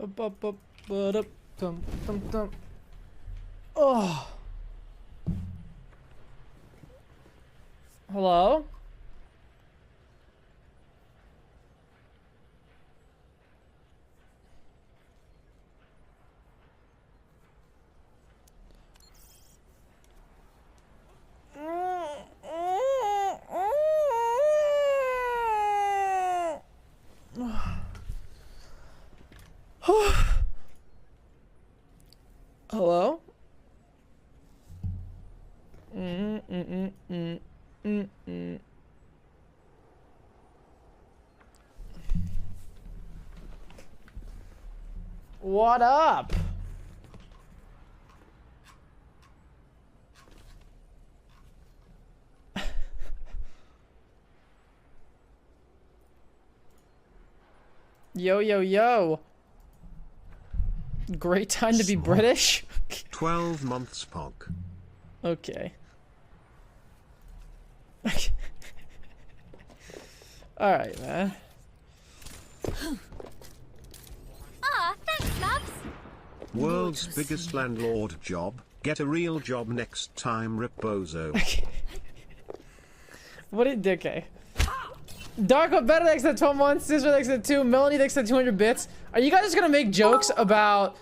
Up, up, up, but up, dum, dum, dum. Oh. Hello? Hello? What up? Yo, yo, yo. Great time to be British. 12 months pog. Okay. Alright, man. Ah, thanks, loves. World's biggest landlord job. Get a real job next time, Rip Bozo. What did okay. Darko better thanks to 12 months, Sister thanks to 2, Melanie thanks to 200 bits. Are you guys just gonna make jokes about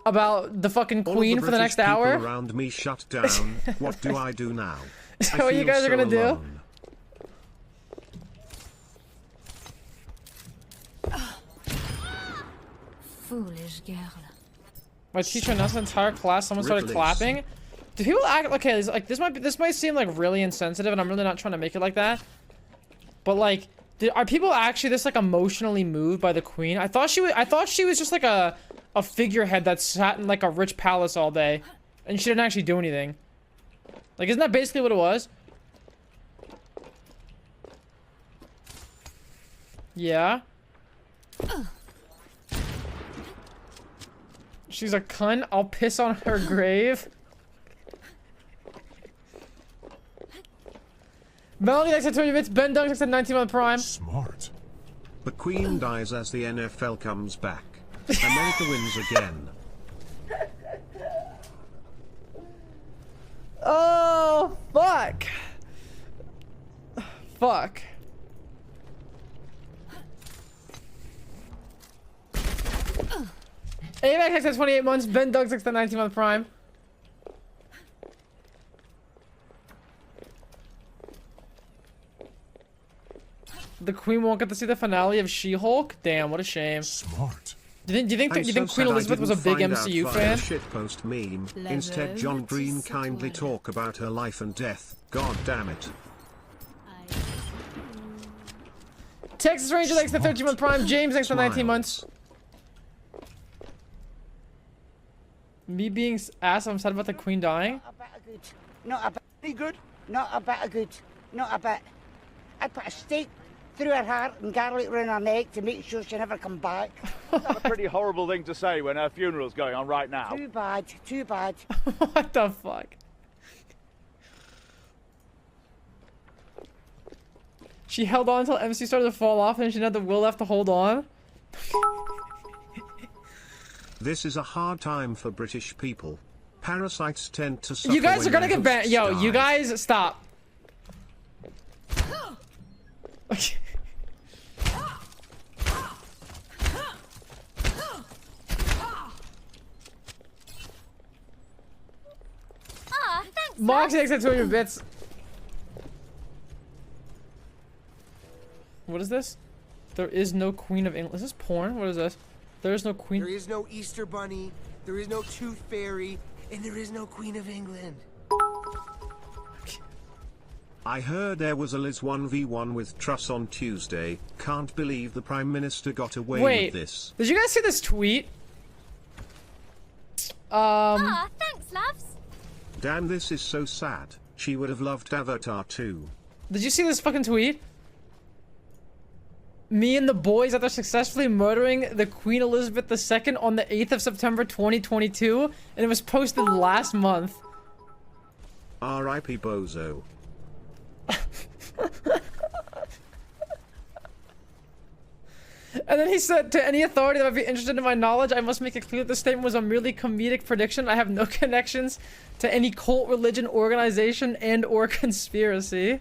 the fucking queen for the next hour? All around me shut down. What do I do now? Is that what you guys are gonna do? Foolish girl. My teacher announced the entire class. Someone started clapping. Do people act okay? Like this might seem like really insensitive, and I'm really not trying to make it like that. But like, are people actually this like emotionally moved by the queen? I thought she was just like a figurehead that sat in like a rich palace all day, and she didn't actually do anything. Like, isn't that basically what it was? Yeah. She's a cunt. I'll piss on her grave. Melody next to 20 bits. Ben Dunk next to 19 on Prime. Smart. The queen dies as the NFL comes back. America wins again. Oh, fuck. Fuck. AMAX next to 28 months. Ben Dunk next to 19 on Prime. The queen won't get to see the finale of She-Hulk? Damn, what a shame. Smart. Do you think Queen Elizabeth was a big MCU fan? Shitpost meme. Instead, John Green kindly talk about her life and death. God damn it. Texas Ranger thanks to 13 month Prime. James thanks for 19 months. Me being asked, I'm sad about the queen dying. Not a bit good. Not a bit good. Not a bit of good. Not a bit. I'd put a stake through her heart and garlic around her neck to make sure she never come back. That's a pretty horrible thing to say when her funeral's going on right now. Too bad. Too bad. What the fuck? She held on until MC started to fall off and she didn't have the will left to hold on. This is a hard time for British people. Parasites tend to suffer. You guys are gonna get banned. Yo, die. you guys stop. Okay. Ah, thanks. Moxie takes 200 bits. What is this? There is no Queen of England. Is this porn? What is this? There is no Queen. There is no Easter Bunny, there is no Tooth Fairy, and there is no Queen of England. I heard there was a Liz 1v1 with Truss on Tuesday. Can't believe the Prime Minister got away with this. Did you guys see this tweet? Ah, thanks, loves. Damn, this is so sad. She would have loved Avatar too. Did you see this fucking tweet? Me and the boys after successfully murdering the Queen Elizabeth II on the 8th of September 2022, and it was posted last month. R.I.P. Bozo. And then he said, to any authority that might be interested in my knowledge, I must make it clear that this statement was a merely comedic prediction. I have no connections to any cult, religion, organization, and or conspiracy.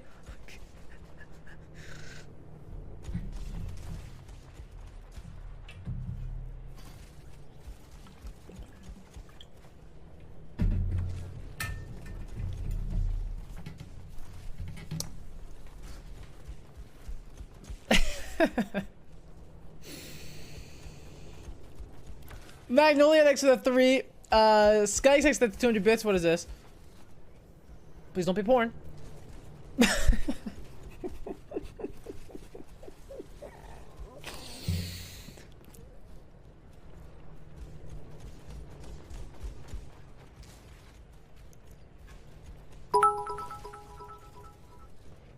Magnolia next to the 3. Sky next to the 200 bits. What is this? Please don't be porn.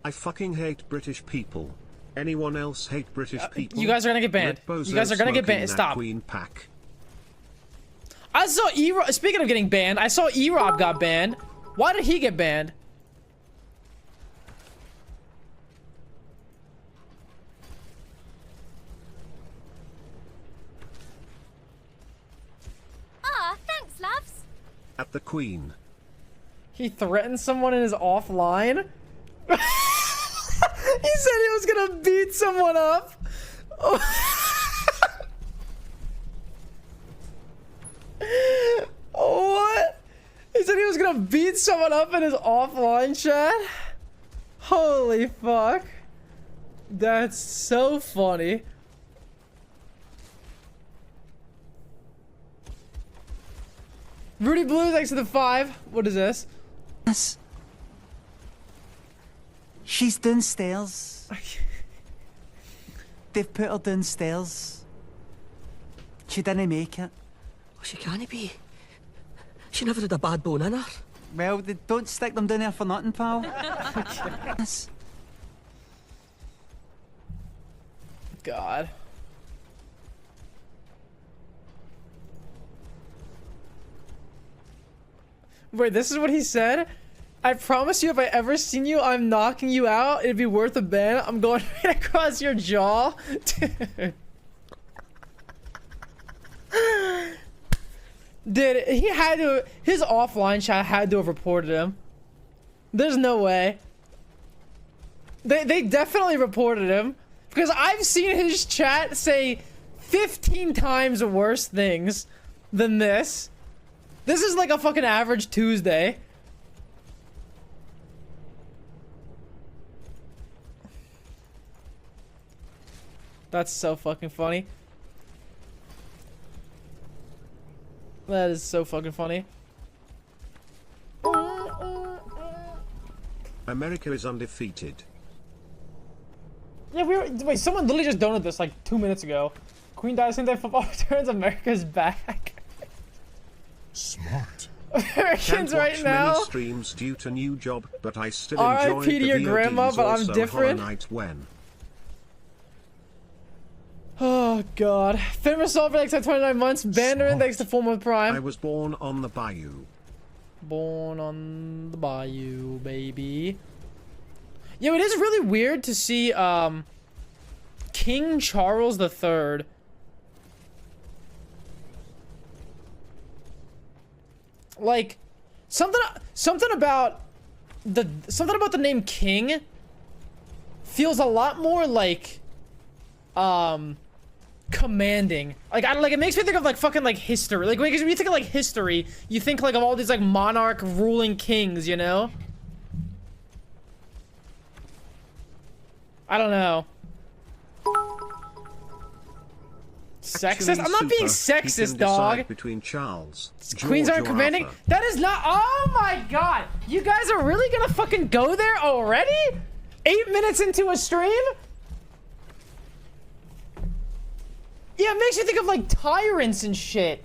I fucking hate British people. Anyone else hate British people? You guys are gonna get banned. You guys are gonna get banned. Stop. Queen pack. I saw E-Rob. Speaking of getting banned, I saw E-Rob got banned. Why did he get banned? Ah, thanks, loves. At the Queen. He threatened someone in his offline? He said he was gonna beat someone up. What? He said he was gonna beat someone up in his offline chat? Holy fuck. That's so funny. Rudy Blue thanks to the 5. What is this? Yes. She's downstairs. They've put her downstairs. She didn't make it. Oh, she can't be. She never had a bad bone in her. Well, they don't stick them down there for nothing, pal. Yes. God. Wait, this is what he said? I promise you, if I ever seen you, I'm knocking you out. It'd be worth a ban. I'm going right across your jaw. Dude, he had to... His offline chat had to have reported him. There's no way. They definitely reported him. Because I've seen his chat say 15 times worse things than this. This is like a fucking average Tuesday. That's so fucking funny. That is so fucking funny. America is undefeated. Yeah, wait, someone literally just donated this like 2 minutes ago. Queen dies, same day football returns, America's back. Smart. Americans right now. Many streams due to new job, but I still enjoy R.I.P. to your grandma, but I'm different. When. Oh god. Famous Solver thanks to 29 months. Banderin thanks to 4 month prime. I was born on the bayou. Born on the bayou, baby. Yo, it is really weird to see King Charles III. Like something about the name King feels a lot more like commanding. Like I don't like, it makes me think of like fucking like history. Like when you think of like history, you think like of all these like monarch ruling kings, you know? I don't know. Sexist? I'm not being sexist, dog. Between Charles, Queens aren't commanding. Arthur. That is not. Oh my god! You guys are really gonna fucking go there already? 8 minutes into a stream? Yeah, it makes you think of like tyrants and shit.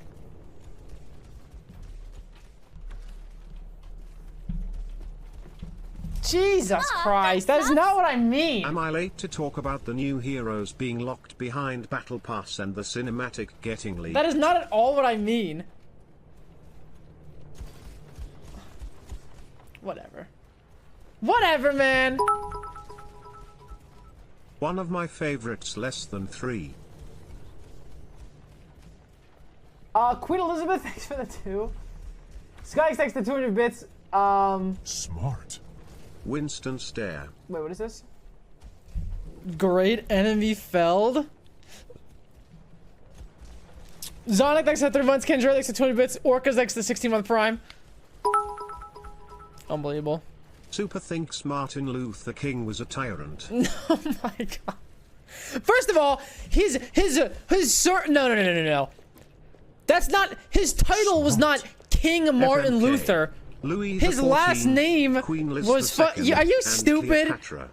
Jesus Christ, that is not what I mean. Am I late to talk about the new heroes being locked behind Battle Pass and the cinematic getting leaked? That is not at all what I mean. Whatever. Whatever, man. One of my favorites, less than 3. Queen Elizabeth, thanks for the 2. Sky thanks for 200 bits. Smart. Winston Stare. Wait, what is this? Great enemy felled. Zonic thanks for 3 months. Kendra thanks for 20 bits. Orcas thanks for 16-month prime. Unbelievable. Super thinks Martin Luther King was a tyrant. Oh my god. First of all, his no. That's not his title. Was not King Martin FMK. Luther. Louis His XIV, last name Queen Liz was II, are you and stupid? Cleopatra.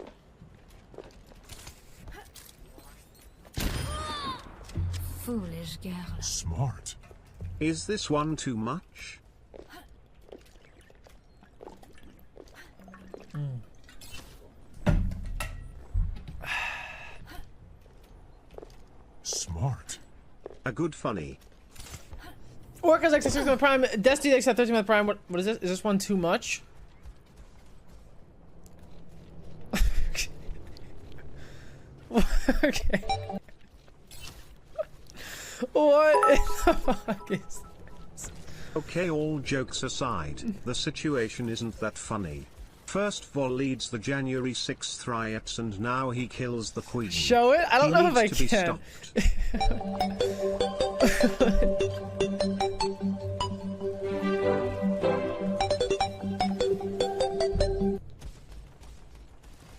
Foolish girl. Smart. Is this one too much? Smart. A good funny. Orcas X 6-month prime. Destiny X 13-month prime. What is this? Is this one too much? Okay. What in the fuck is this? Okay, all jokes aside, the situation isn't that funny. First Vol leads the January 6th riots and now he kills the Queen. Show it? I don't know if I He needs to can. be stopped.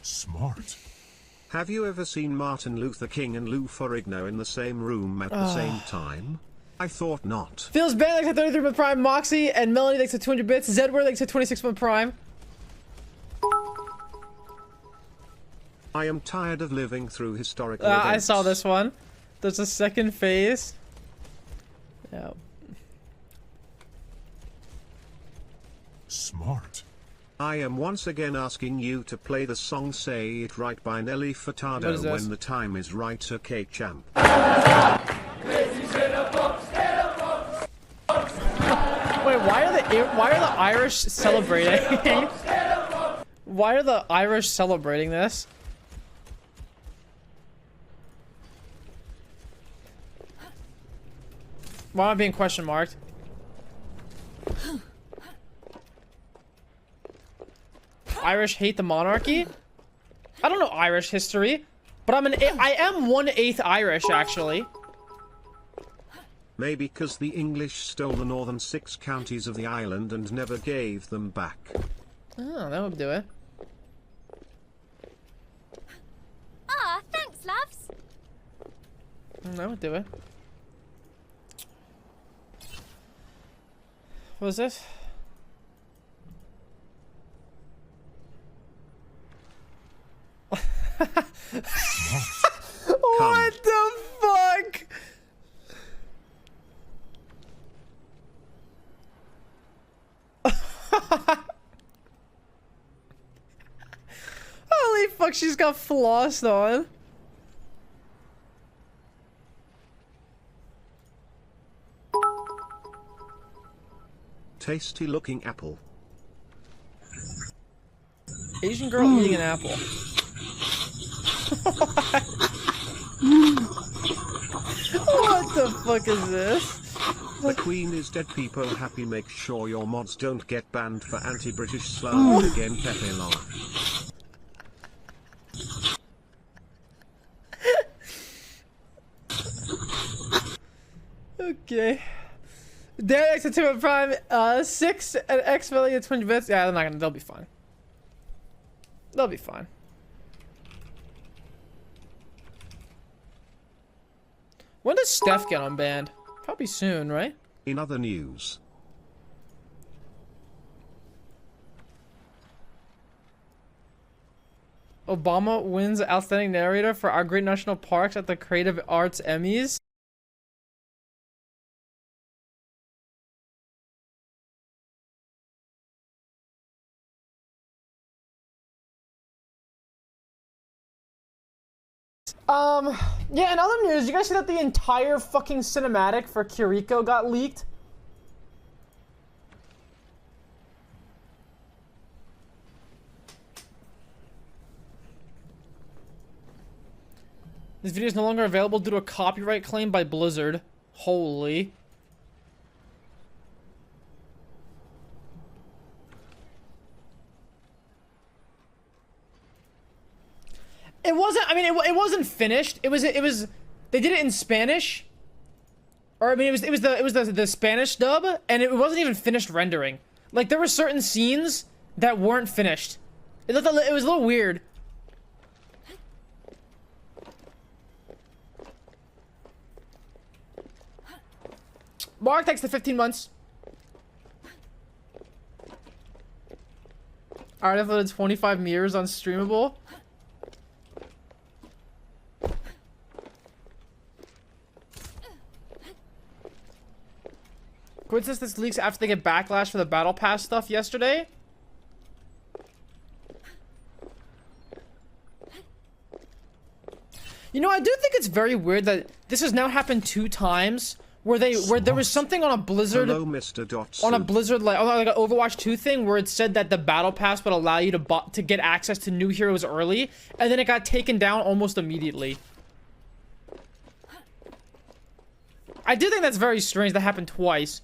Smart. Have you ever seen Martin Luther King and Lou Ferrigno in the same room at the same time? I thought not. Feels bad thanks to 33-month prime. Moxie and Melanie thanks to 200 bits. Zedward thanks to 26-month prime. I am tired of living through historical events. I saw this one. There's a second phase. Yeah. Smart. I am once again asking you to play the song Say It Right by Nelly Furtado when the time is right, okay, champ. Wait, why are the Irish celebrating? Why are the Irish celebrating this? Why am I being question marked? Irish hate the monarchy? I don't know Irish history, but I am 1/8 Irish actually. Maybe because the English stole the northern 6 counties of the island and never gave them back. Oh, that would do it. Ah, thanks, loves. That would do it. What is this? What the fuck? Holy fuck, she's got floss on. Tasty looking apple. Asian girl eating an apple. What the fuck is this? The Queen is dead, people happy. Make sure your mods don't get banned for anti-British slurs again, Pepe laugh. Okay. Derek to 2 prime, 6 and X million 20 bits. Yeah, they're not gonna, they'll be fine. They'll be fine. When does Steph get unbanned? Probably soon, right? In other news, Obama wins Outstanding Narrator for Our Great National Parks at the Creative Arts Emmys. Yeah, in other news, you guys see that the entire fucking cinematic for Kiriko got leaked? This video is no longer available due to a copyright claim by Blizzard. Holy. It wasn't. I mean, it wasn't finished. It was. They did it in Spanish. Or I mean, it was the Spanish dub, and it wasn't even finished rendering. Like there were certain scenes that weren't finished. It was a little weird. Mark, thanks to 15 months. Alright, I've uploaded 25 mirrors on Streamable. Coincidence this leaks after they get backlash for the Battle Pass stuff yesterday? You know, I do think it's very weird that this has now happened 2 times. Where there was something on a Blizzard, Hello, Mr. on a Blizzard like an Overwatch 2 thing where it said that the Battle Pass would allow you to get access to new heroes early, and then it got taken down almost immediately. I do think that's very strange. That happened twice.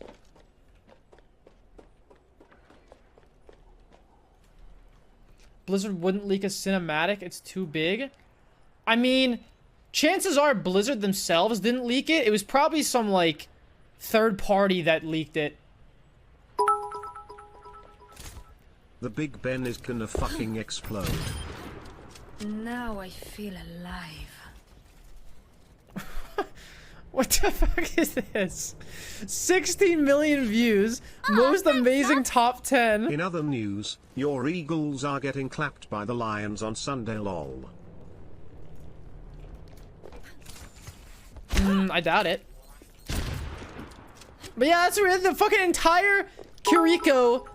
Blizzard wouldn't leak a cinematic. It's too big. I mean, chances are Blizzard themselves didn't leak it. It was probably some, like, third party that leaked it. The Big Ben is gonna fucking explode. Now I feel alive. What the fuck is this? 16 million views. Most amazing top 10. In other news, your Eagles are getting clapped by the Lions on Sunday, lol. I doubt it. But yeah, that's weird. The fucking entire Kiriko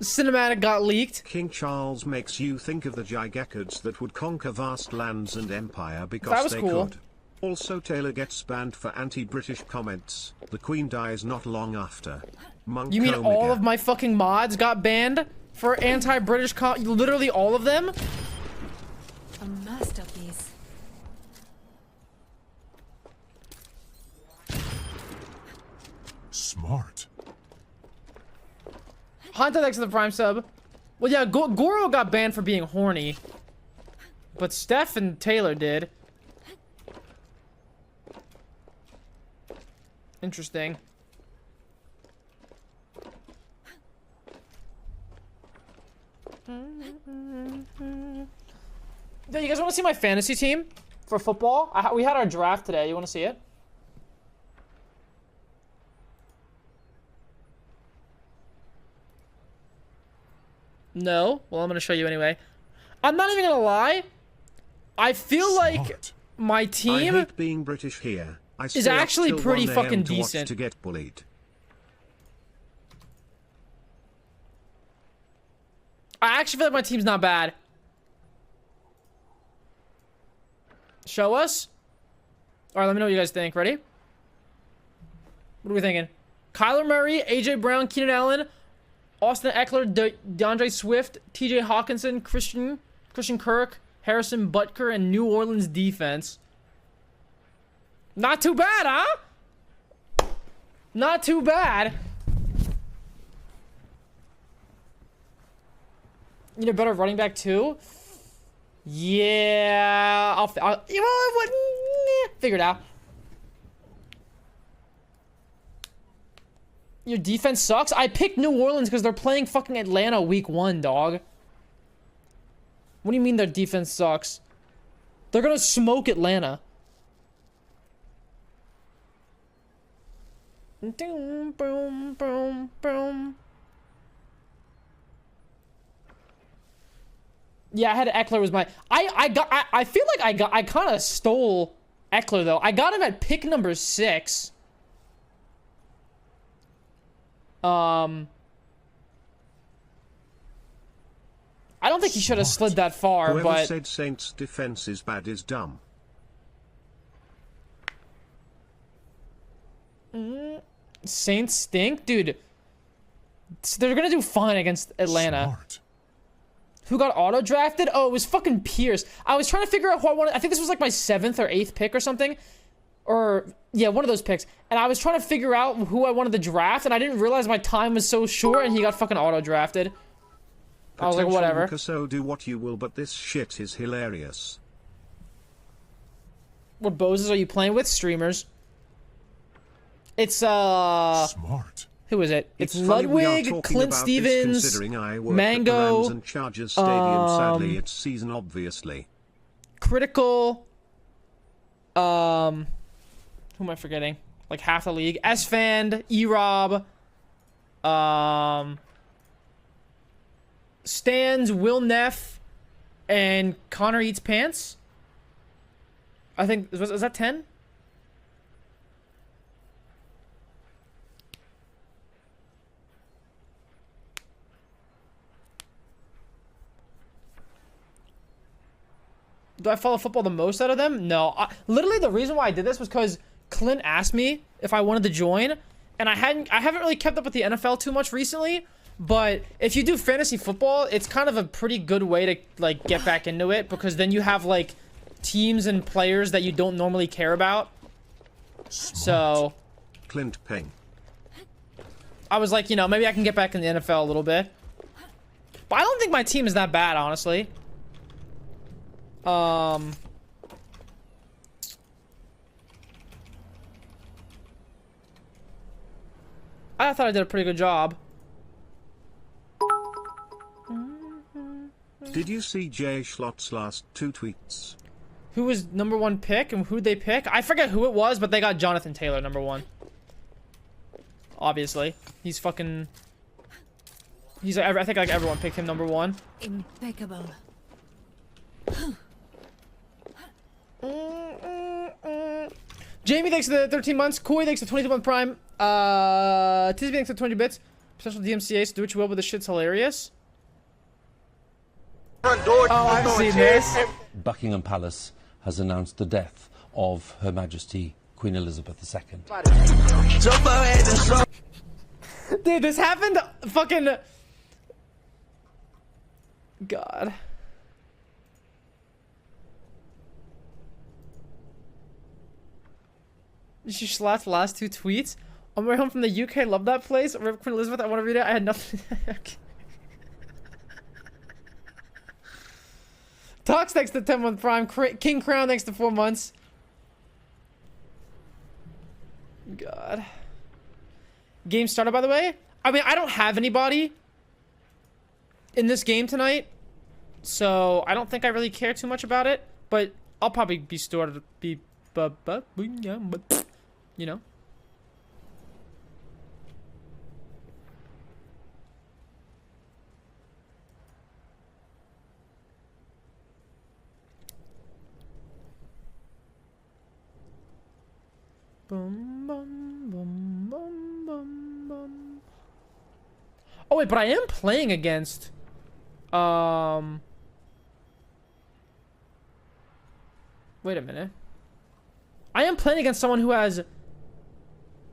cinematic got leaked. King Charles makes you think of the Gigacods that would conquer vast lands and empire because That was they cool. could. Also, Taylor gets banned for anti-British comments. The Queen dies not long after. Monk You mean Omega. all of my fucking mods got banned for anti-British literally all of them? A masterpiece. Smart. Hunter thanks to the Prime sub. Well, yeah, Goro got banned for being horny. But Steph and Taylor did. Interesting. Yo, you guys want to see my fantasy team for football? We had our draft today. You want to see it? No? Well, I'm going to show you anyway. I'm not even going to lie. I feel like my team I hate being British here. I is stay up actually till pretty 1 a.m. fucking to watch decent. to get bullied. I actually feel like my team's not bad. Show us? Alright, let me know what you guys think. Ready? What are we thinking? Kyler Murray, AJ Brown, Keenan Allen, Austin Eckler, DeAndre Swift, TJ Hawkinson, Christian Kirk, Harrison Butker, and New Orleans defense. Not too bad, huh? Not too bad. You need a better running back too? Yeah, I'll you know what? Figure it out. Your defense sucks? I picked New Orleans because they're playing fucking Atlanta week 1, dog. What do you mean their defense sucks? They're gonna smoke Atlanta. Boom, boom, boom, boom. Yeah, I had Eckler was my... I feel like I kind of stole Eckler, though. I got him at pick number 6. I don't think he should have slid that far, Whoever but... said Saints' defense is bad is dumb. Saints stink? Dude, they're gonna do fine against Atlanta. Smart. Who got auto-drafted? Oh, it was fucking Pierce. I was trying to figure out who I wanted. I think this was like my 7th or 8th pick or something. Or, yeah, one of those picks. And I was trying to figure out who I wanted to draft, and I didn't realize my time was so short, and he got fucking auto-drafted. I was like, whatever. So do what you will, but this shit is hilarious. What bozos are you playing with? Streamers. It's Smart. Who is it? It's funny we are Ludwig, talking Clint about Stevens, this considering I work Mango, at the Rams and Chargers Stadium. Sadly, it's season, obviously. Critical. Who am I forgetting? Like half the league. S-Fand, E-Rob, Stans, Will Neff, and Connor Eats Pants. I think was that 10? Do I follow football the most out of them? No. Literally, the reason why I did this was because Clint asked me if I wanted to join, and I haven't really kept up with the NFL too much recently. But if you do fantasy football, it's kind of a pretty good way to like get back into it, because then you have like teams and players that you don't normally care about. Smart. So Clint Ping. I was like, you know, maybe I can get back in the NFL a little bit. But I don't think my team is that bad, honestly. I thought I did a pretty good job. Did you see Jay Schlott's last 2 tweets? Who was #1 pick and who'd they pick? I forget who it was, but they got Jonathan Taylor #1. Obviously. He's fucking... I think like everyone picked him #1. Impeccable. Jamie, thanks for the 13 months. Koi, thanks for 22-month prime. Tisby, thanks for 20 bits. Special DMCA, so do what you will, but this shit's hilarious. Oh, I've seen this. Buckingham Palace has announced the death of Her Majesty Queen Elizabeth II. Dude, this happened fucking... God. She slapped the last 2 tweets. On my way home from the UK, love that place. Rip Queen Elizabeth, I want to read it. I had nothing. Okay. Tox, thanks to 10-month prime. King Crown, thanks to 4 months. God. Game started, by the way. I mean, I don't have anybody in this game tonight, so I don't think I really care too much about it. But I'll probably be stored. You know. Boom, boom, boom, boom, boom, boom. Oh wait, but I am playing against wait a minute. I am playing against someone who has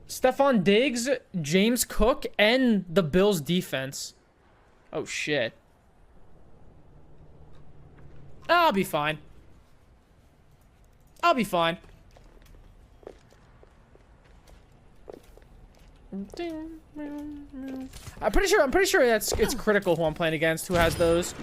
Stephon Diggs, James Cook, and the Bills defense. Oh shit. I'll be fine. I'll be fine. I'm pretty sure it's Critical who I'm playing against, who has those.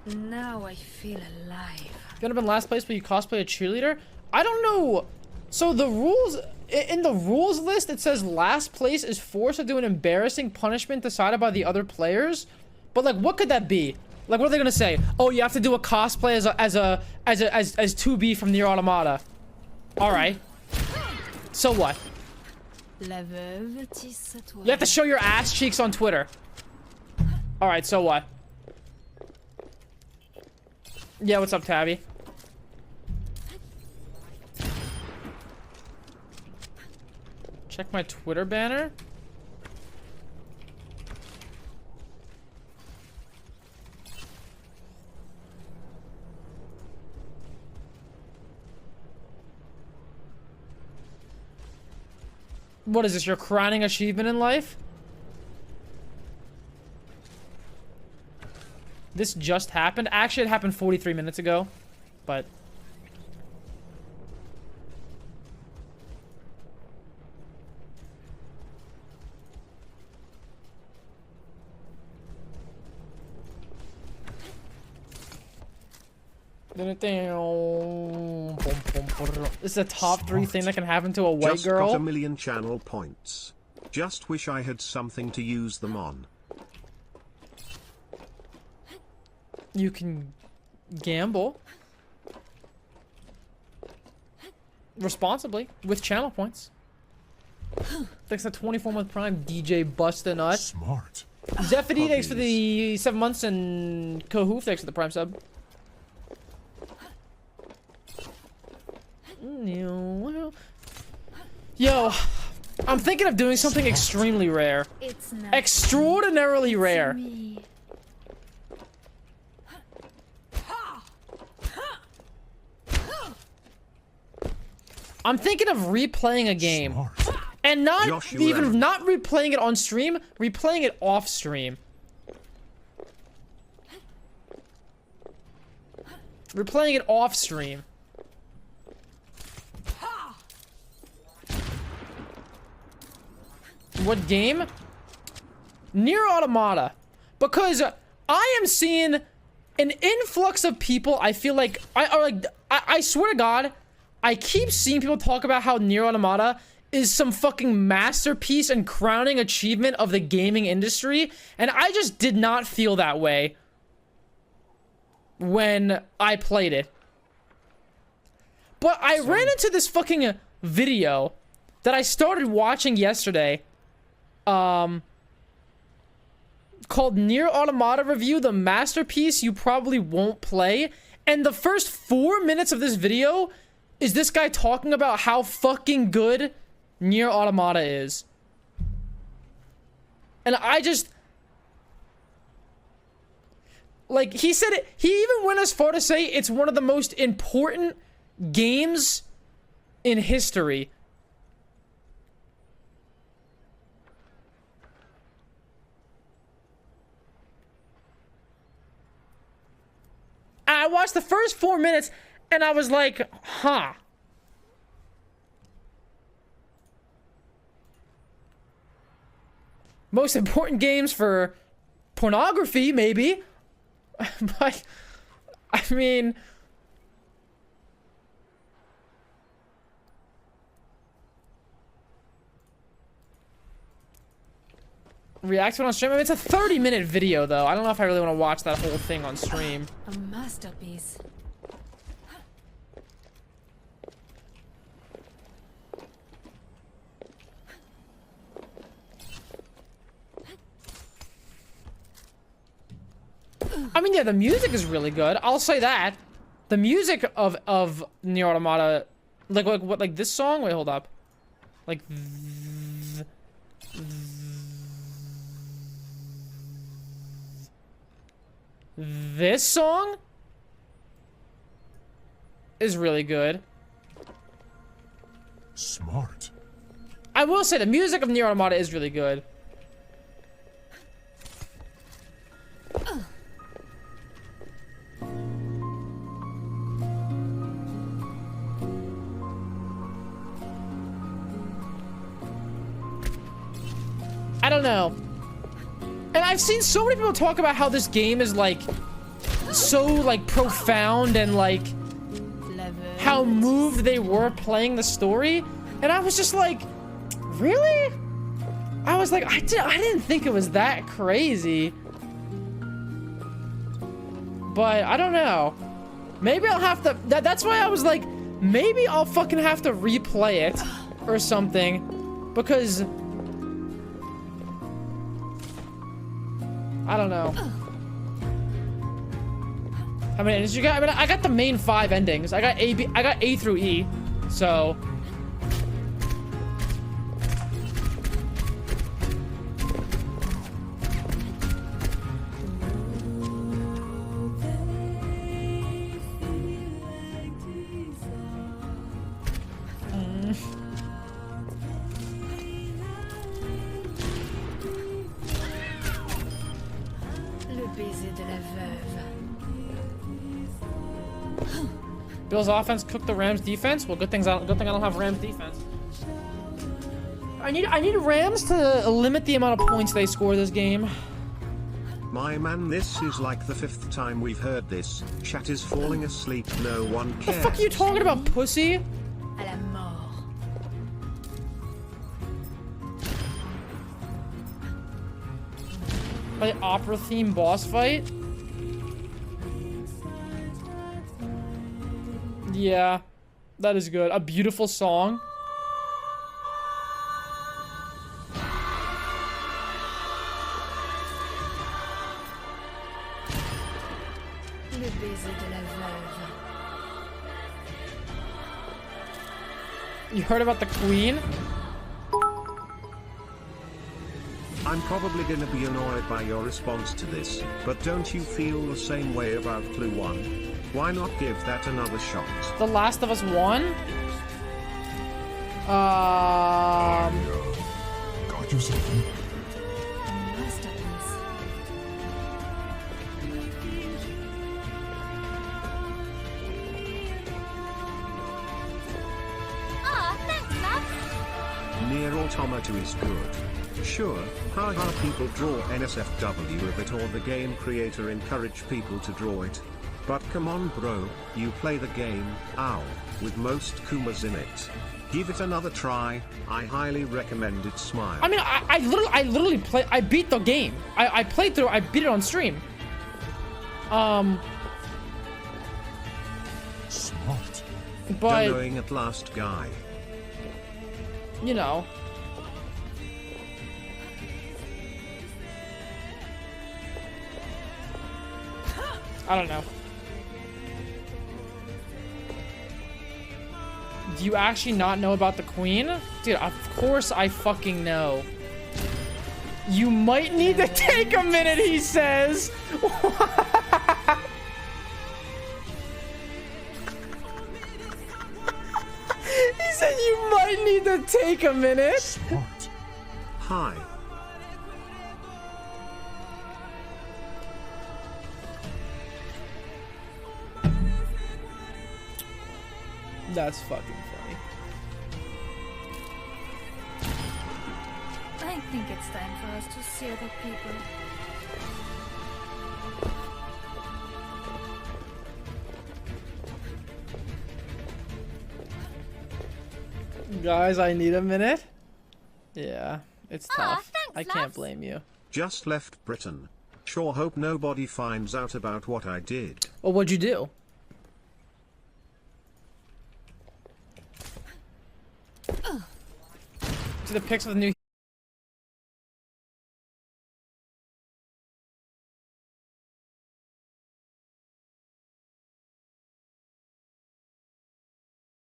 Now I feel alive. You wanna been last place but you cosplay a cheerleader? I don't know. So the rules, in the rules list, it says last place is forced to do an embarrassing punishment decided by the other players. But like, what could that be? Like, what are they gonna say? Oh, you have to do a cosplay as 2B from Nier Automata. All right. So what? You have to show your ass cheeks on Twitter. All right. So what? Yeah. What's up, Tabby? Check my Twitter banner. What is this, your crowning achievement in life? This just happened. Actually, it happened 43 minutes ago, but... This is a top 3 thing that can happen to a white Just girl. got a million channel points. Just wish I had something to use them on. You can gamble responsibly with channel points. Thanks to 24-month Prime, DJ Busta Nut. Smart. Zephody, thanks for the 7 months, and Kohoof, thanks for the Prime sub. Yo, I'm thinking of doing something extremely rare. It's not Extraordinarily rare. me. I'm thinking of replaying a game. And not Joshua even Lemon. not replaying it on stream, replaying it off stream. Replaying it off stream. What game? Nier Automata. Because I am seeing an influx of people. I feel like I swear to God, I keep seeing people talk about how Nier Automata is some fucking masterpiece and crowning achievement of the gaming industry, and I just did not feel that way when I played it. But I ran into this fucking video that I started watching yesterday, called Nier Automata Review, the masterpiece you probably won't play, and the first 4 minutes of this video is this guy talking about how fucking good Nier Automata is. And I just... Like, he said it... He even went as far to say it's one of the most important games in history. And I watched the first 4 minutes, and I was like, huh. Most important games for pornography, maybe. But, I mean... React to it on stream? I mean, it's a 30-minute video, though. I don't know if I really want to watch that whole thing on stream. A masterpiece. I mean, yeah, the music is really good. I'll say that. The music of Nier Automata, like this song. Wait, hold up. Like this song is really good. Smart. I will say the music of Nier Automata is really good. I don't know. And I've seen so many people talk about how this game is like so like profound and like how moved they were playing the story, and I was just like, really? I was like, I didn't think it was that crazy. But I don't know. Maybe I'll have to. That's why I was like, maybe I'll fucking have to replay it or something, because I don't know. How many endings you got? I mean, I got the main 5 endings. I got A through E. So Le baiser de la veuve. Bill's offense cooked the Rams defense. Well, good thing I don't have Rams defense. I need Rams to limit the amount of points they score this game. My man, this is like the 5th time we've heard this. Chat is falling asleep, no one What cares. the fuck are you talking about, pussy? À la mort. Like opera theme boss fight? Yeah, that is good. A beautiful song. Le baiser de la veuve. You heard about the queen? I'm probably gonna be annoyed by your response to this, but don't you feel the same way about Clue 1? Why not give that another shot? The Last of Us 1? Got you something. A masterpiece. Near Automata is good. Sure, haha, people draw NSFW with it, or the game creator encourage people to draw it. But come on bro, you play the game, ow, with most Kumas in it. Give it another try, I highly recommend it, smile. I mean, I literally I beat the game. I played through, I beat it on stream. Smart. But, Donoing at last, guy. you know. I don't know. Do you actually not know about the queen? Dude, of course I fucking know. You might need to take a minute, he says. He said you might need to take a minute. Smart. Hi. That's fucking funny. I think it's time for us to see other people. Guys, I need a minute. Yeah, it's tough. thanks, I can't loves. blame you. Just left Britain. Sure hope nobody finds out about what I did. Well, what'd you do? See the pics of the new.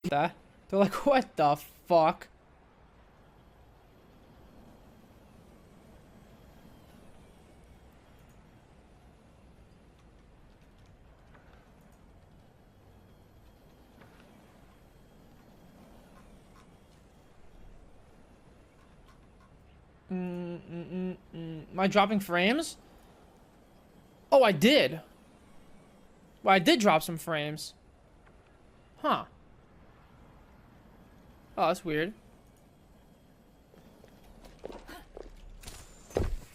That they're like, what the fuck? Am I dropping frames? Oh, I did. Well, I did drop some frames. Huh. Oh, that's weird.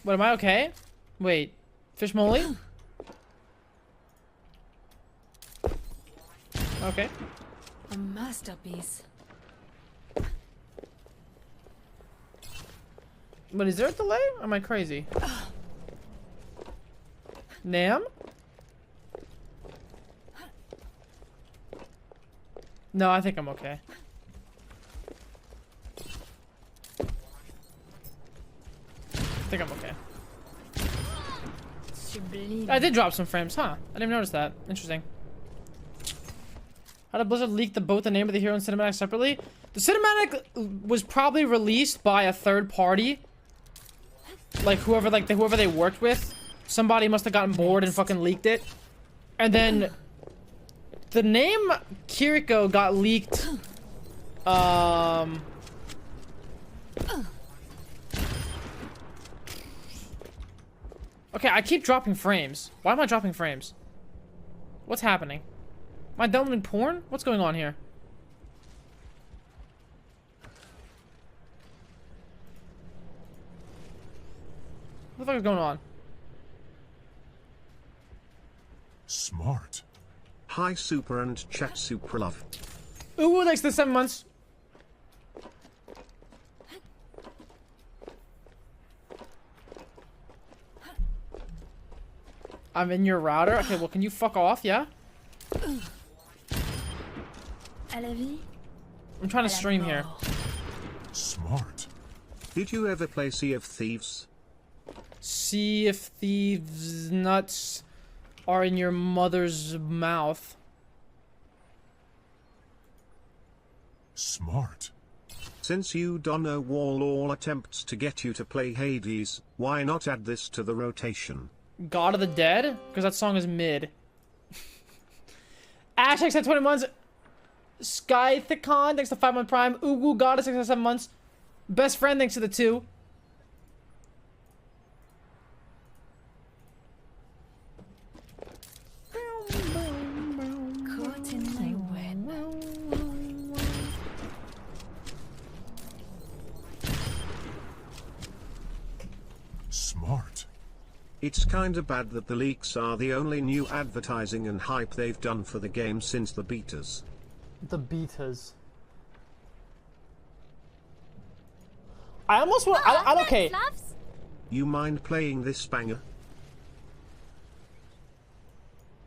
What, am I okay? Wait. Fish moly? Okay. A masterpiece. But is there a delay? Or am I crazy? Nam? No, I think I'm okay. I think I'm okay. Sublime. I did drop some frames, huh? I didn't even notice that. Interesting. How did Blizzard leak both the name of the hero and cinematic separately? The cinematic was probably released by a third party. Like whoever they worked with. Somebody must have gotten bored and fucking leaked it. And then the name Kiriko got leaked. Okay, I keep dropping frames. Why am I dropping frames? What's happening? Am I downloading porn? What's going on here? What the fuck is going on? Smart. Hi Super and Chat Super Love. Ooh, thanks for the 7 months. I'm in your router. Okay, well, can you fuck off, yeah? À la vie. I'm trying to stream here. Smart. Did you ever play Sea of Thieves? See if thieves' nuts are in your mother's mouth. Smart. Since you don't know all attempts to get you to play Hades, why not add this to the rotation? God of the Dead? Because that song is mid. Ash X had 20 months. Skythicon, thanks to 5-month prime. Ugu Goddess, thanks to 7 months. Best friend, thanks to the 2. Caught in my web. Smart. It's kinda bad that the leaks are the only new advertising and hype they've done for the game since the betas. The betas. I almost want. I don't. Okay. You mind playing this banger?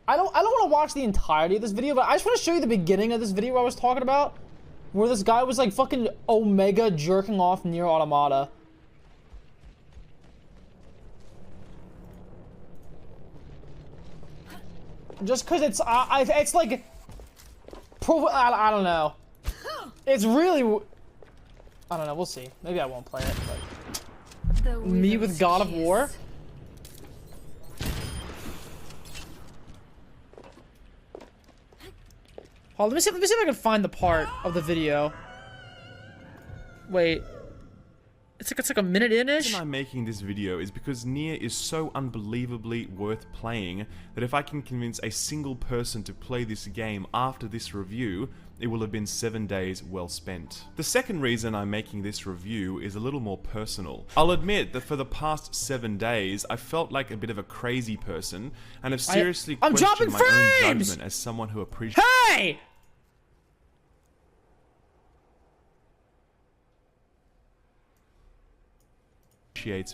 I don't want to watch the entirety of this video, but I just want to show you the beginning of this video I was talking about, where this guy was like fucking Omega jerking off near Automata. Just cause it's like, I don't know. It's really, I don't know. We'll see. Maybe I won't play it. But me with God of War. Oh, let me see if I can find the part of the video. Wait. It's like a minute in-ish? The reason I'm making this video is because Nier is so unbelievably worth playing that if I can convince a single person to play this game after this review, it will have been 7 days well spent. The second reason I'm making this review is a little more personal. I'll admit that for the past 7 days, I felt like a bit of a crazy person and have seriously questioned my own judgment as someone who appreciates— Hey!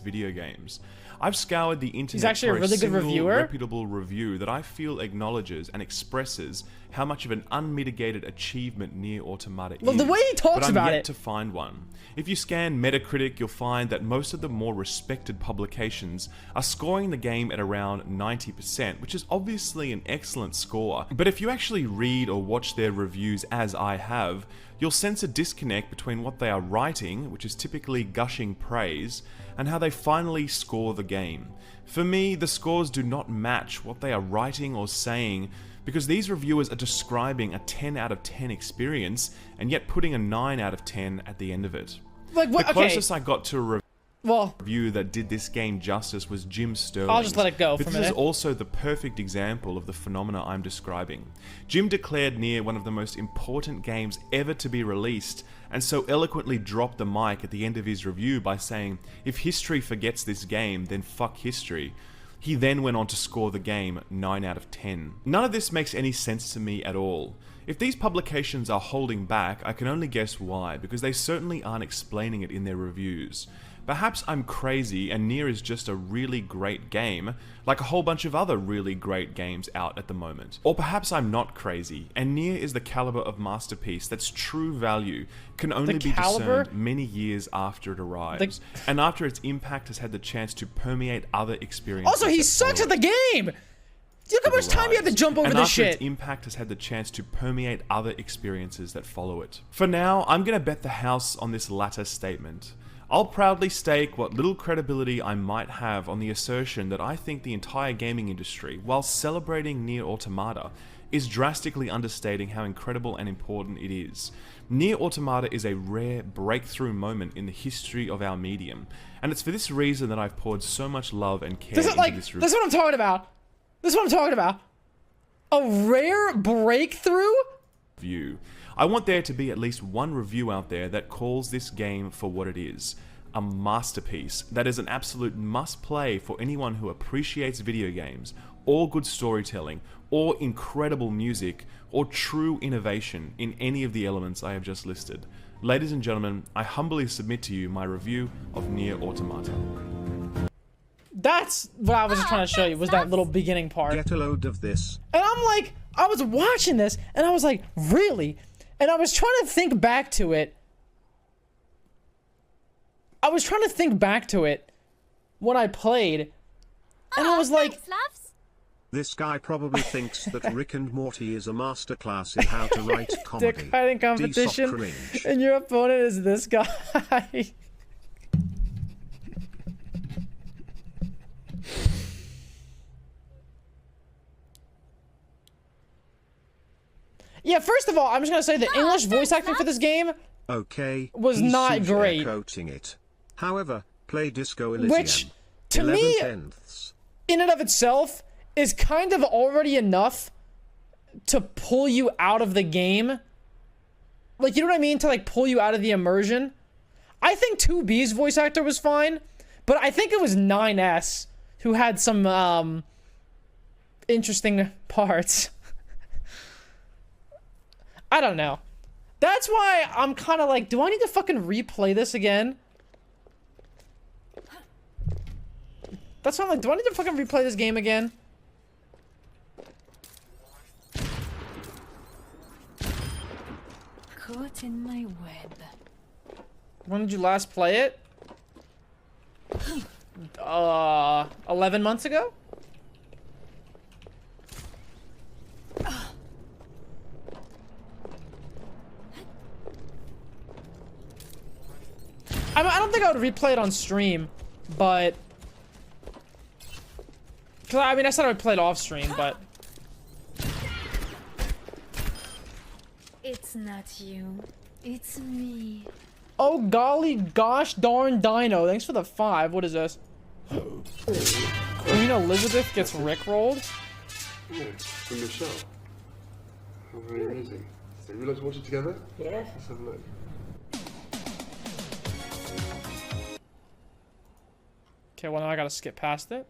video games. I've scoured the internet He's actually for a really good single reviewer. reputable review that I feel acknowledges and expresses how much of an unmitigated achievement Nier Automata is. Well, the way he talks but I'm about yet it. to find one. If you scan Metacritic, you'll find that most of the more respected publications are scoring the game at around 90%, which is obviously an excellent score. But if you actually read or watch their reviews as I have, you'll sense a disconnect between what they are writing, which is typically gushing praise, and how they finally score the game. For me, the scores do not match what they are writing or saying, because these reviewers are describing a 10 out of 10 experience and yet putting a 9 out of 10 at the end of it. Like what? The closest I got to a review that did this game justice was Jim Sterling. I'll just let it go for a This minute. is also the perfect example of the phenomena I'm describing. Jim declared Nier one of the most important games ever to be released, and so eloquently dropped the mic at the end of his review by saying, "If history forgets this game, then fuck history." He then went on to score the game 9 out of 10. None of this makes any sense to me at all. If these publications are holding back, I can only guess why, because they certainly aren't explaining it in their reviews. Perhaps I'm crazy and Nier is just a really great game, like a whole bunch of other really great games out at the moment. Or perhaps I'm not crazy, and Nier is the caliber of masterpiece that's true value can only be discerned many years after it arrives, and after its impact has had the chance to permeate other experiences. Also, he sucks at the game! Look how much time you have to jump over this shit! Its impact has had the chance to permeate other experiences that follow it. For now, I'm gonna bet the house on this latter statement. I'll proudly stake what little credibility I might have on the assertion that I think the entire gaming industry, while celebrating Nier Automata, is drastically understating how incredible and important it is. Nier Automata is a rare breakthrough moment in the history of our medium, and it's for this reason that I've poured so much love and care into this review. This is what I'm talking about! This is what I'm talking about! A rare breakthrough? I want there to be at least one review out there that calls this game for what it is. a masterpiece that is an absolute must-play for anyone who appreciates video games, or good storytelling, or incredible music, or true innovation in any of the elements I have just listed. Ladies and gentlemen, I humbly submit to you my review of Nier Automata. That's what I was just trying to show you, was that little beginning part. Get a load of this. And I'm like, I was watching this, and I was like, really? And I was trying to think back to it. When I played, and I was like... This guy probably thinks that Rick and Morty is a masterclass in how to write comedy. Dick fighting competition, and your opponent is this guy. Yeah, first of all, I'm just gonna say the English voice acting for this game was not great. Coaching it. However, play Disco Elysium. Which, to me, in and of itself, is kind of already enough to pull you out of the game. Like, you know what I mean? To, like, pull you out of the immersion. I think 2B's voice actor was fine, but I think it was 9S who had some, interesting parts. I don't know. That's why I'm kind of like, do I need to fucking replay this again? That's why I'm like, do I need to fucking replay this game again? Caught in my web. When did you last play it? 11 months ago? I don't think I would replay it on stream, but... Cause I mean, I said I would play it off stream, but... It's not you. It's me. Oh golly gosh darn dino. Thanks for the 5. What is this? Queen Elizabeth gets rickrolled? Yeah, from the show. How very amazing. So you like to watch it together? Yeah. Let's have a look. Okay, well now I gotta skip past it.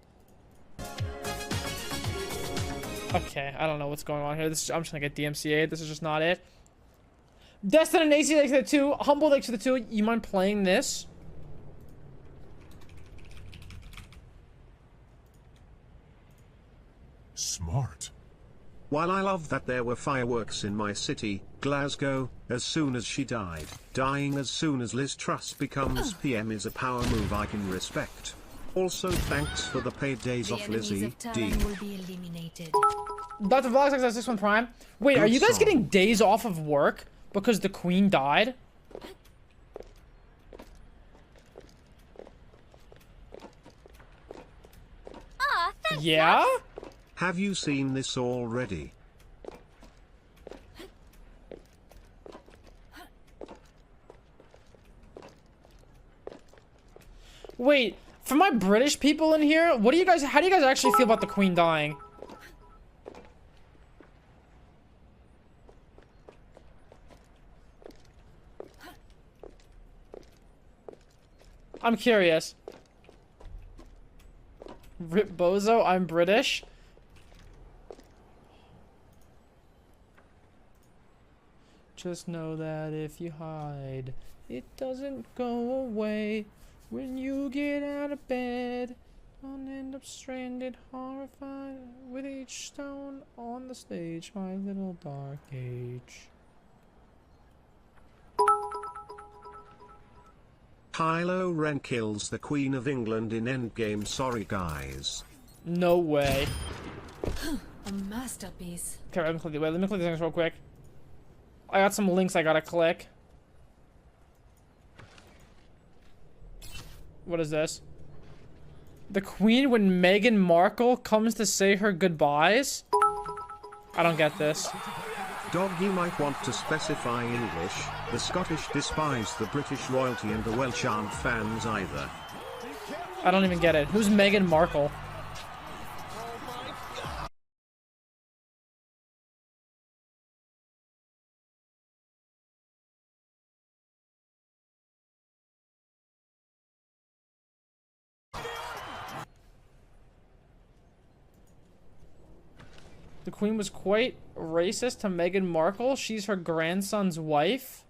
Okay, I don't know what's going on here. I'm just gonna get DMCA'd. This is just not it. Destin and AC, thanks for the 2. Humble, thanks for the 2. You mind playing this? Smart. While I love that there were fireworks in my city, Glasgow, as soon as she died, dying as soon as Liz Truss becomes PM is a power move I can respect. Also, thanks for the paid days off, Lizzie D. Dr. Vlogs, thanks for 6 Prime. Wait, Good are you guys song. getting days off of work because the queen died? Yeah? Have you seen this already? Wait, for my British people in here, how do you guys actually feel about the queen dying? I'm curious. Rip Bozo, I'm British. Just know that if you hide, it doesn't go away. When you get out of bed, I'll end up stranded, horrified, with each stone on the stage, my little dark age. Kylo Ren kills the Queen of England in Endgame. Sorry guys. No way. A masterpiece. Okay, let me click these things real quick. I got some links I gotta click. What is this? The Queen when Meghan Markle comes to say her goodbyes? I don't get this. Dog, you might want to specify English. The Scottish despise the British royalty and the Welsh aren't fans either. I don't even get it. Who's Meghan Markle? The Queen was quite racist to Meghan Markle. She's her grandson's wife.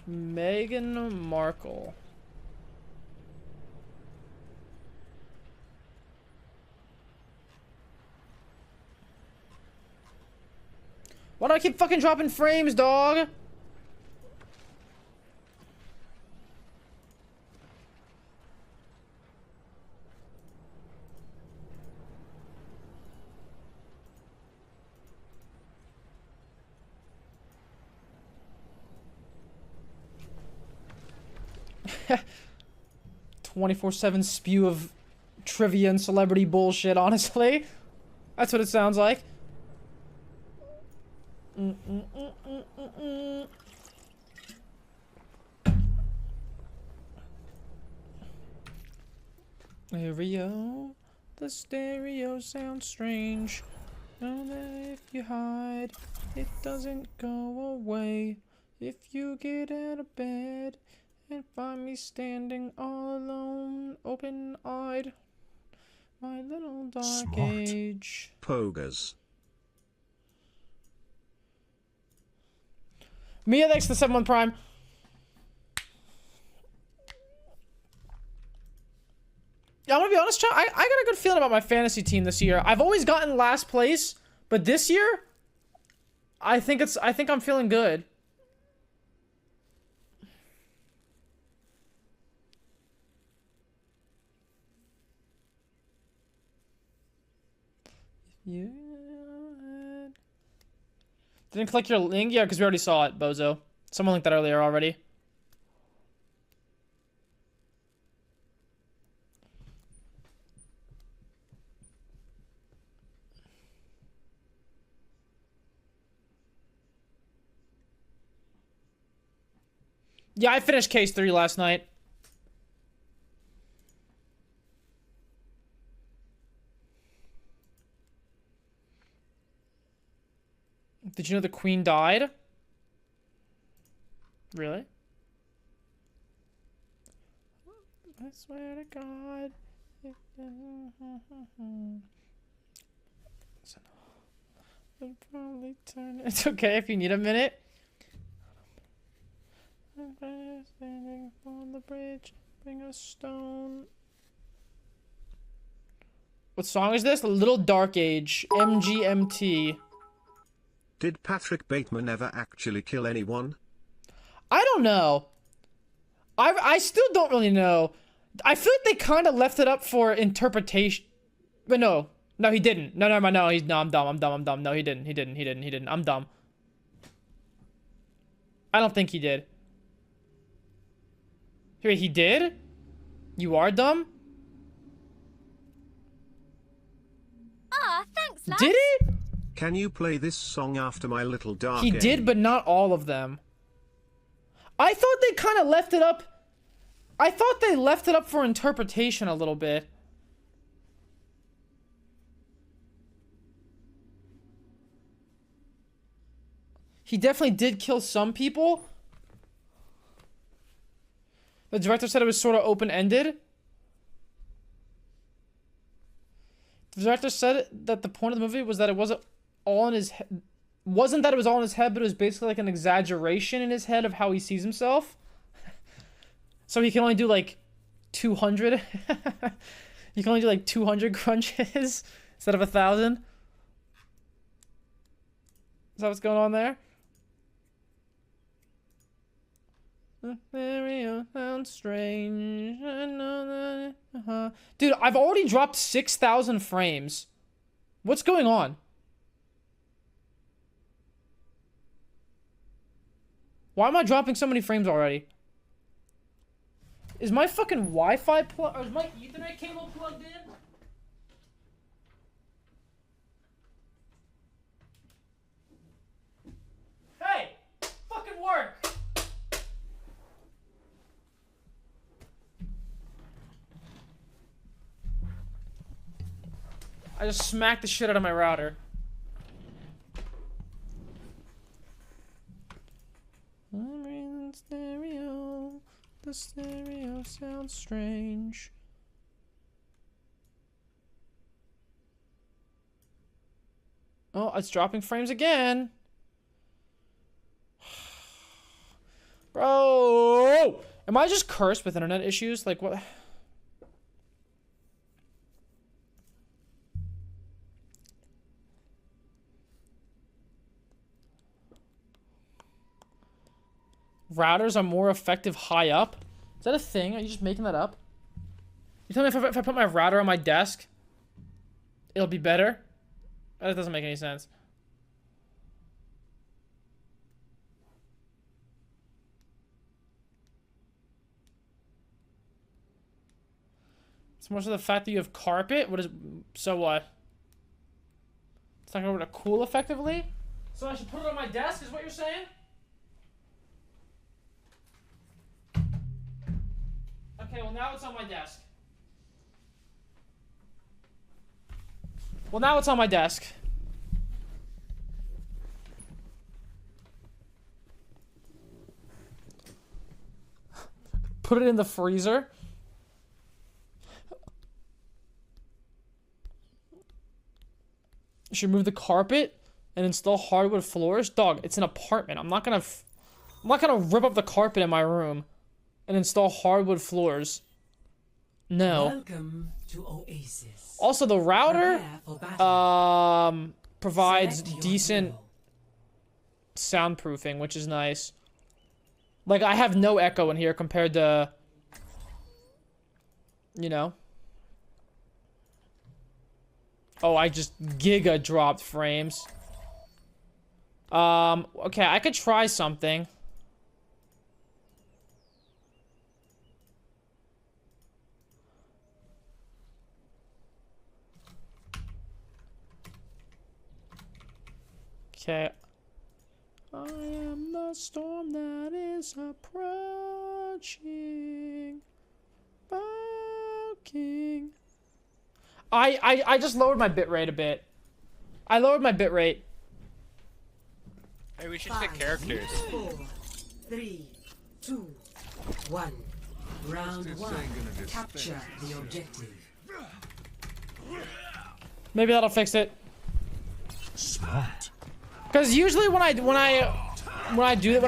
Meghan Markle. Why do I keep fucking dropping frames, dog? Ha 24/7 spew of trivia and celebrity bullshit, honestly. That's what it sounds like. Stereo, the stereo sounds strange. Know that if you hide, it doesn't go away. If you get out of bed and find me standing all alone, open-eyed, my little dark age. Pogas. Mia, thanks for the 7-month Prime. Yeah, I'm gonna be honest, chat. I got a good feeling about my fantasy team this year. I've always gotten last place, but this year, I think I'm feeling good. Yeah. Didn't click your link? Yeah, because we already saw it, bozo. Someone linked that earlier already. Yeah, I finished case 3 last night. Did you know the Queen died? Really? I swear to God. I'll probably turn. It's okay if you need a minute. Standing on the bridge, bring a stone. What song is this? A Little Dark Age, MGMT. Did Patrick Bateman ever actually kill anyone? I don't know. I still don't really know. I feel like they kind of left it up for interpretation. But no, he didn't. No, I'm dumb. No, he didn't. I'm dumb. I don't think he did. Wait, he did? You are dumb? Ah, thanks, lads. Did he? Can you play this song after my little dark He age? did, but not all of them. I thought they kind of left it up. I thought they left it up for interpretation a little bit. He definitely did kill some people. The director said it was sort of open-ended. The director said that the point of the movie was that it wasn't all in his head. Wasn't that it was all in his head, but it was basically like an exaggeration in his head of how he sees himself. So he can only do like 200. You can only do like 200 crunches instead of 1,000. Is that what's going on there? The stereo sounds strange. I know that. Dude, I've already dropped 6,000 frames. What's going on? Why am I dropping so many frames already? Is my fucking Wi-Fi plug, or is my Ethernet cable plugged in? Hey! Fucking work! I just smacked the shit out of my router. I'm in stereo. The stereo sounds strange. Oh, it's dropping frames again. Bro! Am I just cursed with internet issues? Like, what? Routers are more effective high up? Is that a thing? Are you just making that up? You tell me if I put my router on my desk, it'll be better? That doesn't make any sense. It's more so the fact that you have carpet. What is? So what? It's not going to cool effectively. So I should put it on my desk. Is what you're saying? Okay. Well, now it's on my desk. Well, now it's on my desk. Put it in the freezer. You should move the carpet and install hardwood floors. Dog, it's an apartment. I'm not gonna rip up the carpet in my room and install hardwood floors. No. Welcome to Oasis. Also, the router provides decent soundproofing, which is nice. Like, I have no echo in here compared to, you know. Oh, I just giga dropped frames. Okay, I could try something. Okay. I am the storm that is approaching. Barking. I just lowered my bitrate a bit. I lowered my bitrate. Hey, we should pick characters. 4, 3, 2, 1. Round 1. Capture the objective. Maybe that'll fix it. Smart. Because usually when I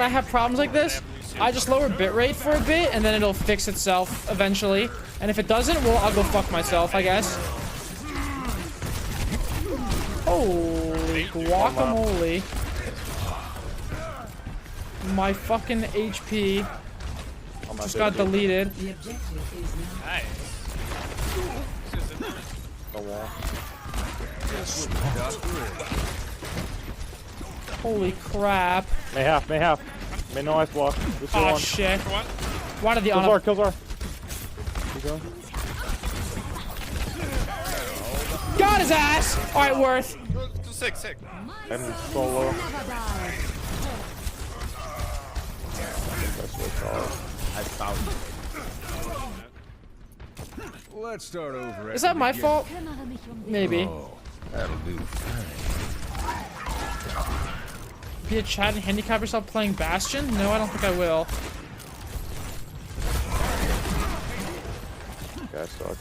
have problems like this, I just lower bitrate for a bit and then it'll fix itself eventually. And if it doesn't, well, I'll go fuck myself, I guess. Holy guacamole. My fucking HP just got deleted. Nice. Holy crap. May half. May no ice block. Oh shit. Why did the honor? Kills are. Got his ass! Alright, worth. Sick. And solo. Let's start over. Is that my fault? Maybe. Oh, that'll do fine. Be a chat and handicap yourself playing Bastion? No, I don't think I will. Guys suck.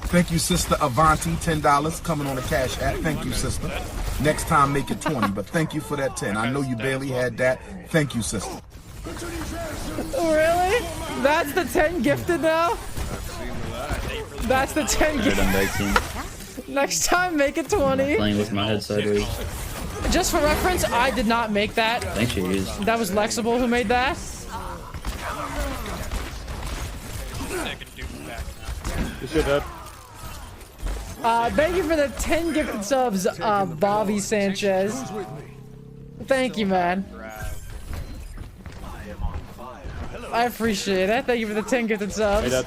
Thank you, Sister Avanti, $10 coming on the Cash App. Thank you, sister. Next time, make it 20, but thank you for that 10. I know you barely had that. Thank you, sister. Really? That's the 10 gifted now? That's the 10 gifted. Next time, make it 20. Playing with my head sideways. Just for reference, I did not make that. Thanks, you use. That was Lexible who made that. You should have. Thank you for the 10 gifted subs, Bobby Sanchez. Thank you, man. I appreciate it. Thank you for the 10 gifted subs. Hey,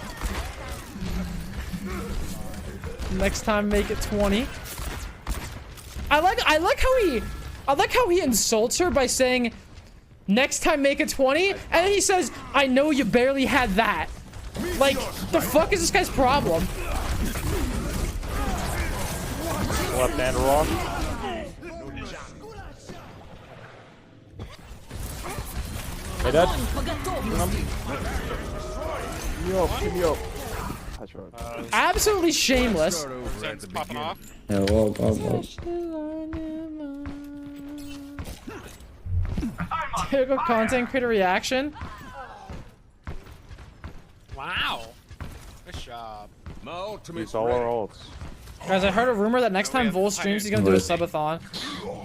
Next time, make it 20. I like how he insults her by saying, "Next time, make it 20," and then he says, "I know you barely had that." Like, the fuck is this guy's problem? Left hand rock. Hey, Dad. Give me up. That's right. Absolutely shameless. Sense popping off. Yeah, whoa. Typical content creator reaction. Wow. Nice job. My ultimate. Use all our ults. Guys, I heard a rumor that next time Vol streams, he's gonna do a subathon.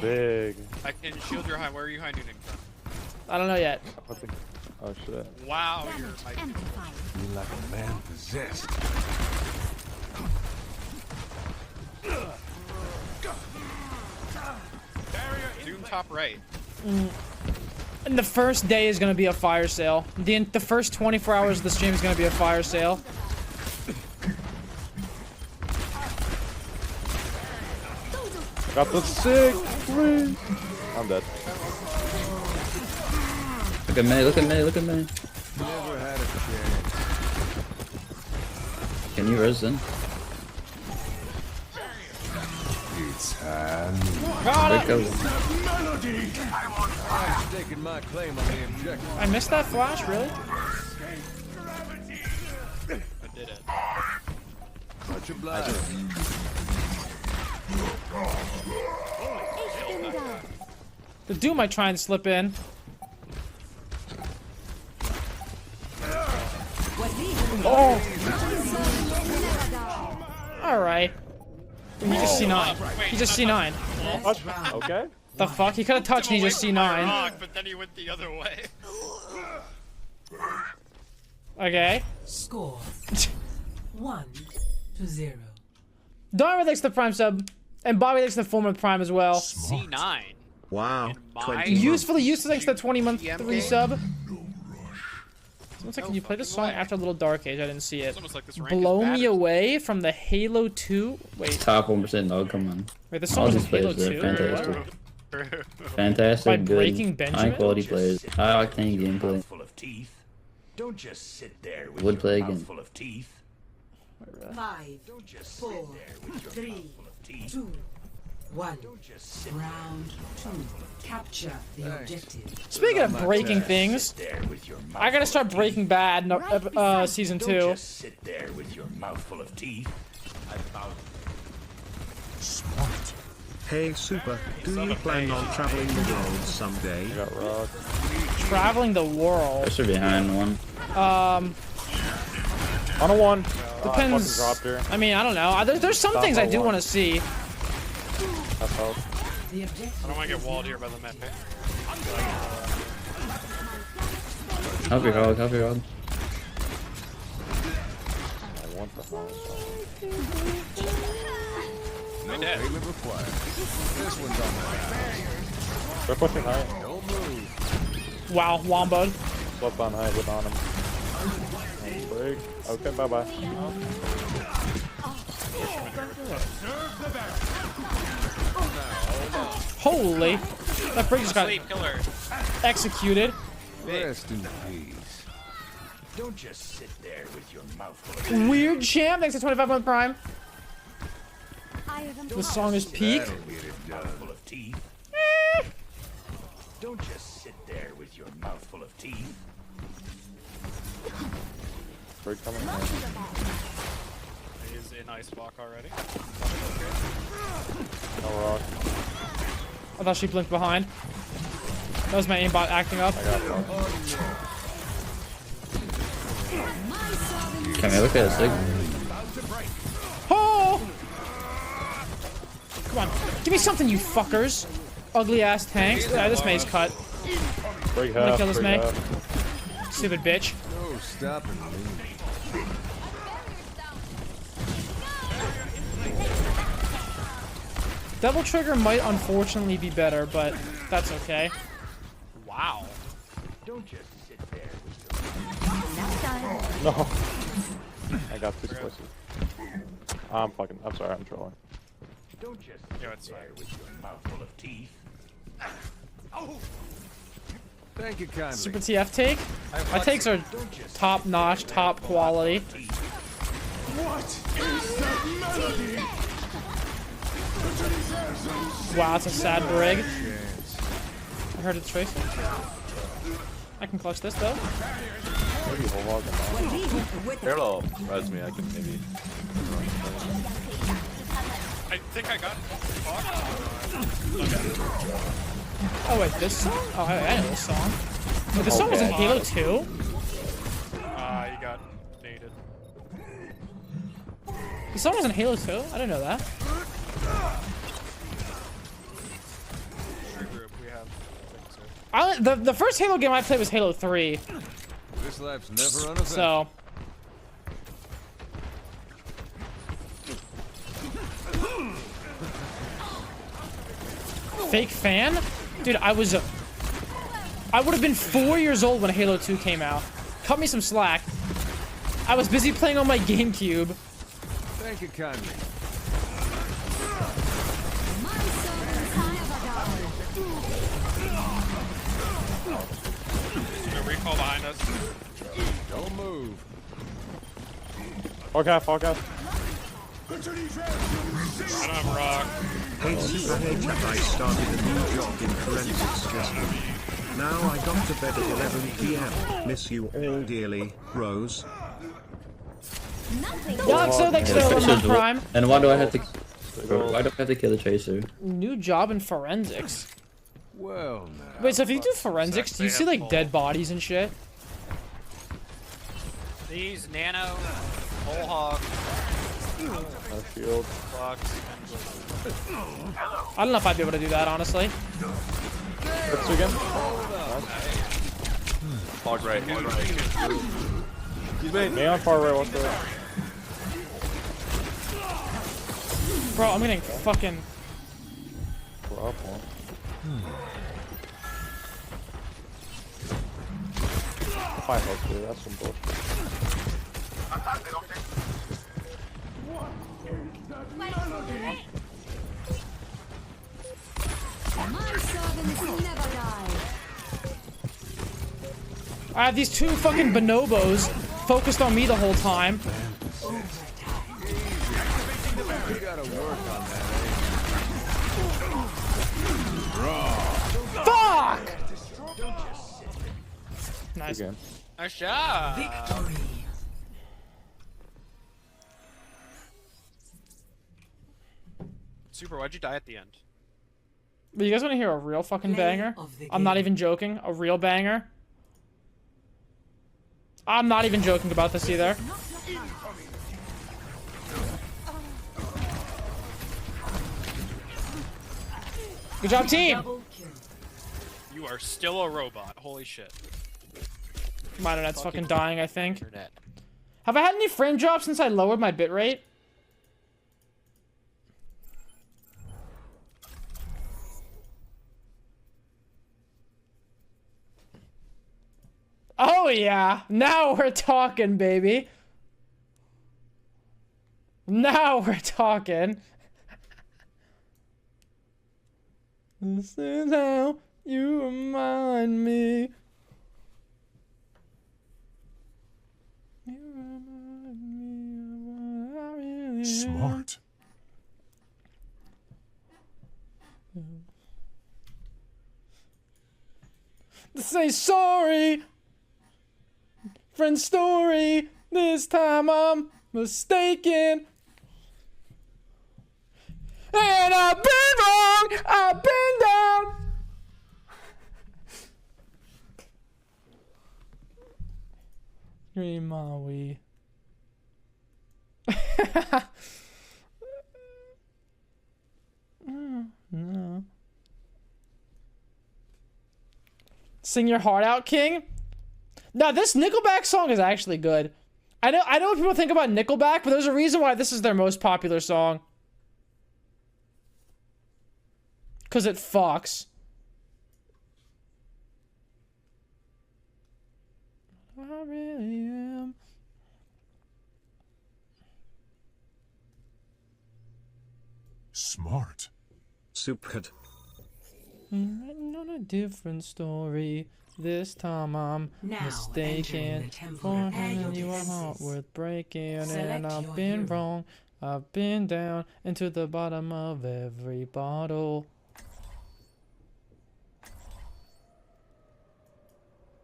Big. I can shield your high. Where are you high nooning from? I don't know yet. Oh shit. Wow, you're high. You like a man possessed. Doom top right. And the first day is gonna be a fire sale. The first 24 hours of the stream is gonna be a fire sale. Got the sick, please. I'm dead. Look at me, look at me, look at me. Never had a chance. Can you res then? It's time. Got it. Melody. I'm staking my claim on the objective. I missed that flash, really? I did it. Much obliged. The Doom might try and slip in. Oh! Alright. He just C9. He just C9. Okay. The fuck? He could have touched and he just C9. Rock, but then he went the other way. Okay. Score 1-0. Darwin thanks the Prime sub. And Bobby thanks the former Prime as well. C9. Wow. Usefully useful thanks to the 20-month 3 sub. Someone said, can you play this song after Little Dark Age? I didn't see it. Like this rank Blow is Me bad. Away from the Halo 2. Wait. Top 1% dog, come on. Wait, this All song is these Halo players 2? are fantastic. What? Fantastic, By good, Breaking Benjamin? high quality players, high octane gameplay. Full of teeth. Don't just sit there with Would your play mouth again. full of teeth. 5, 4, 3, 2, 1. Round 2. Capture the objective. Speaking of breaking things, I gotta start Breaking Bad season 2. Don't just sit there with your mouth full of teeth. I found Smart. Hey Super, do you plan on traveling the world someday? Traveling the world. Pressure behind one. On a one. Depends. Dropped her. I mean, I don't know. There's some things I do want to see. I don't want to get walled here by the map. Help your hog, help your hog. I want the hog. No payment required. This one's on my back. They're pushing high. Don't move. Wow, womboed. Swept on high with on him. Break. Okay, bye bye. Holy. That break just got executed. Rest in peace. Don't just sit there with your mouth full of Weird champ, thanks to 25-month Prime. The song is Peak. That'll get it done. Full of teeth. Don't just sit there with your mouth full of teeth. Break coming. He's in ice block already. No rock. I thought she blinked behind. That was my aimbot acting up. Can we look at a signal? Oh! Come on, give me something, you fuckers. Ugly ass tanks. Ah, this May's cut. Break I'm gonna half, kill this break May. half. Stupid bitch. No stopping me. Double trigger might unfortunately be better, but that's okay. Wow. Don't just sit there with No. I got 6 places. I'm sorry, I'm trolling. Don't just sit there with your mouth full of teeth. Thank you kindly. Super TF take? My takes are top notch, top quality. What is that melody? Wow, that's a sad brig. I heard it's tracing. I can clutch this though. Parallel res me, I can maybe. I think I got it. Oh wait, this song? Oh, I know this song. Wait, this song was in Halo 2? You got baited. This song was in Halo 2? I didn't know that. Group, we have. The first Halo game I played was Halo 3. This life's never uneventful. So. Fake fan? Dude, I would have been 4 years old when Halo 2 came out. Cut me some slack. I was busy playing on my GameCube. Thank you kindly. Recall behind us. Don't move. Fuck off, fuck off. I don't have rock. Hey Super H, I started a new job in forensics just now. Now I got to bed at 11 p.m. Miss you all dearly, Rose. Thanks for the Prime. And why do I have to? Why do I have to kill the tracer? New job in forensics. Well, now. Wait, so if you do forensics, do you see like dead bodies and shit? These nano, whole hog, shield, box, I don't know if I'd be able to do that, honestly. Let's again. Fog right. He's made me on far right. What's the? Bro, I'm getting fucking. We're up one. Fine, let's do that's some bullshit. I have these two fucking bonobos focused on me the whole time. We gotta work on that, Fuck! Nice. Nice shot. Victory. Super, why'd you die at the end? But you guys want to hear a real fucking banger? I'm not even joking. A real banger. I'm not even joking about this either. Good job, team! You are still a robot. Holy shit. My internet's fucking dying, I think. Have I had any frame drops since I lowered my bitrate? Oh yeah, now we're talking, baby. Now we're talking. This is how you remind me. You remind me of what I really Smart. Say sorry. Friend story. This time I'm mistaken. And I've been wrong. I've been down. Scream my way. No. Sing your heart out, King. Now this Nickelback song is actually good. I know what people think about Nickelback, but there's a reason why this is their most popular song. Cause it fucks. I really am. Smart. Super. Written on a different story. This time I'm mistaken. For you a heart worth breaking. And I've been wrong. I've been down into the bottom of every bottle.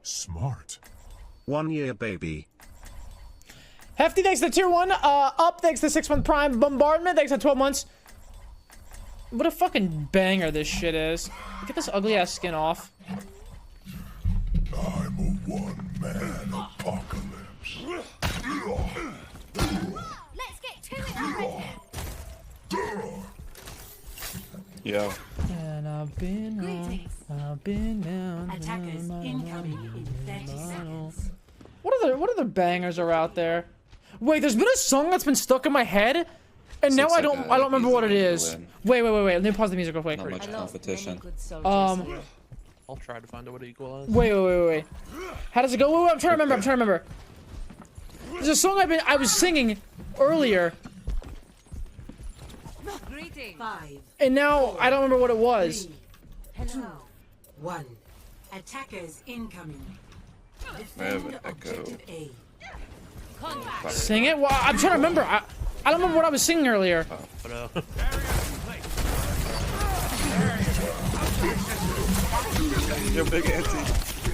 Smart. 1 year, baby. Hefty, thanks to tier 1. Up, thanks to 6-month Prime. Bombardment, thanks to 12 months. What a fucking banger this shit is. Get this ugly ass skin off. I'm a one-man apocalypse. Let's get to it already. Yo. And I've been down. Attackers incoming in 30 seconds. What other bangers are out there? Wait, there's been a song that's been stuck in my head, and now I don't remember what it is. Wait. Let me pause the music real quick. Not much competition. I'll try to find out what equal is. Wait. How does it go? Wait, I'm trying to remember. There's a song I was singing earlier, and now I don't remember what it was. 2, 1. Attackers incoming. I have an echo. Sing it? Well, I'm trying to remember. I don't remember what I was singing earlier. Yo, big auntie.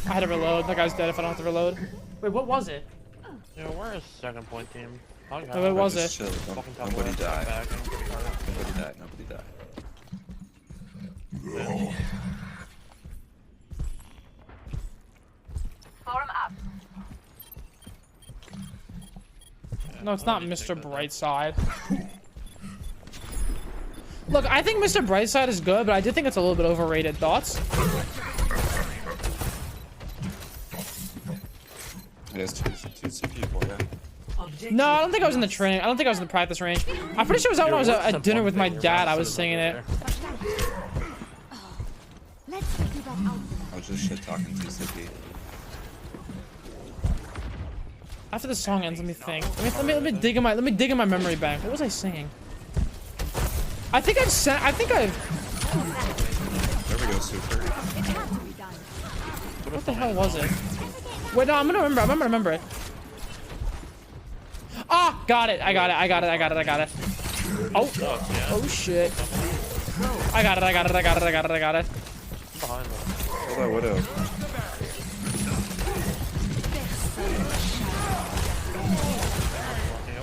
I had to reload. That guy's dead if I don't have to reload. Wait, what was it? Yeah, we're a second point team. What was it? Chill. Nobody died. Nobody died. Forum up. No, it's not Mr. Brightside. Look, I think Mr. Brightside is good, but I do think it's a little bit overrated. Thoughts? There's two people, yeah. No, I don't think I was in the training. I don't think I was in the practice range. I'm pretty sure it was out when I was at dinner with my dad. I was singing it. I was just shit talking to Sippy. After the song ends, let me think. Let me dig in my memory bank. What was I singing? I think I've. There we go, Super. What the hell was it? Wait, no, I'm gonna remember it. Ah, got it. I got it. Oh shit. I got it. Behind them. Hold that Widow.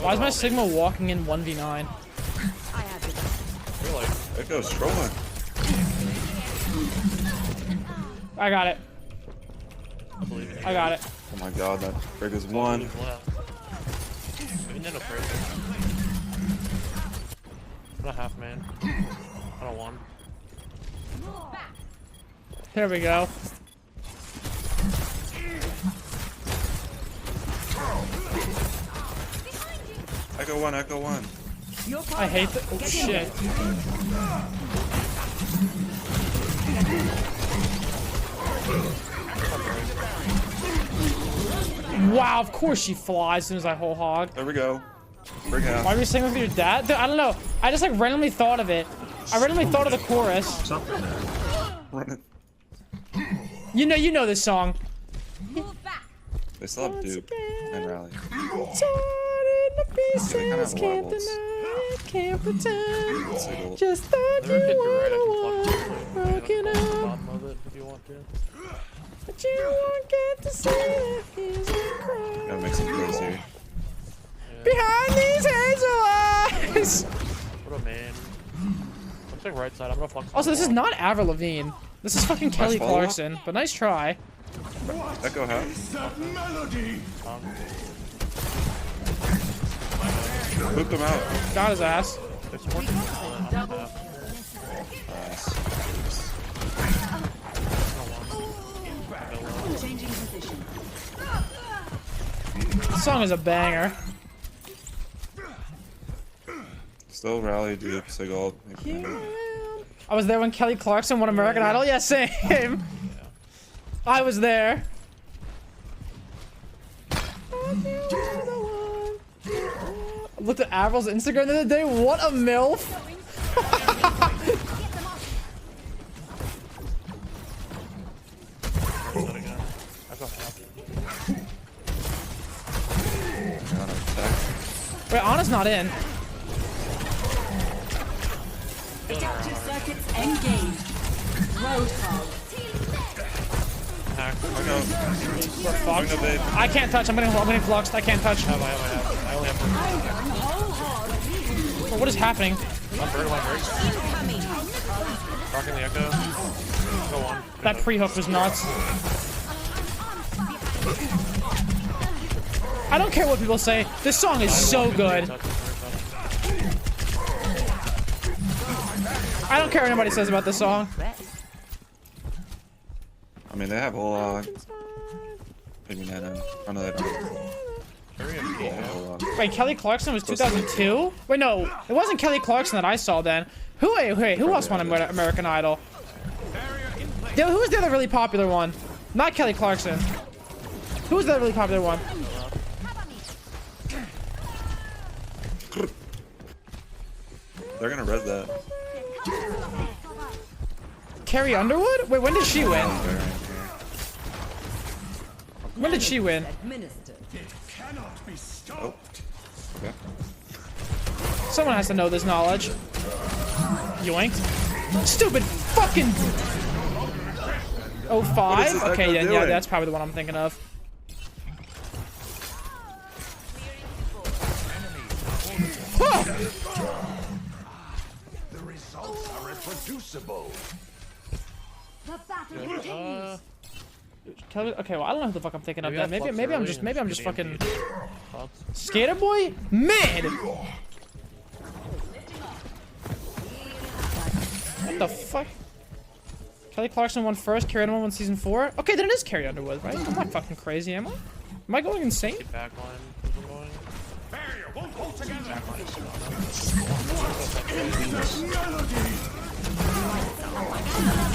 Why is my Sigma walking in 1v9? Echo's trolling. I got it. I got it. Oh my god, that Frig is one. I'm a half man. I don't want. There we go. Echo one. I hate the. Oh shit. Wow, of course she flies as soon as I whole hog. There we go. Bring half. Why are you singing with your dad? Dude, I don't know. I just like randomly thought of it. I randomly thought of the chorus. Run it. You know this song. They still have Duke and Rally. Can't deny it, can't pretend. Just thought you were the one broken up. But you won't get to see that he's a cry. Gotta make some plays here. Behind these hazel eyes. What a man. Looks like right side. I'm gonna flux. Also, this is not Avril Lavigne. This is fucking Kelly Clarkson. But nice try. Echo half. Melody. Booped him out. Got his ass. This song is a banger. Still Rally, Duke, Sigald. I was there when Kelly Clarkson won American Idol. Yeah, same. I was there. I looked at Avril's Instagram the other day. What a MILF. Wait, Anna's not in. Adaptive circuits engaged. Roadhog. hack. We're fucked. I can't touch. I'm getting fluxed. I can't touch. I only have Bro, what is happening? one bird. Rocking the echo. Go on. That pre-hook was nuts. I don't care what people say. This song is so good. I don't care what anybody says about this song. I mean, they have whole maybe nano. Oh no, they don't. Wait, Kelly Clarkson was 2002? Wait, no, it wasn't Kelly Clarkson that I saw then. Who else won American Idol? Who was the other really popular one? Not Kelly Clarkson. Who was the other really popular one? They're gonna res that. Carrie Underwood? Wait, when did she win? When did she win? Oh. Okay. Someone has to know this knowledge. Yoinked. Stupid fucking 05? Okay, then yeah, that's probably the one I'm thinking of. Huh. The results are reproducible. The battle continues. Okay, well I don't know who the fuck I'm thinking of then. Maybe I'm just fucking Skater Boy mid. What the fuck? Kelly Clarkson won first. Carrie Underwood won season 4. Okay, then it is Carrie Underwood, right? I'm not fucking crazy, am I? Am I going insane?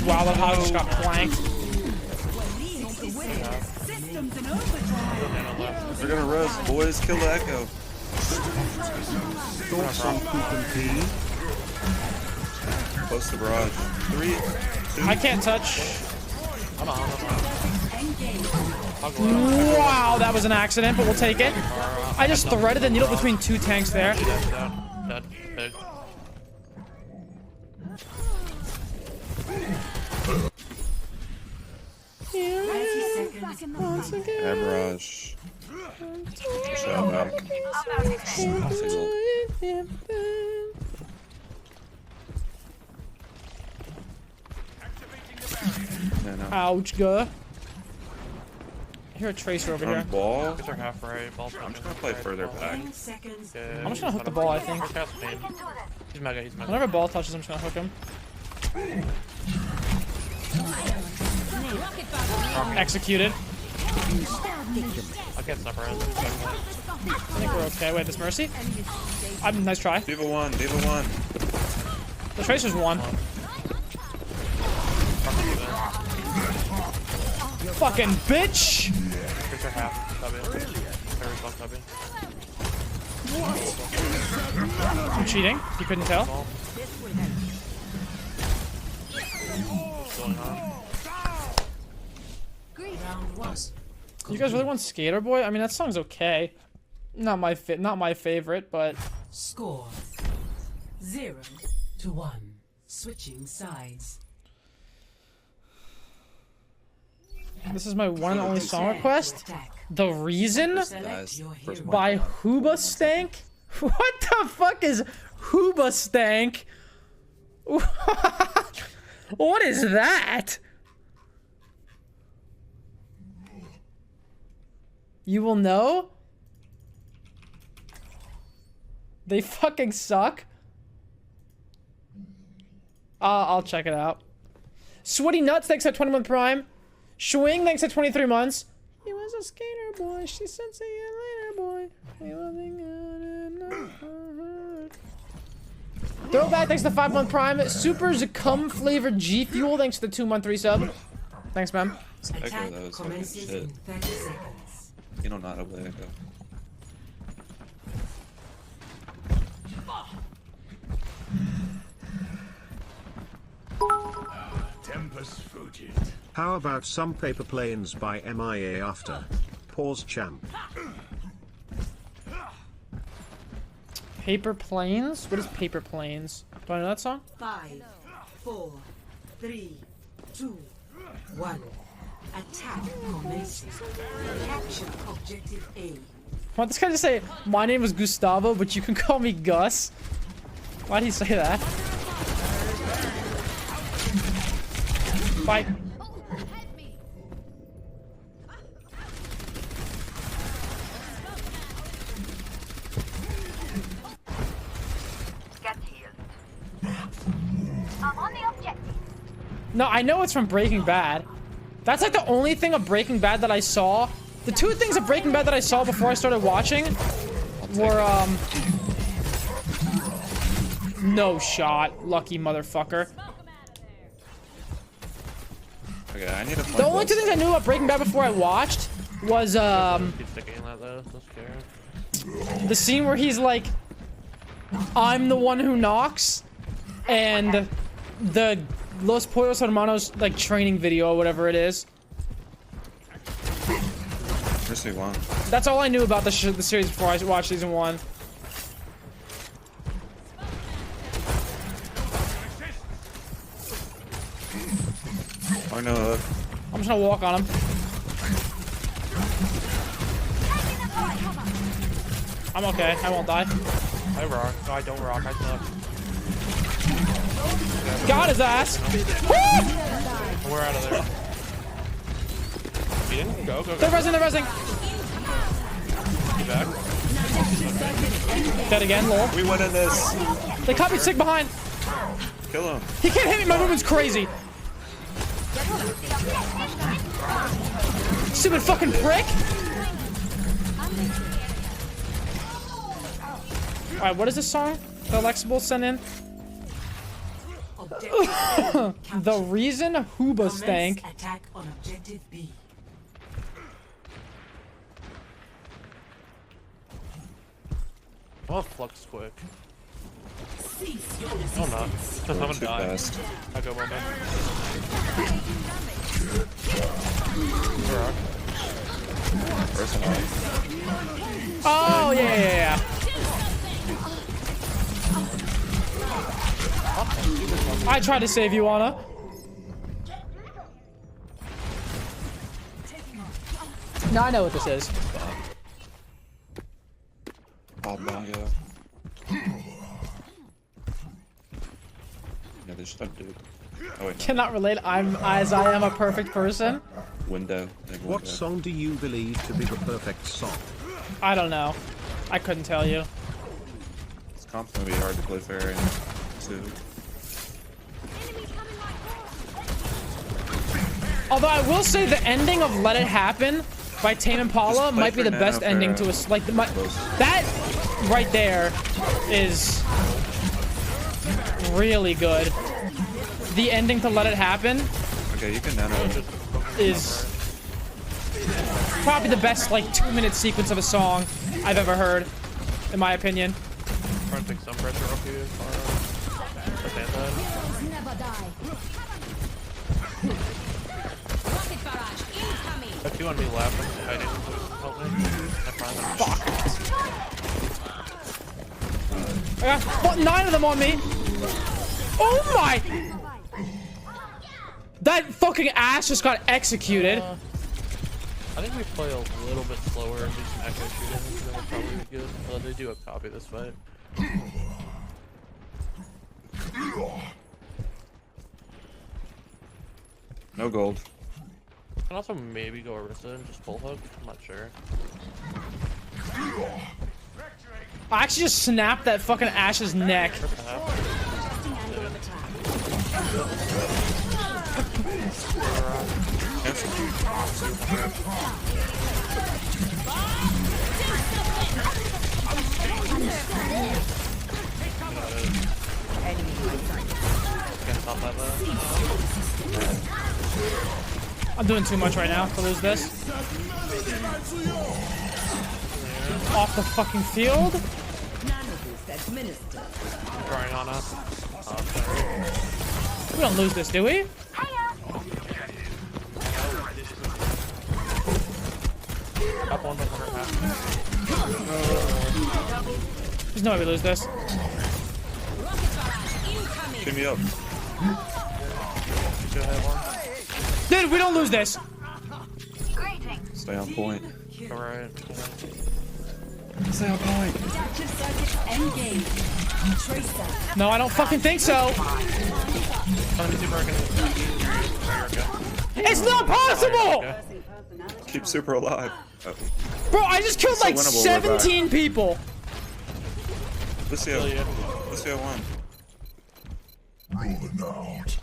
Wow, that hog just got planked. They're gonna res, boys. Kill the echo. Thoughts on poop and pee? Close the barrage. 3, 2. I can't touch. Wow, that was an accident, but we'll take it. I just threaded the needle between two tanks there. Dead. Yeah, barrage. Shot back. Ouch, guh. I hear a tracer over here. Ball. They're half right. Ball's I'm just gonna play further back. I'm just gonna hook the ball, I think. He's mega. Whenever ball touches, I'm just gonna hook him. Executed. I can't stop her. I think we're okay. Wait, this Mercy? Nice try. Diva 1. The tracer's won. Fucking bitch! Tracer half. I'm cheating. You couldn't tell. You guys really want Skater Boy? I mean, that song's okay. Not my favorite, but Score 0-1. Switching sides. this is my one and only song request. The Reason by Hooba Stank. What the fuck is Hooba Stank? What is that? You will know? They fucking suck. I'll check it out. Sweaty Nuts, thanks at 21 Prime. Schwing, thanks at 23 months. He was a skater boy. She said, see you later, boy. He wasn't good enough. Throwback, thanks to 5-month Prime. Super's cum flavored G Fuel, thanks to the 2-month resub. Thanks, man. Echo, that was fucking shit. You don't know how to play Echo. Tempest Fugit. How about some paper planes by MIA after? Pause champ. Paper Planes? What is Paper Planes? Do I know that song? 5, 4, 3, 2, 1. Attack commencing. Capture objective A. Want this guy to say, my name is Gustavo, but you can call me Gus? Why'd he say that? Bye. I'm on the objective. No, I know it's from Breaking Bad. That's like the only thing of Breaking Bad that I saw. The two things of Breaking Bad that I saw before I started watching were, no shot, lucky motherfucker. Okay, I need to The only two things I knew about Breaking Bad before I watched was, the scene where he's like, I'm the one who knocks, and the Los Pollos Hermanos, like, training video or whatever it is. That's all I knew about the series before I watched season 1. I know. I'm just gonna walk on him. I'm okay. I won't die. I rock. No, I don't rock. I suck. Got his ass. We're out of there. Go, go, go. They're resing, they're resing. You back? Dead again, lol. We went in this. They caught me sick behind. Kill him. He can't hit me, my movement's crazy. Stupid fucking prick. Alright, what is this song that Alexible sent in? The reason Hooba stank. Attack on objective B. Well, flux quick. Oh no, I'm gonna die. I go moment. Oh yeah. I tried to save you, Anna. No, I know what this is. Oh, yeah. Yeah, there's stuff, dude. Oh, wait, no. Cannot relate. I'm as I am a perfect person. Window. What song do you believe to be the perfect song? I don't know. I couldn't tell you. This comp's gonna be hard to play fair too. Although I will say the ending of "Let It Happen" by Tame Impala might be the best ending to us. Like that right there is really good. The ending to "Let It Happen" Okay, you can nano. is probably the best like 2-minute sequence of a song I've ever heard, in my opinion. I'm trying to take some pressure off you. Never die. Got two on me left. I'm fighting. Help me. I find them. Fuck. I got 9 of them on me. Oh my! That fucking ass just got executed. I think we play a little bit slower and do some echo shooting, then we'll probably be good. Although they do have copy this fight. No gold. Can also maybe go Orisa and just full hook. I'm not sure. I actually just snapped that fucking Ash's neck. I'm doing too much right now to lose this. Off the fucking field. Drawing on us. We don't lose this, do we? Up one, There's no way we lose this. Shoot me up. Dude, we don't lose this. Stay on point. Alright. Stay on point. No, I don't fucking think so. It's not possible! Keep super alive. Oh. Bro, I just killed like 17 people. Lucio won. Rolling out.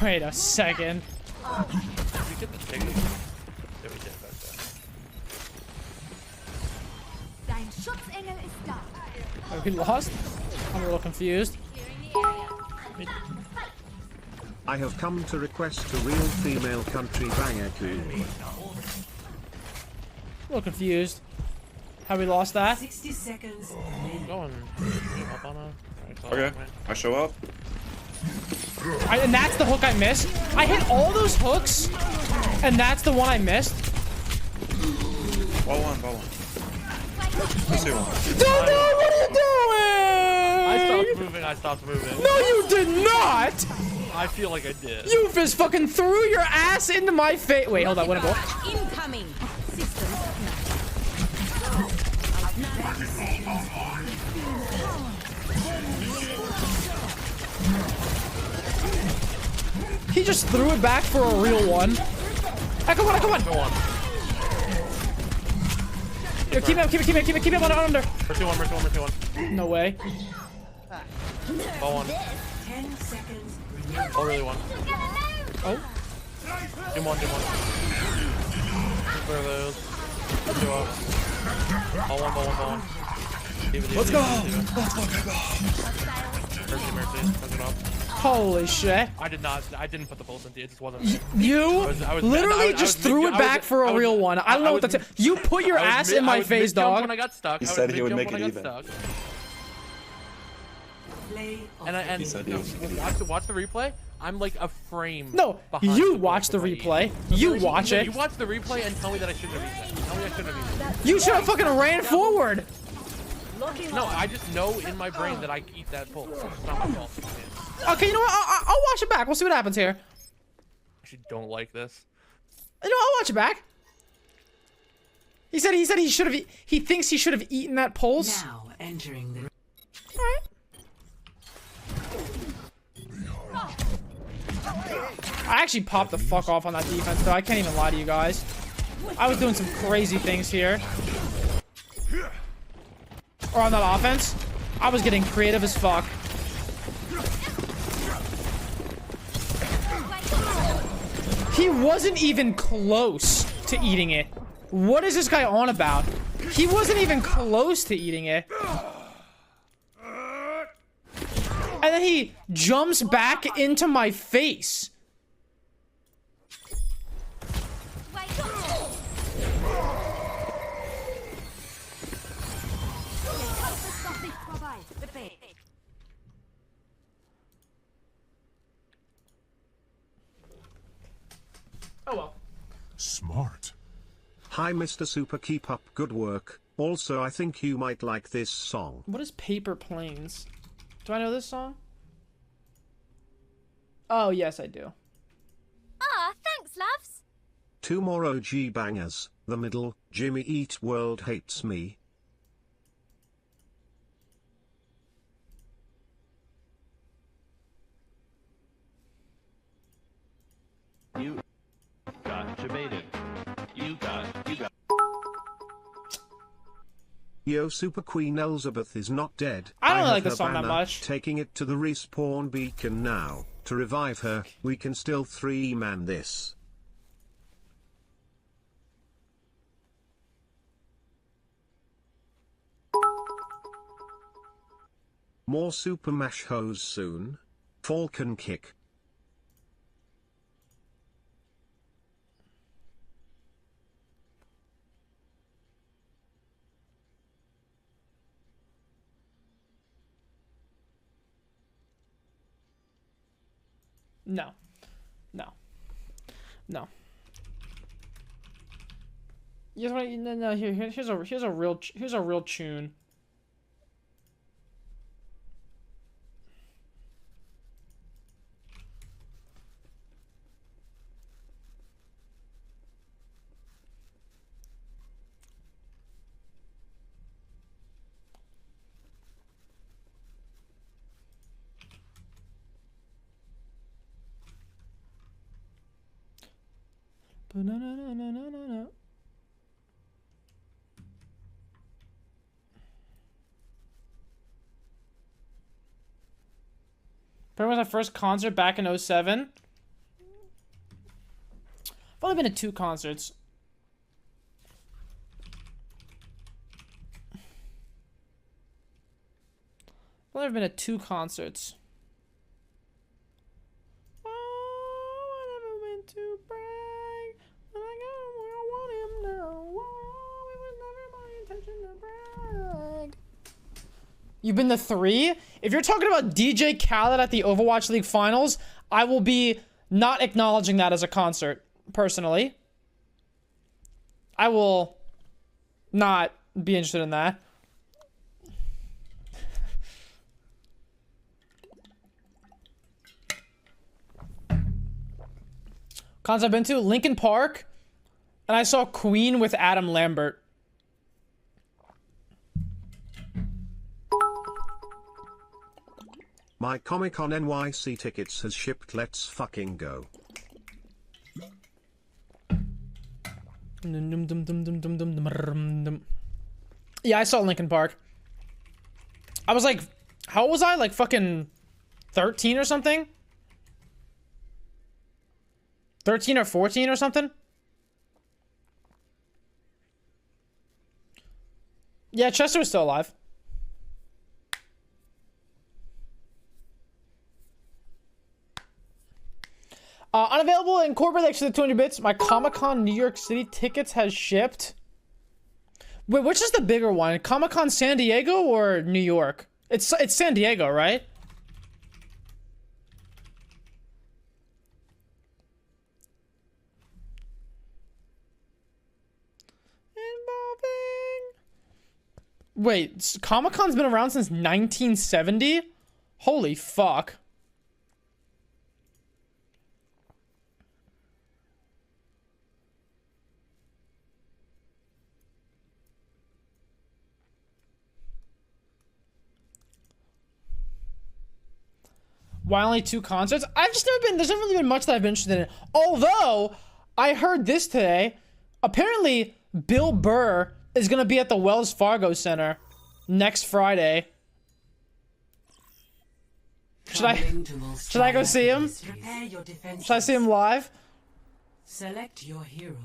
Wait a second. Did we get the ticket? Yeah, we did. Dein Schutzengel ist da. Are we lost? I'm a little confused. I have come to request a real female country banger queen. A little confused. How we lost that? 60 seconds. Going up on a. Okay, I show up. And that's the hook I missed. I hit all those hooks, and that's the one I missed. Ball one. Lucio won. Dodo, what are you doing? I stopped moving. No, you did not! I feel like I did. You just fucking threw your ass into my face. Wait, hold on, winnable. Incoming. System. He just threw it back for a real one. Come on. Go on. Yo, keep him under. Mercy one. No way. Ball one. 10 seconds. Oh, really one. Oh. Game one. Clear those. Two up. Ball one. Let's go. Mercy. Fuck it up. Holy shit. I didn't put the pulse into it. It just wasn't. You literally just threw it back for a real one. I don't know what that's. You put your ass in my face, dog. When I got stuck. He said he would make it even. And he said he was watch the replay. I'm like a frame. No, you watch the replay. You watch it. You watch the replay and tell me that I shouldn't have eaten that. Tell me I shouldn't have eaten that. You should have fucking ran forward. No, I just know in my brain that I eat that pulse. It's not my fault. Okay, you know what? I'll watch it back. We'll see what happens here. I actually don't like this. You know, I'll watch it back. He said he should have. He thinks he should have eaten that pulse. Now entering the. All right. I actually popped the fuck off on that defense, though. I can't even lie to you guys. I was doing some crazy things here. Or on that offense, I was getting creative as fuck. He wasn't even close to eating it. What is this guy on about? He wasn't even close to eating it. And then he jumps back into my face. Oh well. Smart. Hi Mr. Super, keep up good work. Also I think you might like this song. What is Paper Planes? Do I know this song? Oh, yes, I do. Ah, thanks, loves. Two more OG bangers. The middle, Jimmy Eat World Hates Me. You got debated. You got. Yo, Super Queen Elizabeth is not dead. I don't have like this her song that banner, much. Taking it to the respawn beacon now. To revive her, we can still 3-man this. More Super Mash Hose soon. Falcon Kick. No. No. No. You just want no, here's a real tune. Ba-na-na-na-na-na-na. Pretty much my first concert back in 07. I've only been to 2 concerts. I've only been to 2 concerts. Oh, I never went to brag, but I got him where I want him now. Oh, it was never my intention to brag. You've been to 3? If you're talking about DJ Khaled at the Overwatch League Finals, I will be not acknowledging that as a concert, personally. I will not be interested in that. Cons I've been to, Linkin Park, and I saw Queen with Adam Lambert. My Comic-Con NYC tickets has shipped, let's fucking go. Yeah, I saw Linkin Park. I was like, how old was I? Like fucking 13 or something? 13 or 14 or something? Yeah, Chester was still alive. Unavailable in corporate extra the 200 bits. My Comic-Con New York City tickets has shipped. Wait, which is the bigger one? Comic-Con San Diego or New York? It's San Diego, right? Wait, Comic-Con's been around since 1970? Holy fuck. Why only 2 concerts? I've just never been, there's never really been much that I've been interested in. Although, I heard this today. Apparently, Bill Burr is gonna be at the Wells Fargo Center next Friday. Should I go see him? Should I see him live? Select your hero.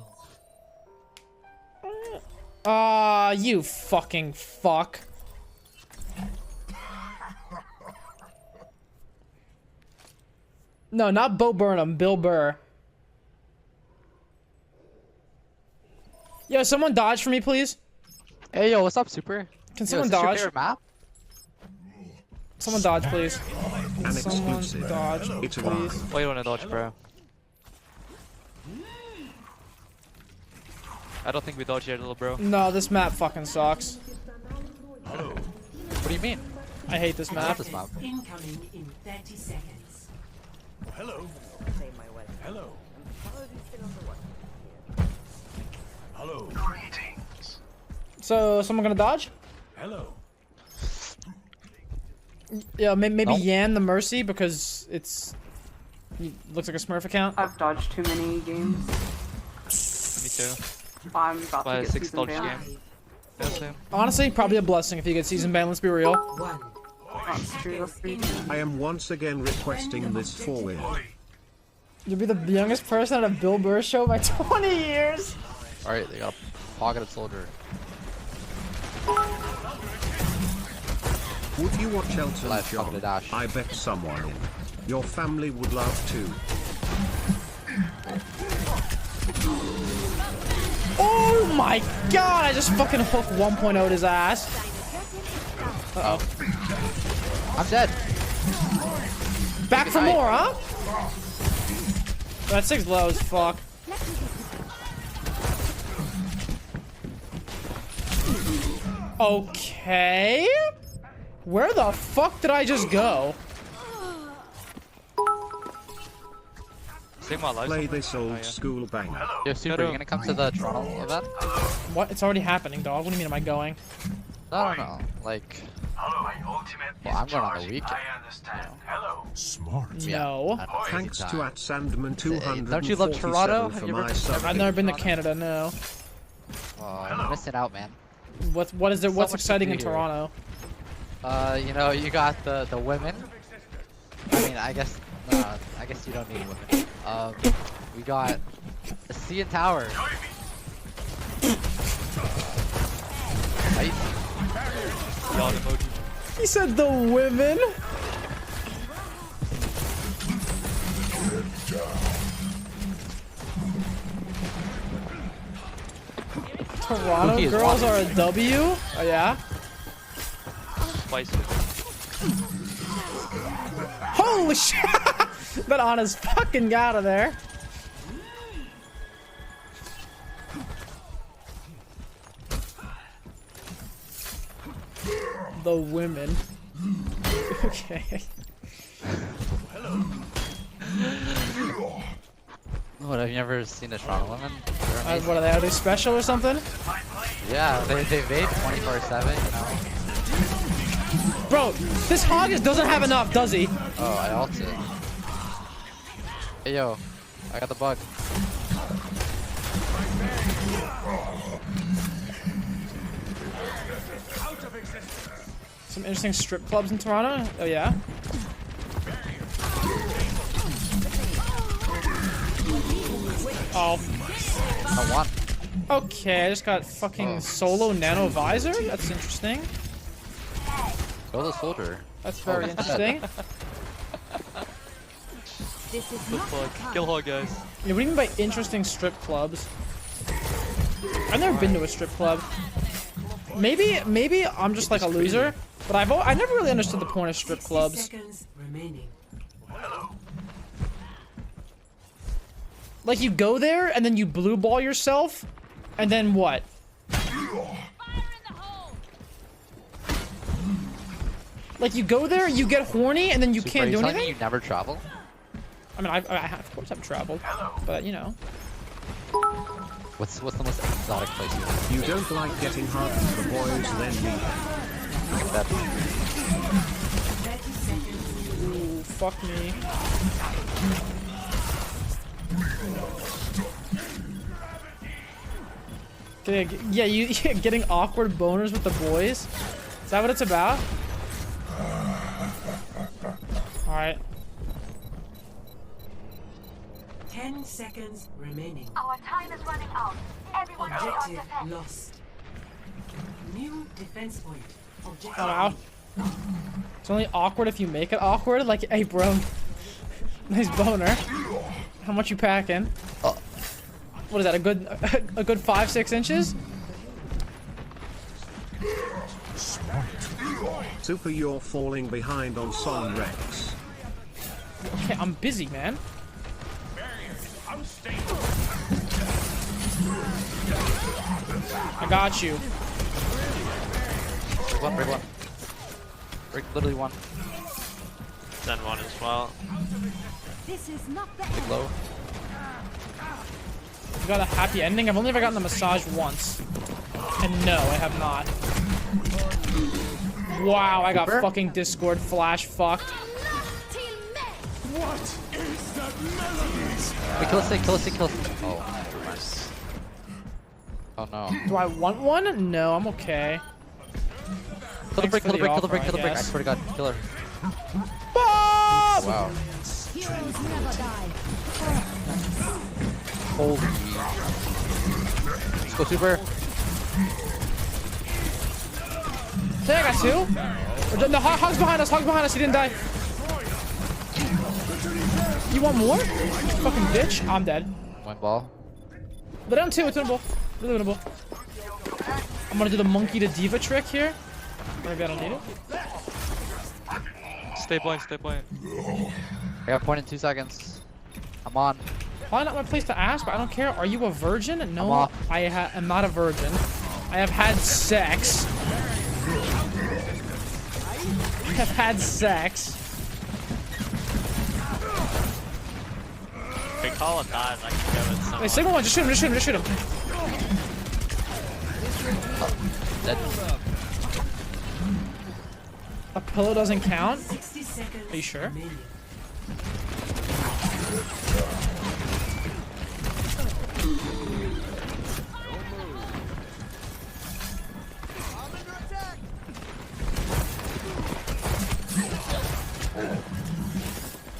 You fucking fuck. No, not Bo Burnham, Bill Burr. Yo, someone dodge for me, please. Hey, yo, what's up, Super? Can someone dodge? Map? Someone dodge, please. Can someone dodge, It's please? Why you wanna dodge, bro? I don't think we dodge yet, little bro. No, this map fucking sucks. What do you mean? I hate this I map. love this map. Incoming in 30 seconds. Hello. Hello. Hello. Greetings. So, someone gonna dodge? Hello. Yeah, maybe Nope. Yan the Mercy because it looks like a Smurf account. I've dodged too many games. Me too. I'm about By to get 6 season dodge banned. game. Yeah, same. Honestly, probably a blessing if you get season ban, let's be real. That's true, that's true. I am once again requesting this for win. You'll be the youngest person at a Bill Burr show by 20 years. Alright, they got a pocketed soldier. Would you watch Elton Life, John? pocketed dash. I bet someone in your family would love to. Oh my god, I just fucking hooked 1.0'd his ass. Uh-oh. I'm dead. Back for more, huh? That 6 low as fuck. Okay. Where the fuck did I just go? Sigma live. Play this old school banger. Yo, Super, you gonna come to the Toronto event? What? It's already happening, dog. What do you mean am I going? I don't know. Like, Well, I'm going on the weekend. Smart. No. Thanks to @Sandman 247 Don't you love Toronto? Have for you my ever- sub. I've never been to Canada, no. Oh, you're missing out, man. What is So there? What's much to exciting do in here. Toronto? You know, you got the women. I mean, I guess you don't need women. We got the CN Tower. Right? Yawn emoji. He said the women. Toronto Cookie is girls one. are a W? Oh yeah? Spicy. Holy shit! That Anna's fucking out of there. The women. Okay. What, have you ever seen a Toronto woman? What are they special or something? Yeah, they vape 24/7, you know. Bro, this hog doesn't have enough, does he? Oh, I ulted. Hey yo, I got the bug. Some interesting strip clubs in Toronto. Oh yeah. Oh. I want. Okay, I just got fucking solo nano visor. That's interesting. Go the soldier. That's very interesting. This is The not fuck? Kill hog, guys. Yeah, what do you mean by interesting strip clubs? I've never been to a strip club. Maybe I'm just like a loser, but I never really understood the point of strip 60 clubs. seconds remaining. Like you go there and then you blue ball yourself, and then what? Like you go there, you get horny, and then you can't do anything. You never travel? I mean, of course I've traveled, but you know. What's the most exotic place you've You don't like getting hard for the boys, then me. That Ooh, fuck me. Yeah, you getting awkward boners with the boys? Is that what it's about? Alright. 10 seconds remaining. Our time is running out. Everyone Objective lost. New defense point. Objective. I'm out. It's only awkward if you make it awkward. Like, hey, bro. Nice boner. How much you packing? What is that? A good 5-6 inches? Super, you're falling behind on Son Rex. Okay, I'm busy, man. I got you. break one. Break literally one. Then one as well. This is not the Low. You got a happy ending? I've only ever gotten a massage once. And no, I have not. Wow, I got fucking Discord flash fucked. What is that melody? Wait, kill us. Oh, nice. Oh no. Do I want one? No, I'm okay. Kill the Thanks brick, for kill the brick. offer, I guess. swear to God, kill her. Bob! Wow. heroes never die. Holy. Let's go super. Hey, I got two. The hog's behind us, he didn't die. You want more? Fucking bitch. I'm dead. One ball. They're down two, it's winnable. Really winnable. I'm gonna do the monkey to diva trick here. Maybe I don't need it. Stay blind. I got point in 2 seconds. I'm on. Probably not my place to ask, but I don't care. Are you a virgin? I'm No, off. I am not a virgin. I have had sex. I have had sex. They call it dive. I can go with some. Hey, Sigma one, just shoot him. Dead. pillow doesn't count? 60 seconds. Are you sure? remaining.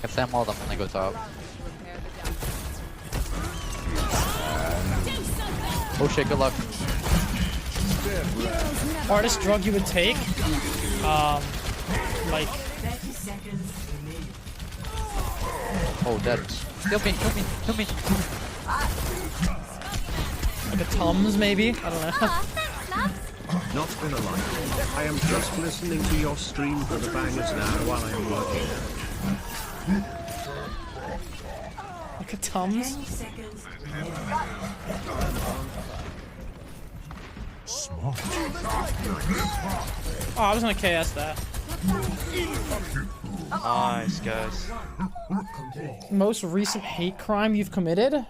Can Sam wall them when they go top. Oh shit, good luck. Hardest drug you would take? Like... 30 seconds remaining. Oh, dead. Kill me, kill me, kill me. Like a Tums, maybe? I don't know. Not gonna lie, I am just listening to your stream for the bangers now while I am working. Like a Tums? 10 seconds remaining. Oh, I was gonna KS that. Nice, guys. Most recent hate crime you've committed?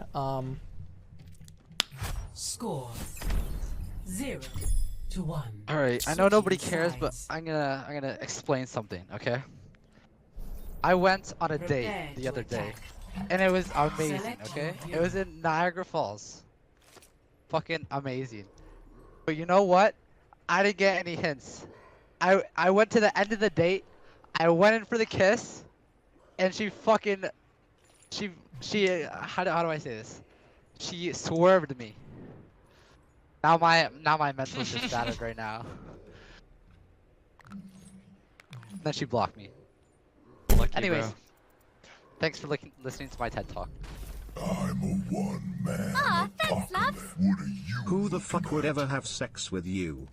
Score 0-1. Alright, I know nobody cares, but I'm gonna explain something, okay? I went on a date the other day, and it was amazing, okay? It was in Niagara Falls. Fucking amazing. But you know what? I didn't get any hints. I went to the end of the date, I went in for the kiss, and she fucking... how do I say this? She swerved me. Now my mental is just shattered right now. Then she blocked me. Lucky, Anyways, bro. thanks for listening to my TED Talk. I'm a one-man. Ah, thanks, loves. Who the fuck would ever have sex with you?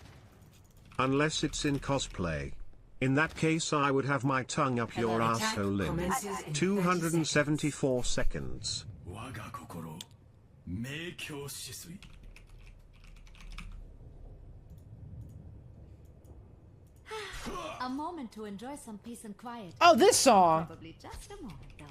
Unless it's in cosplay. In that case I would have my tongue up your asshole in 274 seconds. A moment to enjoy some peace and quiet. Oh, this song! Probably just a moment, though.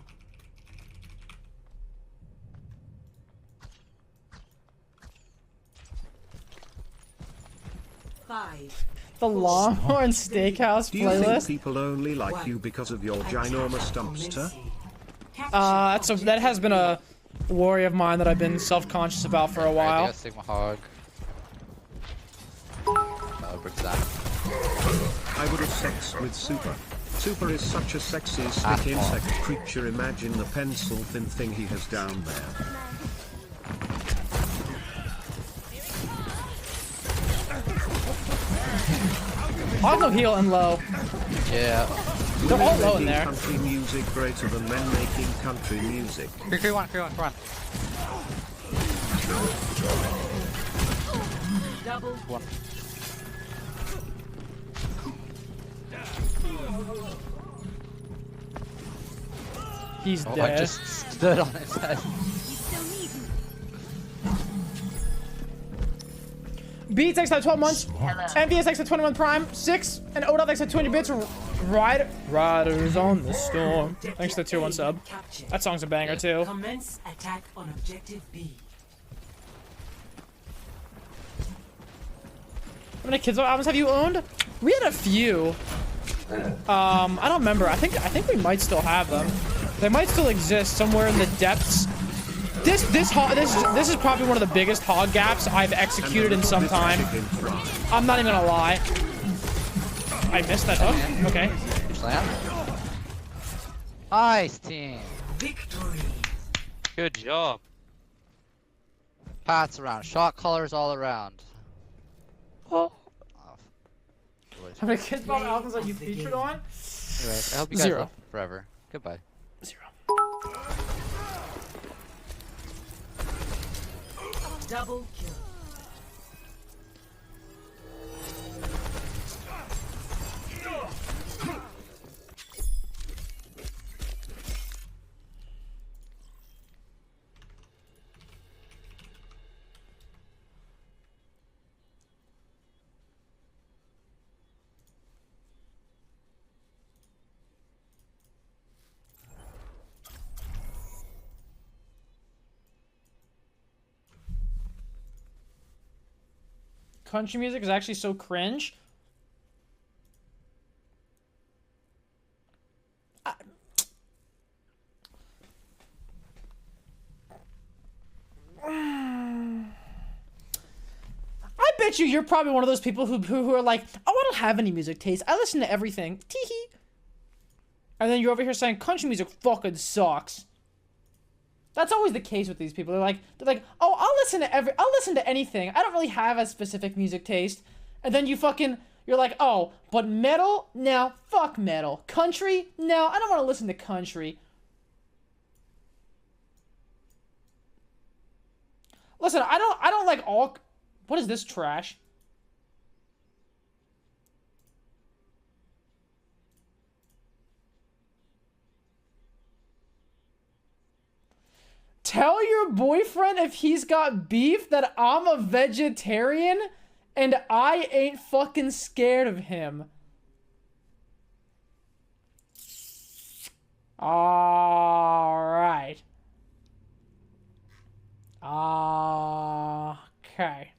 The Longhorn Steakhouse Do you think playlist? people only like you because of your ginormous dumpster? That has been a worry of mine that I've been self-conscious about for a while. Alright, Sigma Hog. Bricks that. I would have sex with Super. Super is such a sexy stick insect creature. Imagine the pencil-thin thing he has down there. Hog no heal and low. Yeah. They're all Women low in making there. country music greater than men making country music. Free one, come on. Double one. He's I dead. just stood on his head. Beats X at 12 months. MVS X at 21 Prime. 6. And Odell X at 200 bits. Riders on the Storm. Thanks to the tier 1 sub. That song's a banger too. Commence attack on objective B. How many kids albums have you owned? We had a few. I don't remember. I think we might still have them. They might still exist somewhere in the depths. This is probably one of the biggest hog gaps I've executed in some time. I'm not even gonna lie. I missed that hook. Okay. Slam. Nice team. Victory. Good job. Pats around. Shot colors all around. Oh. How many kids bought albums that you featured on? Anyways, I hope you guys 0. live forever. Goodbye. 0. Double kill. Country music is actually so cringe. bet you you're probably one of those people who are like, oh, I don't have any music taste. I listen to everything. Tee-hee. And then you're over here saying country music fucking sucks. That's always the case with these people. They're like, oh, I'll listen to anything. I don't really have a specific music taste. And then you're like, oh, but metal? No, fuck metal. Country? No, I don't want to listen to country. Listen, I don't like all. What is this trash? Tell your boyfriend if he's got beef that I'm a vegetarian and I ain't fucking scared of him. Alright. Okay.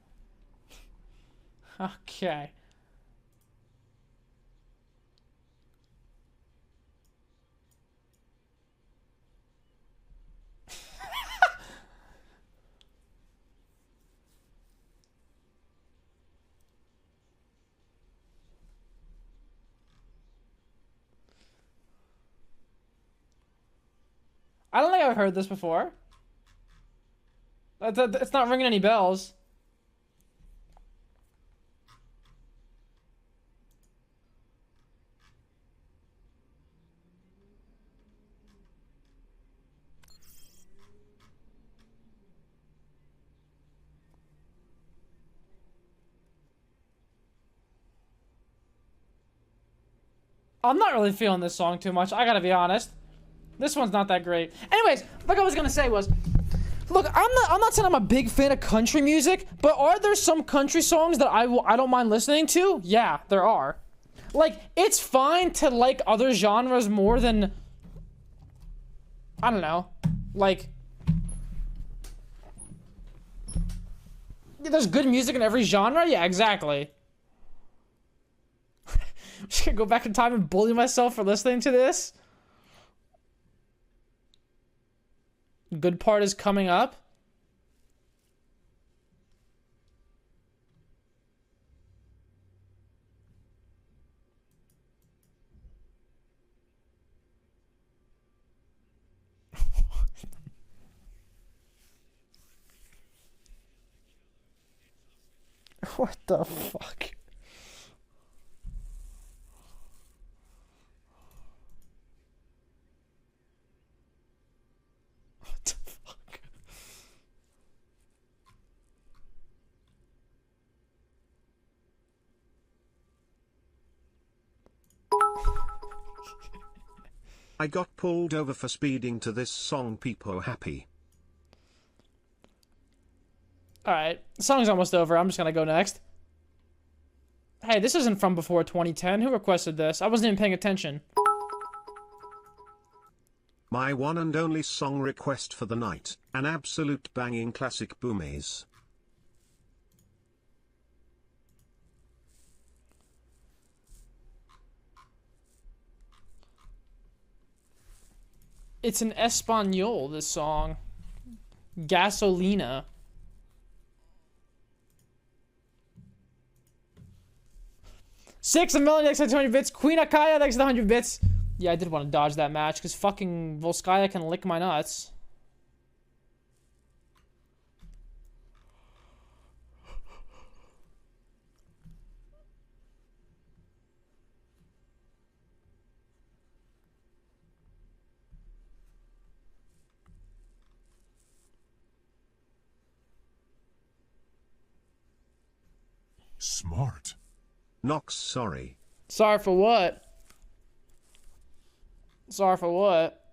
Okay. I don't think I've heard this before. It's not ringing any bells. I'm not really feeling this song too much, I gotta be honest. This one's not that great. Anyways, what I was gonna say was, look, I'm not saying I'm a big fan of country music, but are there some country songs that I don't mind listening to? Yeah, there are. Like, it's fine to like other genres more than, I don't know, like, there's good music in every genre? Yeah, exactly. I'm just gonna go back in time and bully myself for listening to this. Good part is coming up. What the fuck? What the fuck? I got pulled over for speeding to this song. People happy. Alright, the song's almost over. I'm just gonna go next. Hey, this isn't from before 2010. Who requested this? I wasn't even paying attention. My one and only song request for the night. An absolute banging classic boomies. It's in Espanol, this song. Gasolina. Six, a million, thanks for 200 bits. Queen Akaya, thanks for the 100 bits. Yeah, I did want to dodge that match, because fucking Volskaya can lick my nuts. Smart. Nox, sorry. Sorry for what? Sorry for what?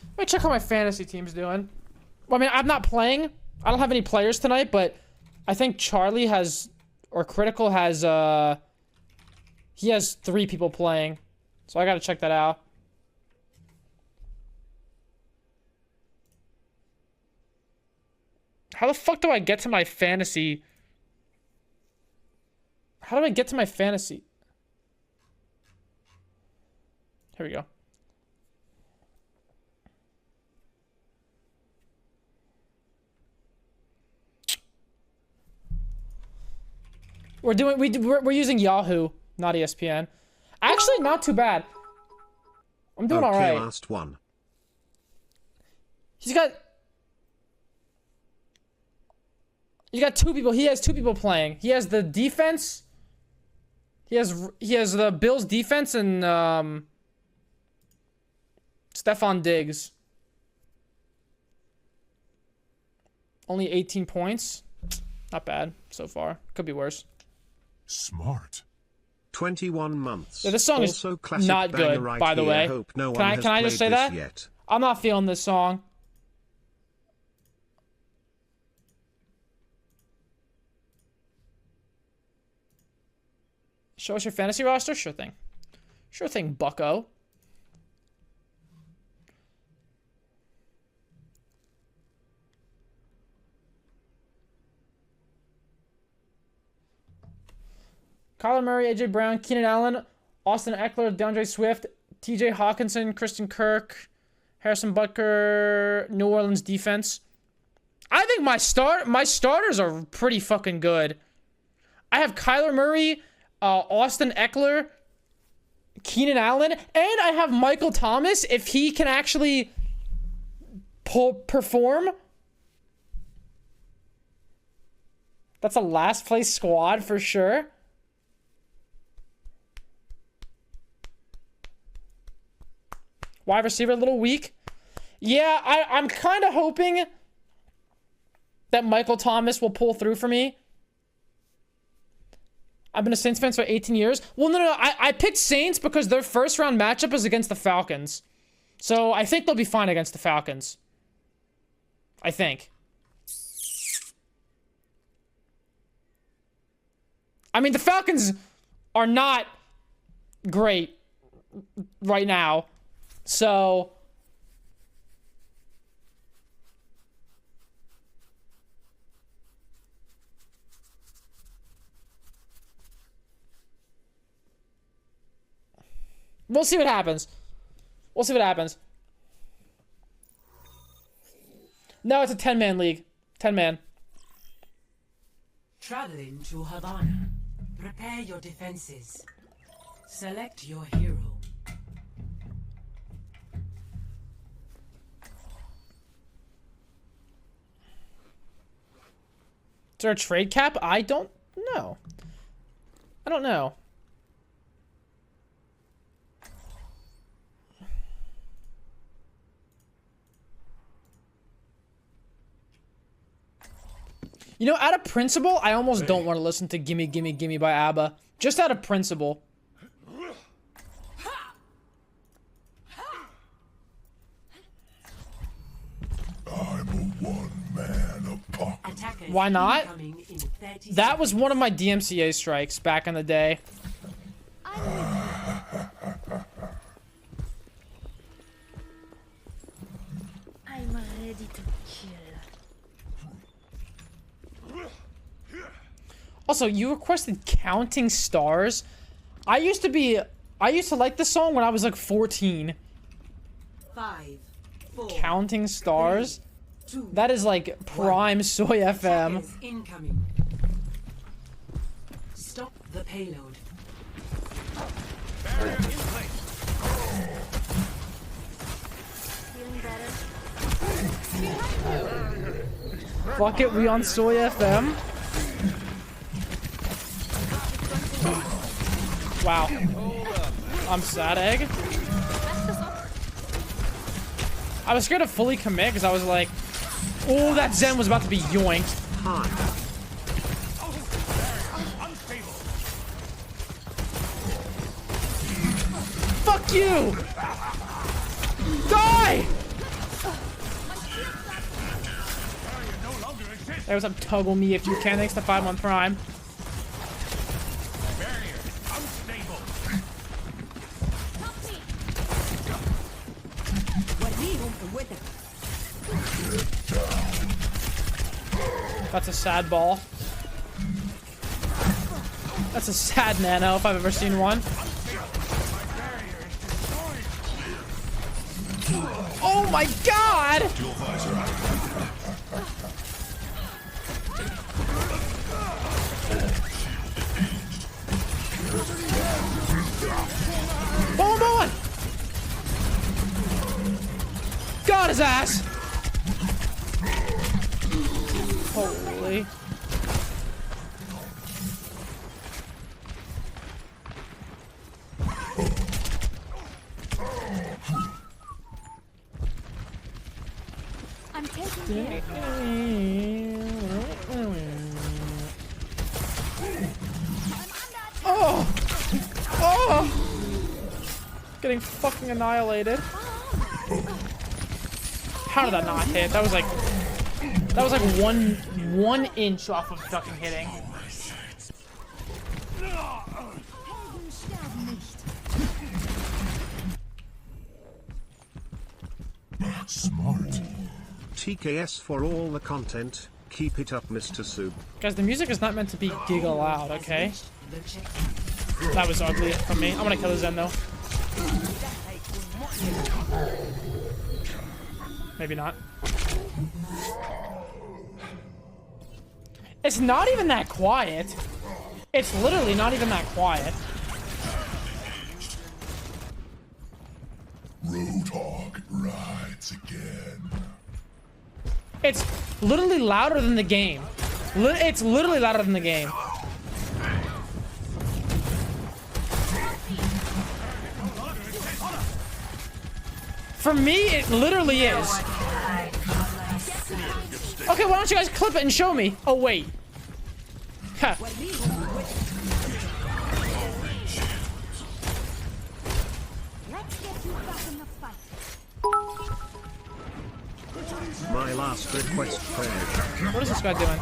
Let me check how my fantasy team's doing. Well, I mean, I'm not playing. I don't have any players tonight, but I think Charlie has, or Critical has, he has 3 people playing. So I gotta check that out. How the fuck do I get to my fantasy? How do I get to my fantasy? Here we go. We're using Yahoo, not ESPN. Actually, not too bad. I'm doing all right. Last one. He's got two people. He has two people playing. He has the defense. He has the Bills defense and Stephon Diggs. Only 18 points. Not bad so far. Could be worse. Smart. 21 months. Yeah, this song is also classic not good, right by the here. way. Hope no Can I just say that? Yet. I'm not feeling this song. Show us your fantasy roster? Sure thing. Sure thing, bucko. Kyler Murray, AJ Brown, Keenan Allen, Austin Eckler, DeAndre Swift, TJ Hawkinson, Christian Kirk, Harrison Butker, New Orleans defense. I think my starters are pretty fucking good. I have Kyler Murray, Austin Eckler, Keenan Allen, and I have Michael Thomas if he can actually perform. That's a last place squad for sure. Wide receiver a little weak. Yeah, I'm kind of hoping that Michael Thomas will pull through for me. I've been a Saints fan for 18 years. Well, no. I picked Saints because their first round matchup is against the Falcons. So I think they'll be fine against the Falcons. I think. I mean, the Falcons are not great right now. So we'll see what happens. We'll see what happens. No, it's a 10-man league. 10-man. Traveling to Havana. Prepare your defenses. Select your hero. Is there a trade cap? I don't know. I don't know. You know, out of principle, I almost don't want to listen to Gimme Gimme Gimme by ABBA. Just out of principle. I'm a one-man apocalypse. Why not? That was one of my DMCA strikes back in the day. I'm ready to kill. Also, you requested Counting Stars. I used to like this song when I was like 14. 5, 4, Counting Stars? 3, 2, that is like prime Soy FM. Attackers incoming. Stop the payload. Feeling better? Fuck it, we on Soy FM? Wow. I'm sad egg. I was scared to fully commit because I was like, oh, that Zen was about to be yoinked. Fuck you! Die! Hey, what's up, Toggle Me if you can. Thanks to 5-month Prime. That's a sad ball. That's a sad nano if I've ever seen one. Oh my god! Boom! Got his ass! Holy. I'm taking care. Oh! Oh! Getting fucking annihilated. How did that not hit? That was like one inch off of fucking hitting. Smart. TKS for all the content. Keep it up, Mr. Soup. Guys, the music is not meant to be giga loud, okay? That was ugly from me. I'm gonna kill the Zen though. Maybe not. It's not even that quiet. It's literally not even that quiet. Roadhog rides again. It's literally louder than the game. It's literally louder than the game. For me, it literally is. Okay, why don't you guys clip it and show me? Oh, wait. Huh. My last request prayer. What is this guy doing?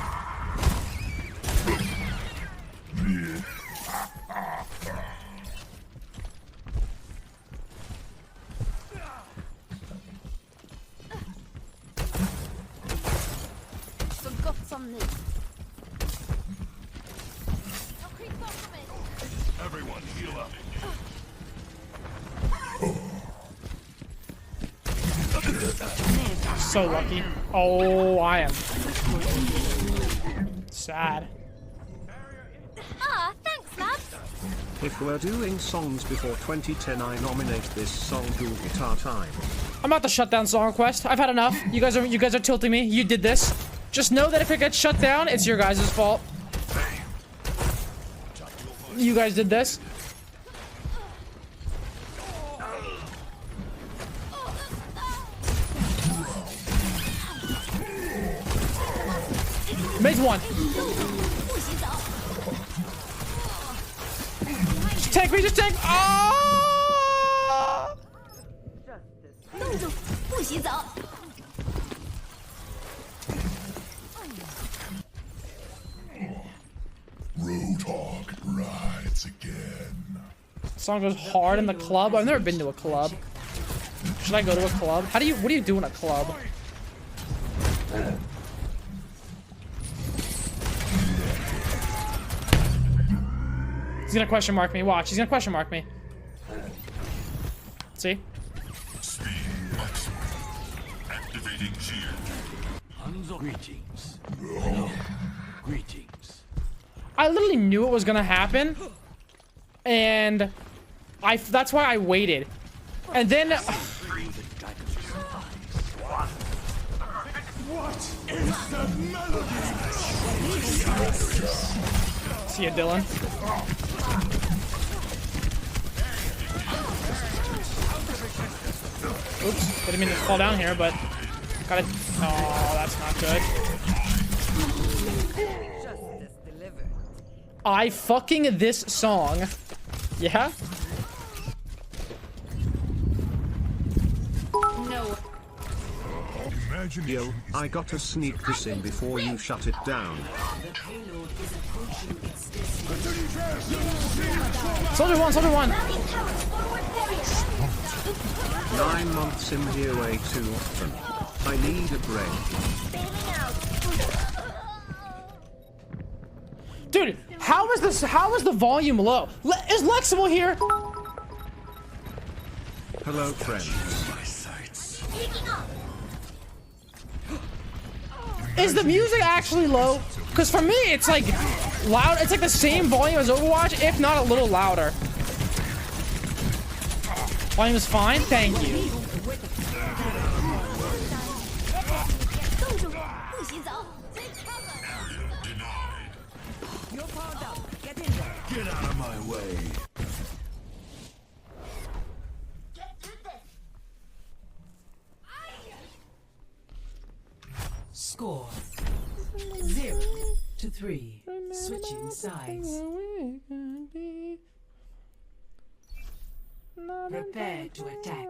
Forgot something. Everyone heal up. So lucky. Oh, I am sad. Ah, thanks, lads. If we're doing songs before 2010, I nominate this song to Guitar Time. I'm about to shut down song request. I've had enough. You guys are tilting me. You did this. Just know that if it gets shut down, it's your guys' fault. You guys did this. Maze one. Just tank me, just tank. Ah! 冻住，不许走。 Roadhog rides again. Song goes hard in the club. I've never been to a club. Should I go to a club? What do you do in a club? He's gonna question mark me. Watch, he's gonna question mark me. See? Activating shield. Greetings. Greetings. I literally knew it was gonna happen, and that's why I waited. And then What is that melody? see ya, Dylan. Oops, didn't mean to fall down here, but gotta. Oh, that's not good. I fucking this song. Yeah? No. Yo, I gotta sneak this in before you shut it down. Soldier one. 9 months in here way too often. I need a break. Dude, how is this? How is the volume low? Is Lexible here? Hello, friends. Is the music actually low? Because for me, it's like loud. It's like the same volume as Overwatch, if not a little louder. Volume is fine. Thank you. Get out of my way. Score 0-3. Switching sides. Prepare to attack.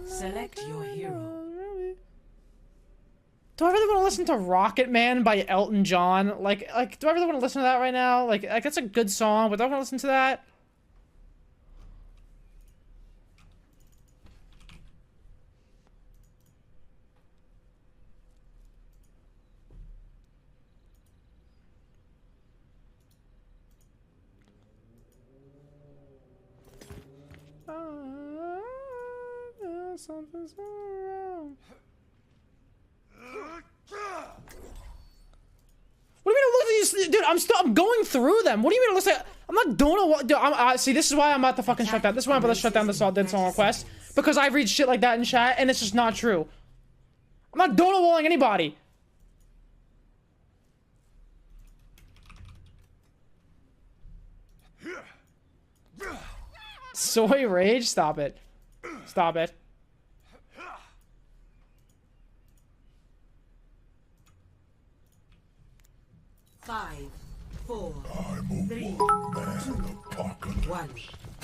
Select your hero. Do I really want to listen to Rocket Man by Elton John? Like, do I really want to listen to that right now? Like that's a good song, but do I want to listen to that? Something's wrong. What do you mean look at these? Dude, I'm going through them. What do you mean listen? I'm not doing what. Dude, see, this is why I'm about to fucking shut down. This is why I'm about to shut down this all dead song request. Because I read shit like that in chat, and it's just not true. I'm not donut-walling anybody. Soy rage? Stop it. Stop it. Five, 4, 3, 2, 1.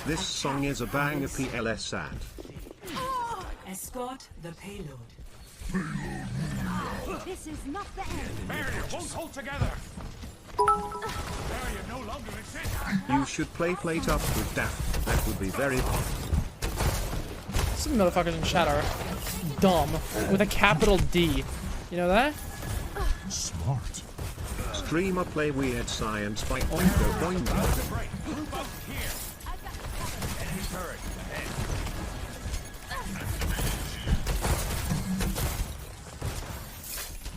This song is a banger PLS ad. Escort the payload. This is not the end. Barrier won't hold together. Barrier no longer exists. You should play Plate Up with Daft. That would be very fun. Some motherfuckers in chat are dumb with a capital D. You know that? Smart. Streamer play weird science by Oingo Boingo.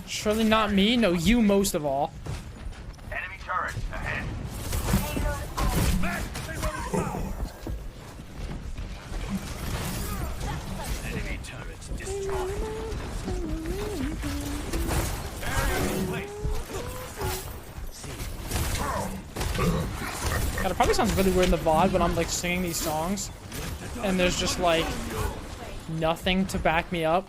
Surely not me. No, you most of all. Enemy turret ahead. Enemy turret destroyed. God, it probably sounds really weird in the VOD when I'm like singing these songs and there's just like nothing to back me up.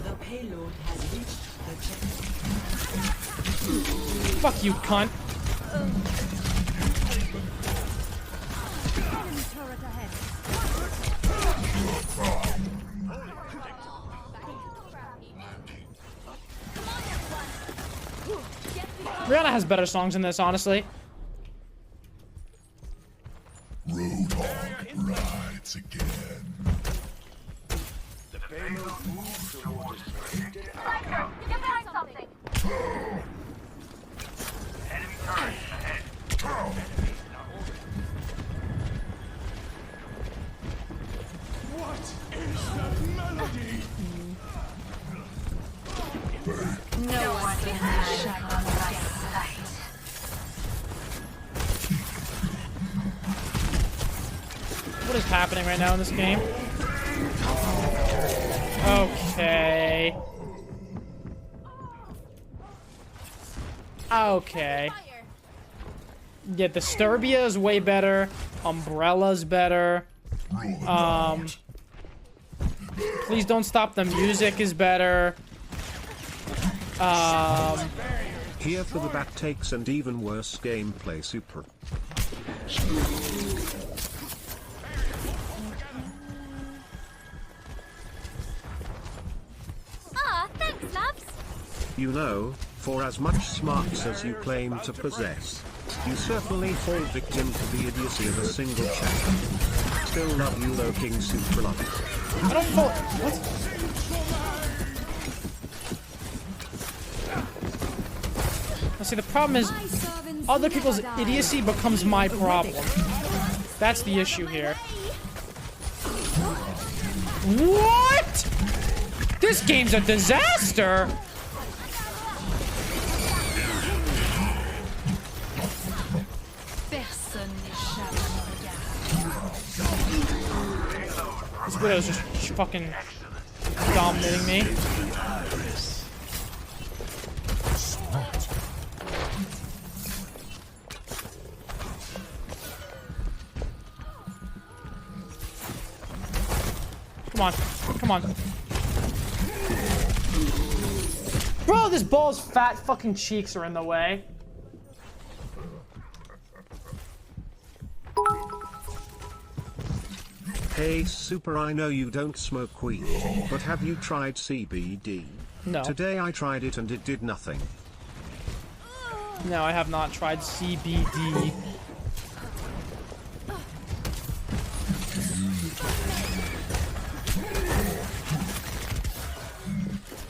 The payload has reached the checkpoint. Fuck you, cunt. Enemy turret ahead. Rihanna has better songs than this, honestly. Roadhog rides again. The payload moves towards restricted Sniper, get behind something. enemy turret ahead. What is that melody? No one can shut on my sight. What is happening right now in this game? Okay. Okay. Yeah, Disturbia is way better. Umbrella's better. Please Don't Stop the Music is better. Here for the back takes and even worse gameplay super. Ah, thanks, loves. You know, For as much smarts as you claim to possess, you certainly fall victim to the idiocy of a single chat. Still love you though, King Super Love. I don't fall. What? Now see, the problem is other people's idiocy becomes my problem. That's the issue here. What? This game's a disaster! This widow's just fucking dominating me. Come on. Come on. Bro, this ball's fat fucking cheeks are in the way. Hey Super, I know you don't smoke weed, but have you tried CBD? No. Today I tried it and it did nothing. No, I have not tried CBD.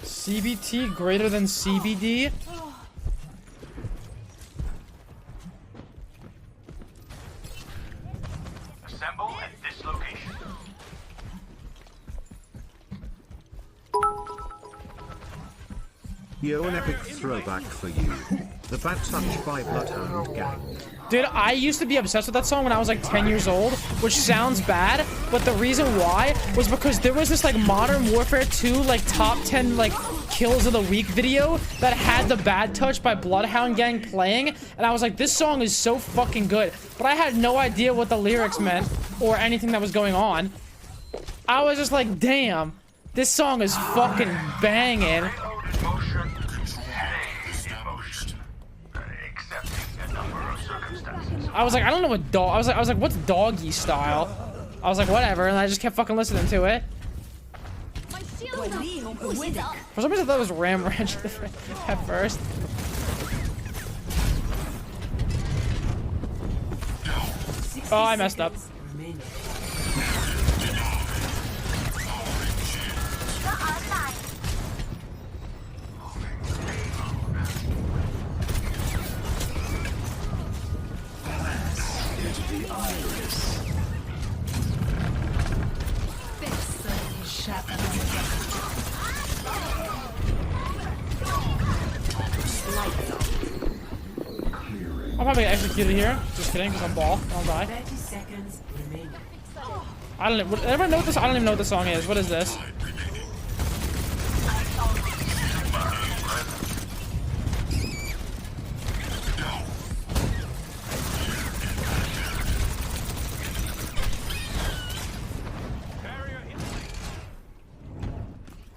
CBT greater than CBD? Assemble at this location. Yo, an epic throwback for you. The Bad Touch by Bloodhound Gang. Dude, I used to be obsessed with that song when I was like 10 years old, which sounds bad, but the reason why was because there was this like Modern Warfare 2 like top 10 like kills of the week video that had the Bad Touch by Bloodhound Gang playing, and I was like, this song is so fucking good, but I had no idea what the lyrics meant or anything that was going on. I was just like, damn, this song is fucking banging. I was like, I don't know what dog. I was like, what's doggy style? I was like, whatever, and I just kept fucking listening to it. For some reason, I thought it was Ram Ranch at first. Oh, I messed up. I'll probably execute it here. Just kidding, because I'm ball. I'll die. 30 seconds remaining. I don't know. Ever know this? I don't even know what the song is. What is this?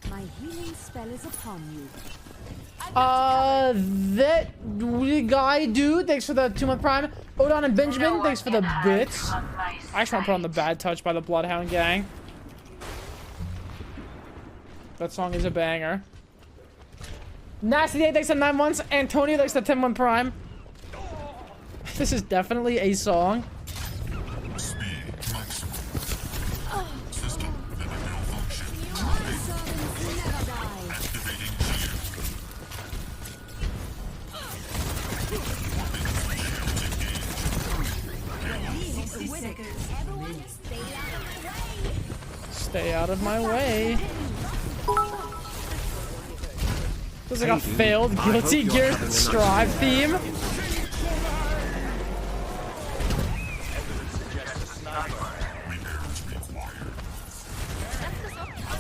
My healing spell is upon you. That guy, dude, thanks for the 2-month prime. Odon and Benjamin, thanks for the bits. I just want to put on the Bad Touch by the Bloodhound Gang. That song is a banger. Nasty Day, thanks for 9 months. Antonio, thanks for the 10-month prime. This is definitely a song. Stay out of my way. This is like a failed Guilty Gear Strive theme.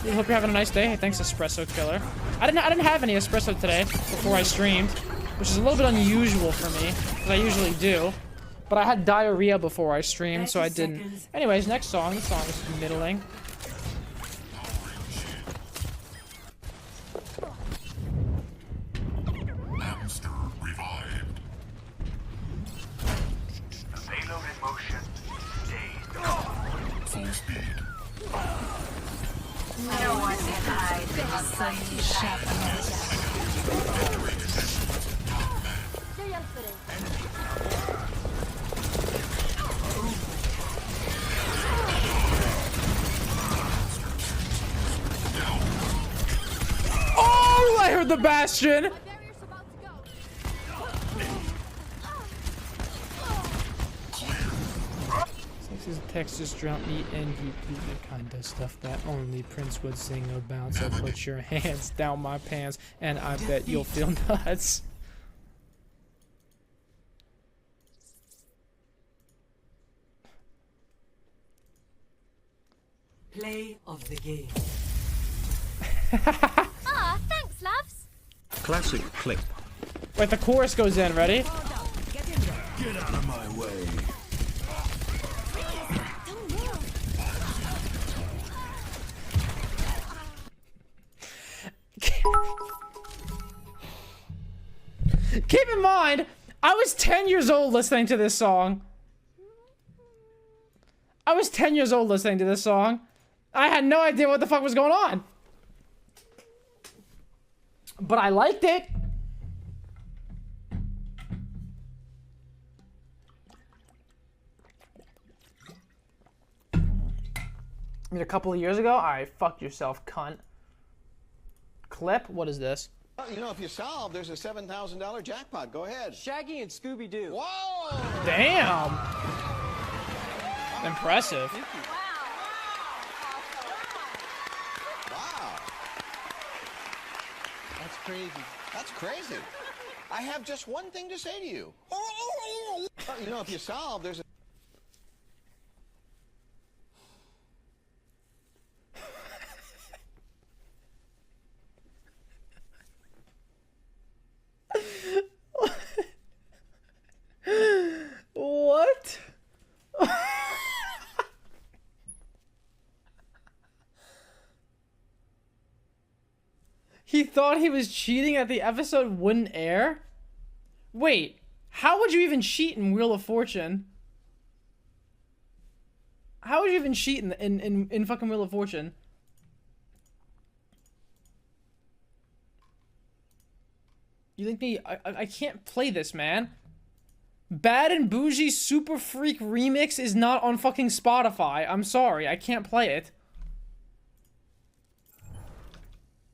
I hope you're having a nice day. Hey, thanks, Espresso Killer. I didn't have any espresso today before I streamed, which is a little bit unusual for me, because I usually do. But I had diarrhea before I streamed, so I didn't. Anyways, next song. This song is middling. Monster revived. Payload in motion. Full speed. No one can hide from the sunny shadows. Oh, I heard the Bastion. Sex's text just dropped me and you do the kind of stuff that only Prince would sing about. So put your hands down my pants and I bet you'll feel nuts. Play of the game. Ah, thanks, loves. Classic clip. Wait, the chorus goes in. Ready? Get out of my way. Keep in mind, I was 10 years old listening to this song. I was 10 years old listening to this song. I had no idea what the fuck was going on. But I liked it. I mean, a couple of years ago, alright, fuck yourself, cunt. Clip? What is this? Well, you know, if you solve, there's a $7,000 jackpot. Go ahead. Shaggy and Scooby-Doo. Whoa! Damn! Impressive. Wow. That's crazy. That's crazy. I have just one thing to say to you. Well, you know, if you solve, there's a... What? He thought he was cheating that the episode wouldn't air? Wait, how would you even cheat in Wheel of Fortune? How would you even cheat in fucking Wheel of Fortune? You think me? I can't play this, man. Bad and Bougie Super Freak Remix is not on fucking Spotify. I'm sorry, I can't play it.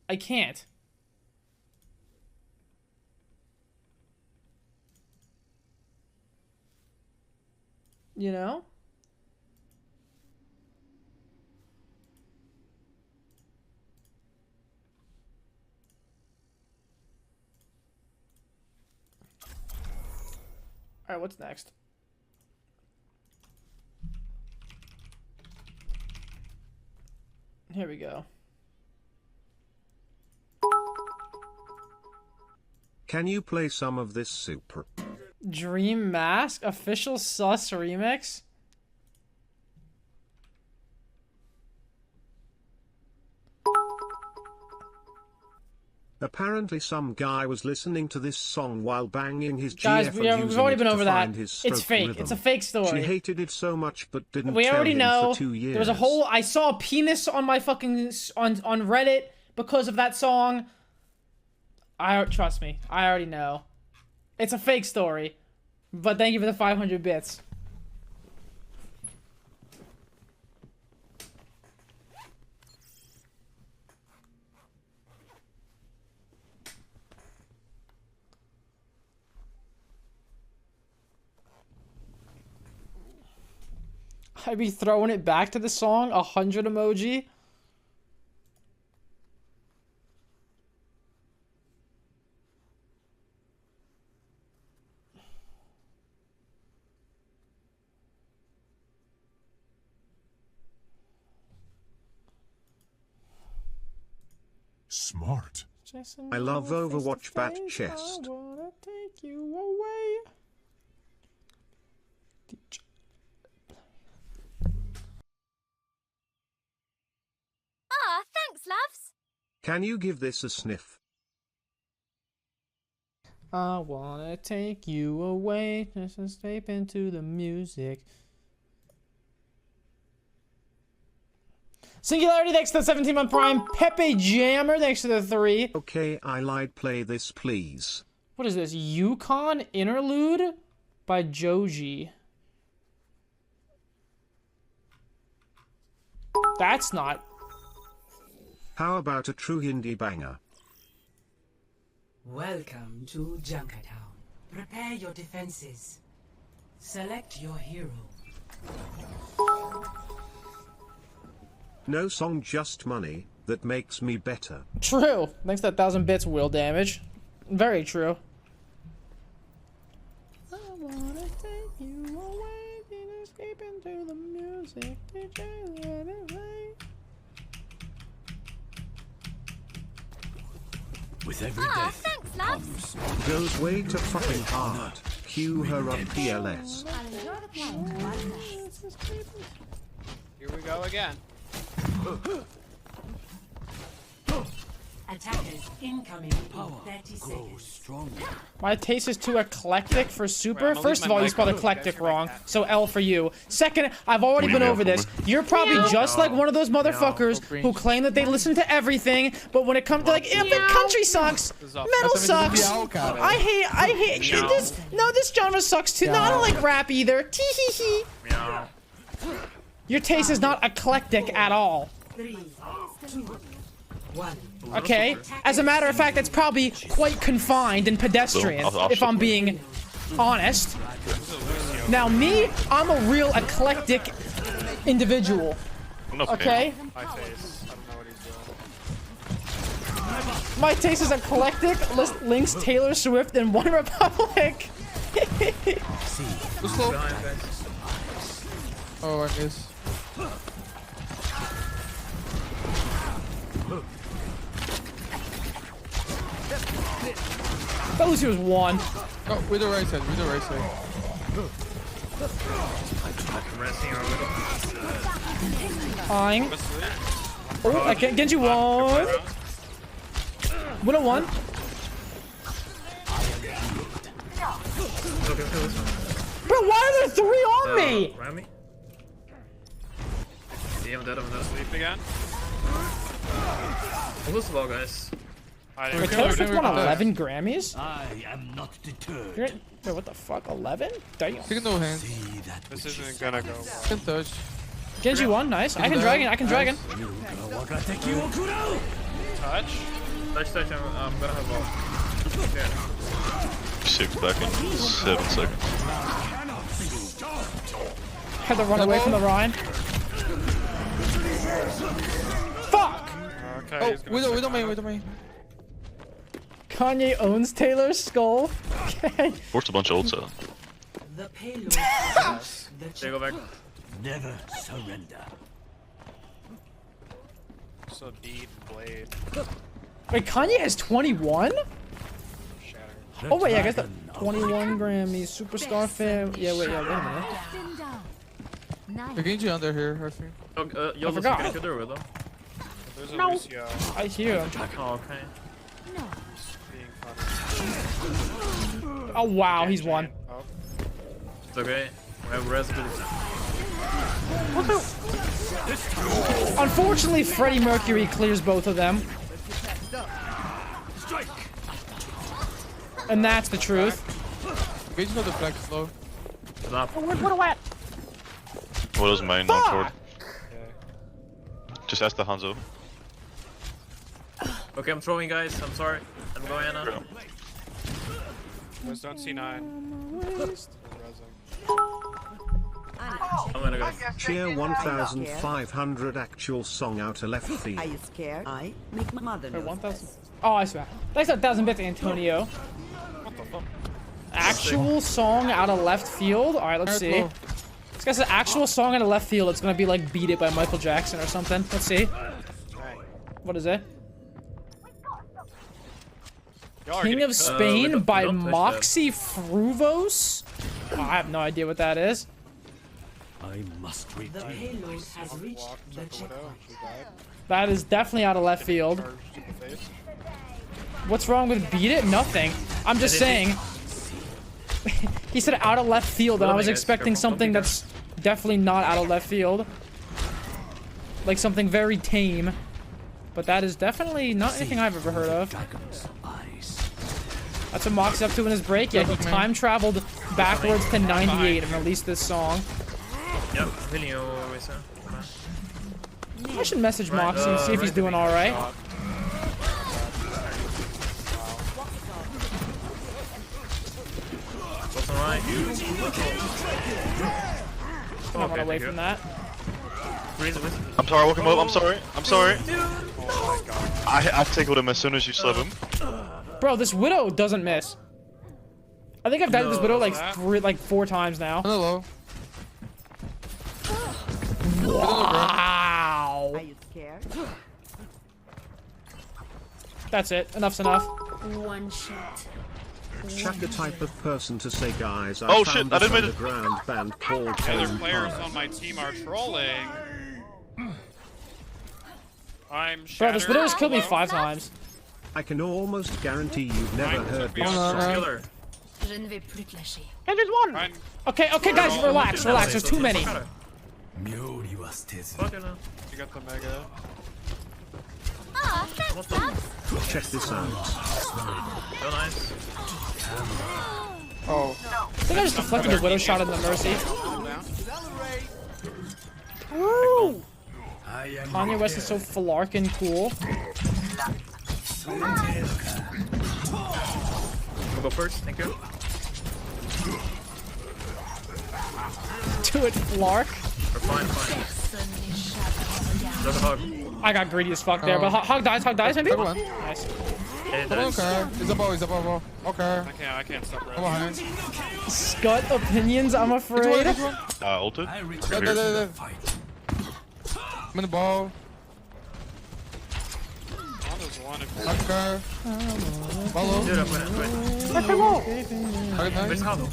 I can't. You know? Alright, what's next? Here we go. Can you play some of this super? Dream Mask official sus remix. Apparently some guy was listening to this song while banging his Guys, GF we've already been over that. It's stroke fake. rhythm. It's a fake story. She hated it so much but didn't We tell already him know. for 2 years. There was a whole. I saw a penis on my fucking on Reddit because of that song. Trust me. I already know. It's a fake story. But thank you for the 500 bits. I'd be throwing it back to the song, 100 emoji. Smart. I love Overwatch bat chest. I wanna take you away. Ah, thanks, loves. Can you give this a sniff? I wanna take you away, just escape into the music. Singularity, thanks to the 17-month Prime. Pepe Jammer, thanks to the 3. Okay, I lied. Play this, please. What is this? Yukon Interlude by Joji. That's not. How about a true indie banger? Welcome to Junkertown. Prepare your defenses. Select your hero. No song, just money, that makes me better. True. Thanks to that 1,000 bits, will damage. Very true. I wanna take you away, escape into the music. With every death comes. Goes way too fucking hard. Cue her up PLS. Here we go again. Attackers incoming in 30 seconds. My taste is too eclectic for super. Wait, First of all, you spelled eclectic wrong, so L for you. Second, I've already been over this. You're probably just like one of those motherfuckers who claim that they listen to everything, but when it comes to like, if the country sucks, metal sucks. I hate this. No, this genre sucks too. No, I don't like rap either. Tee hee hee. Your taste is not eclectic at all. 3, 2, 1. Okay? As a matter of fact, that's probably quite confined and pedestrian, if I'm being honest. Now me, I'm a real eclectic individual. Okay? My taste is eclectic, links Taylor Swift and One Republic. Oh, I guess. That was was one. Oh, with the right side, with the right side. Fine. Oh, I can't get you one. 101. Bro, why are there 3 on me? Around me? See, I'm dead. Sleep again. Almost well, guys. Wait, Taylor Swift won 11 Grammys? I am not deterred. Wait, what the fuck? 11? Damn. Take no hand. This isn't gonna go well. Can touch. Genji won, nice. I can dragon, I can dragon. Touch. Touch, I'm gonna have all. Yeah. 6 back in 7 seconds. Had to run away from the Rhine. Fuck! Okay, Oh, Widow main. Kanye owns Taylor's skull. Okay. Forced a bunch of ults out. The payload. They go back. Never surrender. So bead blade. Wait, Kanye has 21? Oh wait, I guess that 21 Grammys, superstar fan. Yeah, wait a minute. They're Genji under here, I think. Oh, you're I forgot. gonna kill with them. There's a No. Lucio. I hear him. Oh, okay. Being funny. Oh wow, he's won. Oh. It's okay. We have res Unfortunately, Freddie Mercury clears both of them. And that's the truth. Genji's not the flag slow. What do I? What is main on forward? Just ask the Hanzo. Okay, I'm throwing, guys. I'm sorry. I'm going Anna. Guys, don't C9. I'm gonna go. Cheer 1,500 actual song out of left field. Are you scared? I make my mother know. 1,000. Oh, I swear. Thanks a 1,000 bits, Antonio. What the fuck? Actual song out of left field? Alright, let's see. This guy said actual song out of left field. It's gonna be like Beat It by Michael Jackson or something. Let's see. What is it? King of Spain by Moxie Fruvos? Oh, I have no idea what that is. I must read The payload has reached the checkpoint. That is definitely out of left field. What's wrong with Beat It? Nothing. I'm just saying. He said out of left field, and I was expecting something that's definitely not out of left field. Like something very tame. But that is definitely not anything I've ever heard of. That's what Mox's up to in his break. Yeah, he time traveled backwards to 98 and released this song. Yep, video. I should message Moxie and see if he's doing all right. I'm gonna run away from that. I'm sorry, welcome up. I'm sorry. I'm sorry. I tickled him as soon as you slip him. Bro, this Widow doesn't miss. I think I've died to this Widow like 4 times now. Hello. Wow. Are you scared? That's it. Enough's enough. One shot. Check the type of person to say, guys, I Oh, found shit, I this didn't mean to- underground band called Other Tame players Pie. on my team are trolling. I'm Bro, shattered. this Widow's killed me Hello? 5 times. I can almost guarantee you've never heard this on, song. Killer. Je ne vais plus te lâcher. And there's one. I'm Okay, guys, relax. There's too many. fuck it now. You got the mega. Ah, thanks, love. Check this out. So nice. Oh. I think I just deflected the Widow shot in the Mercy. Woo! Kanye West is so flarkin' cool. We'll go first, thank you. Do it, flark. We're fine. There's a hug. I got greedy as fuck there, but Hog dies, maybe? Everyone. Nice. Hey, nice. Okay. He's above, he's above. Okay. I can't stop Come on. Scut opinions, I'm afraid. Ulted. There. I'm in the ball. Okay. Follow. Dude, I'm gonna quit. Okay, Where's nice. Havo?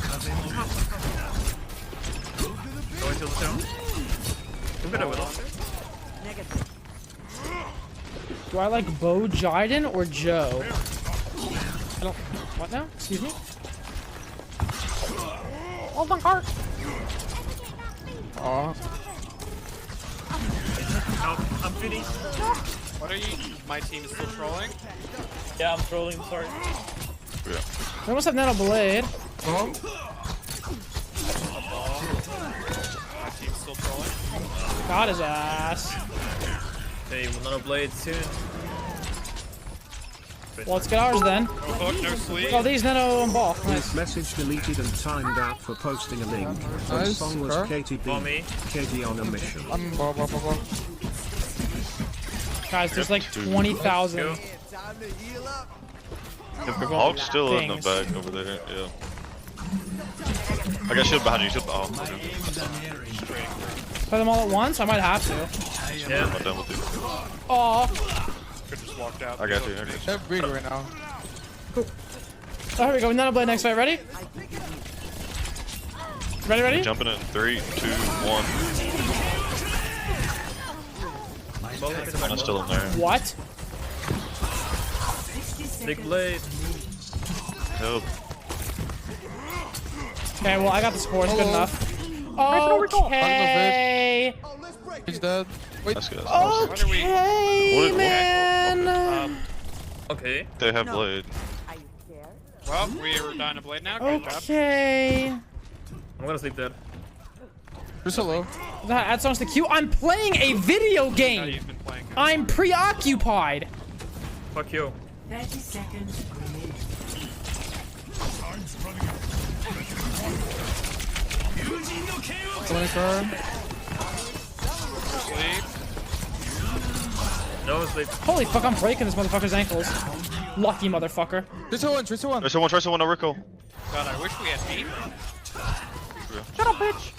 Going to the zone. I'm gonna Widow. Do I like Bo Jiden or Joe? I don't. What now? Excuse me? Oh my heart! Aw. No, I'm finished. What are you? My team is still trolling? Yeah, I'm trolling, sorry. Yeah. I almost have Nano Blade. Oh. My team's still trolling. Got his ass. Hey, we'll not blade soon. Well, let's get ours then. No hook, no sleep. Oh, these Nano and ball. This Nice. message deleted and timed out for posting a link. The Nice, song was sir. KTB. me. Katie on a mission. I'm ball. Guys, there's like 20,000. Hog's still in the Things. back over there, yeah. I got shield behind you, shield behind you. Play them all at once? I might have to. Yeah. I'm not done with you. Aw. Could just walked out. I got you. They're big right now. Oh, here we go. Nano Blade next fight. Ready? Ready? Jumping in 3, 2, 1. I'm still in there. What? Big blade. Help. Okay, well, I got the scores. Good enough. Okay. He's dead. Wait. Let's go. Okay, man. Okay. They have blade. Well, we were dying to blade now. Good job. Okay. I'm gonna sleep dead. You're so low. That adds songs to queue. I'm playing a video No, game. you've been playing. I'm preoccupied. Fuck you. 30 seconds remaining. Somebody car. Sleep. No sleep. Holy fuck, I'm breaking this motherfucker's ankles. Lucky motherfucker. 3-2-1. There's someone, no recall. God, I wish we had deep. Shut up, bitch.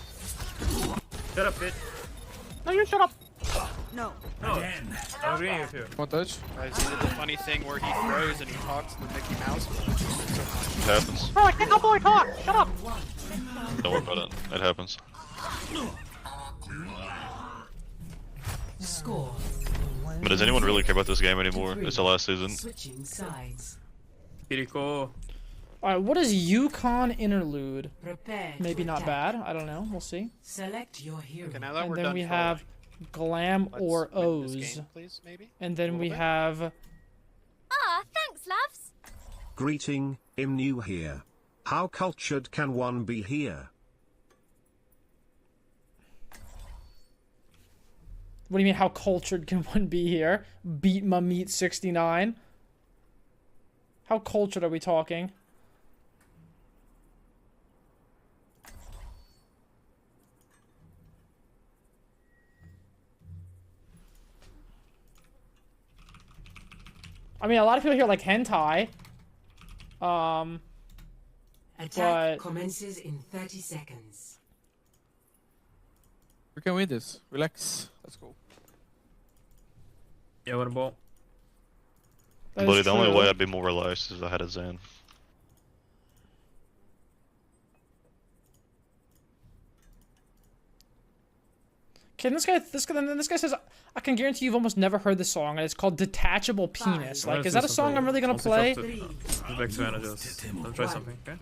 Shut up, bitch. No, you shut up. No. No. I'm agreeing with you. One touch. Guys, he did the funny thing where he throws and he talks to the Mickey Mouse. It happens. Bro, I can't help boy talk. Shut up. Don't worry about it. It happens. Score. But does anyone really care about this game anymore? It's the last season. Switching sides. Kiriko. Alright, what is Yukon Interlude? Prepare. Maybe to not attack. bad. I don't know. We'll see. Select your hero. Okay, now that And we're then done we trolling, have Glam let's or win this O's. game, please, maybe? And then A we little bit? have Ah, thanks, loves. Greeting, I'm new here. How cultured can one be here? What do you mean, how cultured can one be here? Beat my meat 69. How cultured are we talking? I mean, a lot of people here like hentai. Attack commences in 30 seconds. We can win this. Relax. Let's go. Yeah, what about? Buddy, the only way I'd be more relaxed is if I had a Zen. Okay, this guy says, I can guarantee you've almost never heard this song, and it's called Detachable Penis. Like, is that a song I'm really gonna play? Back to Anagos. Let's try something, okay?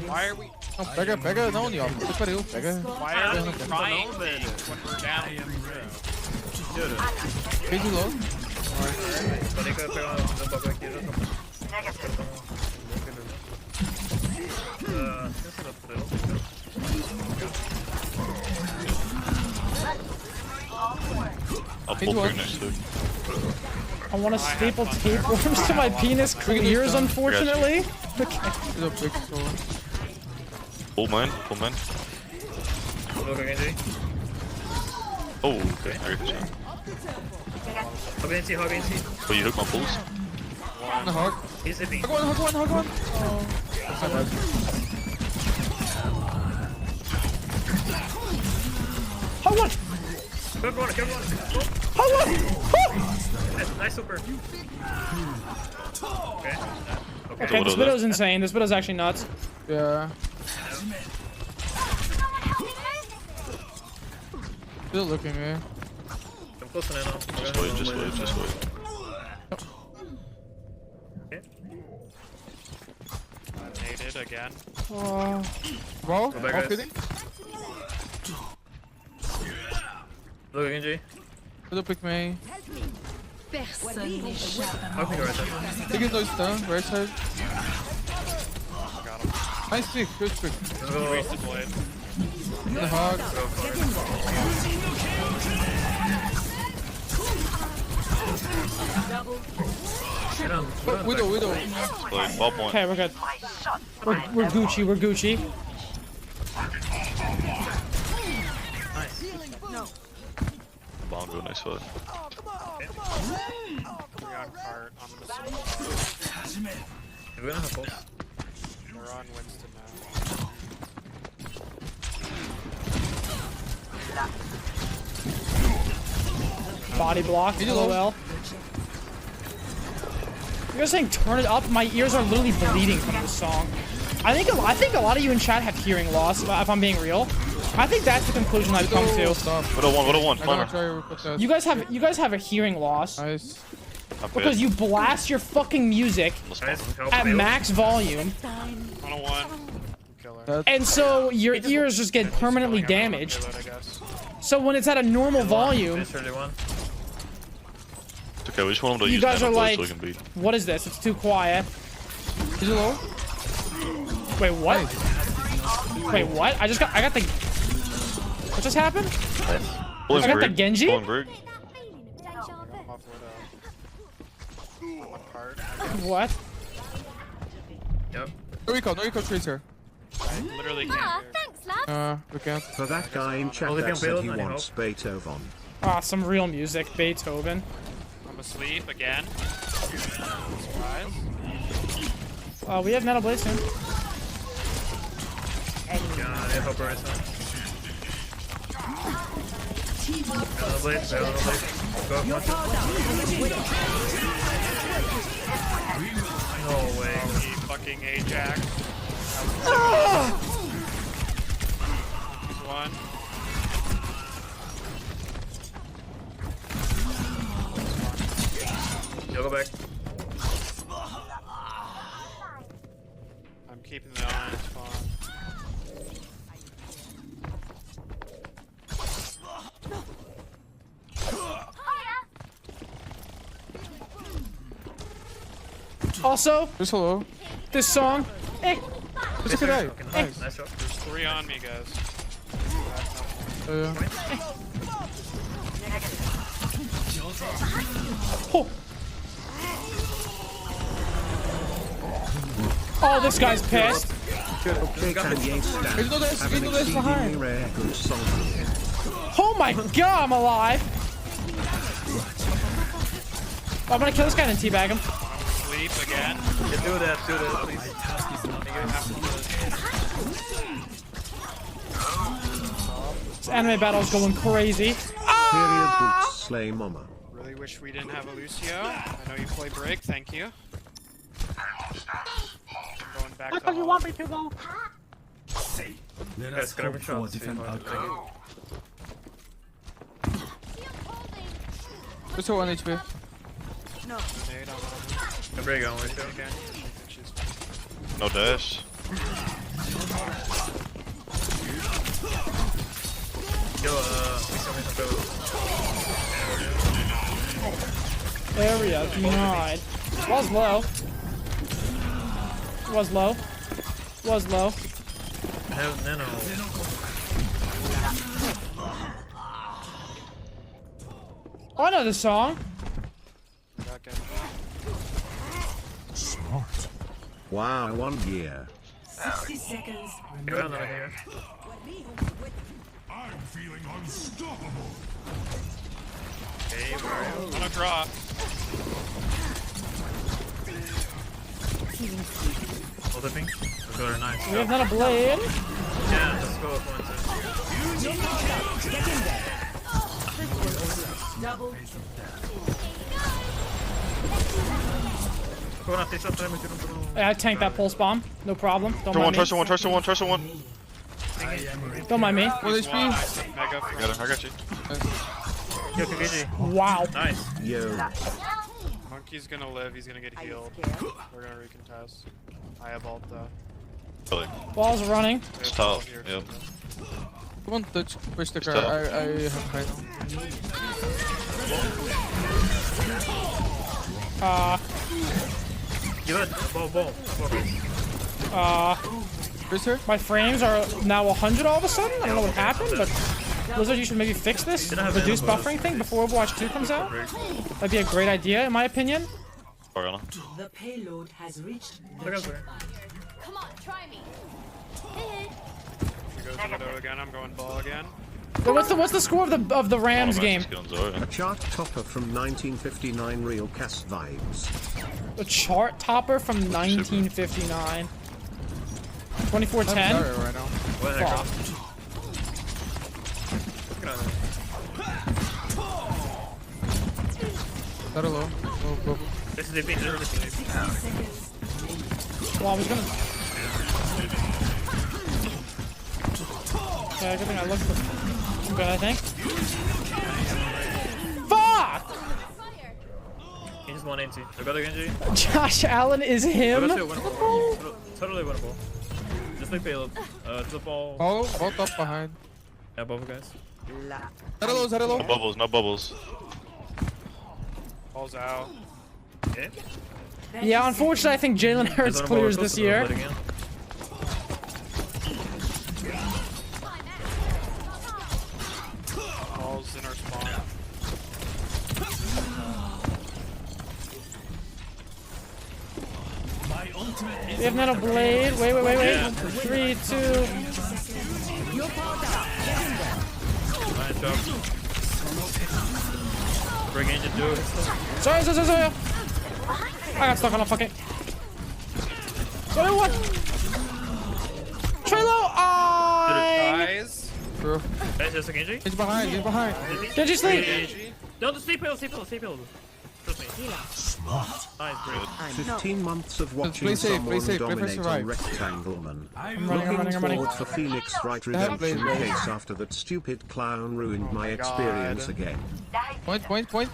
Why are we? Pega não, Leon. Você pariu. Pega. Why are we trying when we're down? Fez low. Falei que eu ia pegar um bagulho aqui já tá. I'll pull through next to it. I want to staple tapeworms to my penis ears, unfortunately. Okay. Pull man, pull man. Oh, okay. Very good shot. Hog NC. Oh, you hooked my pulls? Hog. He's zipping. Hog one. Oh. Hog one! Good one. Hog one! Nice super. Okay, this widow's insane. This widow's actually nuts. Yeah. Still looking, man. I'm close to now. Just wait. Okay. Naded again. Bro, Go back, I'm guys. kidding. Look, NG. Little pick me. Personne n'échappe. I'll pick right there. Take his no stun, right side. Got him. Nice pick, good pick. Let's go. Wasted blade. The hog. Widow. Blade, ball point. Okay, we're good. We're Gucci. Bongo, nice foot. We're on cart on the super. We don't have pulse. We're on Winston now. Body block. LOL. You guys saying turn it up? My ears are literally bleeding from this song. I think a lot of you in chat have hearing loss. If I'm being real, I think that's the conclusion I've come to. Widow one. Climber. You guys have a hearing loss. Nice. Because you blast your fucking music at max volume. 101. Killer. And so your ears just get permanently damaged. So when it's at a normal volume, It's okay, we just want him to you use guys are nano like, so we can beat. what is this? It's too quiet. Is it low? Wait, what? Wait, what? I got the... What just happened? I got the Genji? What? Yep. No recall tracer. I literally can't hear. We can't. For that guy in chat that said he wants Beethoven. Ah, some real music. Beethoven. I'm asleep again. Surprise. We have Metal Blade soon. God, I hope right now. Metal Blade. Go up No way. He fucking Ajax. He's one. Yo, go back. I'm keeping the eye on spawn. Also, Just hello. this song. Eh. Just a guy. Nice. Nice shot. There's 3 on me, guys. Oh. Oh, this guy's pissed. Okay, Kanye Stan. Having exceedingly rare good song. Oh my god, I'm alive. Oh, I'm gonna kill this guy and teabag him. Sleep again. Yeah, do that, please. This anime battle's going crazy. Period boots slay mama. Really wish we didn't have a Lucio. I know you play break, thank you. I'm going back to you want me to go? Let us go for a different outcome. Just a 1 HP. No. I'm break on with you. No dash. Yo, Area denied. Was low. Was low. Was low. have nano. Oh, I know this song. Smart. Wow, 1 year. 60 seconds. Get around over here. I'm feeling unstoppable. Hey, Mario. I'm gonna draw. Hold the ping. Let's go to 9. We have not a blade. Yeah, let's go with 1, 2. Get in there. Double. Yeah, I tanked that pulse bomb. No problem. Don't mind me. Trust one. Don't mind me. What HP? I got you. Yo, KG. Wow. Nice. Yo. Monkey's gonna live, he's gonna get healed. We're gonna recontest. I have ult though. Really? Ball's running. It's tough. Yep. Come on, touch. Push the car. tough. I have high now. Good. Ball. My frames are now 100 all of a sudden. I don't know what happened, but Blizzard, you should maybe fix this reduce buffering thing before Overwatch 2 comes out. That'd be a great idea, in my opinion. The payload has reached the checkpoint. Come on, try me. She goes Widow again, I'm going ball again. Wait, what's the score of the Rams game? A chart topper from 1959 real cast vibes. A chart topper from 1959. 2410. Right now. What the heck? Better low. Go. This is the ping. Well, I was gonna. Yeah, good thing I looked for. I'm good, I think. Fuck! He just 180. I got the Genji. Josh Allen is him. Totally winnable. Just like payload. To the ball. Follow. Both up behind. Yeah, both guys. Hello. No bubbles. Ball's out. Okay. Yeah, unfortunately, I think Jalen Hurts clears this year. Ball's in our spawn. We have not a blade. Wait. Yeah. 3, 2. Nice job. Bring in to do it. Sorry. I got stuck on a fucking. Sorry, what? Trilo, Guys. Bro. Hey, just a Genji? He's behind. Genji sleep. No, stay payload. Trust me. Nice, great. 15 months of watching play safe, someone play for dominate survive. on Rectangleman. I'm running. Forward for Phoenix Wright redemption blade. case after that stupid clown ruined my experience again. Point. What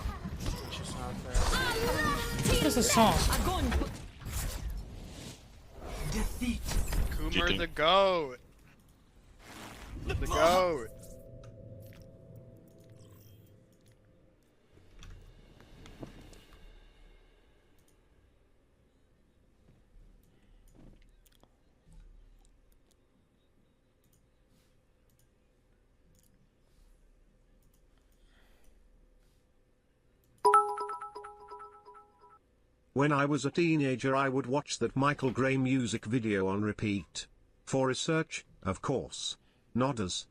is this song? defeat. Coomer the GOAT. The GOAT. When I was a teenager I would watch that Michael Gray music video on repeat. For research, of course. Nodders.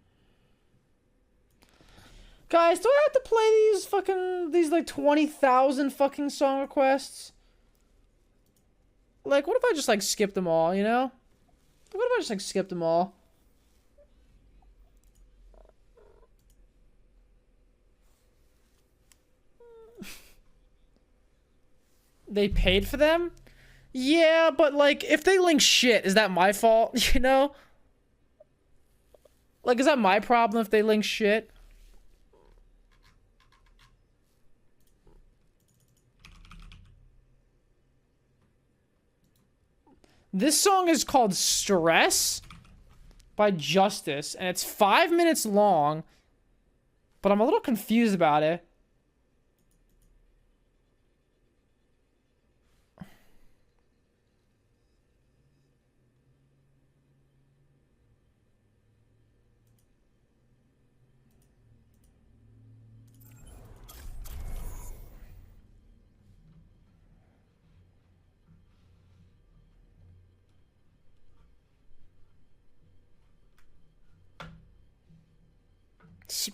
Guys, do I have to play these like 20,000 fucking song requests? Like, what if I just like skip them all, you know? What if I just like skip them all? They paid for them? Yeah, but like, if they link shit, is that my fault? You know? Like, is that my problem if they link shit? This song is called Stress by Justice, and it's 5 minutes long, but I'm a little confused about it.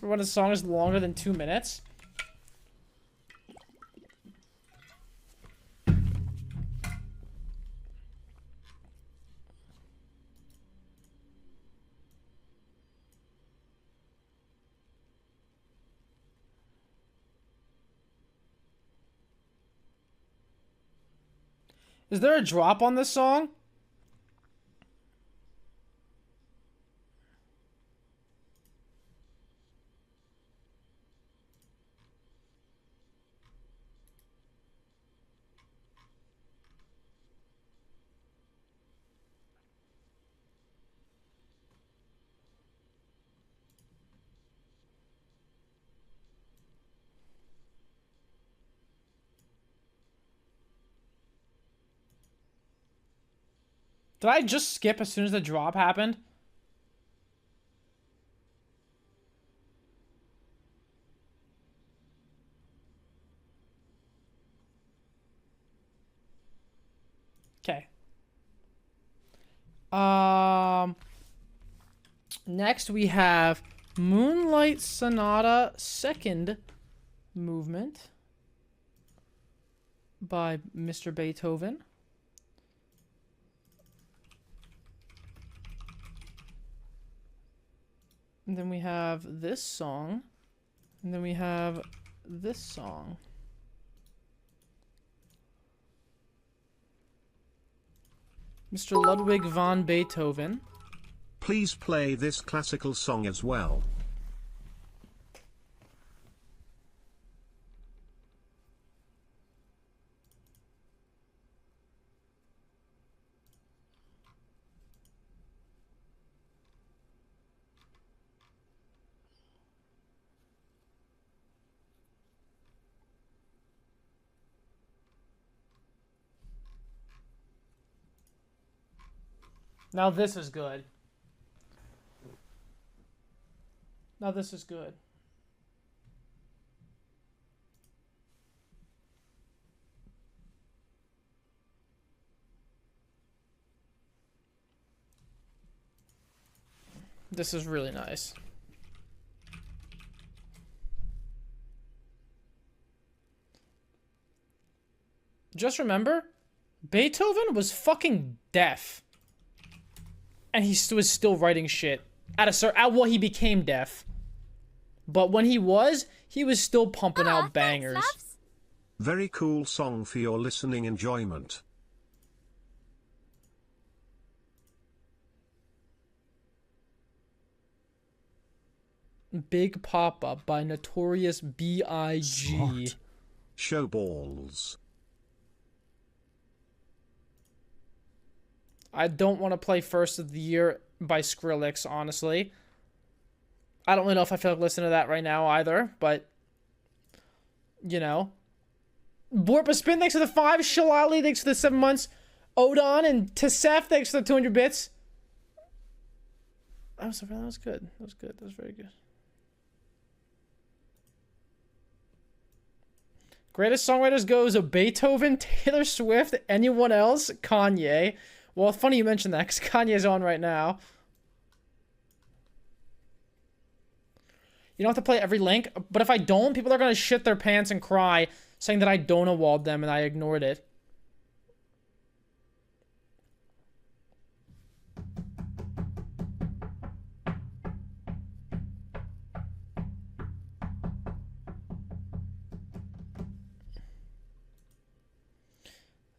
When a song is longer than 2 minutes. Is there a drop on this song? Did I just skip as soon as the drop happened? Okay. Next we have Moonlight Sonata second movement by Mr. Beethoven. And then we have this song. And then we have this song. Mr. Ludwig van Beethoven. Please play this classical song as well. Now this is good. Now this is good. This is really nice. Just remember, Beethoven was fucking deaf. And he was still writing shit. Well, he became deaf. But when he was still pumping out bangers. Thanks, very cool song for your listening enjoyment. Big Papa by Notorious B.I.G. Showballs. I don't want to play First of the Year by Skrillex, honestly. I don't really know if I feel like listening to that right now either, but, you know. Borpa Spin, thanks for the 5. Shalali, thanks for the 7 months. Odon and Tsef, thanks for the 200 bits. That was good. That was good. That was very good. Greatest songwriters goes Beethoven, Taylor Swift, anyone else? Kanye. Well, funny you mentioned that, because Kanye's on right now. You don't have to play every link, but if I don't, people are going to shit their pants and cry, saying that I Donawalled them and I ignored it.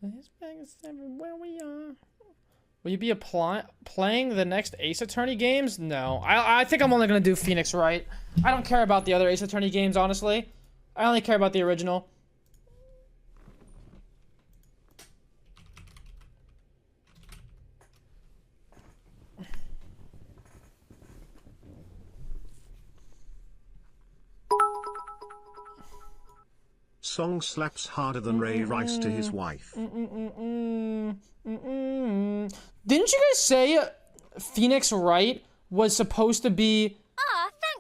This bag is everywhere we are. Will you be playing the next Ace Attorney games? No. I think I'm only going to do Phoenix Wright. I don't care about the other Ace Attorney games, honestly. I only care about the original. Song slaps harder than Ray writes to his wife. Didn't you guys say Phoenix Wright was supposed to be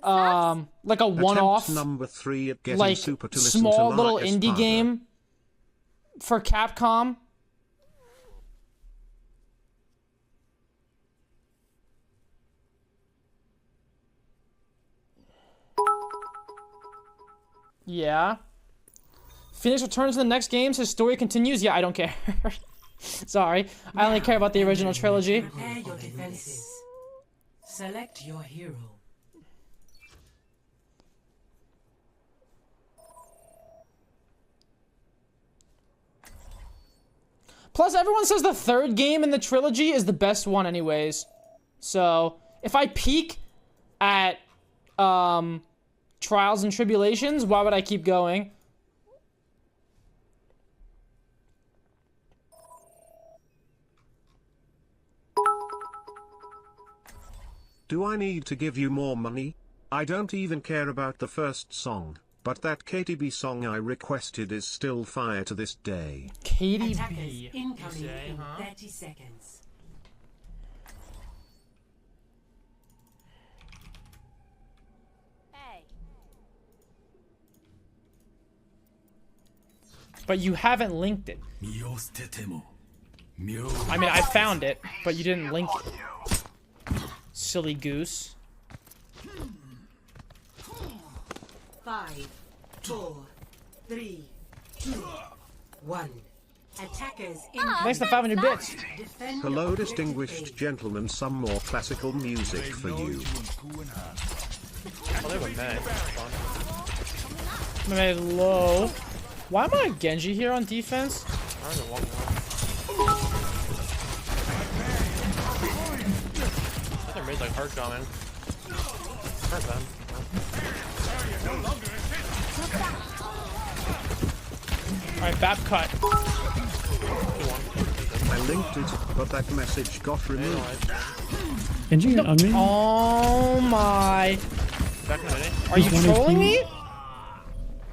like a one-off, number 3 at getting like Super to listen small to little Lies indie harder. game for Capcom? Yeah. Phoenix returns in the next games. His story continues. Yeah, I don't care. Sorry. I only care about the original trilogy. Prepare your defenses. Select your hero. Plus, everyone says the third game in the trilogy is the best one anyways. So, if I peak at, Trials and Tribulations, why would I keep going? Do I need to give you more money? I don't even care about the first song, but that KTB song I requested is still fire to this day. KTB. Incoming in 30 seconds. But you haven't linked it. I mean, I found it, but you didn't link it. Silly goose. 5, 4, 3, 2, 1. Attackers in. Thanks to 500 bits. Hello, distinguished gentlemen, some more classical music for you. Oh, they have a med. Made low. Why am I Genji here on defense? They're made like hard coming. Hurt them. Alright, BAP cut. I linked it, but that message got removed. Genji on me? Oh my. Are you trolling me?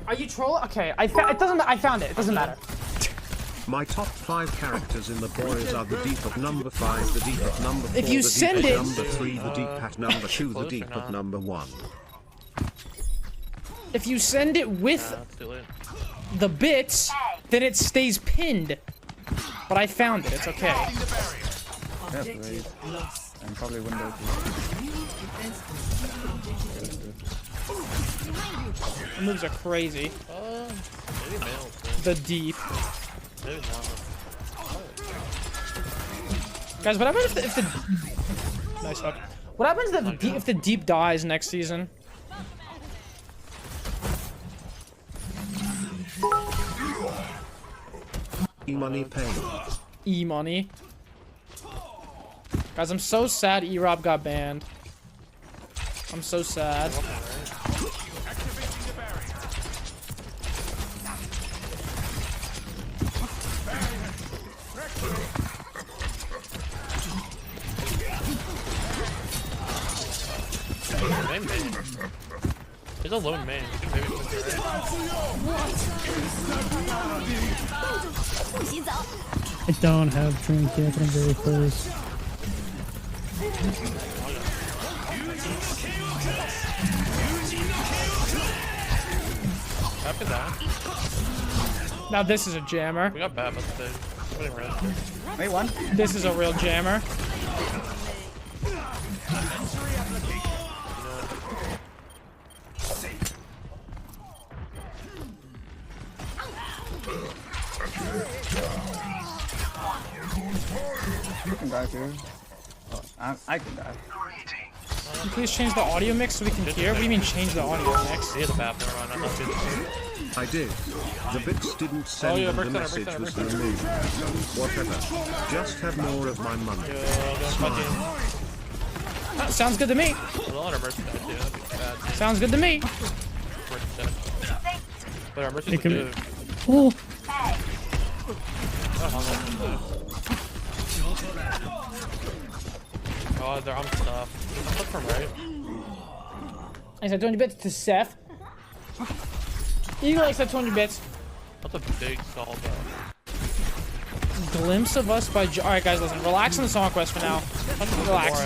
Are you trolling? Okay, it doesn't. I found it. It doesn't matter. My top 5 characters in the boys are the deep at number 5, the deep at number 4, If you the send deep it- at number 3, the deep at number 2, the deep at number 1. If you send it with the bits, then it stays pinned. But I found it. It's okay. And probably window The moves are crazy. Maybe male. The deep. Maybe not. Guys, what happens if the nice hook? What happens if the deep dies next season? E-money paid. E-money. Guys, I'm so sad E-Rob got banned. I'm so sad. Main. There's a lone main. Maybe I don't have drink yet, but I'm very close. After that. Now this is a jammer. We got bad, but Wait, one. This is a real jammer. You can die too. Oh, I can die. Can you please change the audio mix so we can hear? What do you mean change the audio mix? I did. The bits didn't send and the message was removed. Whatever. Just have more of my money. Smile. Sounds good to me. Sounds good to me. But our mercy Hey, come good. here. Oh. Oh, they're on stuff. I'm looking from right. I said 200 bits to Seth. Eagle, I said 200 bits. That's a big stall, though. Glimpse of us by Alright, guys, listen. Relax on the song quest for now. Relax.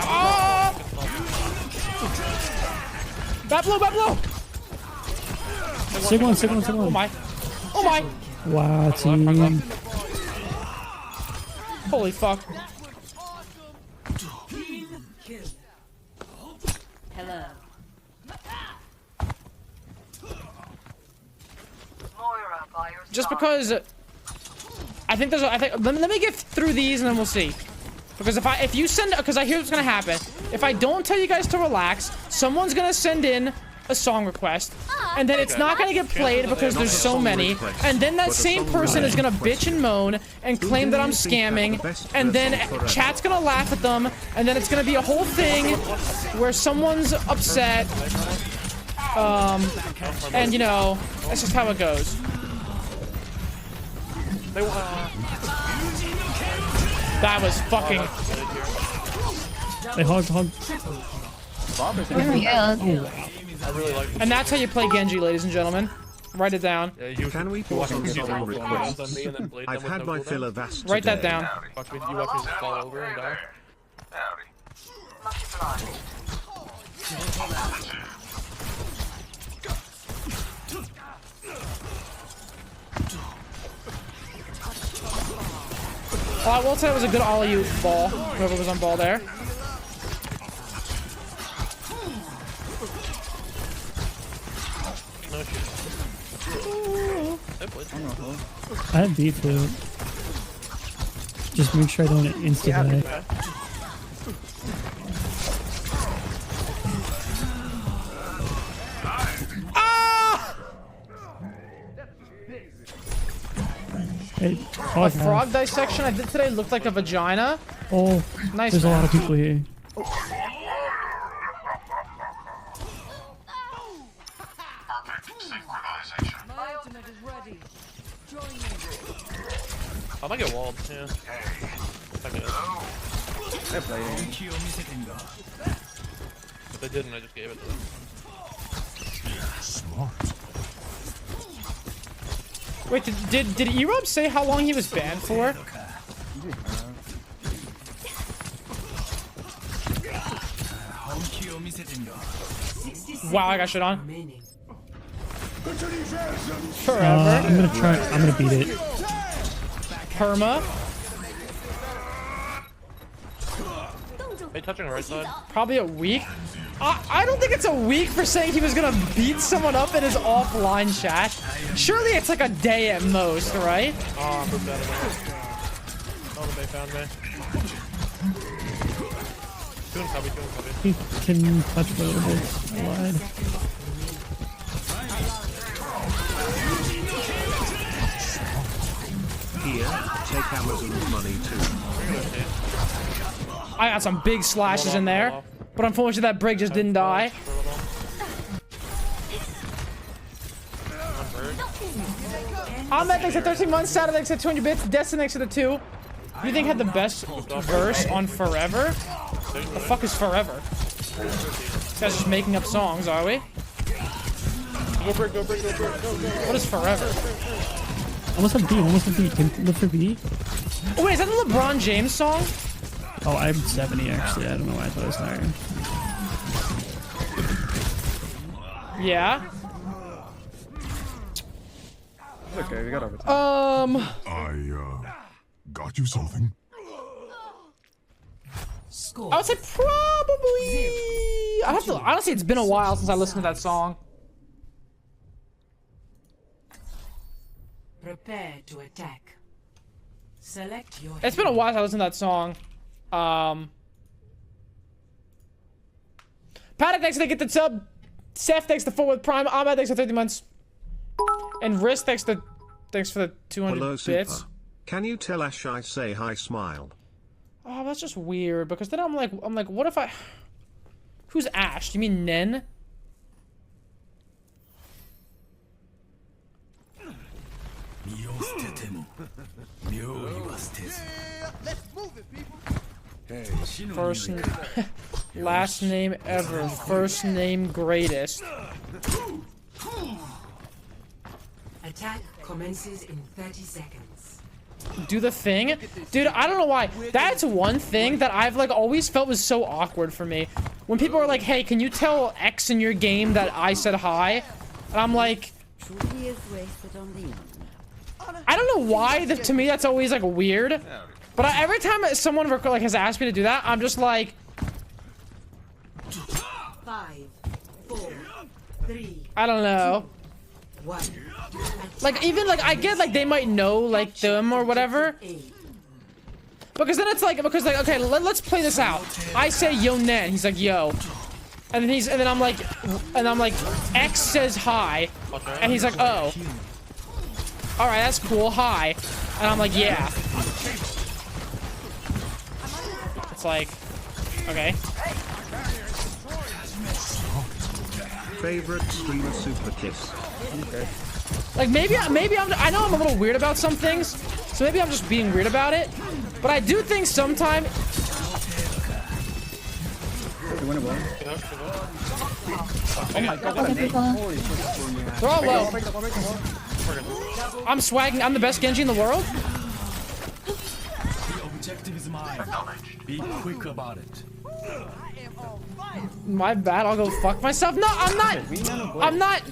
Oh! Bat blue, bat blue! Sig one. Oh my. Oh my! Wow, team. Holy fuck. Hello. Just because I think let me get through these and then we'll see. Because if you send, because I hear what's gonna happen. If I don't tell you guys to relax, someone's gonna send in a song request, and then it's not gonna get played because there's so many, and then that same person is gonna bitch and moan and claim that I'm scamming, and then chat's gonna laugh at them, and then it's gonna be a whole thing where someone's upset, and you know, that's just how it goes. That was fucking. They hug. There we go. And that's how you play Genji, ladies and gentlemen. Write it down. Can we pause on song requests? I've had my fill of ass today. Write that down. You watch me fall over and die. Well, I will say it was a good all-you ball. Whoever was on ball there. No shit. I have beef food. Just make sure I don't insta-die. Hey, A frog dissection I did today looked like a vagina. Oh, nice. There's a lot of people here. I might get walled, yeah. They're playing. If they didn't, I just gave it to them. Smart. Wait, did E-Rob say how long he was banned for? Wow, I got shit on. Forever. I'm gonna try. I'm gonna beat it. Perma. Are you touching the right side? Probably a week. I don't think it's a week for saying he was gonna beat someone up in his offline chat. Surely it's like a day at most, right? Oh, I'm bad at that. Oh, they found me. Two and cubby. He can touch me a little bit. I lied. Here, take Amazon's money too. I got some big slashes in there, but unfortunately that Brig just didn't die. Ahmed thanks for 13 months, Saturday thanks for 200 bits, Destiny thanks for the 2. You think had the best verse on Forever? The fuck is Forever? This guy's just making up songs, are we? Go Brig. What is Forever? Almost have B. Can you look for B? Oh wait, is that the LeBron James song? Oh, I'm 70 actually. I don't know why I thought it was higher. Yeah. It's okay, we got overtime. I got you something. I would say probably. I have to honestly. It's been a while since I listened to that song. Prepare to attack. Select your. It's been a while since I listened to that song. Paddock, thanks to get the sub. Seth, thanks to 4 with Prime. Ahmed, thanks for 30 months. And Risk, thanks for the 200 Hello, bits. Super. Can you tell Ash I say hi smile? Oh, that's just weird because then I'm like, what if I? Who's Ash? Do you mean Nen? First, last name ever. First name greatest. Attack commences in 30 seconds. Do the thing? Dude, I don't know why. That's one thing that I've like always felt was so awkward for me. When people are like, hey, can you tell X in your game that I said hi? And I'm like, I don't know why. To me, that's always like weird. But every time someone like has asked me to do that, I'm just like, 5, 4, 3. I don't know. 1. Like even like I get like they might know like them or whatever. Because then it's like okay, let's play this out. I say yo Nen, he's like yo. And then I'm like X says hi. And he's like, oh. Alright, that's cool, hi. And I'm like, yeah. It's like, okay. Favorite streamer Super Kiss. Okay. Like maybe I know I'm a little weird about some things, so maybe I'm just being weird about it. But I do think sometimes. Oh my god, They're all low. I'm swagging. I'm the best Genji in the world. The objective is mine. Be quick about it. My bad. I'll go fuck myself. No, I'm not.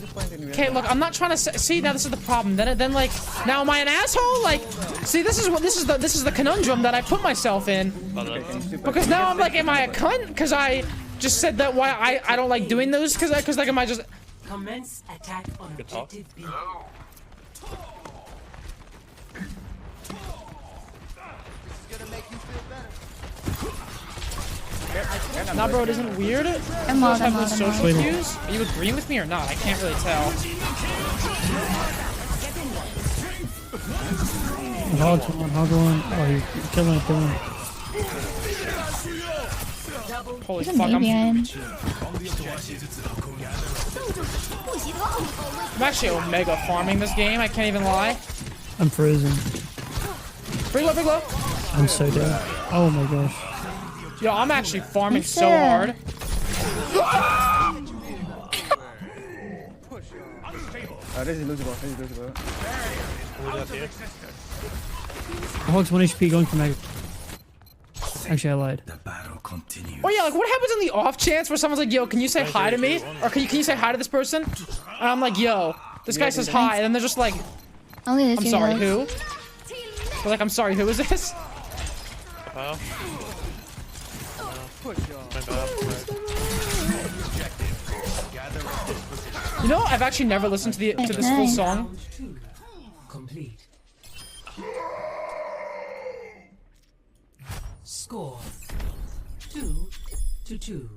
Okay, look, I'm not trying to see. Now this is the problem. Then like, now am I an asshole? Like, see, this is the conundrum that I put myself in. Because now I'm like, am I a cunt? Because I just said that why I don't like doing those. Because like, am I just? Commence attack on objective B. Nah, bro, it isn't weird. I'm on, have I'm those on, social I'm on. cues. Are you agreeing with me or not? I can't really tell. Hog on. Oh, you're killing it. Holy There's a fuck, baby I'm actually Omega farming this game, I can't even lie. I'm frozen. Big low. I'm so dead. Oh my gosh. Yo, I'm actually farming so hard. This is losable. Hog's 1 HP going for Mega. Actually, I lied. The battle continues. Oh yeah, like what happens in the off chance where someone's like, yo, can you say hi to me? Or can you say hi to this person? And I'm like, yo, this guy says hi, and then they're just like, I'm sorry, who? They're like, I'm sorry, who is this? You know, I've actually never listened to this full song. Complete. Score 2-2.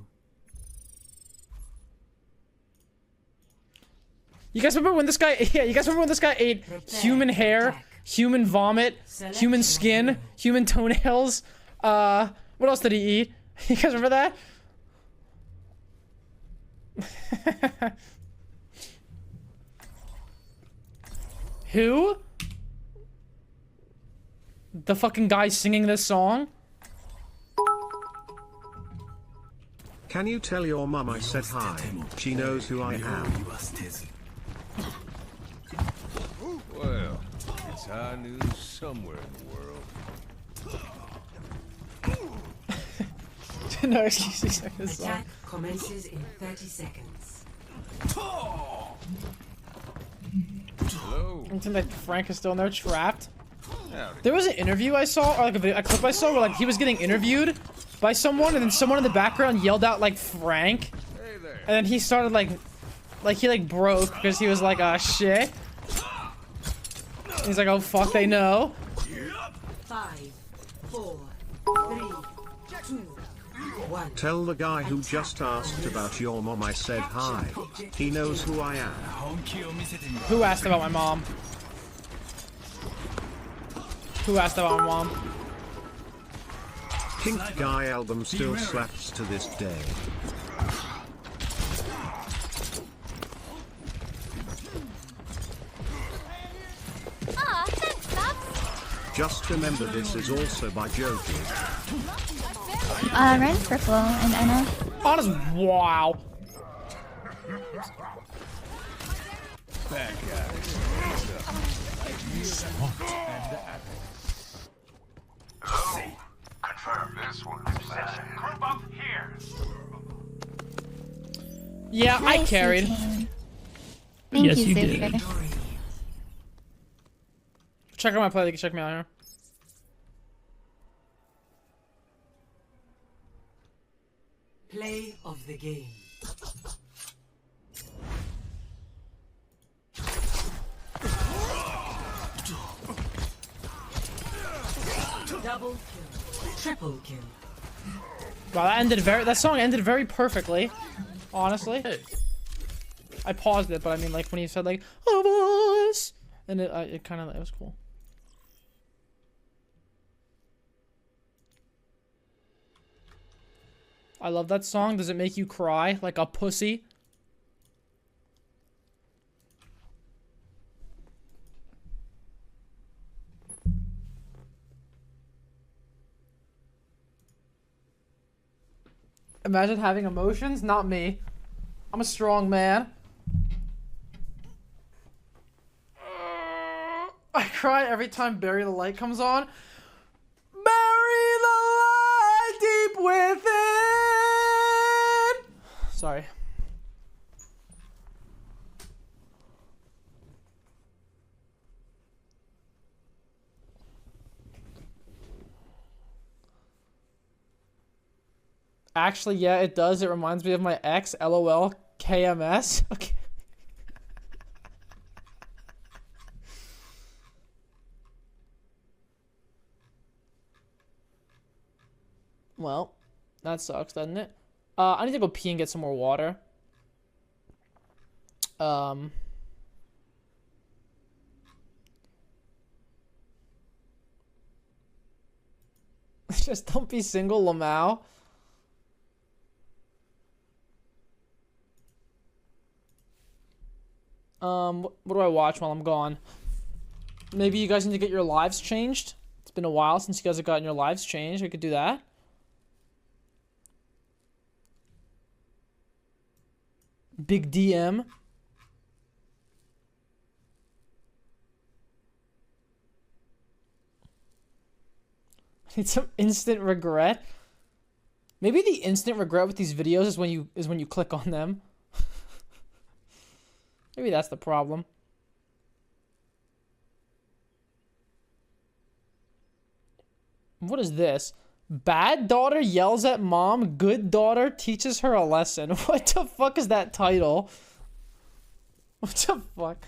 You guys remember when this guy? Yeah, you guys remember when this guy ate human hair, human vomit, human skin, human toenails? What else did he eat? You guys remember that? Who? The fucking guy singing this song? Can you tell your mum I said hi? She knows who I am. Well, it's high news somewhere in the world. No, excuse me. Attack commences in 30 seconds. Hello. I think like Frank is still in there trapped. There was an interview I saw, or like a clip I saw where like he was getting interviewed by someone, and then someone in the background yelled out like Frank, and then he started like he like broke because he was like, ah, shit. He's like, oh fuck, they know. 5, 4, 3, 2, 1. Tell the guy who just asked about your mom I said hi. He knows who I am. Who asked about my mom? Who asked about my mom? Pink Guy album still slaps to this day. Ah, thanks, Bubs. Just remember this is also by Joji. Red, purple, and Anna. Honest, wow. Back at it. Confirm this one. Group up here. Yeah, I carried. Thank yes, you did. Check out my play. They can check me out here. Play of the game. Double kill. Triple kill. Wow, that song ended very perfectly. Honestly. I paused it, but I mean like when he said like us, and it kind of, it was cool. I love that song. Does it make you cry like a pussy? Imagine having emotions. Not me. I'm a strong man. I cry every time Bury the Light comes on. Bury the light deep within. Sorry. Actually, yeah, it does. It reminds me of my ex. LOL. KMS. Okay. Well, that sucks, doesn't it? I need to go pee and get some more water. Just don't be single, Lamau. What do I watch while I'm gone? Maybe you guys need to get your lives changed. It's been a while since you guys have gotten your lives changed. We could do that. Big DM. I need some instant regret. Maybe the instant regret with these videos is when you click on them. Maybe that's the problem. What is this? Bad daughter yells at mom, good daughter teaches her a lesson. What the fuck is that title? What the fuck?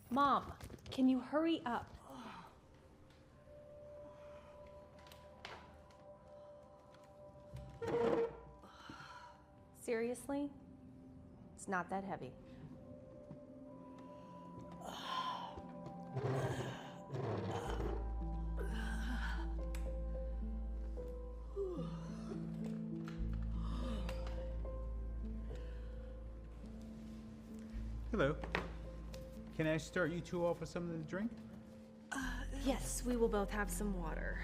Mom, can you hurry up? Seriously? It's not that heavy. Hello. Can I start you two off with something to drink? Yes, we will both have some water.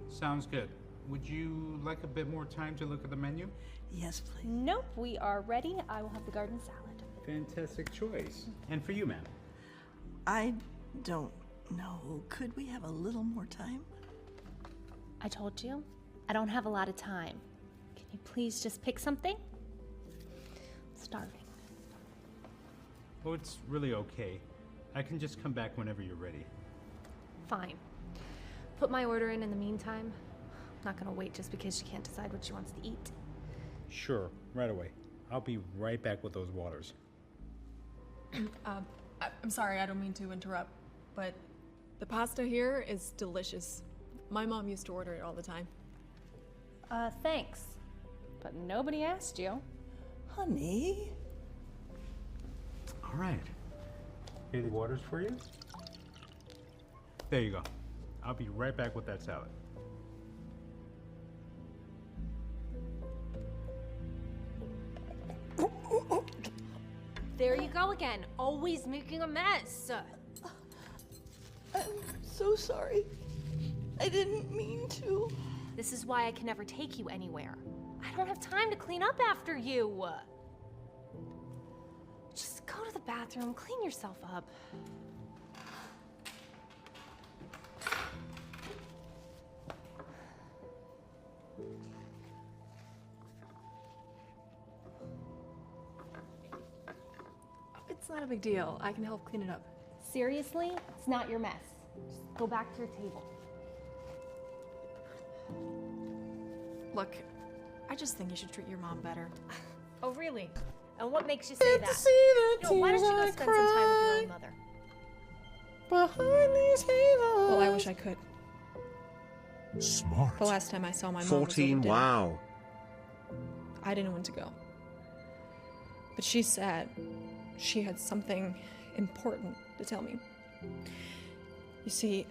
Sounds good. Would you like a bit more time to look at the menu? Yes, please. Nope, we are ready. I will have the garden salad. Fantastic choice. And for you, ma'am? I don't No, could we have a little more time? I told you, I don't have a lot of time. Can you please just pick something? I'm starving. Oh, it's really okay. I can just come back whenever you're ready. Fine. Put my order in the meantime. I'm not gonna wait just because she can't decide what she wants to eat. Sure, right away. I'll be right back with those waters. I'm sorry, I don't mean to interrupt, but the pasta here is delicious. My mom used to order it all the time. Thanks. But nobody asked you. Honey? All right. Here are the waters for you. There you go. I'll be right back with that salad. There you go again, always making a mess. I'm so sorry. I didn't mean to. This is why I can never take you anywhere. I don't have time to clean up after you. Just go to the bathroom, clean yourself up. It's not a big deal. I can help clean it up. Seriously? It's not your mess. Just go back to your table. Look, I just think you should treat your mom better. Oh, really? And what makes you say that? Why don't you go spend some time with your own mother? Behind these halos. Well, I wish I could. Smart. The last time I saw my mom 14, was over dinner. wow. I didn't want to go. But she said she had something important to tell me. You see,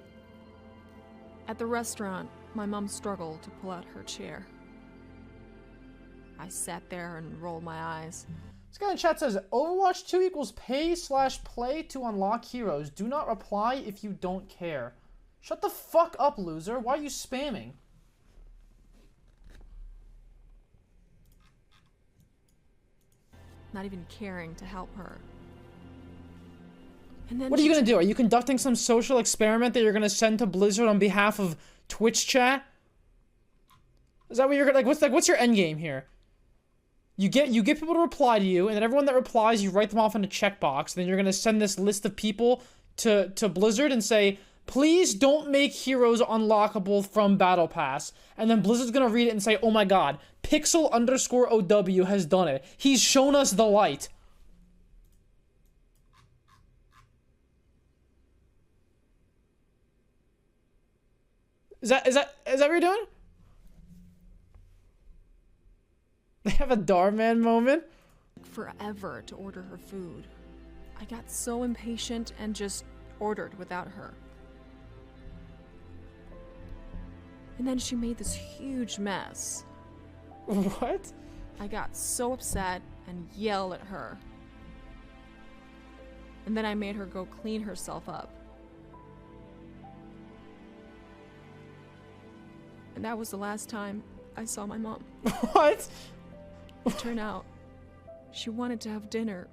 at the restaurant, my mom struggled to pull out her chair. I sat there and rolled my eyes. This guy in chat says, Overwatch 2 equals pay/play to unlock heroes. Do not reply if you don't care. Shut the fuck up, loser. Why are you spamming? Not even caring to help her. And then What are you gonna do? Are you conducting some social experiment that you're gonna send to Blizzard on behalf of Twitch chat? Is that what you're gonna what's your end game here? You get people to reply to you, and then everyone that replies, you write them off in a checkbox. Then you're gonna send this list of people to Blizzard and say, please don't make heroes unlockable from Battle Pass. And then Blizzard's gonna read it and say, oh my god, Pixel_OW has done it. He's shown us the light. Is that what you're doing? They have a Darman moment? Forever to order her food. I got so impatient and just ordered without her. And then she made this huge mess. What? I got so upset and yelled at her. And then I made her go clean herself up. And that was the last time I saw my mom. What? It turned out she wanted to have dinner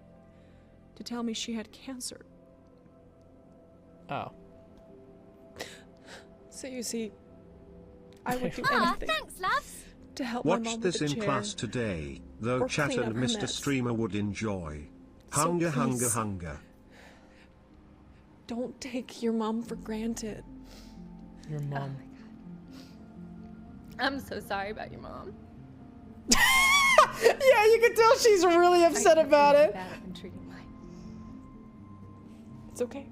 to tell me she had cancer. Oh. So you see, I would do anything Thanks, loves. to help my Watch mom this with the in chair. class today, though or chat clean and up her Mr. mess. Streamer would enjoy. So Hunger, hunger, please. hunger. Don't take your mom for granted. Your mom. I'm so sorry about your mom. Yeah, you can tell she's really upset about it. It's okay.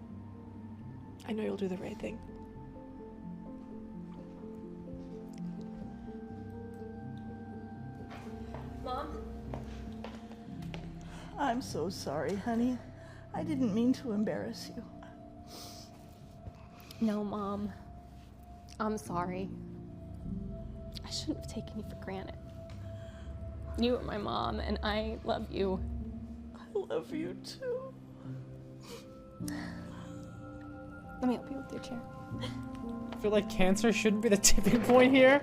I know you'll do the right thing. Mom? I'm so sorry, honey. I didn't mean to embarrass you. No, Mom. I'm sorry. I shouldn't have taken you for granted. You are my mom, and I love you. I love you too. Let me help you with your chair. I feel like cancer shouldn't be the tipping point here.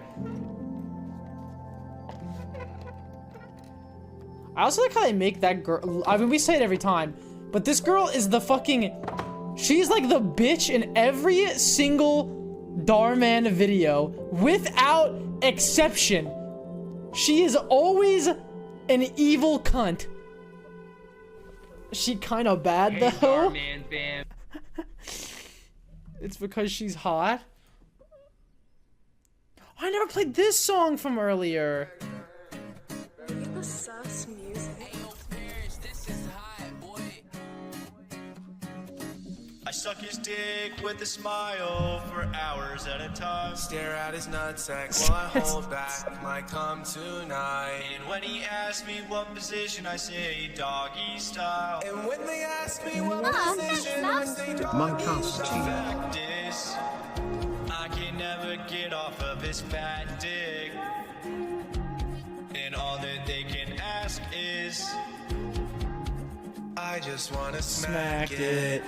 I also like how they make that girl. I mean, we say it every time, but this girl is the fucking She's like the bitch in every single Darman video, without exception. She is always an evil cunt. She kind of bad though. Darman fam. It's because she's hot. I never played this song from earlier. The sus music. I suck his dick with a smile for hours at a time. Stare at his nutsack while I hold back my cum tonight. And when he asks me what position, I say doggy style. And when they ask me what position, I say doggy style. Fact is, I can never get off of his fat dick. And all that they can ask is, I just wanna smack it.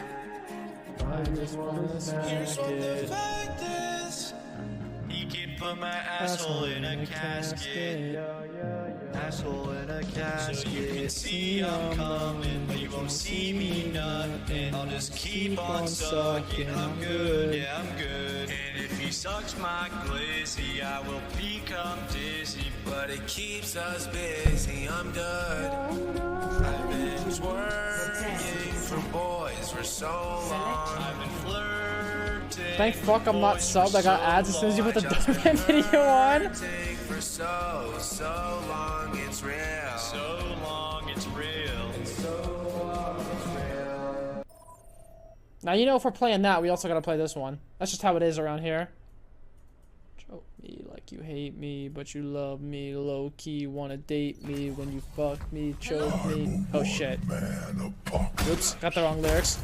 I just wanna smack Here's what the it. fact is, he can put my asshole in a casket. Asshole in a casket. So you can see I'm coming, but you won't see me nothing. I'll just keep on sucking. I'm good, yeah, I'm good. And if he sucks my glizzy, I will become dizzy. But it keeps us busy, I'm good. I've been twerking for boys for so long. I've been flirting. Thank fuck I'm not subbed. I got ads as soon as you put the Darman video on. For so long, it's real. So long, it's real. So long, it's real. Now you know if we're playing that, we also gotta play this one. That's just how it is around here. Choke me like you hate me, but you love me. Low key wanna date me when you fuck me, choke me. Oh shit. Oops, got the wrong lyrics.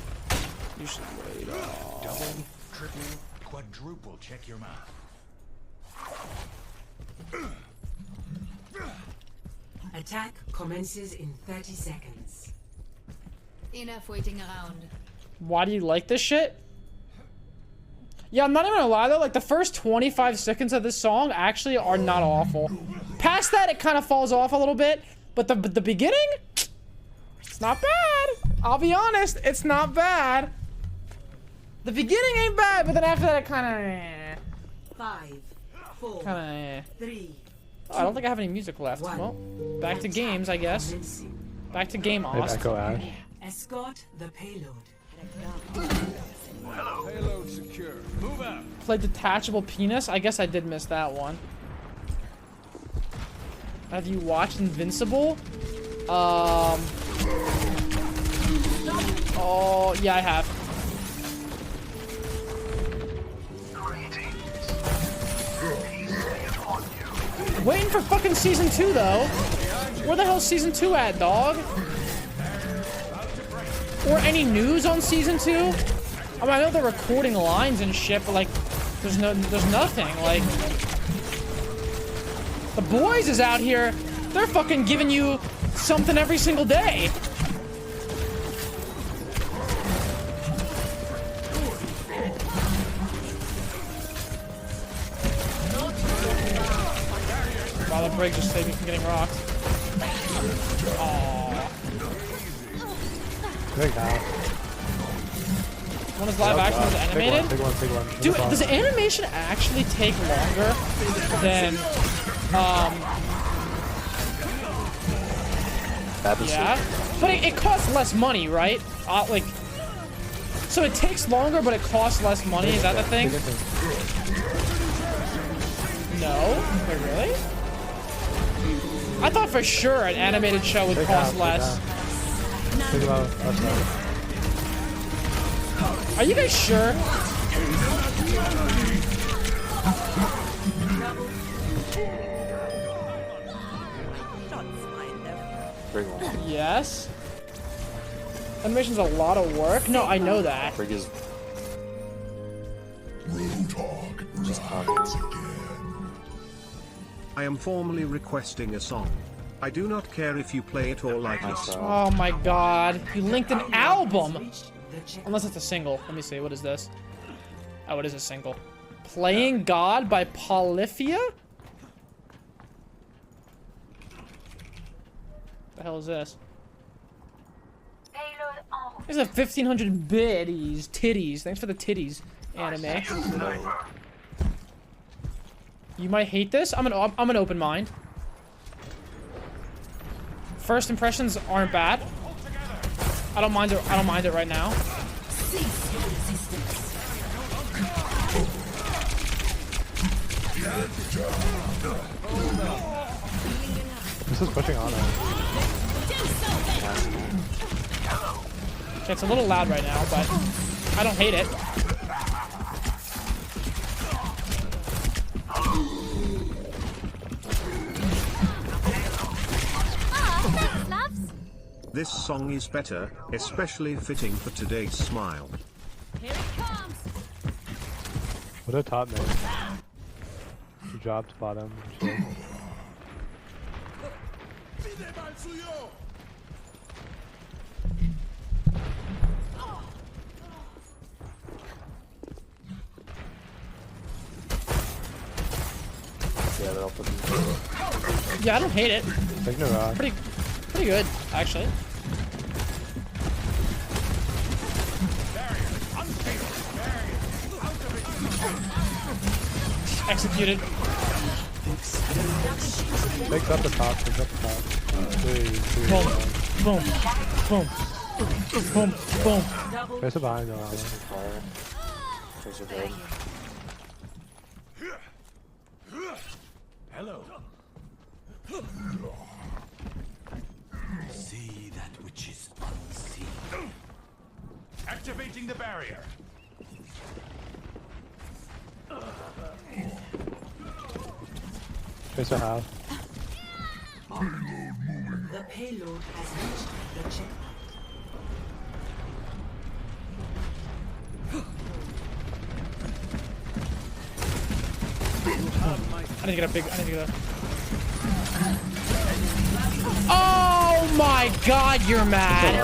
You should wait. Double, triple, quadruple check your mouth. Attack commences in 30 seconds. Enough waiting around. Why do you like this shit? Yeah, I'm not even gonna lie though, like the first 25 seconds of this song actually are not awful. Past that, it kind of falls off a little bit, but the beginning, it's not bad. I'll be honest, it's not bad. The beginning ain't bad, but then after that, it kind of 5, 4, kind of 3. Oh, I don't think I have any music left. Well, back to games, I guess. Back to game Ost. Escort the payload. Hello. Payload secure. Move out. Play detachable penis. I guess I did miss that one. Have you watched Invincible? Oh yeah, I have. Waiting for fucking season 2 though. Where the hell's season 2 at, dog? Or any news on season 2? I mean, I know they're recording lines and shit, but like, there's nothing. Like, the boys is out here. They're fucking giving you something every single day. Wow, the break just saved me from getting rocked. Aww. Good now. One is live action, one is animated. Big one. Dude, does animation actually take longer than, yeah? But it costs less money, right? Like, so it takes longer, but it costs less money. Is that the thing? No? Wait, really? I thought for sure an animated show would cost less. Are you guys sure? Yes. Animation's a lot of work. No, I know that. I am formally requesting a song. I do not care if you play it or like it. Oh my god. You linked an album! Unless it's a single. Let me see. What is this? Oh, it is a single. Playing God by Polyphia? The hell is this? Payload en route. There's a 1500 biddies, titties. Thanks for the titties, anime. You might hate this. I'm an open mind. First impressions aren't bad. I don't mind it. I don't mind it right now. This is pushing on it. Okay, it's a little loud right now, but I don't hate it. This song is better, especially fitting for today's smile. Here it comes. What a top man. He dropped bottom. Yeah, they're all putting. Yeah, I don't hate it. Take no rock. Pretty good, actually. Executed. Takes up the top, takes up the top. Boom. Boom. Boom. Boom. Boom. Trace it behind though. Tracer dead. Hello. See that which is unseen. Activating the barrier. Tracer half. The payload has reached the checkpoint. I need to get a big. I need to get a. Oh my God! You're mad.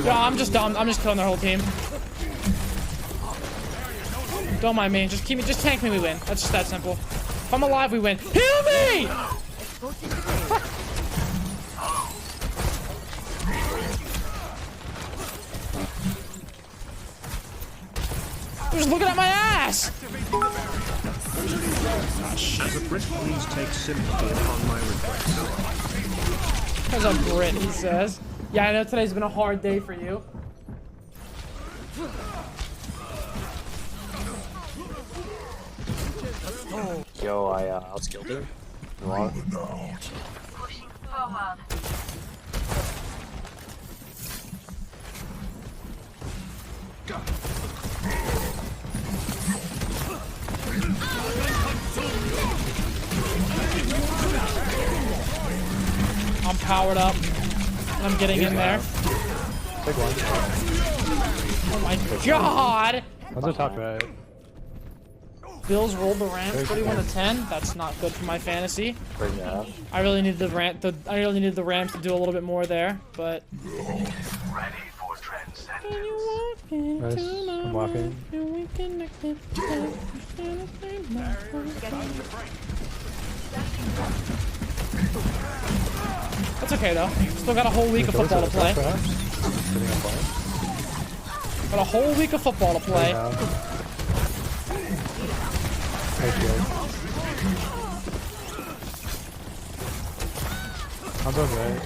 No, I'm just dumb. I'm just killing their whole team. Don't mind me. Just keep me. Just tank me. We win. That's just that simple. If I'm alive, we win. Heal me! I'm just looking at my ass. As a Brit, please take sympathy upon my request. As a Brit, he says. Yeah, I know today's been a hard day for you. Yo, I outskilled her. You want? Pushing forward. I'm powered up. I'm getting in there. Big one. Oh my God! One's a top right. Bills rolled the ramp 31 to 10. That's not good for my fantasy. Yeah. I really need the ramp. I really need the ramps to do a little bit more there, but. Ready for transcendence. Nice. I'm walking. That's okay though. Still got a whole week of football to play. Got a whole week of football to play. I'm doing great.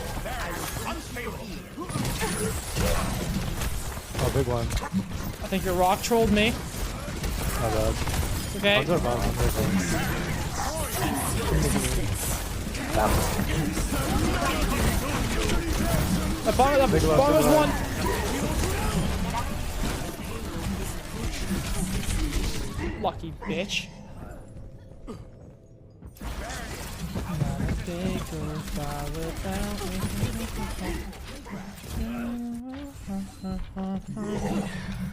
Oh, big one. I think your rock trolled me. My bad. Okay. One's our bomb. The bomb was one. Lucky bitch.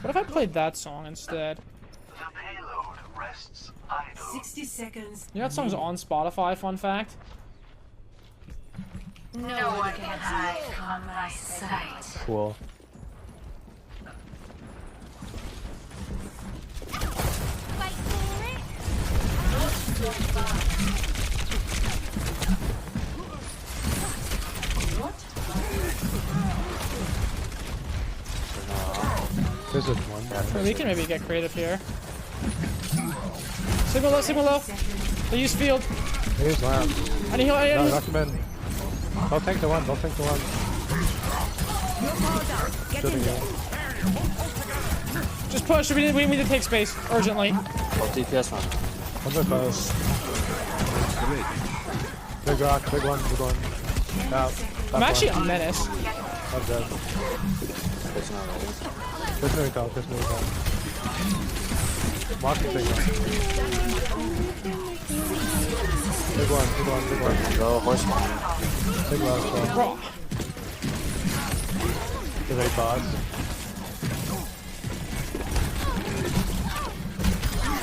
What if I played that song instead? The payload rests idle. 60 seconds. You know that song's on Spotify, fun fact? No one can hide from my sight. Cool. Fight for it. There's just one. We can maybe get creative here. Signal low, signal low. They use field. Here's lamp. I need heal. No, knock him in. Don't tank the one. Don't tank the one. Shooting you. Just push. We need to take space urgently. Oh, DPS one. One's close. Big rock. Big one. Big one. Out. I'm actually a menace. I'm dead. It's not ready. There's no recall. There's no recall. Walking big one. Big one. Big one. Big one. Go horseman. Big one. Bro. The right boss.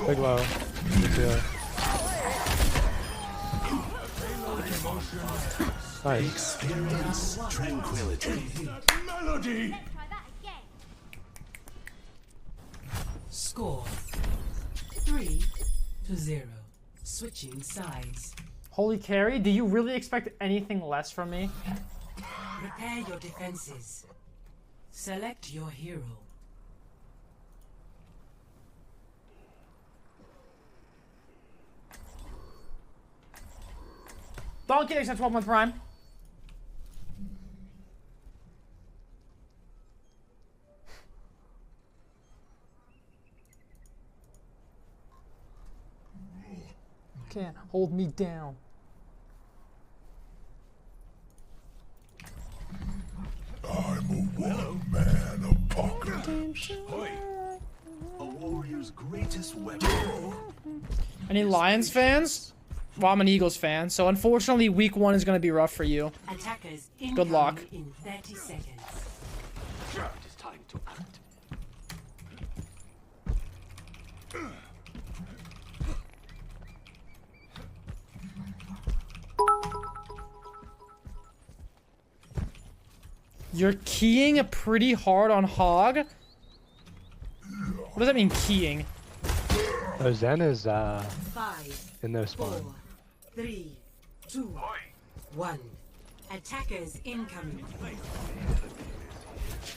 Big low. Yeah. Nice. Experience tranquility. Melody. Score 3-0. Switching sides. Holy carry, do you really expect anything less from me? Prepare your defenses. Select your hero. Donkey except 12-month prime. Can't hold me down. I'm a one-man apocalypse. A warrior's greatest weapon. Any Lions fans? Well, I'm an Eagles fan, so unfortunately week 1 is going to be rough for you. Attackers Good luck. in 30 seconds. It is time to act. You're keying pretty hard on Hog? What does that mean, keying? Oh, Zen is 5, in their spawn. 4, 3, 2, 1. Attackers incoming.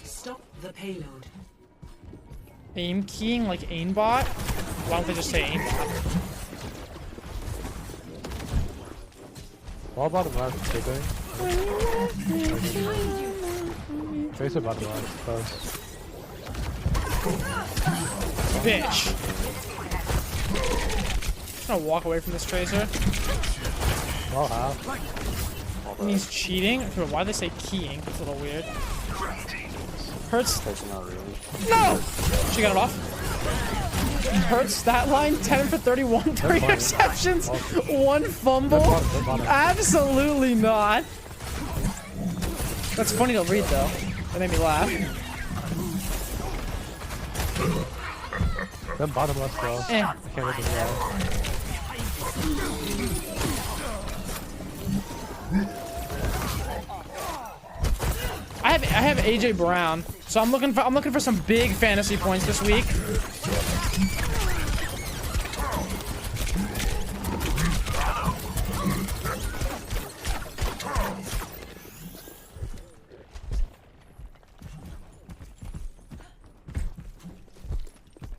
Stop the payload. Aim keying like aimbot? Why don't they just say aimbot? Wall bottom left, shipping. Tracer bottom left, close. Bitch. I'm gonna walk away from this tracer. Wall half. It means cheating? Okay, why'd they say keying? That's a little weird. Hurts. Not really. No! She got it off. Hurts stat line 10 for 31, 3 interceptions, 1 fumble. Absolutely not. That's funny to read though. That made me laugh. Then bottom left though. Eh. I can't look at the wall. I have AJ Brown, so I'm looking for some big fantasy points this week.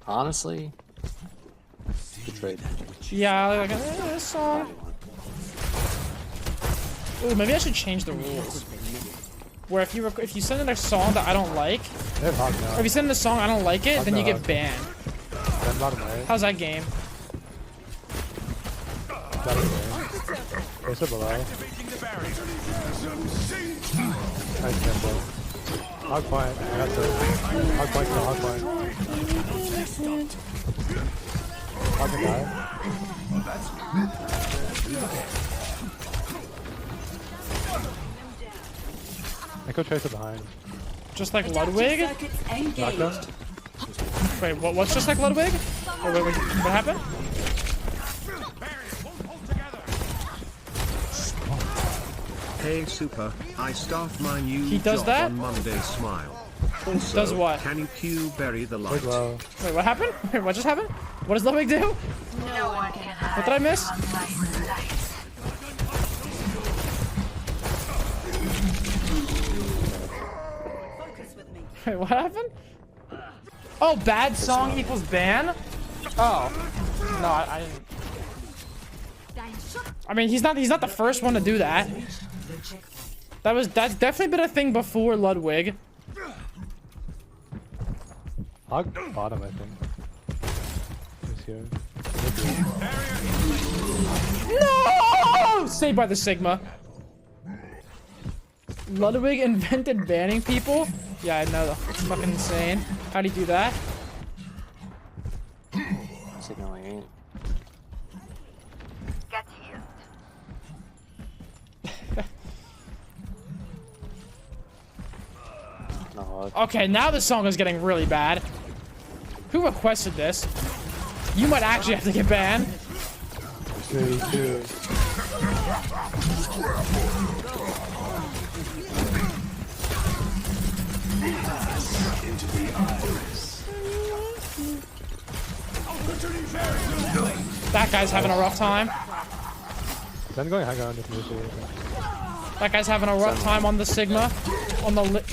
Honestly, good trade. Yeah, like this song. Ooh, maybe I should change the rules. Where if you send in a song that I don't like, or if you send in a song I don't like it, then you get banned. How's that game? There's a below. Nice tempo. Hog point. I got the hog point. Hog point. Hog can die. Echo Tracer behind. Just like Ludwig? Knocked him. Wait, what's just like Ludwig? Oh, wait, what happened? Hey Super, I start my new He does job that? on Monday. Smile. Also, Does what? Can you cue bury the light? Wait, what happened? Wait, what just happened? What does Ludwig do? No one can hide. What did I miss? Wait, what happened? Oh, bad song equals ban? Oh. No, I didn't. I mean, he's not the first one to do that. That's definitely been a thing before Ludwig. Hog bottom, I think. He's here. No! Saved by the Sigma. Ludwig invented banning people? Yeah, I know. It's fucking insane. How'd he do that? Signaling. Get here. No. Okay, now the song is getting really bad. Who requested this? You might actually have to get banned. 3, 2. That guy's having a rough time. Then going hang on if you see. That guy's having a rough time on the Sigma. On the li-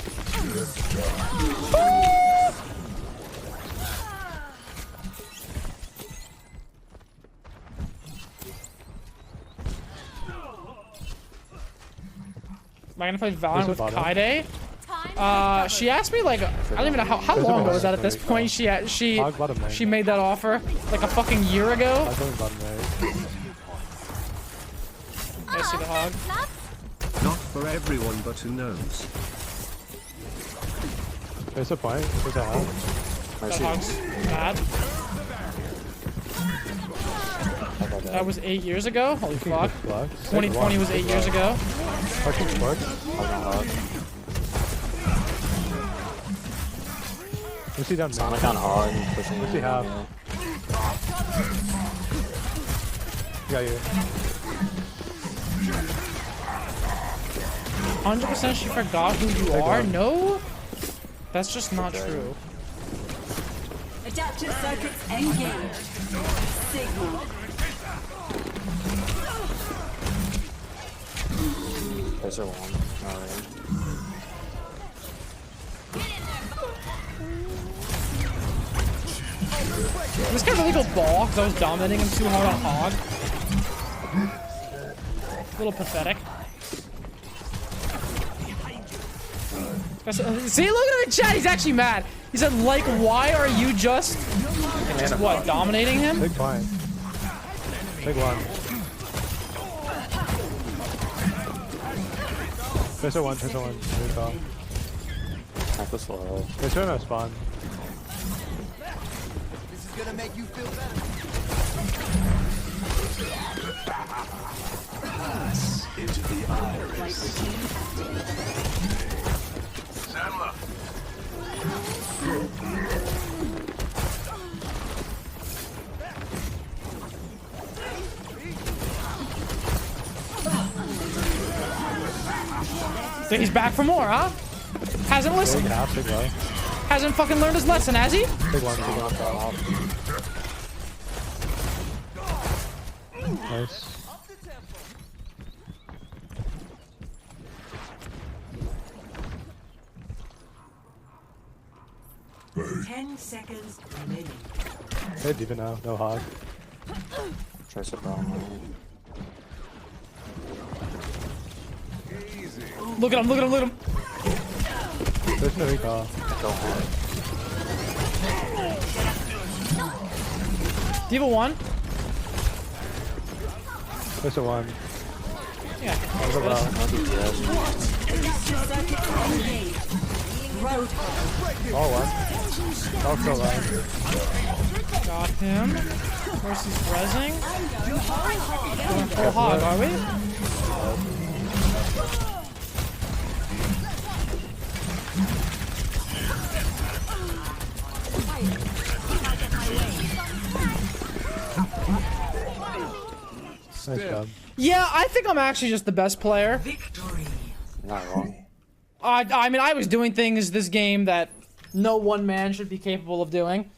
Am I gonna play Valorant with Kaide? She asked me like, I don't even know how long ago was that at this point. She made that offer like a fucking year ago. I see the hog. Not for everyone, but who knows? There's a point. There's a hog. That hog's bad. That was 8 years ago? Holy fuck. 2020 was 8 years ago. What's he down there? Sonic on hard and pushing. What's he have? Got you. 100% she forgot who you are? No? That's just not true. Adaptive circuits engaged. Signal. There's a one. Alright. This guy really go ball because I was dominating him too hard on hog. A little pathetic. See, look at him in chat. He's actually mad. He said, like, why are you just what, dominating him? Big point. Big one. There's a one. Very tall. Half a slow. There's no spawn. This is gonna make you feel better. Pass into the iris. Sandler. So he's back for more, huh? Hasn't listened. Hasn't fucking learned his lesson, has he? Big one. Nice. Ten seconds remaining. Hey, deep now. No hog. Trace a problem. Look at him, look at him, look at him. There's no recall. Go hard. D.Va 1. There's a one. Yeah. All one. Also one. Got him. Of course he's rezzing. Going full hog, are we? Nice job. Yeah, I think I'm actually just the best player. Not wrong. I mean, I was doing things this game that no one man should be capable of doing.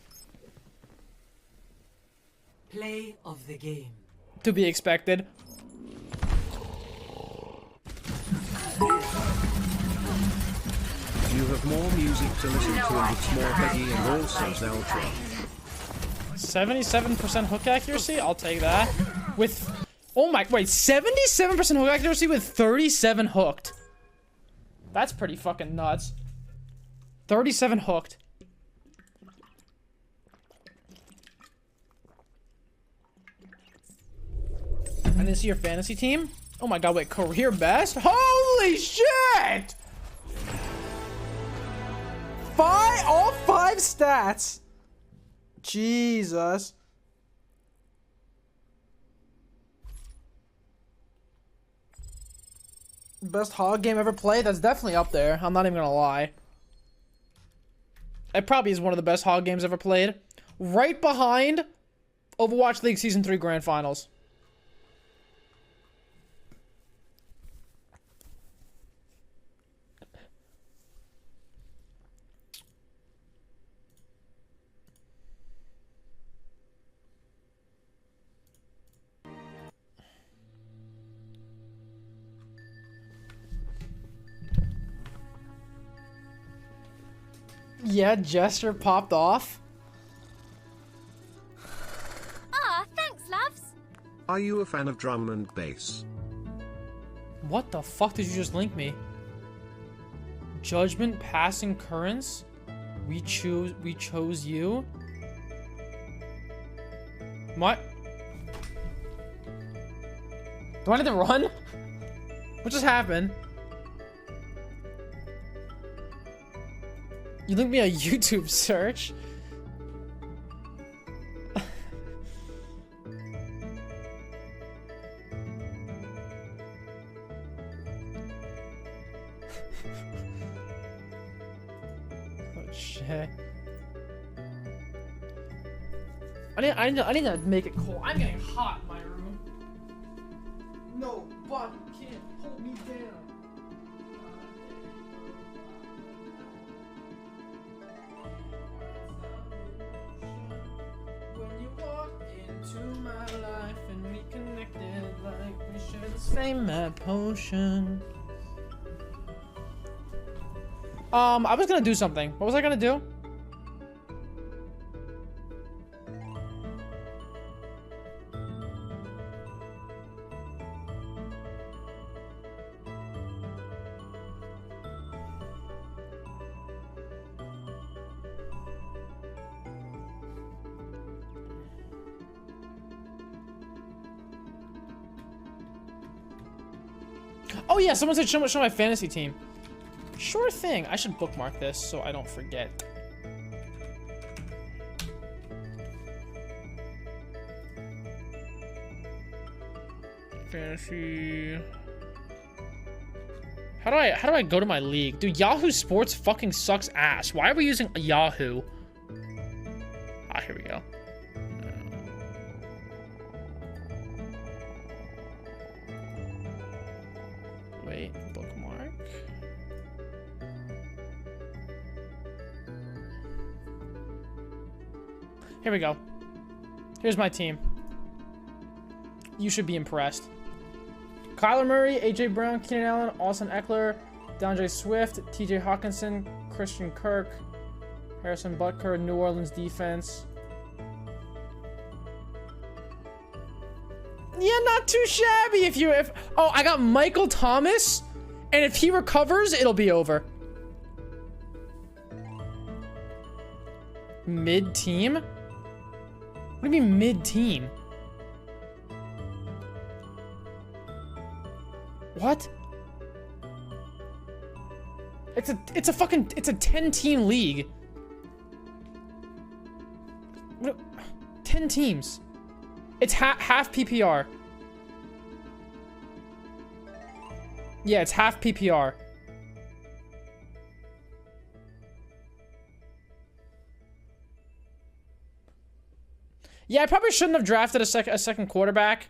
Play of the game. To be expected. You have more music to listen to and it's more heavy and also Zelda. 77% hook accuracy? I'll take that. With, oh my, wait, 77% hook accuracy with 37 hooked. That's pretty fucking nuts. 37 hooked. I didn't see your fantasy team. Oh my god, wait, career best? Holy shit! All 5 stats. Jesus. Best hog game ever played? That's definitely up there. I'm not even gonna lie. It probably is one of the best hog games ever played. Right behind Overwatch League Season 3 Grand Finals. Yeah, gesture popped off. Ah, thanks, loves. Are you a fan of drum and bass? What the fuck did you just link me? Judgment passing currents? We chose you? What? Do I need to run? What just happened? You linked me a YouTube search? Oh shit. I need to make it cold. I'm getting hot in my room. No body can't hold me down. Into my life and we connected like we share the same mad potion. I was gonna do something. What was I gonna do? Oh yeah, someone said show my fantasy team. Sure thing. I should bookmark this so I don't forget. Fantasy. How do I go to my league? Dude, Yahoo Sports fucking sucks ass. Why are we using Yahoo? Ah, here we go. Wait, bookmark. Here we go. Here's my team. You should be impressed. Kyler Murray, AJ Brown, Keenan Allen, Austin Eckler, DeAndre Swift, TJ Hawkinson, Christian Kirk, Harrison Butker, New Orleans defense. Yeah, not too shabby if oh, I got Michael Thomas, and if he recovers, it'll be over. Mid-team? What do you mean mid-team? What? It's a 10-team league. What? 10 teams. It's half PPR. Yeah, it's half PPR. Yeah, I probably shouldn't have drafted a second quarterback.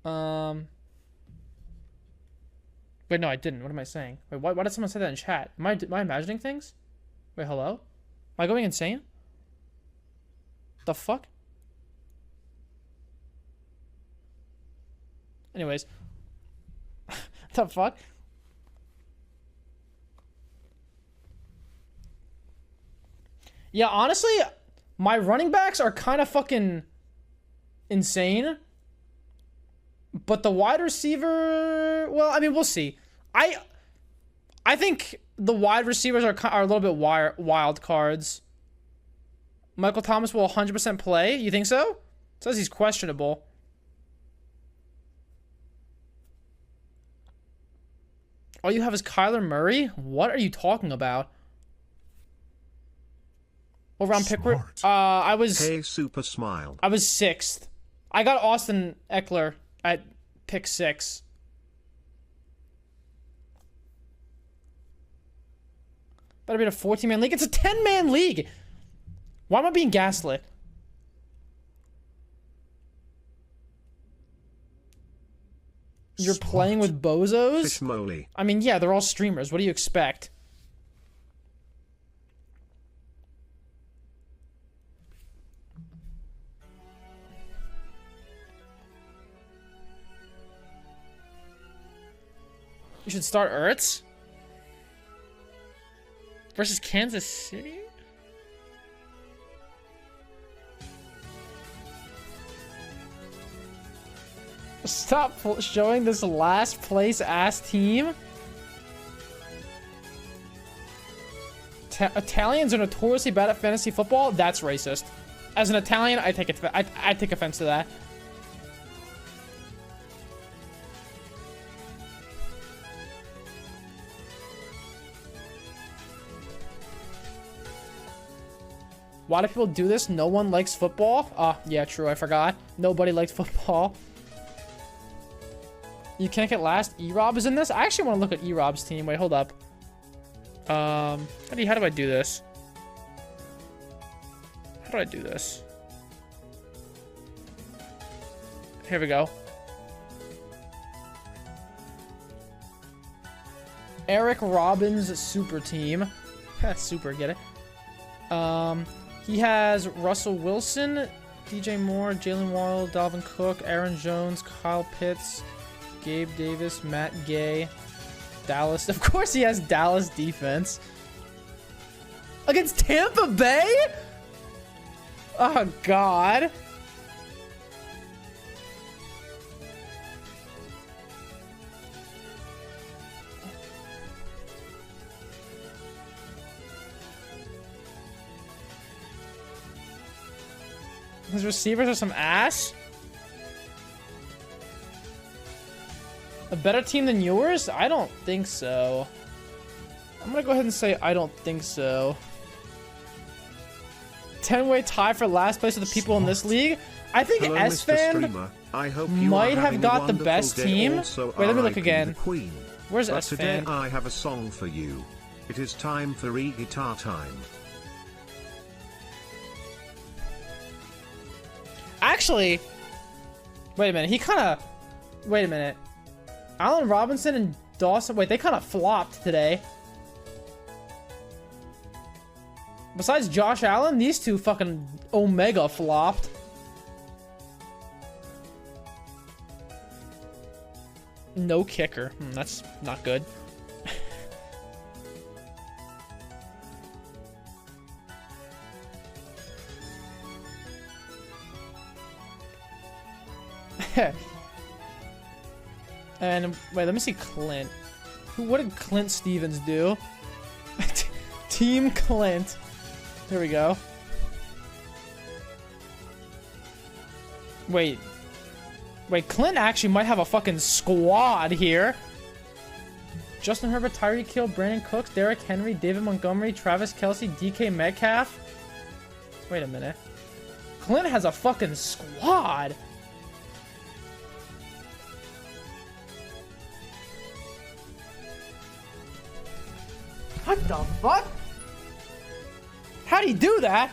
Wait, no, I didn't. What am I saying? Wait, why did someone say that in chat? Am I imagining things? Wait, hello? Am I going insane? The fuck? Anyways. The fuck? Yeah, honestly, my running backs are kind of fucking insane. But the wide receiver, well, I mean, we'll see. I think the wide receivers are a little bit wild cards. Michael Thomas will 100% play. You think so? It says he's questionable. All you have is Kyler Murray? What are you talking about? What round pick were I was Hey, super smile. I was 6th. I got Austin Eckler at pick 6. Better be in a 14-man league. It's a 10-man league. Why am I being gaslit? You're playing with bozos? Fish moly. I mean, yeah, they're all streamers. What do you expect? You should start Ertz versus Kansas City? Stop showing this last place ass team. Italians are notoriously bad at fantasy football. That's racist. As an Italian, I take offense to that. Why do people do this? No one likes football? Yeah, true, I forgot. Nobody likes football. You can't get last. E-Rob is in this? I actually want to look at E-Rob's team. Wait, hold up. How do I do this? How do I do this? Here we go. Eric Robbins' super team. Super, get it? He has Russell Wilson, DJ Moore, Jalen Waddle, Dalvin Cook, Aaron Jones, Kyle Pitts, Gabe Davis, Matt Gay, Dallas. Of course he has Dallas defense. Against Tampa Bay? Oh, God. His receivers are some ass. A better team than yours? I don't think so. I'm gonna go ahead and say I don't think so. 10-way tie for last place with the people in this league. I think Hello, S-Fan might have got the best team. Wait, let me look again. Where's but S-Fan? Today I have a song for you. It is time for e-guitar time. Actually, wait a minute. Wait a minute. Allen Robinson and Dawson. Wait, they kind of flopped today. Besides Josh Allen, these two fucking Omega flopped. No kicker. That's not good. And wait, let me see Clint. What did Clint Stevens do? Team Clint. Here we go. Wait, Clint actually might have a fucking squad here. Justin Herbert, Tyreek Hill, Brandon Cooks, Derrick Henry, David Montgomery, Travis Kelce, DK Metcalf. Wait a minute. Clint has a fucking squad. What the fuck? How'd he do that?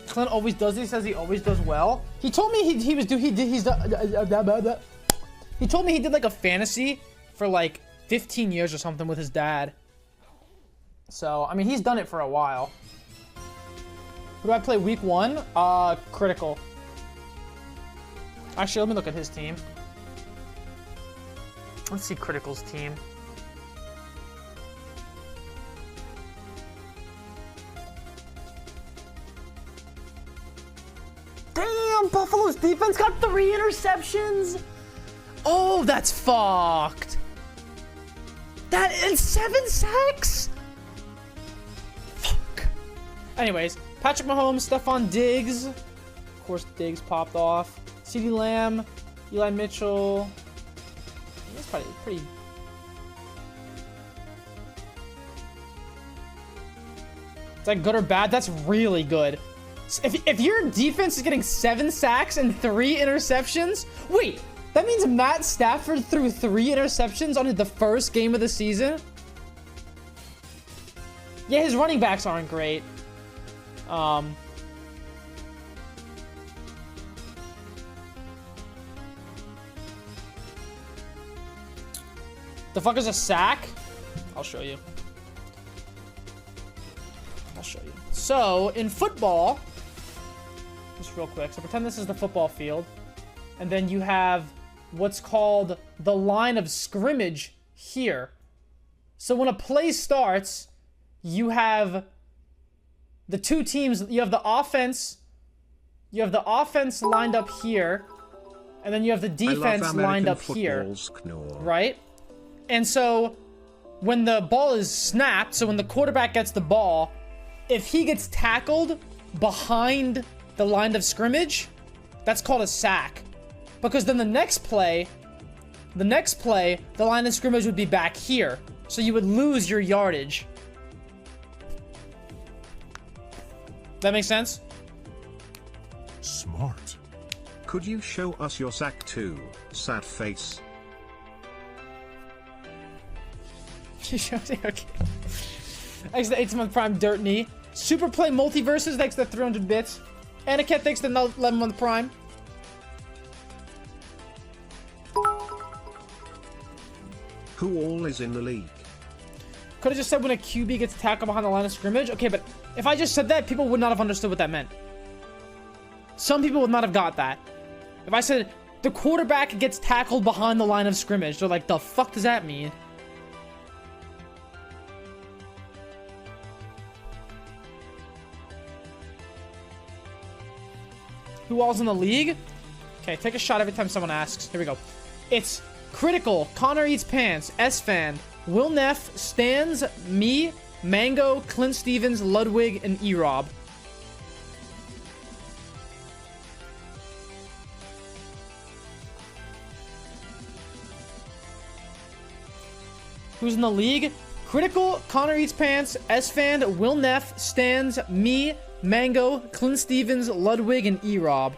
Clint always does this. He says he always does well. He told me he told me he did like a fantasy for like 15 years or something with his dad. So, I mean, he's done it for a while. Who do I play week 1? Critical. Actually, let me look at his team. Let's see Critical's team. Damn, Buffalo's defense got 3 interceptions. Oh, that's fucked. That and 7 sacks. Fuck. Anyways, Patrick Mahomes, Stephon Diggs. Of course, Diggs popped off. CeeDee Lamb, Eli Mitchell. That's probably pretty. Is that good or bad? That's really good. If your defense is getting 7 sacks and 3 interceptions, wait, that means Matt Stafford threw 3 interceptions on the first game of the season? Yeah, his running backs aren't great. The fuck is a sack? I'll show you. I'll show you. So, in football, just real quick, so pretend this is the football field, and then you have what's called the line of scrimmage here. So when a play starts, you have the two teams, you have the offense lined up here, and then you have the defense lined up here, right? And so when the ball is snapped, so when the quarterback gets the ball, if he gets tackled behind the line of scrimmage, that's called a sack. Because then the next play, the line of scrimmage would be back here. So you would lose your yardage. That makes sense? Smart. Could you show us your sack too, sad face? Okay. Thanks to the 8th month Prime Dirt Knee. Super Play Multiverses, thanks to the 300 bits. Anaket, thanks to the 11 month Prime. Who all is in the league? Could have just said when a QB gets tackled behind the line of scrimmage. Okay, but if I just said that, people would not have understood what that meant. Some people would not have got that. If I said the quarterback gets tackled behind the line of scrimmage, they're like, the fuck does that mean? Who all's in the league? Okay, take a shot every time someone asks. Here we go. It's Critical, Connor Eats Pants, S-Fan, Will Neff, Stans, me, Mango, Clint Stevens, Ludwig, and E-Rob. Who's in the league? Critical, Connor Eats Pants, S-Fan, Will Neff, Stans, me, Mango, Clint Stevens, Ludwig, and E-Rob.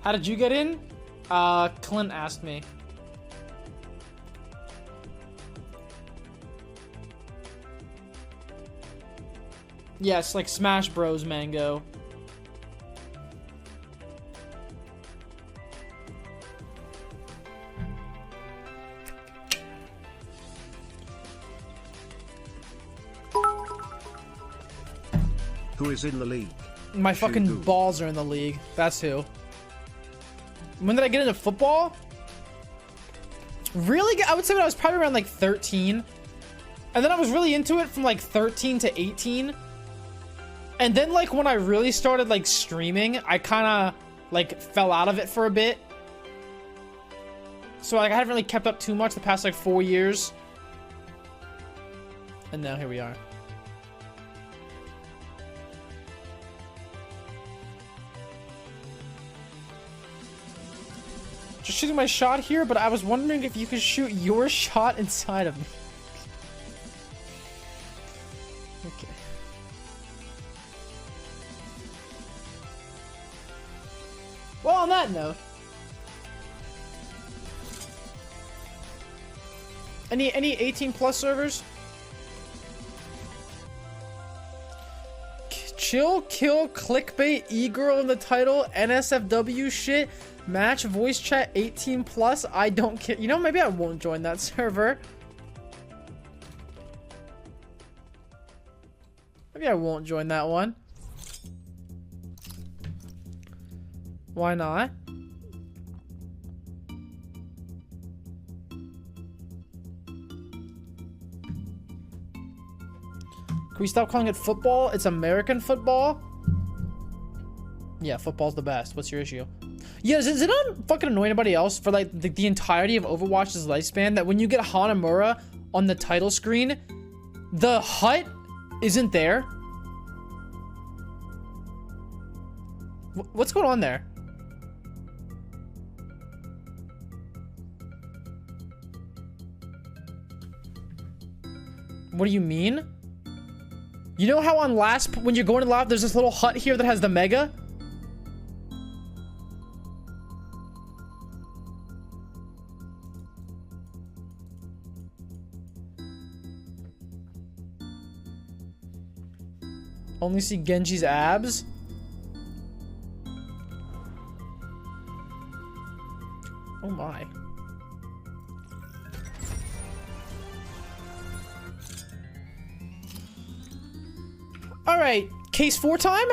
How did you get in? Clint asked me. Yes, like Smash Bros. Mango. Who is in the league? My fucking balls are in the league. That's who. When did I get into football? Really? I would say when I was probably around like 13. And then I was really into it from like 13 to 18. And then like when I really started like streaming, I kind of like fell out of it for a bit. So like I haven't really kept up too much the past like 4 years. And now here we are. Just shooting my shot here, but I was wondering if you could shoot your shot inside of me. Okay. Well, on that note, any 18 plus servers? Chill, kill, clickbait, e-girl in the title, NSFW shit. Match voice chat 18 plus. I don't care. You know, maybe I won't join that server. Maybe I won't join that one. Why not? Can we stop calling it football? It's American football? Yeah, football's the best. What's your issue? Yeah, is it not fucking annoy anybody else for like the entirety of Overwatch's lifespan that when you get Hanamura on the title screen, the hut isn't there? What's going on there? What do you mean? You know how on last, when you're going to lab, there's this little hut here that has the mega? Only see Genji's abs? Oh my. All right, case 4 time?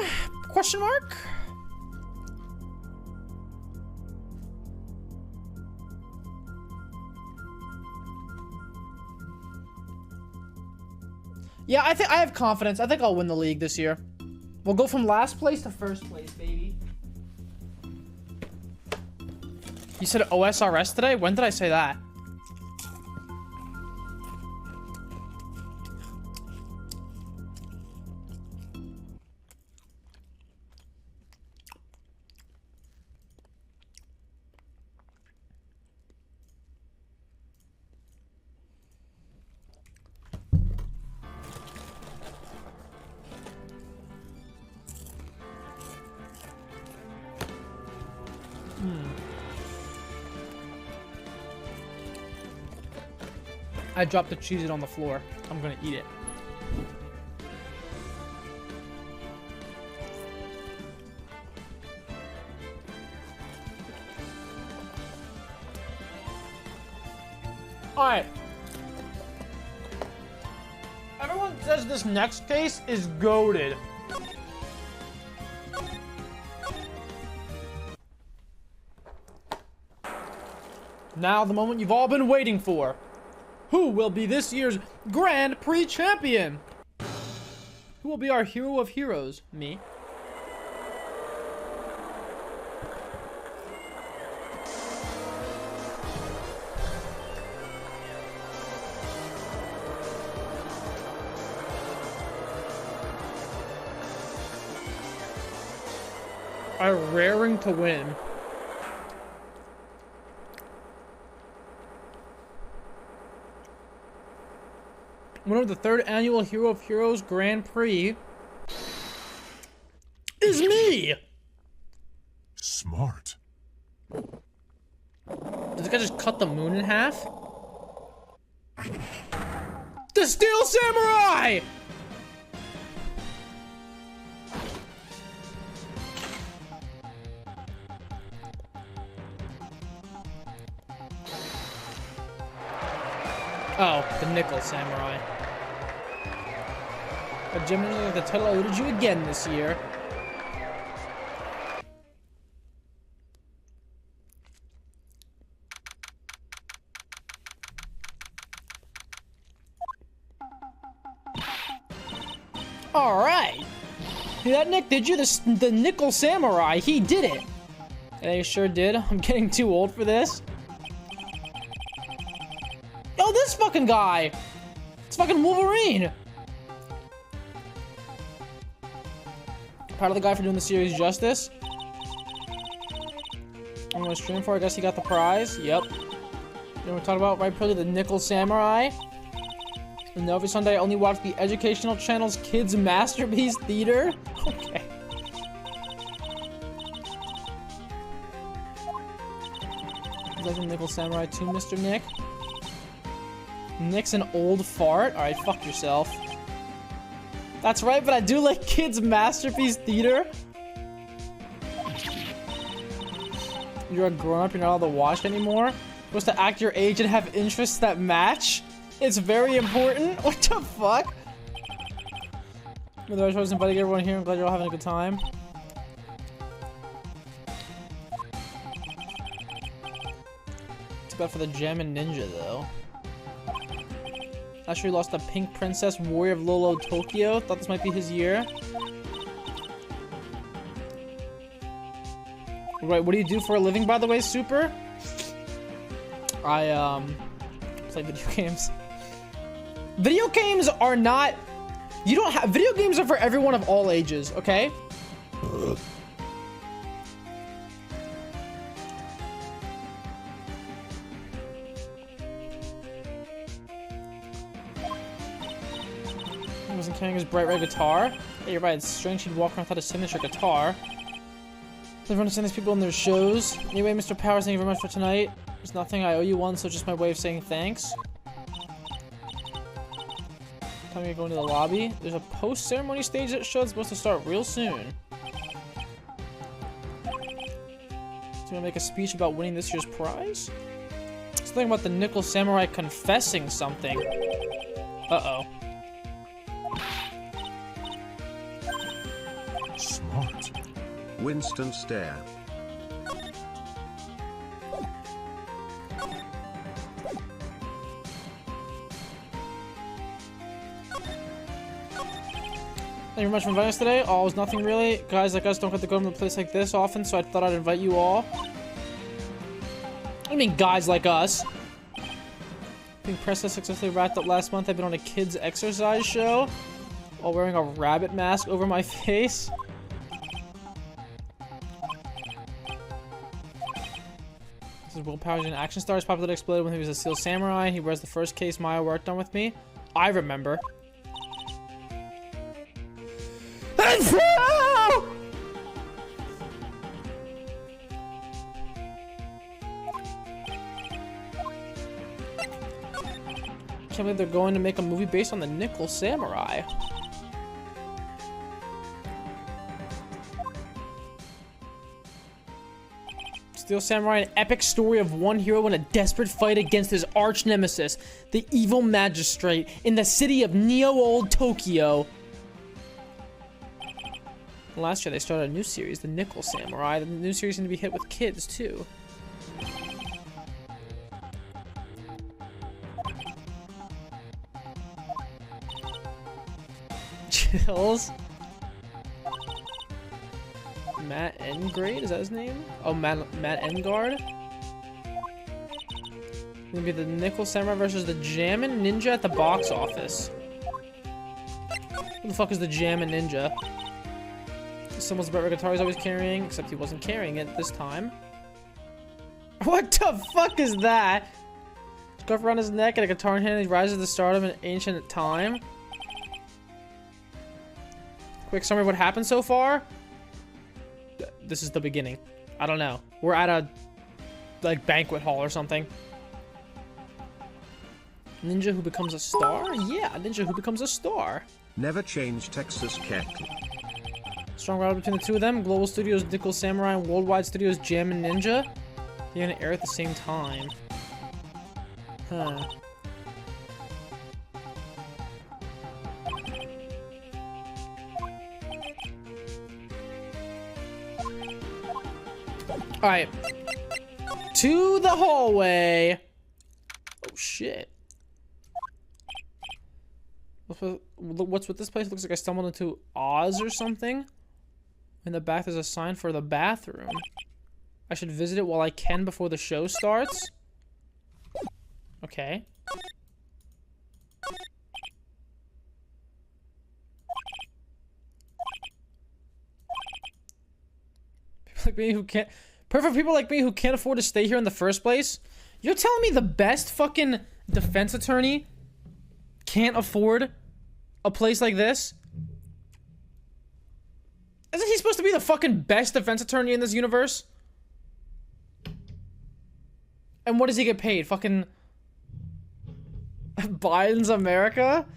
Question mark? Yeah, I think I have confidence. I think I'll win the league this year. We'll go from last place to first place, baby. You said OSRS today? When did I say that? I dropped the Cheez-It on the floor. I'm gonna eat it. Alright. Everyone says this next case is goated. Now the moment you've all been waiting for. Who will be this year's Grand Prix champion? Who will be our hero of heroes? Me. Are raring to win. Winner of the 3rd annual Hero of Heroes Grand Prix is me! Smart. Did this guy just cut the moon in half? The Steel Samurai! Oh, the Nickel Samurai. But Jim, the title eluded you again this year. All right. That Nick, did you? The Nickel Samurai, he did it. Yeah, you sure did. I'm getting too old for this. Yo, this fucking guy. It's fucking Wolverine. Proud of the guy for doing the series justice. I'm gonna stream for. I guess he got the prize. Yep. You know what we're talking about? Right, probably the Nickel Samurai. And every Sunday I only watch the educational channel's Kids Masterpiece Theater. Okay. Is that the Nickel Samurai too, Mr. Nick? Nick's an old fart? Alright, fuck yourself. That's right, but I do like Kids Masterpiece Theater. You're a grown-up, you're not allowed to watch anymore. You're supposed to act your age and have interests that match. It's very important. What the fuck? I was inviting everyone here. I'm glad you're all having a good time. Too bad for the Jammin' Ninja, though. Last year he lost the Pink Princess Warrior of Lolo Tokyo. Thought this might be his year. Right, what do you do for a living, by the way, Super? I, play video games. Video games are not... You don't have... Video games are for everyone of all ages, okay? He wasn't carrying his bright red guitar. Yeah, you're right, it's strange he'd walk around without a signature guitar. Never understand these people in their shows. Anyway, Mr. Powers, thank you very much for tonight. There's nothing, I owe you one, so just my way of saying thanks. Time you're going to the lobby. There's a post-ceremony stage that show that's supposed to start real soon. So you gonna make a speech about winning this year's prize? Something about the Nickel Samurai confessing something. Uh-oh. Smart. Winston stare. Thank you very much for inviting us today. Oh, it was nothing really. Guys like us don't get to go to a place like this often, so I thought I'd invite you all. I mean, guys like us. Being Princess successfully wrapped up last month. I've been on a kids exercise show while wearing a rabbit mask over my face. This is Will Powers in Action Stars. Popular exploded when he was a Steel Samurai. He wears the first case Maya worked on with me. I remember. Can't believe they're going to make a movie based on the Nickel Samurai. Steel Samurai, an epic story of one hero in a desperate fight against his arch nemesis, the evil magistrate, in the city of Neo-Old Tokyo. Last year they started a new series, the Nickel Samurai. The new series is going to be hit with kids too. Chills. Matt Engrade, is that his name? Oh, Matt Engard. Gonna be the Nickel Samurai versus the Jammin' Ninja at the box office. Who the fuck is the Jammin' Ninja? Someone's bright red guitar he's always carrying, except he wasn't carrying it this time. What the fuck is that? Scarf around his neck and a guitar in hand, he rises to stardom in ancient time. Quick summary of what happened so far. This is the beginning. I don't know. We're at a like banquet hall or something. Ninja who becomes a star? Yeah, ninja who becomes a star. Never change Texas Kettle. Strong rival between the two of them. Global Studios Nickel Samurai and Worldwide Studios Jammin' Ninja. They're gonna air at the same time. Huh. Alright. To the hallway. Oh shit. What's with this place? Looks like I stumbled into Oz or something. In the back there's a sign for the bathroom. I should visit it while I can before the show starts. Okay. People like me who can't... Perfect people like me who can't afford to stay here in the first place? You're telling me the best fucking defense attorney can't afford a place like this? Isn't he supposed to be the fucking best defense attorney in this universe? And what does he get paid? Fucking Biden's America?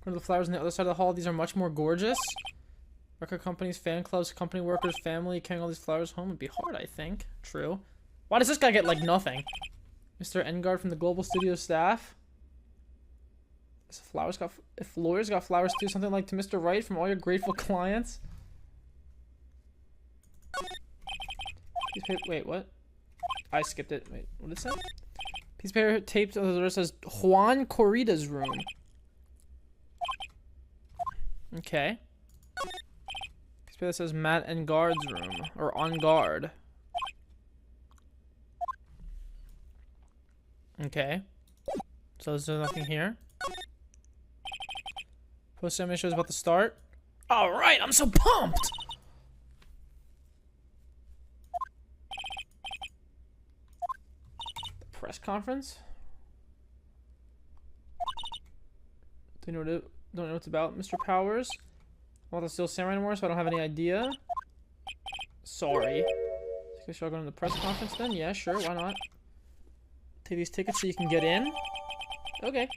One of the flowers on the other side of the hall, these are much more gorgeous. Record companies, fan clubs, company workers, family, carrying all these flowers home would be hard, I think. True. Why does this guy get, like, nothing? Mr. Engard from the Global Studio staff. If lawyers got flowers too, something like to Mr. Wright from all your grateful clients. Wait, what? I skipped it. Wait, what did it say? Piece of paper taped on the door says Juan Corrida's room. Okay. Piece of paper that says Matt Engard's room. Or on guard. Okay. So there's nothing here. Post ceremony show is about to start. Alright, I'm so pumped! The press conference? Don't know what it's about, Mr. Powers. I'm not the Steel Samurai anymore, so I don't have any idea. Sorry. Should I go to the press conference then? Yeah, sure, why not? Take these tickets so you can get in. Okay.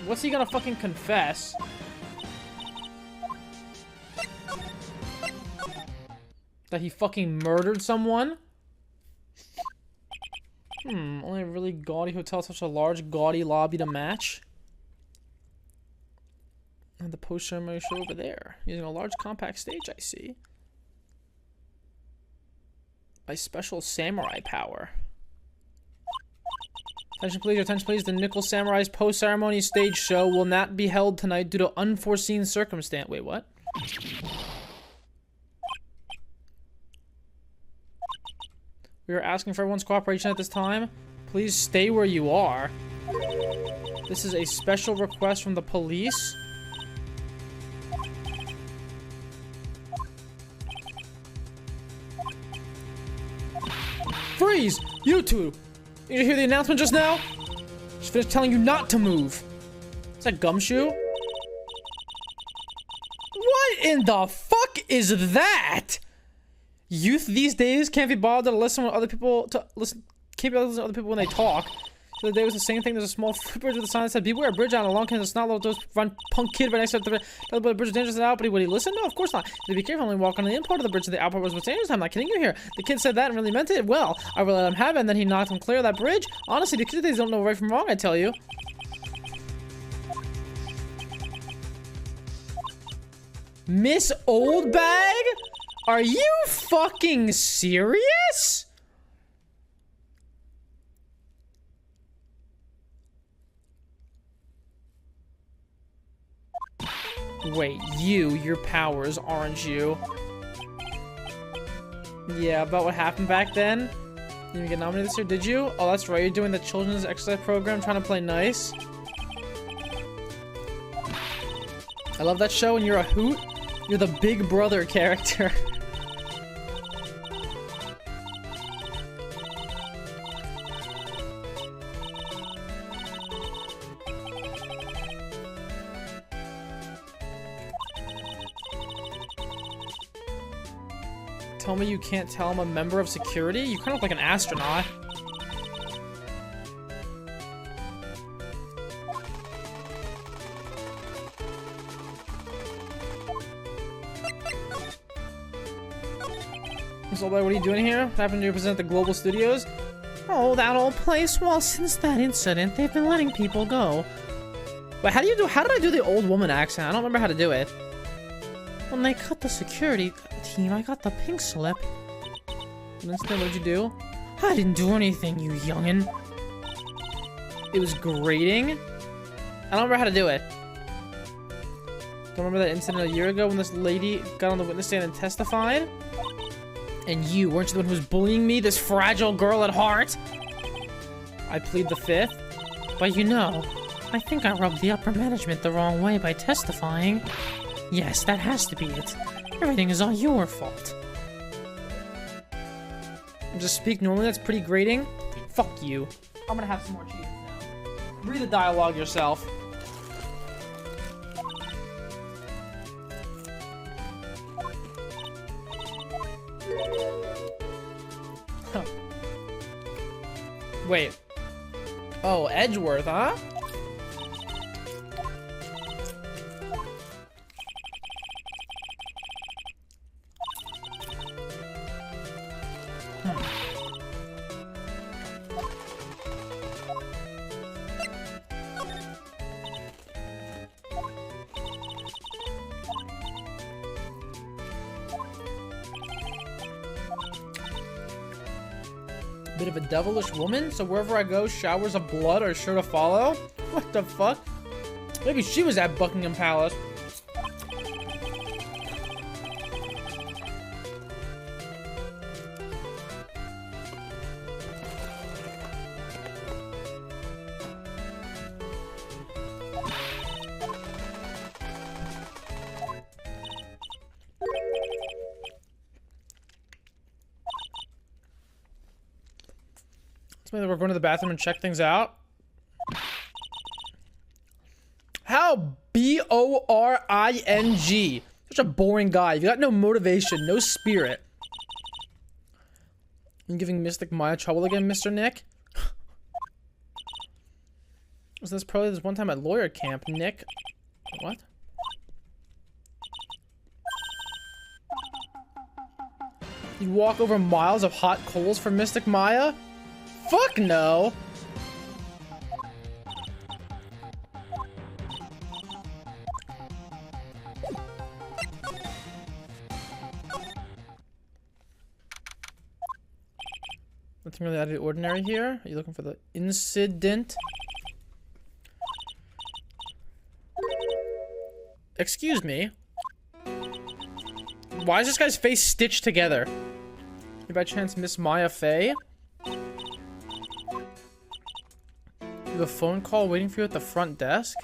What's he gonna fucking confess? That he fucking murdered someone? Only a really gaudy hotel, such a large, gaudy lobby to match. And the post-ceremony show over there. Using a large compact stage, I see. My special samurai power. Attention please, the Nickel Samurai's post-ceremony stage show will not be held tonight due to unforeseen circumstance. Wait, what? We are asking for everyone's cooperation at this time. Please stay where you are. This is a special request from the police. Freeze! You two! Did you hear the announcement just now? Just finished telling you not to move. Is that Gumshoe? What in the fuck is that? Youth these days can't be bothered to listen when other people can't be bothered to listen to other people when they talk. The other day was the same thing. There's a small footbridge with a sign that said, "Beware, bridge on a long can. It's not let those run punk kid right next to the bridge is dangerous and out." But would he listen? No, of course not. To be careful, only walk on the in part of the bridge to the out part was what's dangerous. I'm not kidding you here. The kid said that and really meant it. Well, I will let him have it, and then he knocked him clear of that bridge. Honestly, the kids these don't know right from wrong, I tell you. Miss Oldbag? Are you fucking serious? Wait, your powers, aren't you? Yeah, about what happened back then? You didn't get nominated this year, did you? Oh, that's right, you're doing the children's exercise program, trying to play nice. I love that show, and you're a hoot. You're the Big Brother character. Tell me you can't tell I'm a member of security? You kind of look like an astronaut. So, what are you doing here? What happened to represent the Global Studios? Oh, that old place? Well, since that incident, they've been letting people go. But how did I do the old woman accent? I don't remember how to do it. When they cut the security team, I got the pink slip. And instead, what did you do? I didn't do anything, you youngin'. It was grating? I don't remember how to do it. Don't remember that incident a year ago when this lady got on the witness stand and testified? And you, weren't you the one who was bullying me, this fragile girl at heart? I plead the fifth. But you know, I think I rubbed the upper management the wrong way by testifying. Yes, that has to be it. Everything is all your fault. Just speak normally, that's pretty grating. Fuck you. I'm gonna have some more cheese now. Read the dialogue yourself. Huh. Wait. Oh, Edgeworth, huh? Bit of a devilish woman, so wherever I go, showers of blood are sure to follow. What the fuck? Maybe she was at Buckingham Palace. Maybe we're going to the bathroom and check things out. How boring. Such a boring guy. You got no motivation, no spirit. You giving Mystic Maya trouble again, Mr. Nick? Was this probably this one time at lawyer camp, Nick? What? You walk over miles of hot coals for Mystic Maya? Fuck no! Nothing really out of the ordinary here. Are you looking for the incident? Excuse me. Why is this guy's face stitched together? You by chance Miss Maya Fey? You have a phone call waiting for you at the front desk?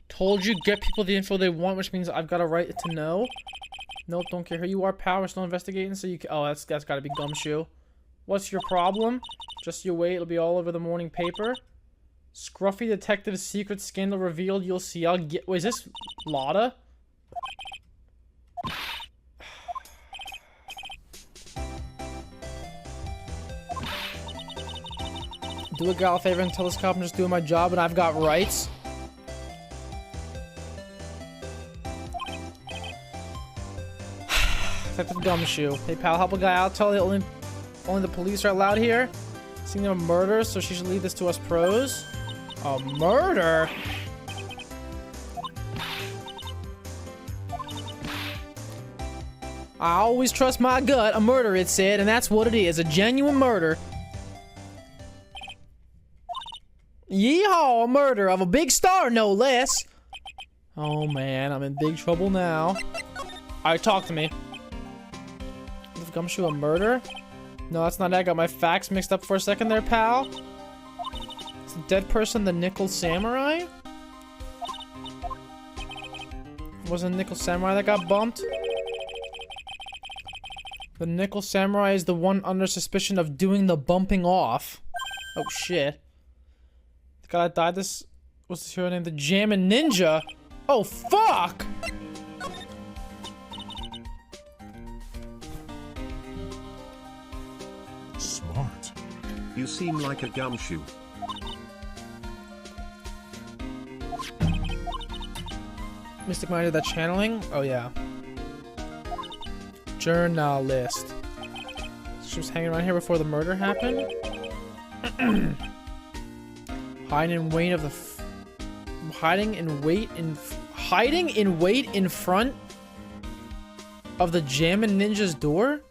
Told you, get people the info they want, which means I've got a right to know. Nope, don't care who you are, pal. We're still investigating, so you can— oh, that's gotta be Gumshoe. What's your problem? Just you wait, it'll be all over the morning paper. Scruffy detective's secret scandal revealed, you'll see. I'll get— wait, is this Lotta? Do a gal a favor and tell this cop I'm just doing my job and I've got rights. Detective Gumshoe. Hey pal, help a guy out. Tell you only the police are allowed here. Seeing a murder, so she should leave this to us pros. A murder? I always trust my gut. A murder, it said, and that's what it is. A genuine murder. Yeehaw, a murder of a big star, no less. Oh man, I'm in big trouble now. Alright, talk to me. Gumshoe a murder? No, that's not it. I got my facts mixed up for a second there, pal. Is the dead person the Nickel Samurai? Wasn't Nickel Samurai that got bumped? The Nickel Samurai is the one under suspicion of doing the bumping off. Oh shit. The guy that died, this was his hero named the Jammin' Ninja. Oh fuck! You seem like a gumshoe. Mystic Maya did that channeling? Oh yeah. Journalist. She was hanging around here before the murder happened? Hiding in wait of the hiding in wait in front of the Jammin' Ninja's door?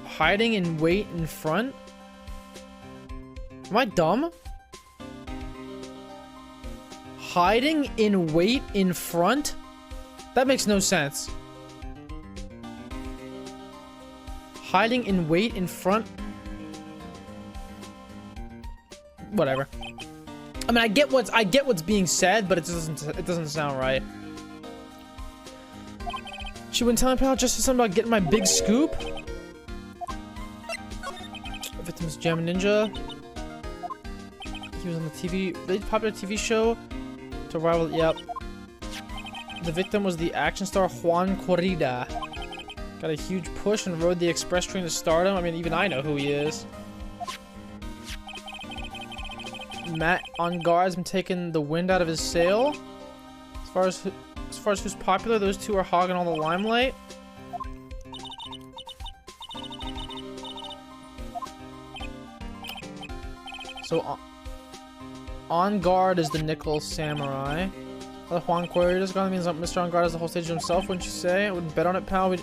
Hiding in wait in front? Am I dumb? Hiding in wait in front? That makes no sense. Hiding in wait in front? Whatever. I mean, I get what's being said, but it doesn't sound right. She wouldn't tell me about just something about getting my big scoop. Victim's Jammin' Ninja. He was on the really popular TV show Survival, yep. The victim was the action star Juan Corrida. Got a huge push and rode the express train to stardom. I mean, even I know who he is. Matt on guard has been taking the wind out of his sail. As far as who's popular, those two are hogging all the limelight. So, on guard is the Nickel Samurai. Juan Corrida's gone means Mr. On Guard has the whole stage to himself, wouldn't you say? I wouldn't bet on it, pal. We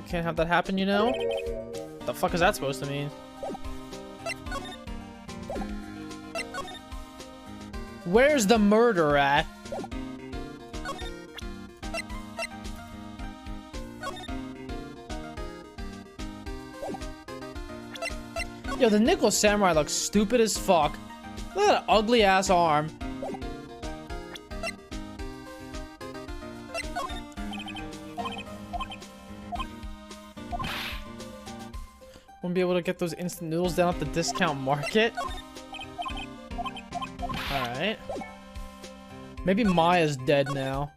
can't have that happen, you know? The fuck is that supposed to mean? Where's the murder at? Yo, the Nickel Samurai looks stupid as fuck. Look at that ugly ass arm. Won't be able to get those instant noodles down at the discount market. Alright. Maybe Maya's dead now.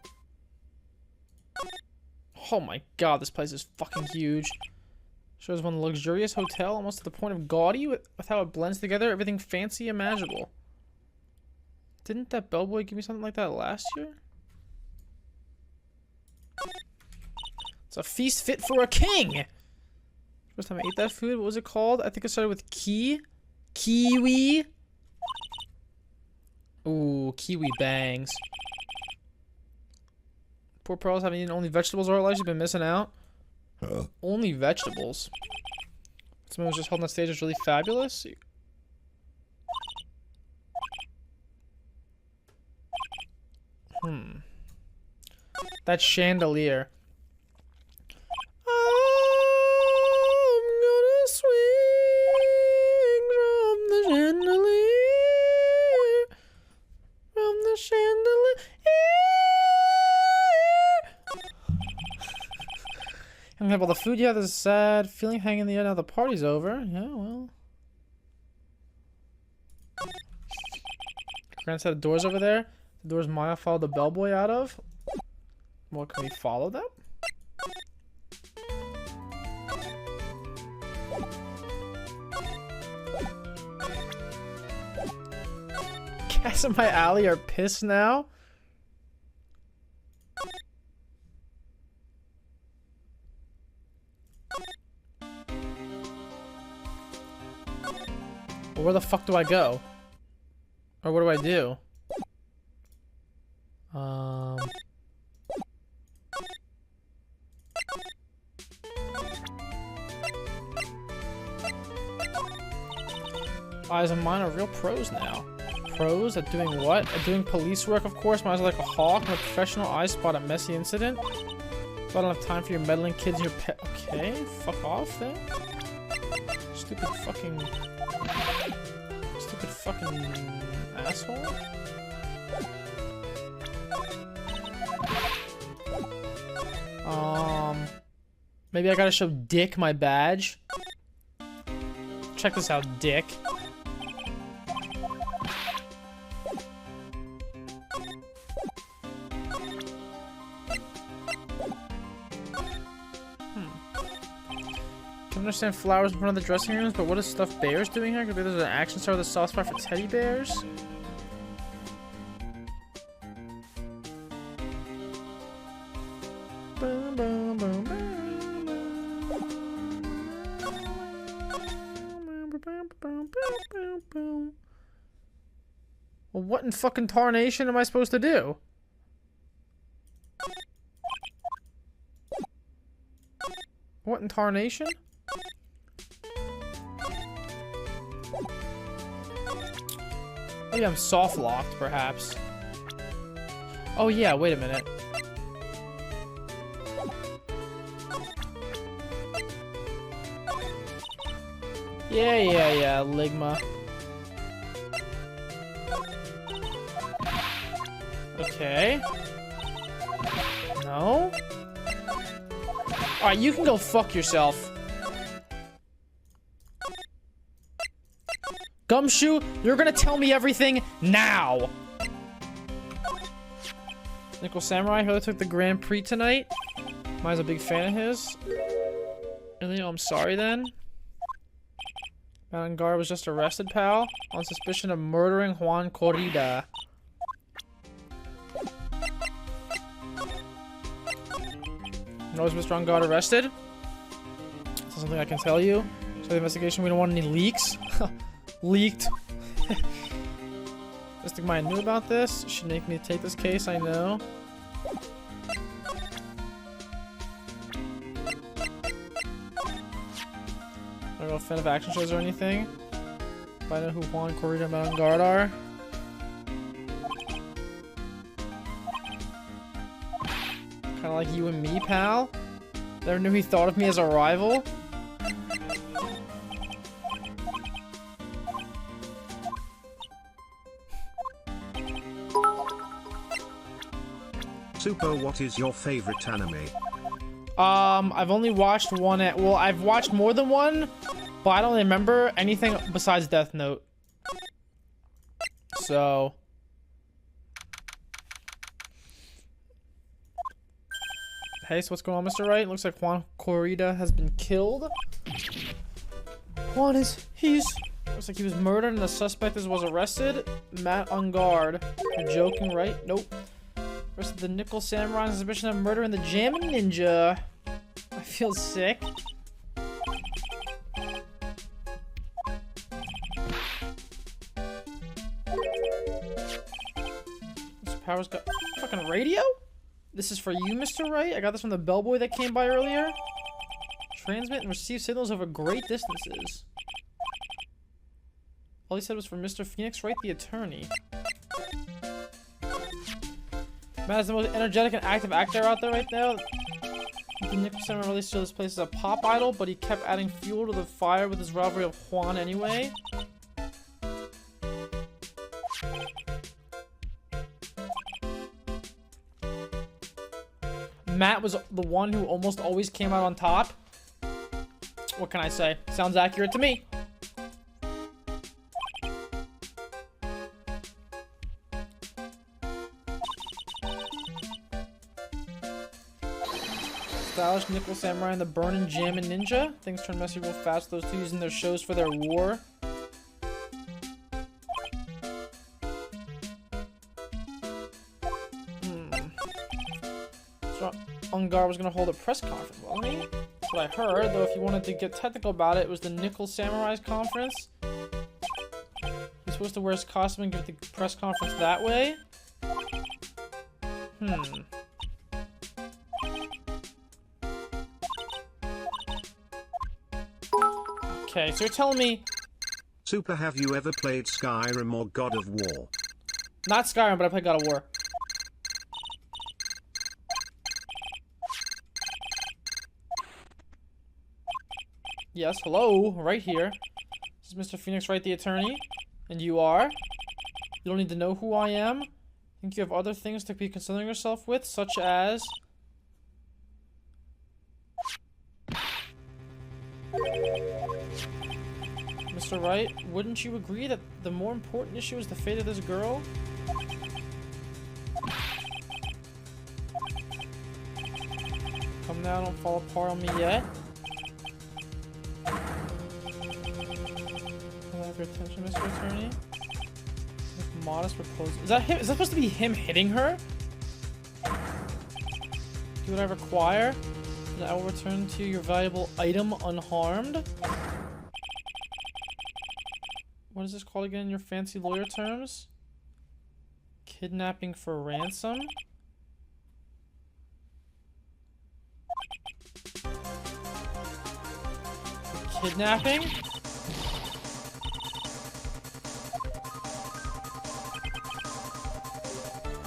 Oh my god, this place is fucking huge. Shows one luxurious hotel, almost to the point of gaudy with how it blends together everything fancy imaginable. Didn't that bellboy give me something like that last year? It's a feast fit for a king! First time I ate that food, what was it called? I think it started with kiwi. Ooh, kiwi bangs. Poor Pearl's having eaten only vegetables all her life. She's been missing out. Only vegetables. Someone was just holding that stage is really fabulous. That chandelier. I'm gonna swing from the chandelier. From the chandelier. And have all the food you have this sad feeling hanging in the air now the party's over. Yeah, well. Grand set of doors over there. The doors Maya followed the bellboy out of. What, can we follow them? Cats in my alley are pissed now. Well, where the fuck do I go? Or what do I do? Eyes of mine are real pros now. Pros at doing what? At doing police work, of course. Mine's like a hawk. I'm a professional. I spot a messy incident. So I don't have time for your meddling kids, your pet. Okay, fuck off then. Stupid fucking asshole. Maybe I gotta show Dick my badge. Check this out, Dick. I understand flowers in front of the dressing rooms, but what is stuffed bears doing here? Could be there's an action star with a soft spot for teddy bears. Well, what in fucking tarnation am I supposed to do? What in tarnation? Maybe I'm soft locked, perhaps. Oh yeah, wait a minute. Yeah, Ligma. Okay. No? Alright, you can go fuck yourself. Gumshoe, you're gonna tell me everything now. Nickel Samurai, who took the Grand Prix tonight. Mine's a big fan of his. Really? Oh, I'm sorry then. Malangar was just arrested, pal, on suspicion of murdering Juan Corrida. Nor was Mr. Angard arrested? That's something I can tell you. So the investigation, we don't want any leaks. Leaked. Mr. Maya knew about this. Should make me take this case, I know. I'm not a fan of action shows or anything. But I know who Juan Corrida and Malangar are. Kinda like you and me, pal. Never knew he thought of me as a rival. Super, what is your favorite anime? I've only watched one well, I've watched more than one, but I don't remember anything besides Death Note. So... Hey, so what's going on, Mr. Wright? Looks like Juan Corrida has been killed. Looks like he was murdered and the suspect was arrested. Matt on guard. You're joking, right? Nope. Arrested the Nickel Samurai on suspicion of murder in the Jammin' Ninja. I feel sick. Mr. Powers got fucking radio? This is for you, Mr. Wright. I got this from the bellboy that came by earlier. Transmit and receive signals over great distances. All he said was for Mr. Phoenix Wright, the attorney. Matt is the most energetic and active actor out there right now. The Nickel Samurai released to this place as a pop idol, but he kept adding fuel to the fire with his rivalry of Juan anyway. Matt was the one who almost always came out on top. What can I say? Sounds accurate to me. Stylish Nickel Samurai and the Burnin' Jammin' Ninja. Things turn messy real fast. Those two using their shows for their war. So Ungar was gonna hold a press conference, wasn't he? That's what I heard. Though if you wanted to get technical about it, it was the Nickel Samurai's conference. He's supposed to wear his costume and give the press conference that way. Okay, so you're telling me... Super, have you ever played Skyrim or God of War? Not Skyrim, but I played God of War. Yes, hello, right here. This is Mr. Phoenix Wright, the attorney. And you are? You don't need to know who I am? Think you have other things to be concerning yourself with, such as... Mr. Wright, wouldn't you agree that the more important issue is the fate of this girl? Come now, don't fall apart on me yet. I'll have your attention, Mr. Attorney. With modest proposal. Is that him? Is that supposed to be him hitting her? Do what I require, and I will return to you your valuable item unharmed. What is this called again in your fancy lawyer terms? Kidnapping for ransom? Kidnapping?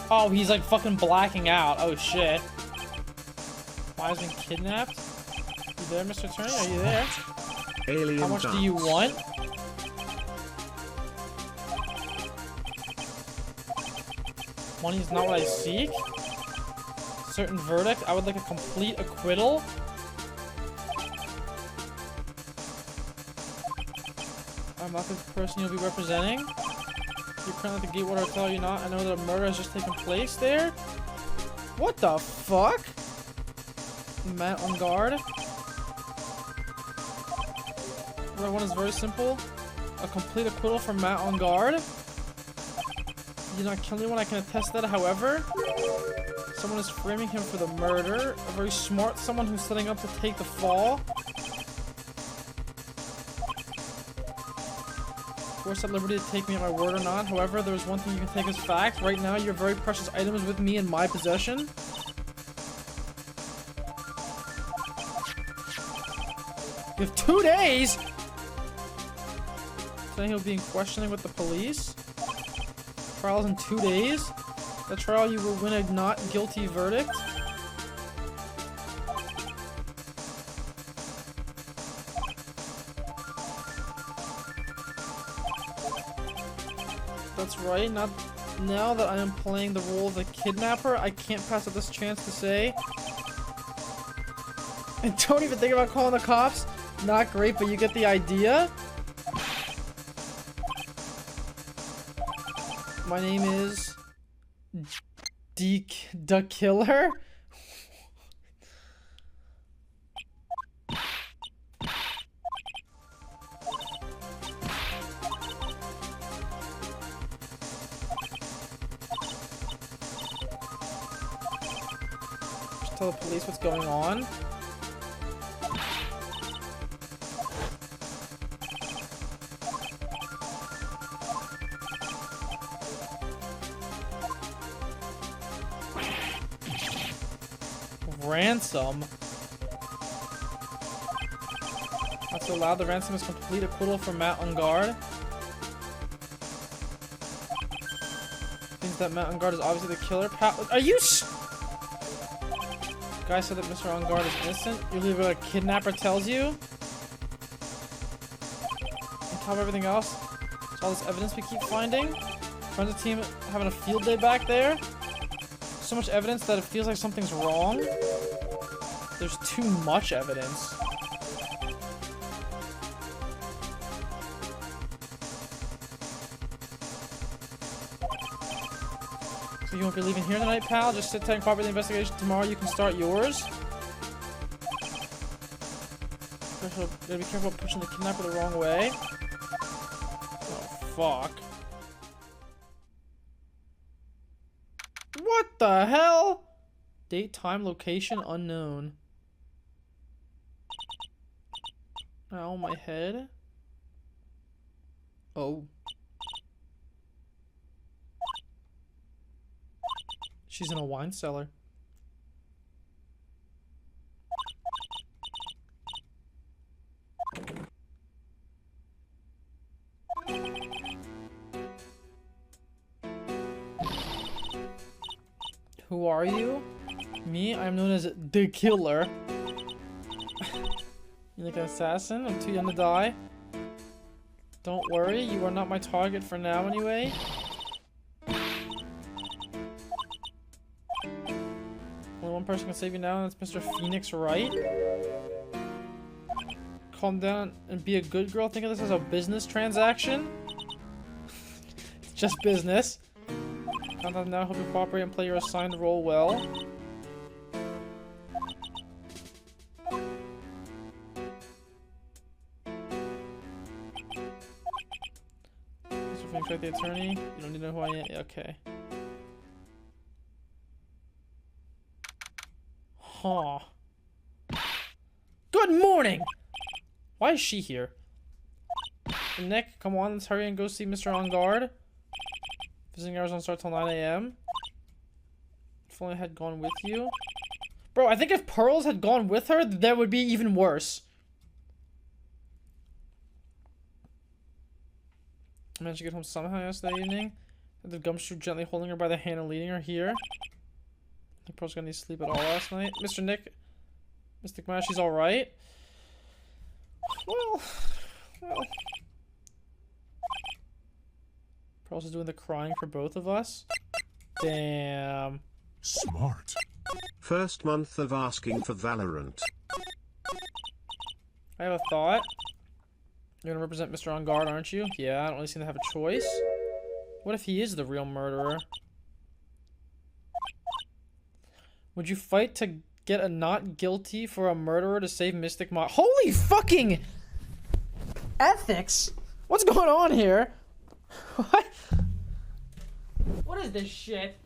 Oh, he's like fucking blacking out. Oh shit. Why is he kidnapped? You there, Mr. Attorney? Are you there? Alien How much dance. do you want? Money's not what I seek. Certain verdict. I would like a complete acquittal. I'm not the person you'll be representing. You're currently at the Gatewater Hotel, are you not? I know that a murder has just taken place there. What the fuck? Matt on guard. Round one is very simple. A complete acquittal from Matt on guard. You did not kill anyone, I can attest that. However, someone is framing him for the murder. A very smart someone who's setting up to take the fall. Of course, at liberty to take me at my word or not. However, there is one thing you can take as fact. Right now, your very precious item is with me in my possession. You have 2 days! Saying he'll be in questioning with the police. Trial's in 2 days. The trial, you will win a not guilty verdict. That's right. Not now that I am playing the role of the kidnapper, I can't pass up this chance to say. And don't even think about calling the cops. Not great, but you get the idea. My name is the Killer. Just tell the police what's going on. Ransom. Not so loud. The ransom is complete acquittal for Matt on guard. Means that Matt on guard is obviously the killer. Are you? Guy said that Mr. on guard is innocent. You believe what a kidnapper tells you. On top of everything else, it's all this evidence we keep finding. Friends of the team having a field day back there. So much evidence that it feels like something's wrong. There's too much evidence. So you won't be leaving here tonight, pal? Just sit tight and cooperate with the investigation. Tomorrow you can start yours. Gotta be careful of pushing the kidnapper the wrong way. Oh, fuck. What the hell? Date, time, location, unknown. Ow, my head. Oh. She's in a wine cellar. Who are you? Me? I'm known as the Killer. You like an assassin? I'm too young to die. Don't worry, you are not my target for now anyway. Only one person can save you now, and that's Mr. Phoenix, right? Calm down and be a good girl. Think of this as a business transaction. It's just business. Calm down now, hope you cooperate and play your assigned role well. The attorney, you don't need to know who I am. Okay. Huh. Good morning! Why is she here? Nick, come on, let's hurry and go see Mr. On Guard. Visiting hours don't start till 9 AM. If only I had gone with you. Bro, I think if Pearls had gone with her, that would be even worse. I managed to get home somehow yesterday evening. The gumshoe gently holding her by the hand and leading her here. I think Pearl's gonna need to sleep at all last night. Mr. Nick. Mr. Gmash, she's alright. Well. Pearl's is doing the crying for both of us. Damn. Smart. First month of asking for Valorant. I have a thought. You're gonna represent Mr. On Guard, aren't you? Yeah, I don't really seem to have a choice. What if he is the real murderer? Would you fight to get a not guilty for a murderer to save Mystic Mod? Holy fucking ethics! What's going on here? What? What is this shit?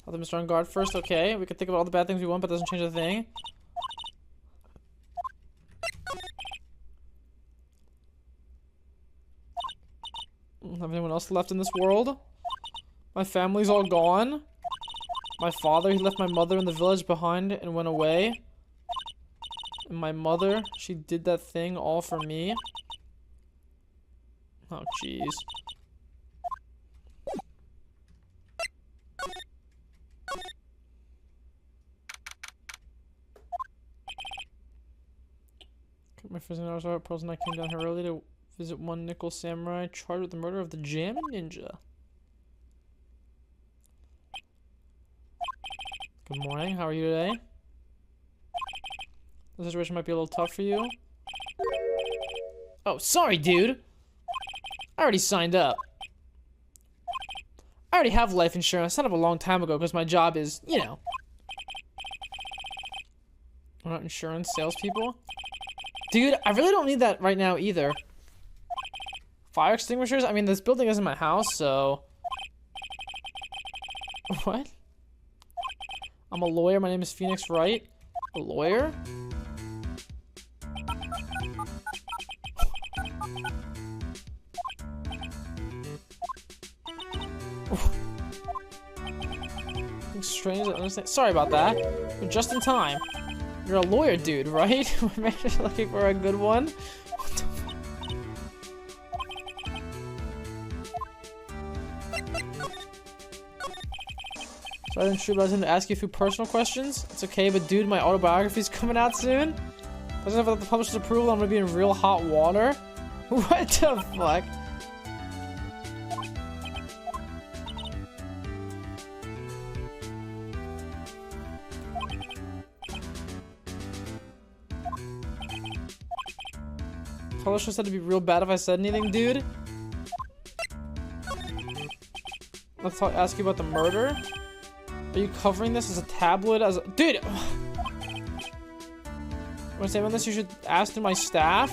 I'll have Mr. On guard first, okay. We can think about all the bad things we want, but it doesn't change a thing. Have anyone else left in this world? My family's all gone. My father, he left my mother in the village behind and went away. And my mother, she did that thing all for me. Oh, jeez. My first hours are Pearls and I came down here early to visit one nickel samurai charged with the murder of the Jam Ninja. Good morning, how are you today? The situation might be a little tough for you. Oh, sorry, dude. I already signed up. I already have life insurance. I signed up a long time ago because my job is, you know. We're not insurance salespeople. Dude, I really don't need that right now either. Fire extinguishers? I mean, this building isn't my house, so... What? I'm a lawyer. My name is Phoenix Wright. A lawyer? Strange, I understand. Sorry about that. You're just in time. You're a lawyer, dude, right? We're looking for a good one. What the So I didn't shoot, but I was going to ask you a few personal questions. It's okay, but dude, my autobiography's coming out soon. Doesn't have the publisher's approval. I'm gonna be in real hot water. What the fuck? Publisher said it'd be real bad if I said anything, dude. Let's ask you about the murder. Are you covering this as a tabloid? As a dude? Want to say about this? You should ask through my staff.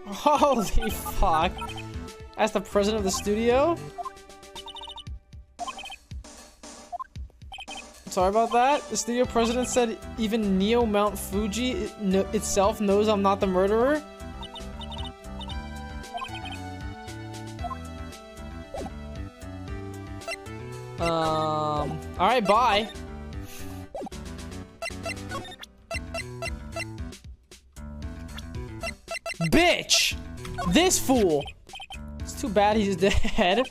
Holy fuck! Ask the president of the studio. Sorry about that. The studio president said even Neo Mount Fuji itself knows I'm not the murderer. Alright, bye. Bitch! This fool! It's too bad he's dead.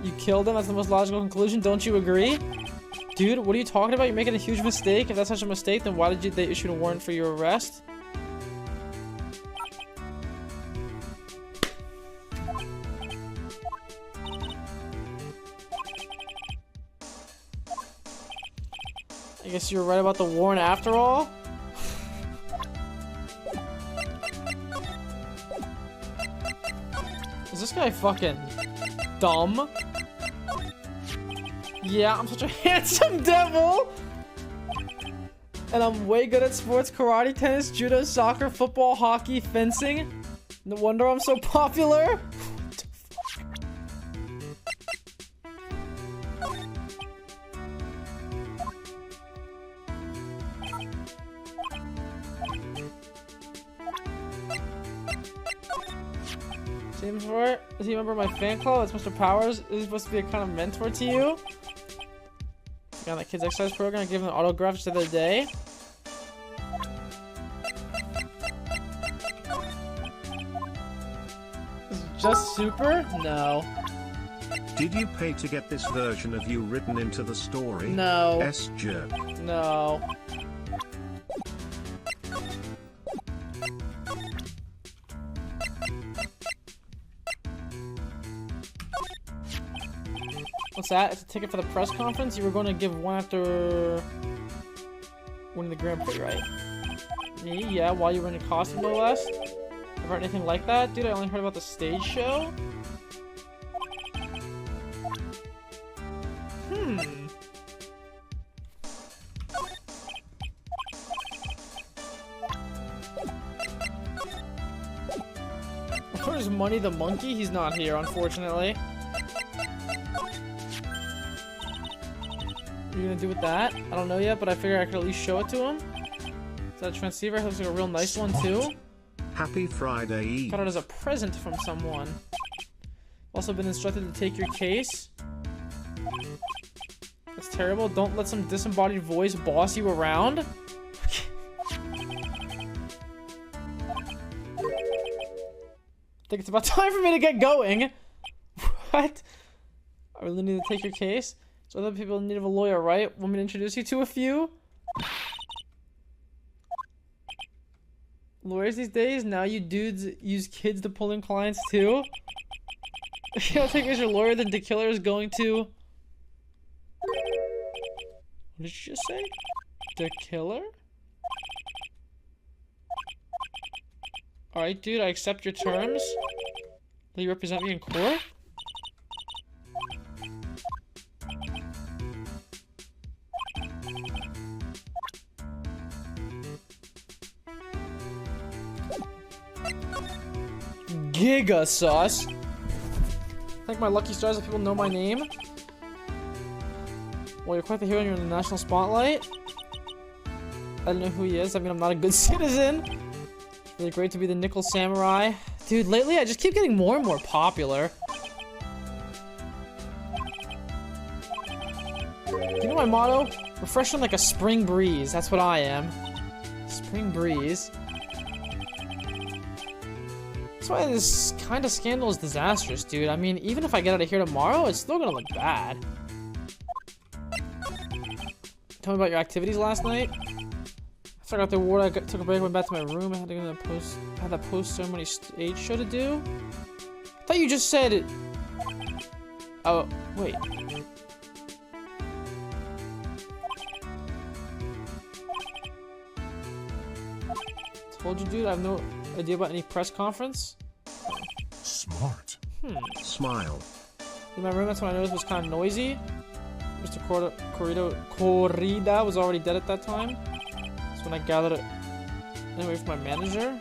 You killed him, that's the most logical conclusion, don't you agree? Dude, what are you talking about? You're making a huge mistake. If that's such a mistake, then why did they issue a warrant for your arrest? I guess you were right about the warrant after all? Is this guy fucking dumb? Yeah, I'm such a handsome devil! And I'm way good at sports, karate, tennis, judo, soccer, football, hockey, fencing. No wonder I'm so popular. Seems for it. Is he a member of my fan club? It's Mr. Powers. Is he supposed to be a kind of mentor to you? Got that kid's exercise program. I gave him an autograph just the other day. Is it just super? No. Did you pay to get this version of you written into the story? No. S-jerk. No. What's that? It's a ticket for the press conference? You were going to give one after winning the Grand Prix, right? Me? Yeah, while you were in a costume, no less? Ever heard anything like that? Dude, I only heard about the stage show. Where's Money the Monkey? He's not here, unfortunately. What are you gonna do with that? I don't know yet, but I figure I could at least show it to him. Is that a transceiver? It looks like a real nice one, too. Happy Friday Eve. Got it as a present from someone. Also been instructed to take your case. That's terrible. Don't let some disembodied voice boss you around. I think it's about time for me to get going. What? I really need to take your case? So other people in need of a lawyer, right? Want me to introduce you to a few? Lawyers these days? Now you dudes use kids to pull in clients too? You don't think as your lawyer than the killer is going to... What did you just say? The killer? Alright, dude, I accept your terms. Will you represent me in court? Giga sus. Thank my lucky stars that people know my name. Well, you're quite the hero and you're in the national spotlight. I don't know who he is. I mean, I'm not a good citizen. It's really great to be the Nickel Samurai. Dude, lately I just keep getting more and more popular. You know my motto? Refreshing like a spring breeze. That's what I am. Spring breeze. That's why this kind of scandal is disastrous, dude. I mean, even if I get out of here tomorrow, it's still gonna look bad. Tell me about your activities last night. After I got the award, I took a break, went back to my room. I had to go to that post-ceremony stage show to do. I thought you just said... Oh, wait. Told you, dude, I have no idea about any press conference. Smart. Smile. In my room, that's when I noticed it was kind of noisy. Mr. Corrida was already dead at that time. That's when I gathered it anyway from my manager.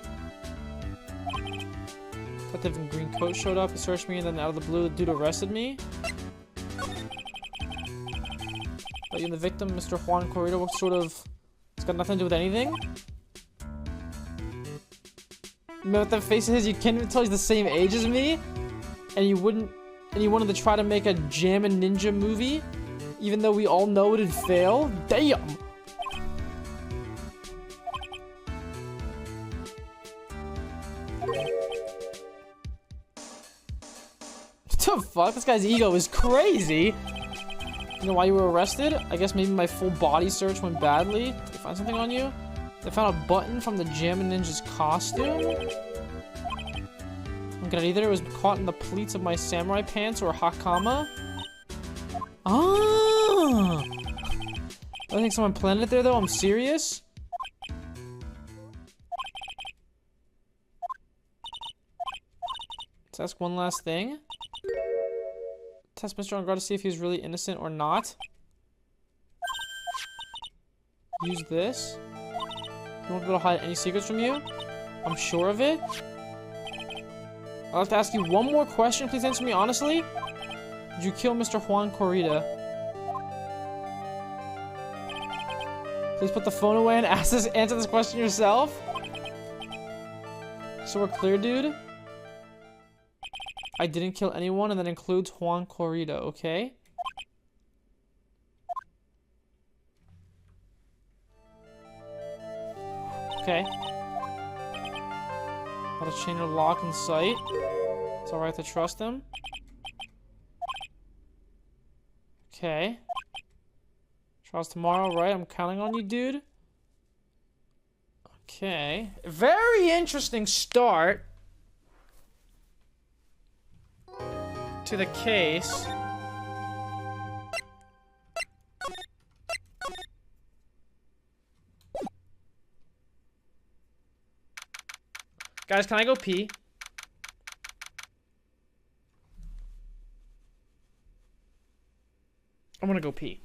Detective in green coat showed up, he searched me, and then out of the blue, the dude arrested me. But you and the victim, Mr. Juan Corrida, what sort of... It's got nothing to do with anything? You know what that face is? You can't even tell he's the same age as me? And you wouldn't... And you wanted to try to make a Jammin' Ninja movie? Even though we all know it'd fail? Damn! What the fuck? This guy's ego is crazy! You know why you were arrested? I guess maybe my full body search went badly. Did they find something on you? They found a button from the Jammin' Ninja's costume? I don't get it either. It was caught in the pleats of my samurai pants or hakama. Ah! I think someone planted it there though. I'm serious. Let's ask one last thing. Test Mr. Unguard to see if he's really innocent or not. Use this. I won't be able to hide any secrets from you. I'm sure of it. I'll have to ask you one more question. Please answer me honestly. Did you kill Mr. Juan Corrida? Please put the phone away and answer this question yourself. So we're clear, dude. I didn't kill anyone, and that includes Juan Corrida, okay? Okay. Got a chain of lock in sight. It's alright to trust him. Okay. Trials tomorrow, right? I'm counting on you, dude. Okay. Very interesting start to the case. Guys, can I go pee? I'm gonna go pee.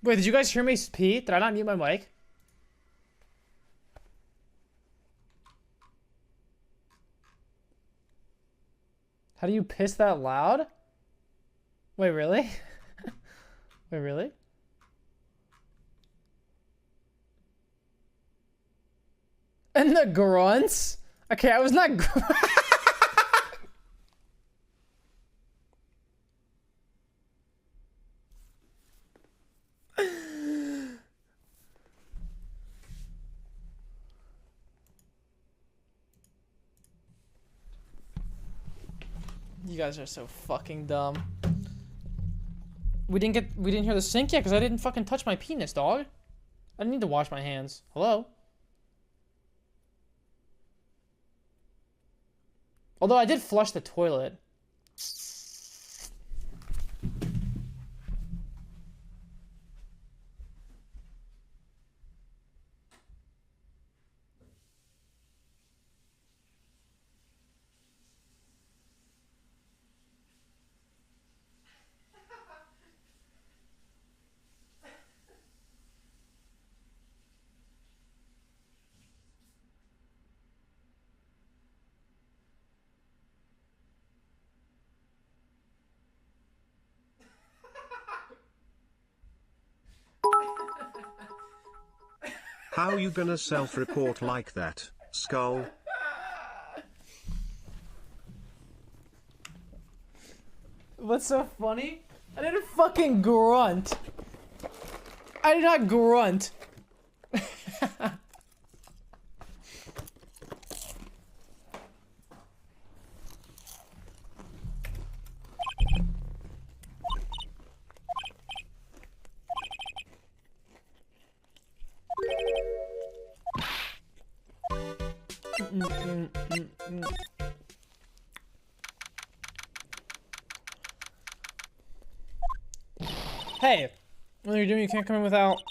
Wait, did you guys hear me pee? Did I not mute my mic? How do you piss that loud? Wait, really? Wait, really? And the grunts? Okay, I was not You guys are so fucking dumb. We didn't hear the sync yet because I didn't fucking touch my penis, dog. I didn't need to wash my hands. Hello? Although I did flush the toilet. How you gonna self-report like that, Skull? What's so funny? I didn't fucking grunt. I did not grunt. Hey, what are you doing? You can't come in without.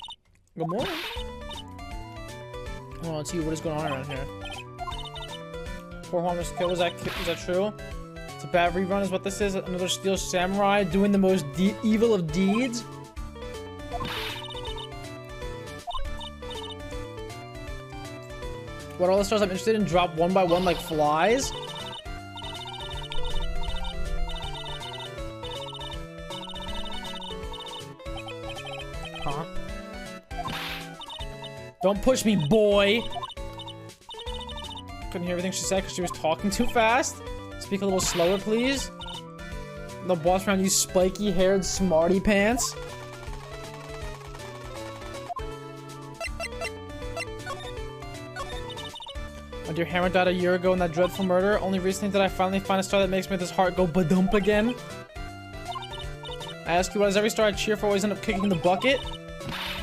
Good morning. I want to see what is going on around here. Poor harmless kill. Is that true? It's a bad rerun, is what this is. Another Steel Samurai doing the most evil of deeds. What all the stars I'm interested in drop one by one like flies? Huh? Don't push me, boy! Couldn't hear everything she said because she was talking too fast. Speak a little slower, please. The boss around you spiky-haired smarty pants. My dear Hammer died a year ago in that dreadful murder. Only recently did I finally find a star that makes me this heart go ba-dump again. I ask you what is every star I cheer for always end up kicking the bucket?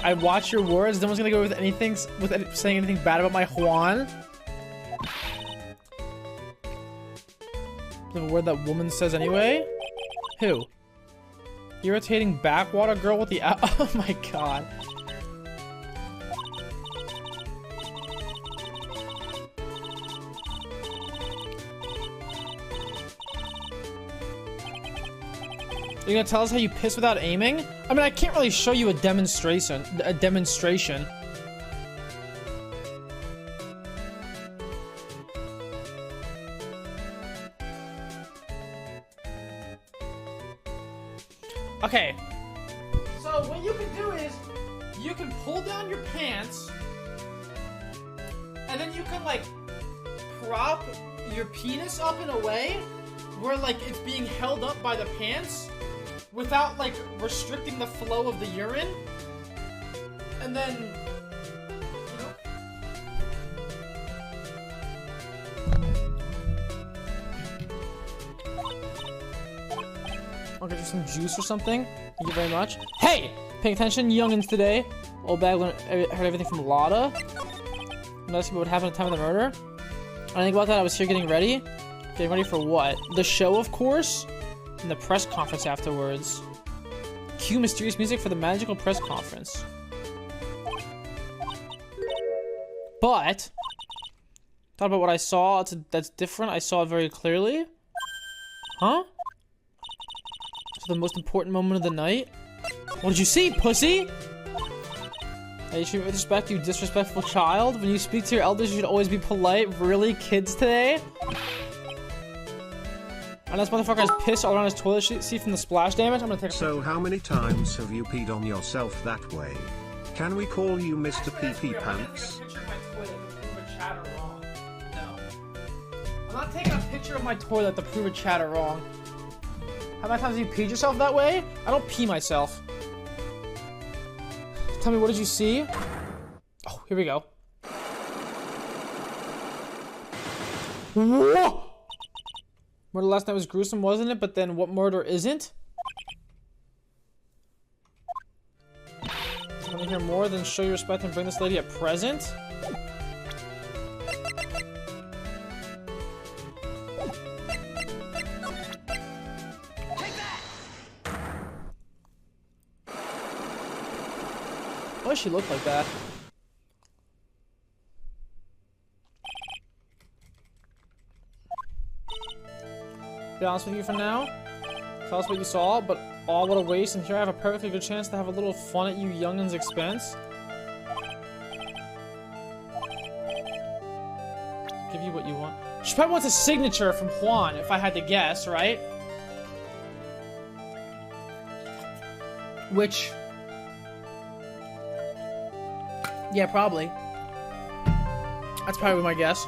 I watch your words. No one's gonna go with anything, saying anything bad about my Juan. The word that woman says anyway. Who? Irritating backwater girl with the oh my god. You're gonna tell us how you piss without aiming? I mean, I can't really show you a demonstration. Okay. So what you can do is you can pull down your pants and then you can like prop your penis up in a way where like it's being held up by the pants without like restricting the flow of the urine. And then, you know. I'll get you some juice or something. Thank you very much. Hey! Paying attention, youngins today. Old bag heard everything from Lotta. I'm asking about what happened at the time of the murder. I think about that. I was here getting ready. Getting ready for what? The show, of course. And the press conference afterwards. Cue mysterious music for the magical press conference. But thought about what I saw. That's different. I saw it very clearly. Huh? So the most important moment of the night. What did you see, pussy? Hey, you treat me with respect, you disrespectful child. When you speak to your elders, you should always be polite. Really, kids today? And this motherfucker has piss all around his toilet seat from the splash damage. I'm gonna take a So how many times have you peed on yourself that way? Can we call you Mr. Pee-Pee Pants? I'm not taking a picture of my toilet to prove a chatter wrong. How many times have you peed yourself that way? I don't pee myself. Tell me, what did you see? Oh, here we go. Whoa! Murder last night was gruesome, wasn't it? But then what murder isn't? Want to hear more? Then show your respect and bring this lady a present? Why does she look like that? Be honest with you for now. Tell us what you saw, but oh, what a waste. And here I have a perfectly good chance to have a little fun at you youngins' expense. Give you what you want. She probably wants a signature from Juan, if I had to guess, right? Which... yeah, probably. That's probably my guess.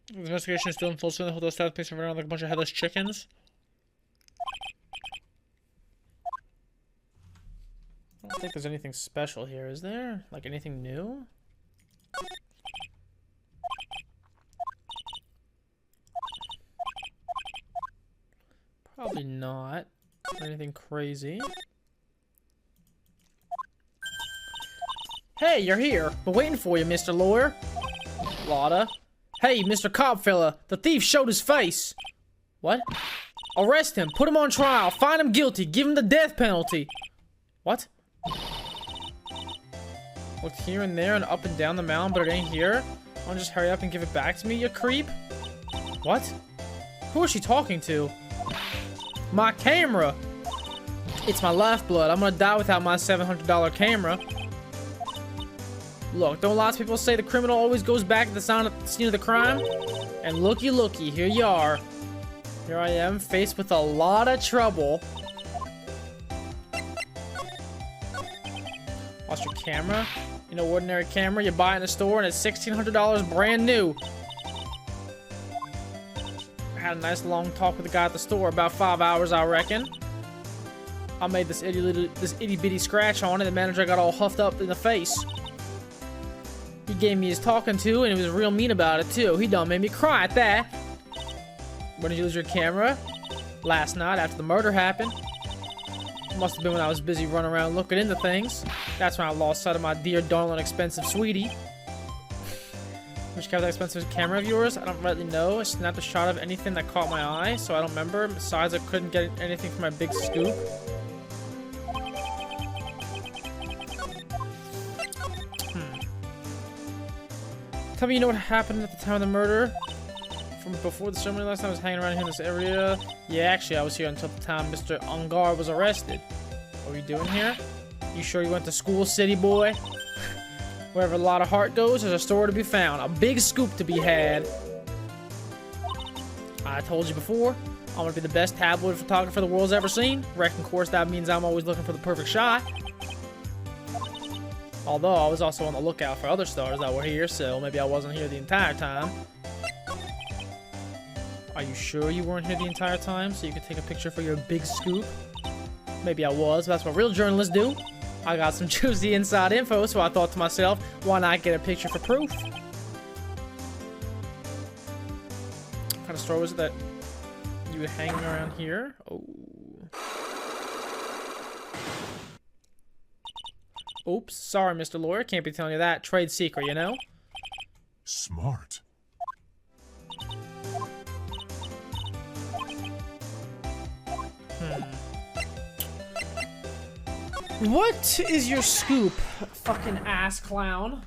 The investigation is still in full swing. The hotel staff pacing around like a bunch of headless chickens. I don't think there's anything special here, is there? Like anything new? Probably not. Anything crazy. Hey, you're here. Been waiting for you, Mr. Lawyer. Lotta. Hey, Mr. Cop fella. The thief showed his face. What? Arrest him. Put him on trial. Find him guilty. Give him the death penalty. What? Looked here and there and up and down the mountain, but it ain't here. Why don't you just hurry up and give it back to me, you creep? What? Who is she talking to? My camera. It's my lifeblood. I'm gonna die without my $700 camera. Look, don't lots of people say the criminal always goes back to the scene of the crime? And looky, looky, here you are. Here I am, faced with a lot of trouble. Lost your camera? You know, ordinary camera you buy in a store and it's $1,600 brand new. I had a nice long talk with the guy at the store, about 5 hours, I reckon. I made this itty bitty scratch on it. The manager got all huffed up in the face. He gave me his talking to, and he was real mean about it too. He done made me cry at that. When did you lose your camera? Last night after the murder happened. Must have been when I was busy running around looking into things. That's when I lost sight of my dear, darling, expensive sweetie. Which kept that expensive camera of yours? I don't rightly know. I snapped a shot of anything that caught my eye, so I don't remember. Besides, I couldn't get anything from my big scoop. Tell me you know what happened at the time of the murder? From before the ceremony last time I was hanging around here in this area. Yeah, actually, I was here until the time Mr. Ungar was arrested. What are you doing here? You sure you went to school, city boy? Wherever a lot of heart goes, there's a store to be found. A big scoop to be had. I told you before, I'm gonna be the best tabloid photographer the world's ever seen. Reckon, of course, that means I'm always looking for the perfect shot. Although, I was also on the lookout for other stars that were here, so maybe I wasn't here the entire time. Are you sure you weren't here the entire time, so you could take a picture for your big scoop? Maybe I was, but that's what real journalists do. I got some juicy inside info, so I thought to myself, why not get a picture for proof? What kind of store was it that you were hanging around here? Oh. Oops, sorry, Mr. Lawyer. Can't be telling you that. Trade secret, you know? Smart. What is your scoop, fucking ass clown?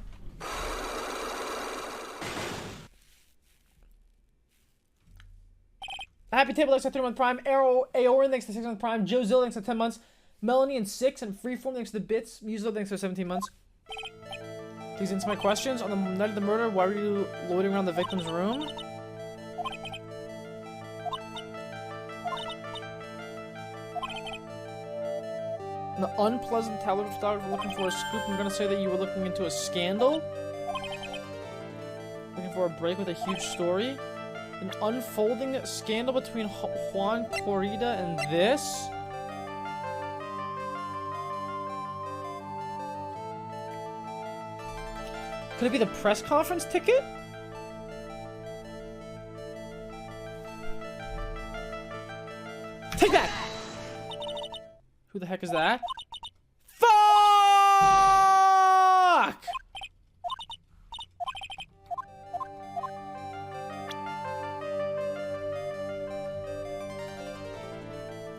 Happy Table thanks to 3 month Prime. Arrow Aorin thanks to 6 month Prime. Joe Zill thanks to 10 months. Melanie and 6 and Freeform thanks to Bits. Muso thanks to 17 months. Please answer my questions. On the night of the murder, why were you loitering around the victim's room? An unpleasant television photographer looking for a scoop. I'm gonna say that you were looking into a scandal. Looking for a break with a huge story. An unfolding scandal between Juan Corrida and this. Could it be the press conference ticket? Take that! Who the heck is that? Fuck!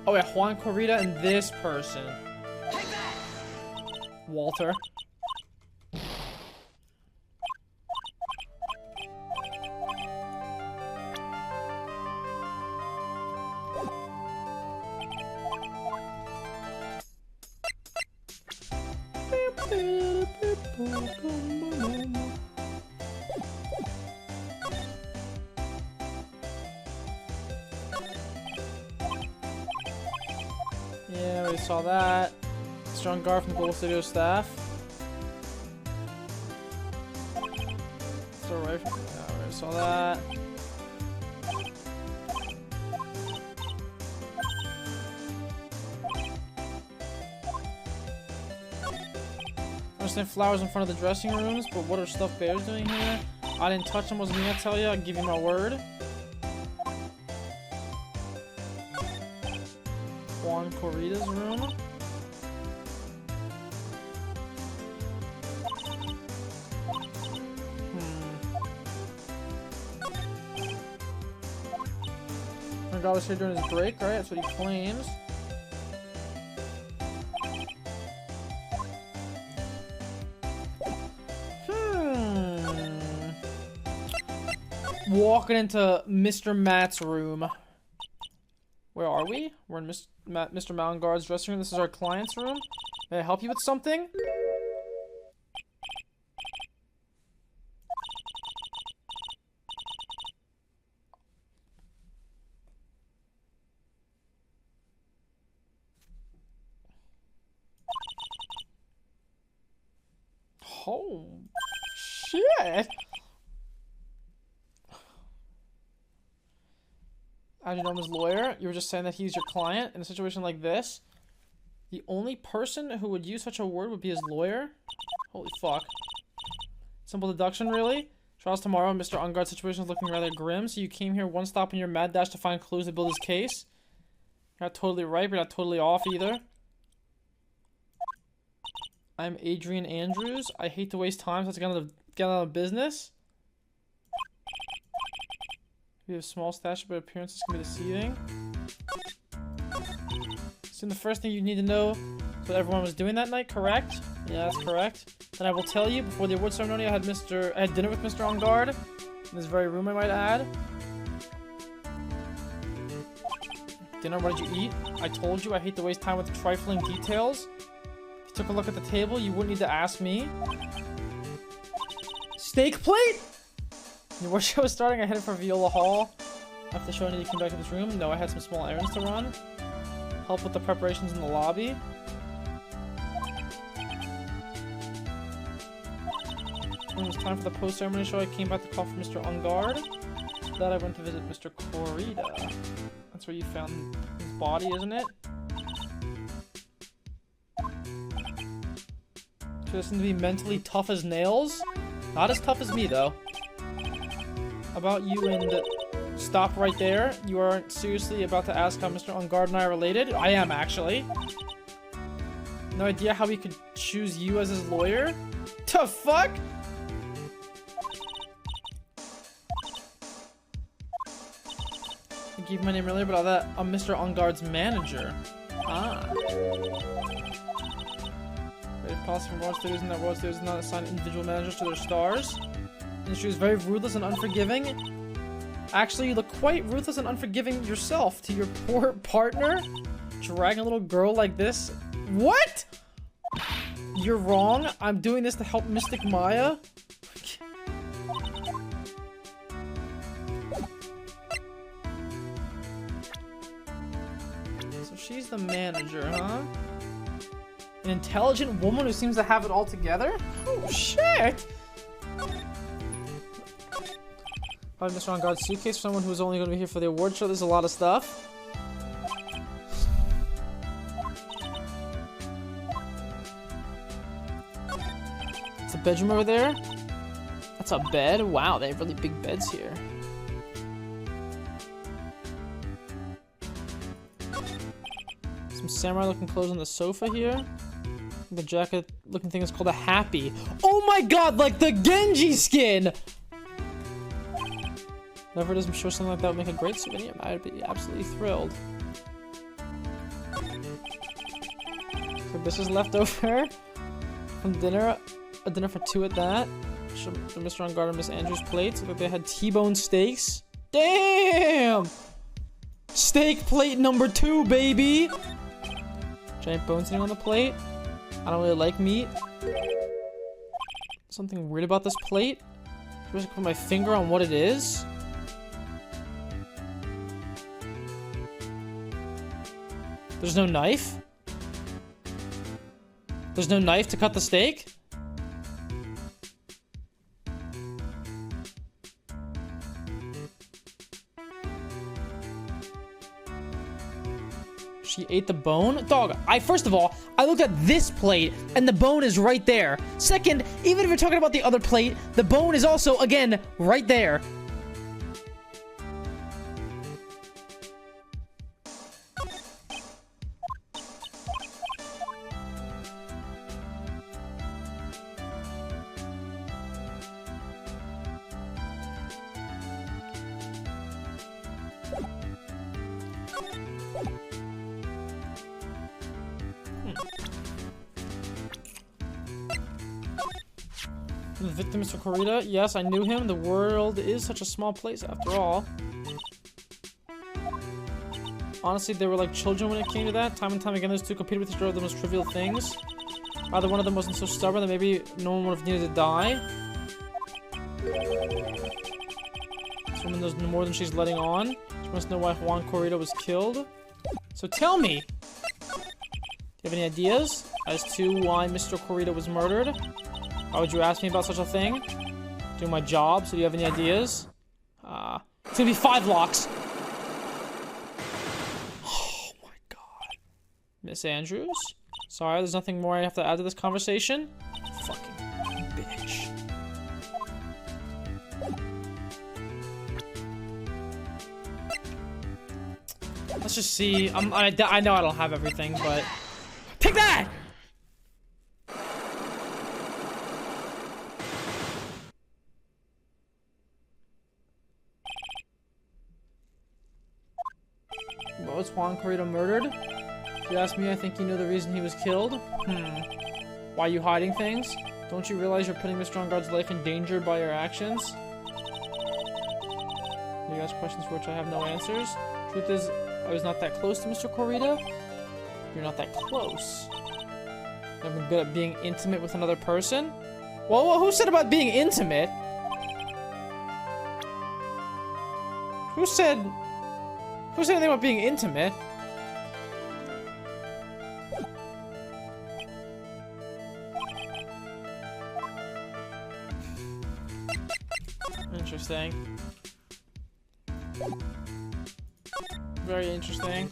Oh yeah, Juan Corrida and this person. Walter. Yeah, we saw that. Strong guard from the Global Studio staff. So right from we already saw that. I understand flowers in front of the dressing rooms, but what are stuffed bears doing here? I didn't touch them, wasn't gonna tell you, I'll give you my word. Juan Corrida's room. My God was here during his break, right? That's what he claims. Walking into Mr. Matt's room. Where are we? We're in Mr. Malingard's dressing room. This is our client's room. May I help you with something? Oh, shit. How'd you know him as lawyer? You were just saying that he's your client in a situation like this? The only person who would use such a word would be his lawyer? Holy fuck. Simple deduction, really? Trials tomorrow, Mr. Ungard's situation is looking rather grim, so you came here one stop in your mad dash to find clues to build his case. You're not totally right, but you're not totally off either. I'm Adrian Andrews. I hate to waste time, so let's get out of business. We have a small stash, but appearances can be deceiving. So the first thing you need to know is what everyone was doing that night, correct? Yeah, that's correct. Then I will tell you, before the award ceremony, I had dinner with Mr. On Guard. In this very room, I might add. Dinner, what did you eat? I told you I hate to waste time with trifling details. If you took a look at the table, you wouldn't need to ask me. Steak plate? The award show was starting. I headed for Viola Hall. After the show, I needed to come back to this room. No, I had some small errands to run. Help with the preparations in the lobby. When it was time for the post-ceremony show, I came back to call for Mr. On Guard. After that, I went to visit Mr. Corrida. That's where you found his body, isn't it? So you seem to be mentally tough as nails? Not as tough as me, though. About you and... Stop right there. You aren't seriously about to ask how Mr. On Guard and I are related? I am, actually. No idea how he could choose you as his lawyer? The fuck? I gave my name earlier, but I'm Mr. On Guard's manager. Ah. Great policy from World Studios, and that World Studios does not assign individual managers to their stars. The industry is very ruthless and unforgiving. Actually, you look quite ruthless and unforgiving yourself to your poor partner. Dragging a little girl like this. What? You're wrong. I'm doing this to help Mystic Maya. So she's the manager, huh? An intelligent woman who seems to have it all together? Oh, shit! Probably Mr. On Guard's suitcase for someone who's only going to be here for the award show. There's a lot of stuff. It's a bedroom over there. That's a bed. Wow, they have really big beds here. Some samurai-looking clothes on the sofa here. The jacket-looking thing is called a happy. Oh my god, like the Genji skin! Whenever it is, I'm sure something like that would make a great souvenir. I'd be absolutely thrilled. So this is left over from dinner. A dinner for two at that. So Mr. On Guard and Miss Andrews' plates. Look like they had T-bone steaks. Damn! Steak plate number 2, baby! Giant bone sitting on the plate. I don't really like meat. Something weird about this plate. I'm just gonna put my finger on what it is. There's no knife? There's no knife to cut the steak? She ate the bone? Dog, first of all, I looked at this plate and the bone is right there. Second, even if you're talking about the other plate, the bone is also, again, right there. The victim, Mr. Corrida? Yes, I knew him. The world is such a small place after all. Honestly, they were like children when it came to that. Time and time again, those two competed with each other over the most trivial things. Either one of them wasn't so stubborn that maybe no one would have needed to die. This woman knows more than she's letting on. She must know why Juan Corrida was killed. So tell me! Do you have any ideas as to why Mr. Corrida was murdered? Why would you ask me about such a thing? Doing my job, so do you have any ideas? It's gonna be 5 locks. Oh my god. Miss Andrews? Sorry, there's nothing more I have to add to this conversation? Fucking bitch. Let's just see. I know I don't have everything, but take that. Was Juan Corrida murdered? If you ask me, I think you know the reason he was killed. Why are you hiding things? Don't you realize you're putting Mr. Engarde's life in danger by your actions? You ask questions for which I have no answers. Truth is, I was not that close to Mr. Corrida. You're not that close. I've been good at being intimate with another person? Well, who said about being intimate? Who said anything about being intimate? Interesting. Very interesting.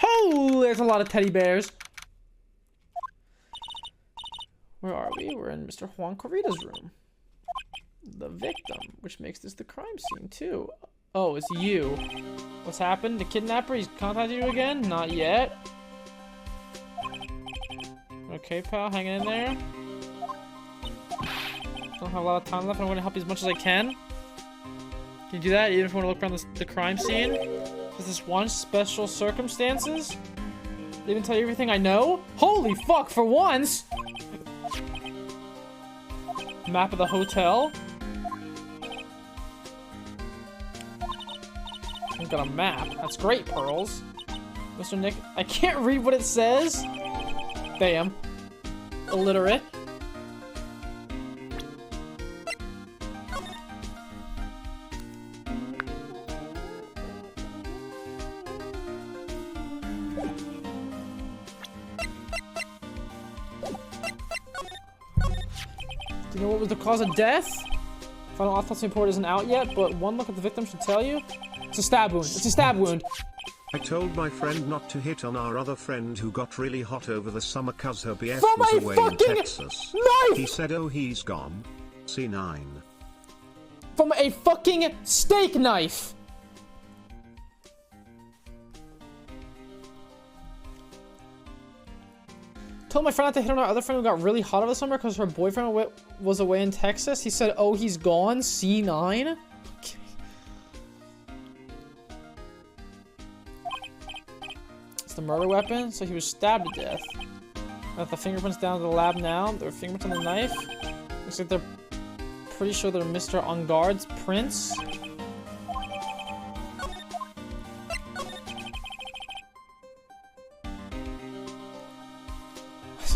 Oh, there's a lot of teddy bears. Where are we? We're in Mr. Juan Corrida's room. The victim, which makes this the crime scene too. Oh, it's you. What's happened? The kidnapper? He's contacted you again? Not yet. Okay, pal, hanging in there. Don't have a lot of time left. I'm going to help you as much as I can. Can you do that? Even if you want to look around the crime scene? Is this one special circumstances? They even tell you everything I know? Holy fuck, for once! Map of the hotel. I've got a map. That's great, Pearls. Mr. Nick, I can't read what it says. Bam. Illiterate. Do you know what was the cause of death? Final autopsy report isn't out yet, but one look at the victim should tell you. It's a stab wound. It's a stab wound. I told my friend not to hit on our other friend who got really hot over the summer cause her BF From was a away in fucking Texas. knife! He said, oh, he's gone. C9. From a fucking steak knife! Told my friend not to hit on our other friend who got really hot over the summer because her boyfriend was away in Texas. He said, oh, he's gone. C9? Okay. It's the murder weapon, so he was stabbed to death. Got the fingerprints down to the lab now. There are fingerprints on the knife. Looks like they're pretty sure they're Mr. Engarde's prints.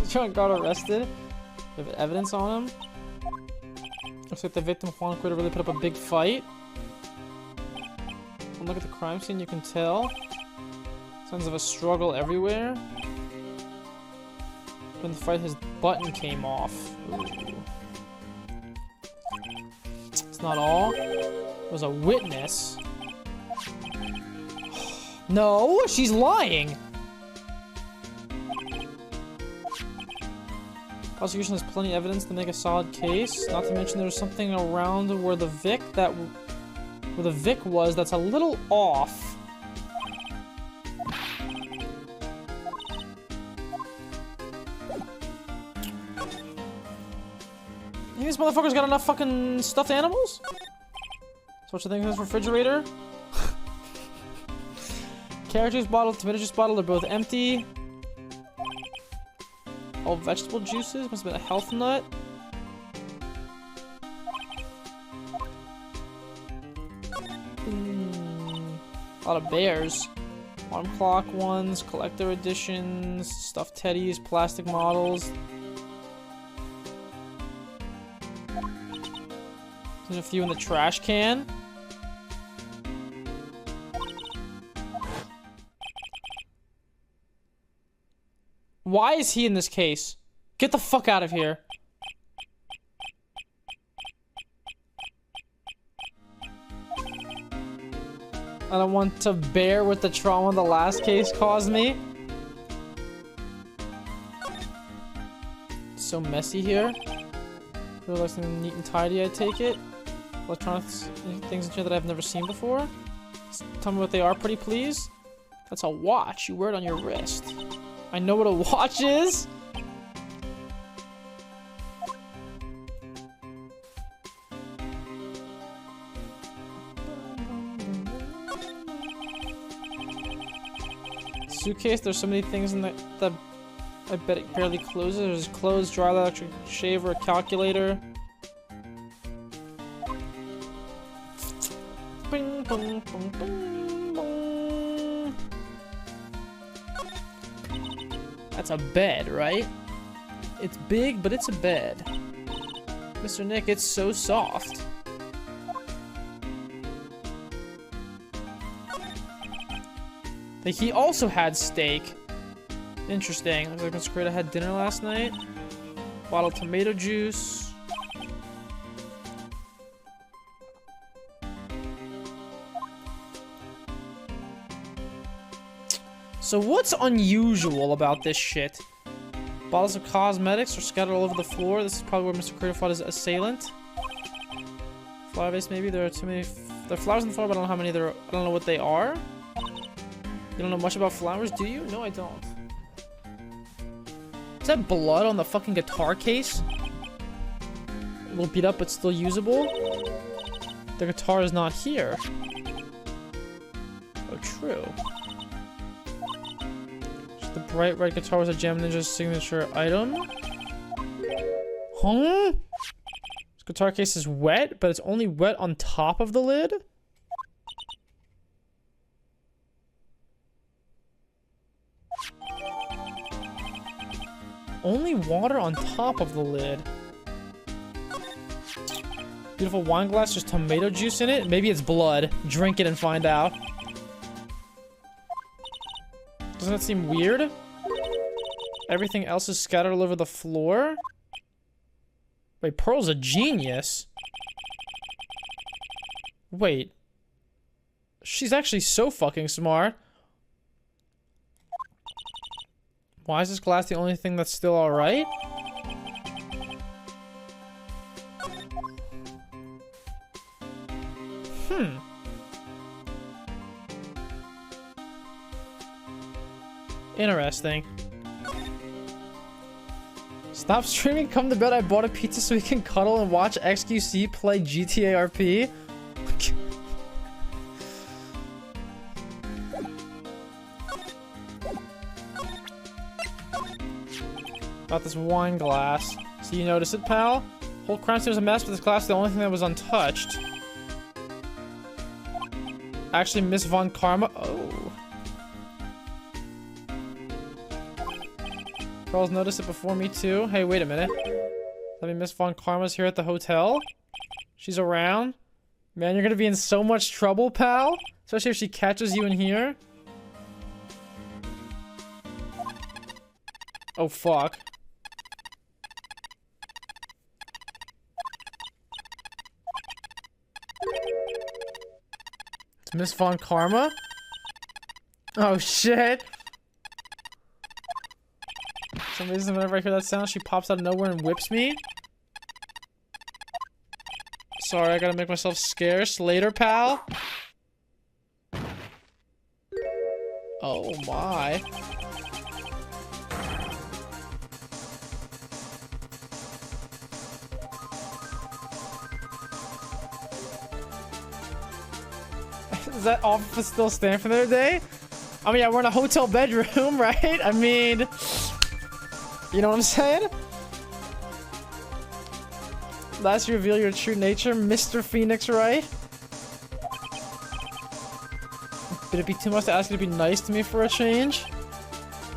John got arrested. We have evidence on him. Looks like the victim, Juan Corrida, really put up a big fight. One look at the crime scene, you can tell. Signs of a struggle everywhere. In the fight, his button came off. Ooh. It's not all. It was a witness. No, she's lying! Prosecution has plenty of evidence to make a solid case. Not to mention there's something around where the Vic was that's a little off. You think this motherfucker's got enough fucking stuffed animals? So what you think of this refrigerator? Carrot juice bottle, tomato juice bottle, they're both empty. All vegetable juices, must have been a health nut. A lot of bears. Arm clock ones, collector editions, stuffed teddies, plastic models. There's a few in the trash can. Why is he in this case? Get the fuck out of here. I don't want to bear with the trauma the last case caused me. so messy here. Feel like something neat and tidy, I take it. Electronics, things in here that I've never seen before. Just tell me what they are, pretty please. That's a watch. You wear it on your wrist. I know what a watch is. Suitcase, there's so many things in that I bet it barely closes. There's clothes, dryer, electric shaver, a calculator. Bing, bong, bong, bing, bong. That's a bed, right? It's big, but it's a bed. Mr. Nick, it's so soft. Like, he also had steak. Interesting. Looks like Mr. Krita had dinner last night. Bottle of tomato juice. So what's unusual about this shit? Bottles of cosmetics are scattered all over the floor. This is probably where Mr. Krita fought his assailant. Flower vase, maybe. There are too many. There are flowers on the floor, but I don't know how many there are. I don't know what they are. You don't know much about flowers, do you? No, I don't. Is that blood on the fucking guitar case? A little beat up, but still usable. The guitar is not here. Oh, true. The bright red guitar was a Gem Ninja's signature item. Huh? This guitar case is wet, but it's only wet on top of the lid? Only water on top of the lid. Beautiful wine glass, just tomato juice in it. Maybe it's blood. Drink it and find out. Doesn't that seem weird? Everything else is scattered all over the floor. Wait, Pearl's a genius. Wait. She's actually so fucking smart. Why is this glass the only thing that's still alright? Interesting. Stop streaming, come to bed. I bought a pizza so we can cuddle and watch XQC play GTA RP. About this wine glass. So you notice it, pal? Whole crime scene was a mess, but this glass is the only thing that was untouched. Actually, Miss Von Karma. Oh. Girls noticed it before me too. Hey, wait a minute. I mean, Miss Von Karma's here at the hotel. She's around. Man, you're gonna be in so much trouble, pal. Especially if she catches you in here. Oh, fuck. It's Miss Von Karma? Oh, shit. For some reason, whenever I hear that sound, she pops out of nowhere and whips me. Sorry, I gotta make myself scarce. Later, pal. Oh my. Does that office still stand for another day? I mean, yeah, we're in a hotel bedroom, right? I mean... You know what I'm saying? Last you reveal your true nature, Mr. Phoenix, right? Did it be too much to ask you to be nice to me for a change?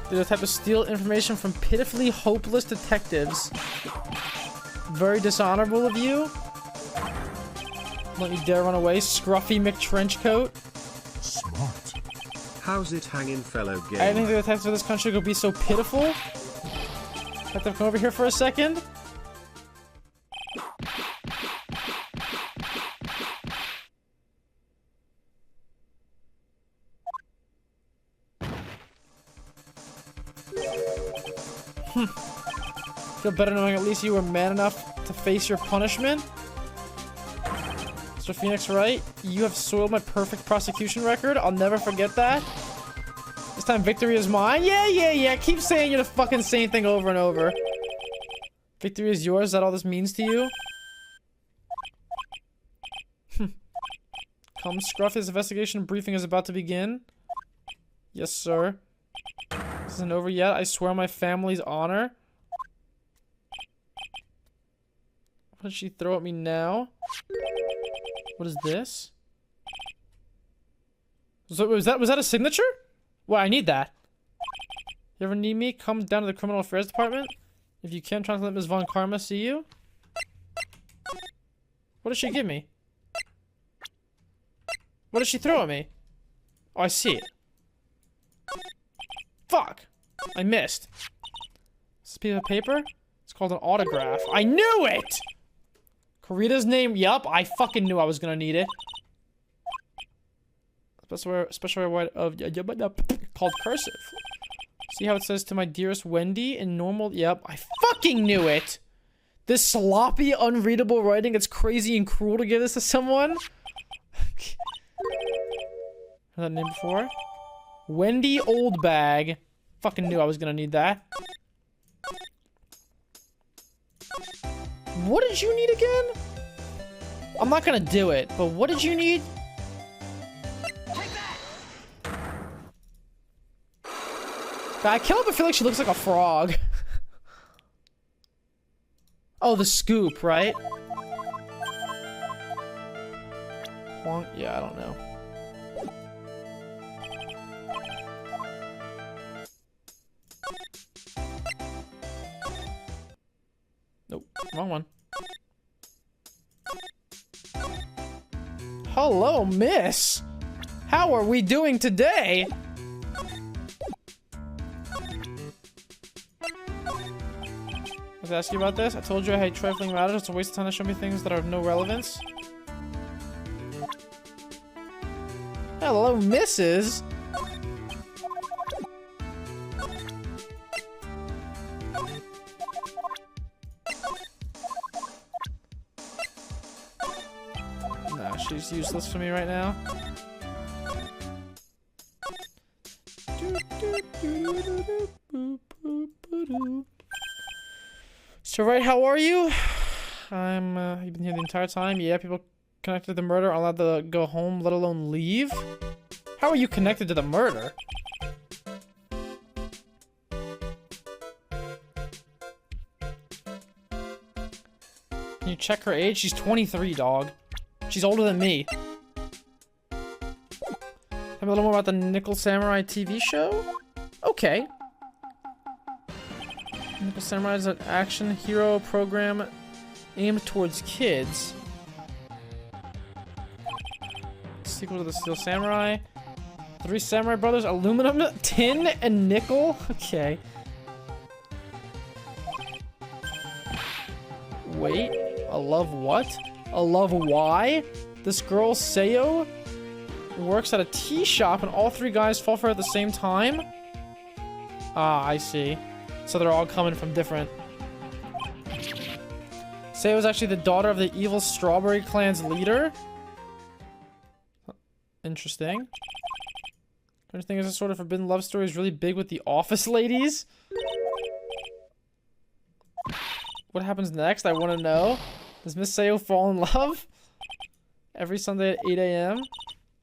Did the type of steal information from pitifully hopeless detectives? Very dishonorable of you. Don't you dare run away, scruffy McTrenchcoat. Smart. How's it hanging, fellow gamer? I didn't think the detectives of this country could be so pitiful. Have to come over here for a second. Feel better knowing at least you were man enough to face your punishment? Mr. Phoenix, right? You have soiled my perfect prosecution record. I'll never forget that. This time victory is mine. Yeah. Keep saying the fucking same thing over and over. Victory is yours. Is that all this means to you? Come, Scruff. His investigation briefing is about to begin. Yes, sir. This isn't over yet. I swear on my family's honor. What did she throw at me now? What is this? So was that a signature? Well, I need that. You ever need me? Come down to the criminal affairs department. If you can, try to let Ms. Von Karma see you. What did she give me? What did she throw at me? Oh, I see it. Fuck! I missed. This piece of paper? It's called an autograph. I knew it! Karita's name? Yup, I fucking knew I was gonna need it. Special reward of called cursive. See how it says to my dearest Wendy in normal? Yep, I fucking knew it! This sloppy, unreadable writing, it's crazy and cruel to give this to someone. Heard that name before? Wendy Oldbag. Fucking knew I was gonna need that. What did you need again? I'm not gonna do it, but what did you need? I can't help but feel like she looks like a frog. Oh, the scoop, right? Yeah, I don't know. Nope, wrong one. Hello, miss! How are we doing today? I was asking you about this. I told you I hate trifling matters. It's a waste of time to show me things that are of no relevance. Hello, Mrs. Nah, she's useless for me right now. So, right, how are you? You've been here the entire time? Yeah, people connected to the murder are allowed to go home, let alone leave? How are you connected to the murder? Can you check her age? She's 23, dog. She's older than me. Tell me a little more about the Nickel Samurai TV show? Okay. Nickel Samurai is an action hero program aimed towards kids. Sequel to the Steel Samurai. 3 Samurai Brothers, aluminum, tin, and nickel? Okay. Wait, a love what? A love why? This girl, Sayo, works at a tea shop and all 3 guys fall for her at the same time? Ah, I see. So they're all coming from different... Sayo was actually the daughter of the evil Strawberry Clan's leader? Interesting. Don't you think this sort of forbidden love story is really big with the office ladies? What happens next? I want to know. Does Miss Sayo fall in love? Every Sunday at 8 AM?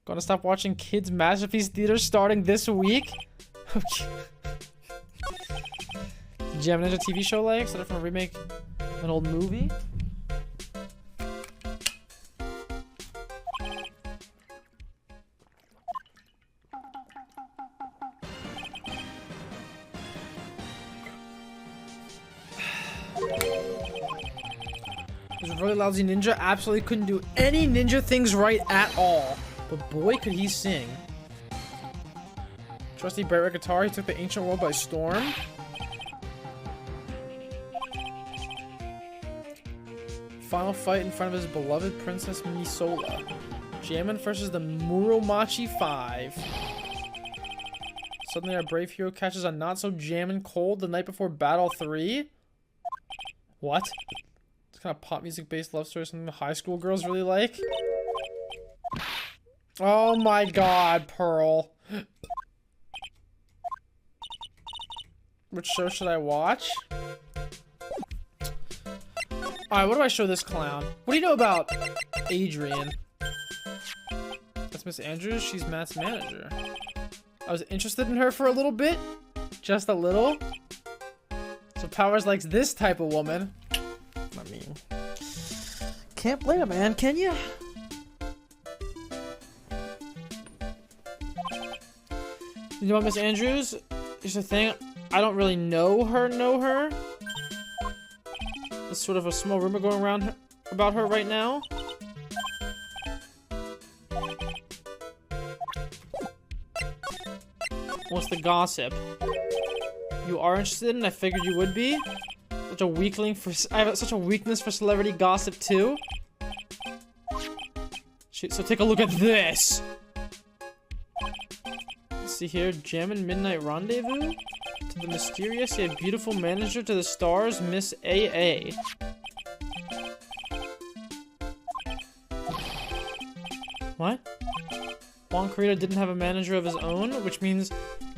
Gonna stop watching Kids Masterpiece Theater starting this week? Okay. Jam Ninja TV show like? Set up from a remake of an old movie? He's a really lousy ninja. Absolutely couldn't do any ninja things right at all. But boy, could he sing. Trusty Bright Red Guitar, he took the ancient world by storm. Final fight in front of his beloved Princess Misola. Jammin versus the Muromachi 5. Suddenly our brave hero catches a not-so-jammin' cold the night before Battle 3. What? It's kind of pop music based love story, something high school girls really like. Oh my god, Pearl. Which show should I watch? Alright, what do I show this clown? What do you know about Adrian? That's Miss Andrews. She's Matt's manager. I was interested in her for a little bit. Just a little. So Powers likes this type of woman. I mean, can't blame a man, can you? You know what, Miss Andrews? Here's the thing. I don't really know her. There's sort of a small rumor going around about her right now. What's the gossip? You are interested and I figured you would be. Such a weakling for— I have such a weakness for celebrity gossip too. Shit, so take a look at this. Let's see here. Jammin' Midnight Rendezvous? To the mysterious yet beautiful manager to the stars, Miss AA. What? Juan Carita didn't have a manager of his own, which means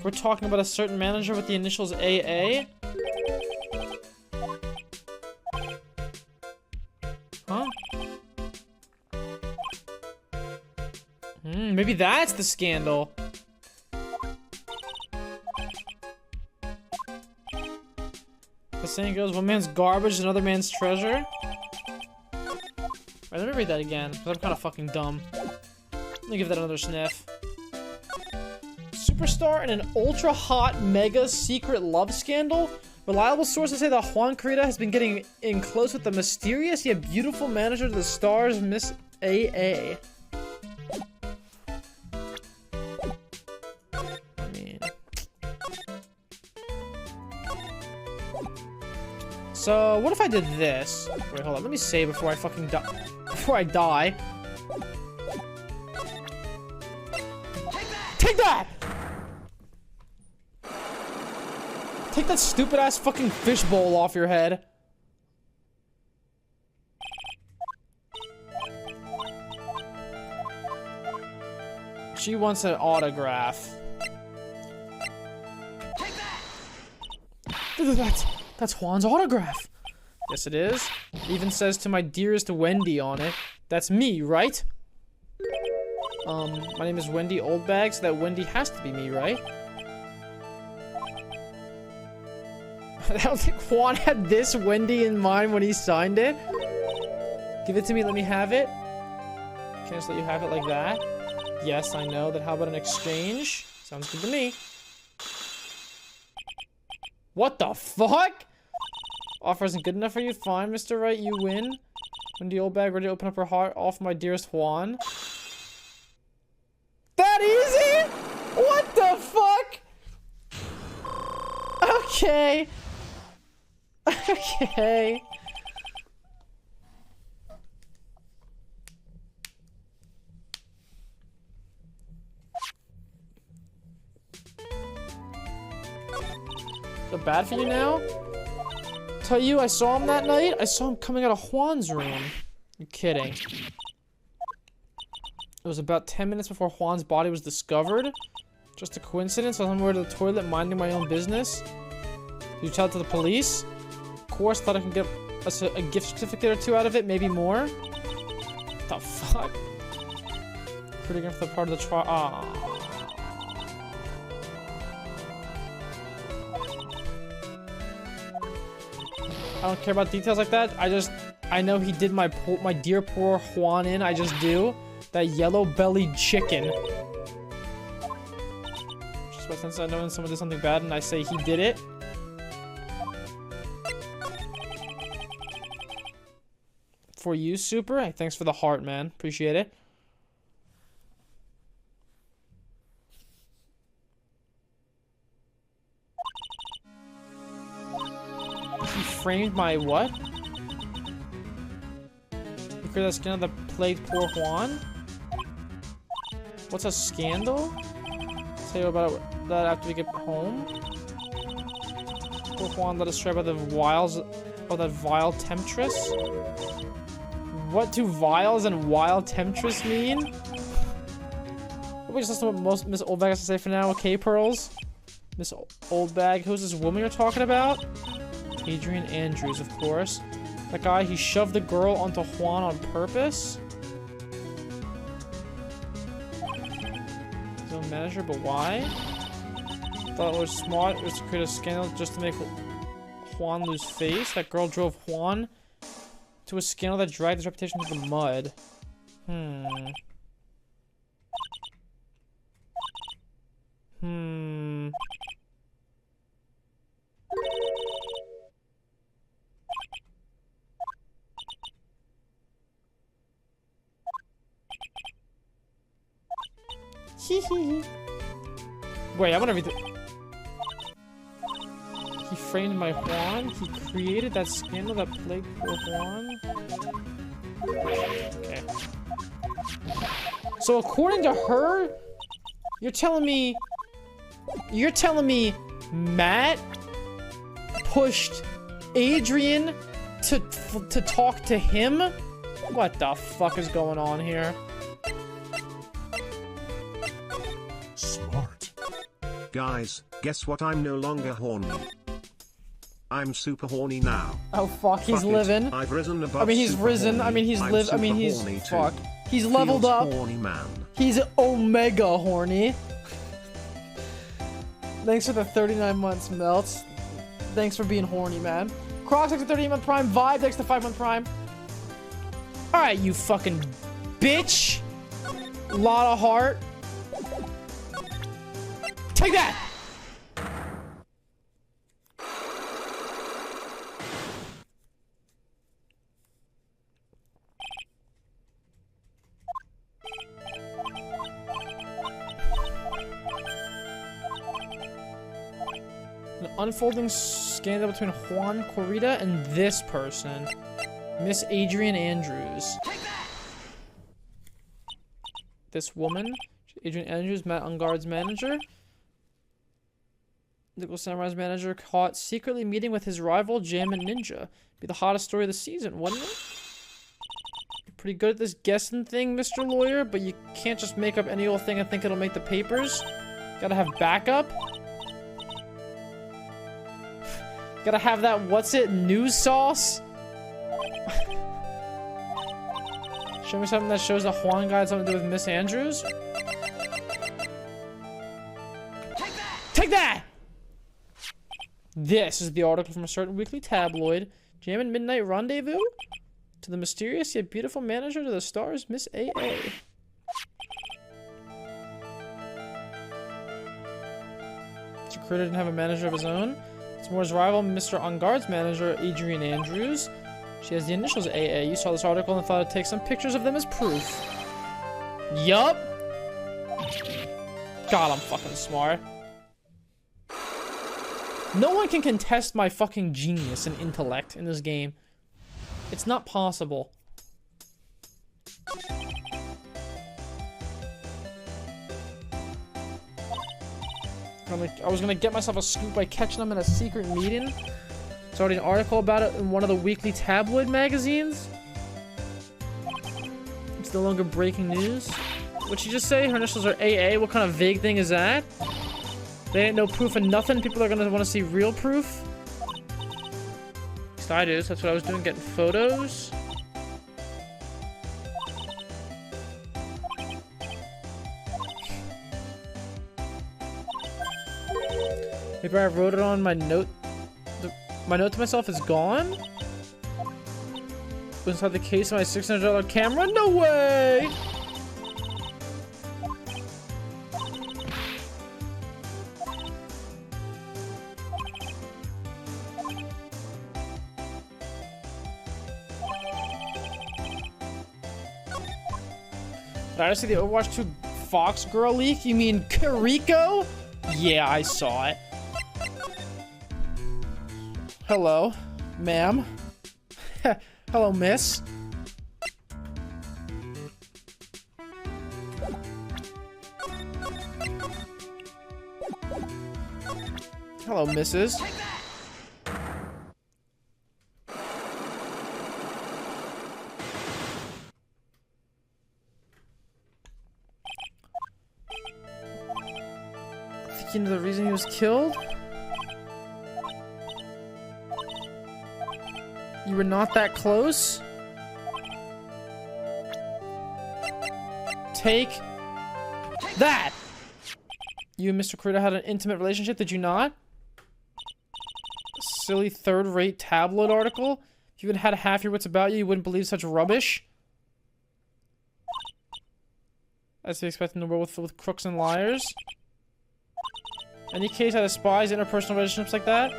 we're talking about a certain manager with the initials AA? Huh? Maybe that's the scandal. The saying goes, one man's garbage is another man's treasure. Alright, let me read that again, because I'm kind of fucking dumb. Let me give that another sniff. Superstar in an ultra-hot, mega secret love scandal? Reliable sources say that Juan Carita has been getting in close with the mysterious yet beautiful manager to the stars, Miss AA. I mean... So, what if I did this? Wait, hold on. Let me save before I fucking die. Before I die. Take that! Take that stupid ass fucking fishbowl off your head. She wants an autograph. That's Juan's autograph. Yes, it is. It even says to my dearest Wendy on it. That's me, right? My name is Wendy Oldbag, so that Wendy has to be me, right? I don't think Juan had this Wendy in mind when he signed it. Give it to me, let me have it. Can I just let you have it like that? Yes, I know that. How about an exchange? Sounds good to me. What the fuck? Offer isn't good enough for you? Fine, Mr. Right, you win. Wendy Oldbag ready to open up her heart off my dearest Juan. That easy? What the fuck? Okay. Okay. So bad for you now? Tell you, I saw him that night. I saw him coming out of Juan's room. You're kidding. It was about 10 minutes before Juan's body was discovered. Just a coincidence. I was on my way to the toilet minding my own business. Did you tell it to the police? Of course, thought I could get a gift certificate or two out of it, maybe more. What the fuck? Pretty good for the part of the trial. Ah. I don't care about details like that. I know he did my dear poor Juan in. I just do. That yellow-bellied chicken. Just what, since I know when someone did something bad and I say he did it. For you, Super. Hey, thanks for the heart, man. Appreciate it. He framed my what? You created that scandal that plagued poor Juan? What's a scandal? Tell you about that after we get home. Poor Juan led astray by the wiles Oh, that vile temptress? What do vials and vile temptress mean? We just listen to what most Miss Oldbag has to say for now. Okay, Pearls? Miss Oldbag, who's this woman you're talking about? Adrian Andrews, of course. That guy, he shoved the girl onto Juan on purpose? He's a manager, but why? Thought it was smart. It was to create a scandal just to make Juan lose face. That girl drove Juan to a scandal that dragged his reputation into the mud. Wait, I'm gonna read the... He framed my Juan? He created that scandal that plagued poor Juan? Okay. So according to her, you're telling me Matt pushed Adrian to talk to him? What the fuck is going on here? Smart. Guys, guess what? I'm no longer horny. I'm super horny now. Oh fuck, he's living. I've risen above. I mean, he's risen. Horny. I mean, he's lived. I mean, he's fuck. He's leveled Feels up. Horny man. He's omega horny. Thanks for the 39 months, Melts. Thanks for being horny, man. Crocs takes the 38-month prime. Vibe takes the 5-month prime. Alright, you fucking bitch. Lot of heart. Take that! An unfolding scandal between Juan Corrida and this person. Miss Adrian Andrews. This woman. Adrian Andrews, Matt Ungard's manager. Nicholas Samurai's manager caught secretly meeting with his rival, Jam and Ninja. Be the hottest story of the season, wouldn't it? You're pretty good at this guessing thing, Mr. Lawyer, but you can't just make up any old thing and think it'll make the papers. Gotta have backup. Gotta have that, what's it, news sauce? Show me something that shows that Juan guy had something to do with Miss Andrews. Take that! This is the article from a certain weekly tabloid. Jam and Midnight Rendezvous? To the mysterious yet beautiful manager to the stars, Miss AA. Mr. Critter didn't have a manager of his own. It's more his rival, Mr. Ungard's manager, Adrian Andrews. She has the initials AA. You saw this article and thought I'd take some pictures of them as proof. Yup. God, I'm fucking smart. No one can contest my fucking genius and intellect in this game. It's not possible. I was gonna get myself a scoop by catching them in a secret meeting. There's already an article about it in one of the weekly tabloid magazines. It's no longer breaking news. What'd you just say? Her initials are AA? What kind of vague thing is that? They ain't no proof of nothing. People are gonna want to see real proof. At least I do. So that's what I was doing, getting photos. Maybe I wrote it on my note. My note to myself is gone? Was inside the case of my $600 camera? No way! Did I just see the Overwatch 2 Fox Girl leak? You mean Kiriko? Yeah, I saw it. Hello, ma'am. Hello, miss. Hello, missus. Think you know the reason he was killed? You were not that close? Take that! You and Mr. Kurita had an intimate relationship, did you not? Silly third-rate tabloid article? If you even had half your wits about you, you wouldn't believe such rubbish. As to be expected in a world filled with crooks and liars. Any case I despise interpersonal relationships like that?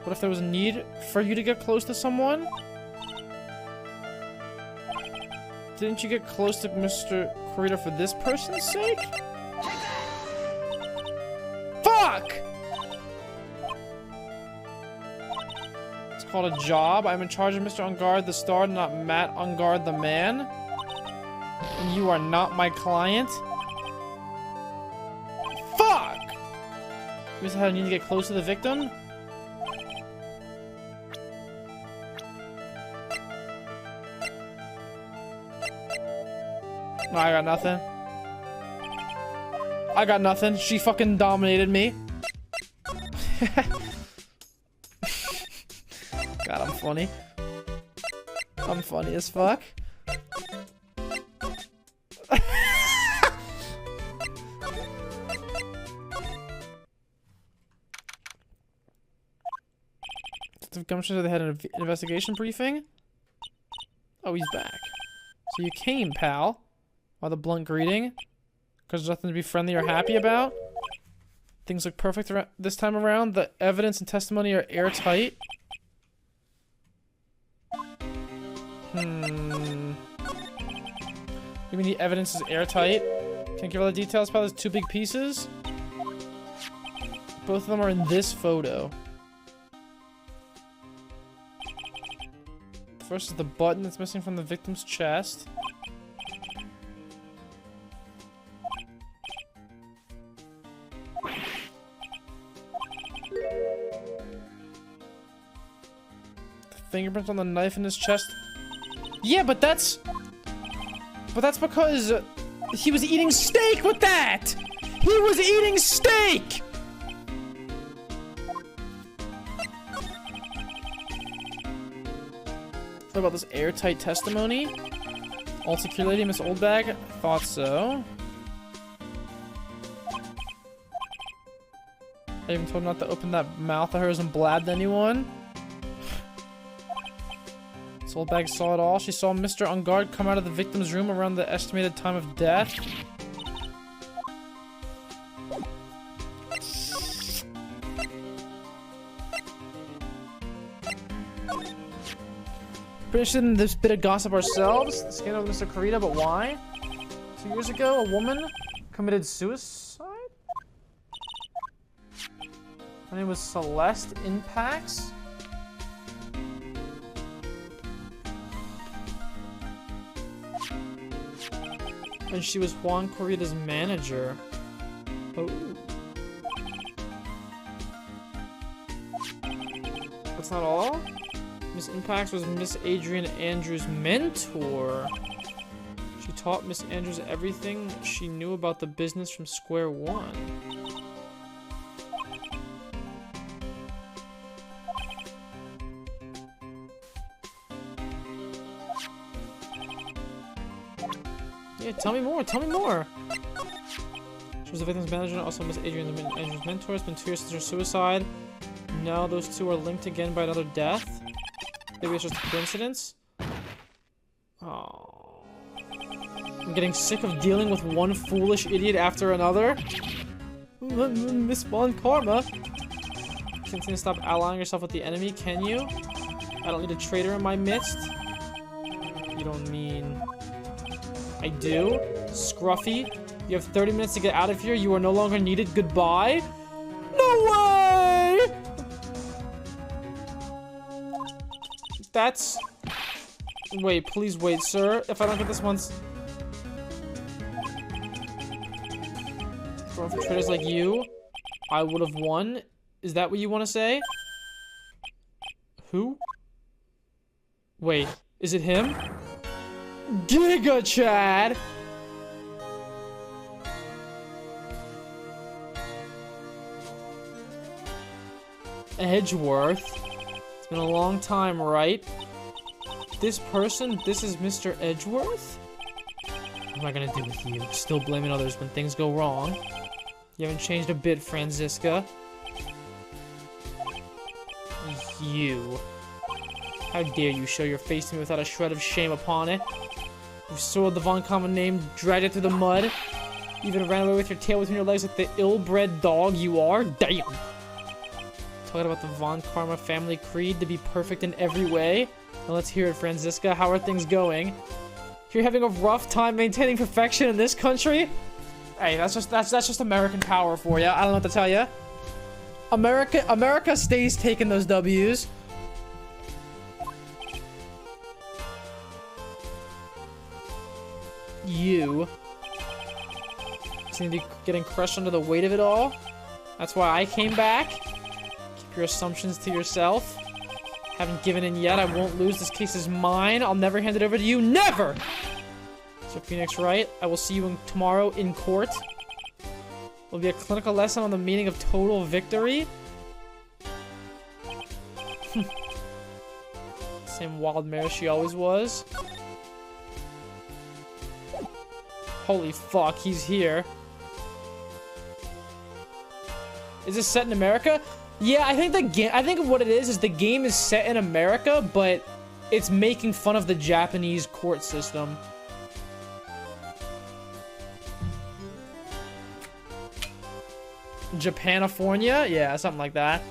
What if there was a need for you to get close to someone? Didn't you get close to Mr. Kurita for this person's sake? Fuck! It's called a job. I'm in charge of Mr. Ungard the star, not Matt Ungard the man. And you are not my client. Fuck! You just had a need to get close to the victim? No, I got nothing. I got nothing. She fucking dominated me. God, I'm funny. I'm funny as fuck. Gumption, they had an investigation briefing? Oh, he's back. So you came, pal. Why the blunt greeting? Because there's nothing to be friendly or happy about? Things look perfect this time around. The evidence and testimony are airtight. You mean the evidence is airtight? Can't give all the details about those two big pieces? Both of them are in this photo. First is the button that's missing from the victim's chest. The fingerprints on the knife in his chest. Yeah, but that's because he was eating steak with that! He was eating steak! What about this airtight testimony? All secure lady, Miss Oldbag? Thought so. I even told him not to open that mouth of hers and blab to anyone. Miss Oldbag saw it all. She saw Mr. Ungard come out of the victim's room around the estimated time of death. We're interested in this bit of gossip ourselves. The scandal of Mr. Kurita, but why? 2 years ago, a woman committed suicide? Her name was Celeste Impacts? And she was Juan Kurita's manager. Oh. That's not all? Miss Impacts was Miss Adrian Andrews' mentor. She taught Miss Andrews everything she knew about the business from square one. Yeah, tell me more, tell me more! She was the victim's manager and also Miss Adrian Andrews' mentor. It's been 2 years since her suicide. Now those two are linked again by another death. Maybe it's just a coincidence? Oh. I'm getting sick of dealing with one foolish idiot after another. Miss Von Karma. Continue to stop allying yourself with the enemy, can you? I don't need a traitor in my midst. You don't mean... I do? Scruffy? You have 30 minutes to get out of here. You are no longer needed. Goodbye? No way! That's... Wait, please wait, sir. If I don't get this once... For traders like you, I would have won. Is that what you want to say? Who? Wait. Is it him? Giga Chad! Edgeworth. It's been a long time, right? This person, this is Mr. Edgeworth? What am I gonna do with you? Still blaming others when things go wrong. You haven't changed a bit, Franziska. You. How dare you show your face to me without a shred of shame upon it? You soiled the Von Common name, dragged it through the mud. Even ran away with your tail between your legs like the ill-bred dog you are? Damn! Talking about the Von Karma family creed to be perfect in every way. Now let's hear it, Franziska. How are things going? You're having a rough time maintaining perfection in this country? Hey, that's just American power for you. I don't know what to tell you. America stays taking those W's. You seem to be getting crushed under the weight of it all. That's why I came back. Keep your assumptions to yourself. Haven't given in yet. I won't lose. This case is mine. I'll never hand it over to you. Never! So Phoenix, right? I will see you tomorrow in court. Will be a clinical lesson on the meaning of total victory. Same wild mare she always was. Holy fuck, he's here. Is this set in America? Yeah, I think the game. I think what it is the game is set in America, but it's making fun of the Japanese court system. Japanifornia? Yeah, something like that.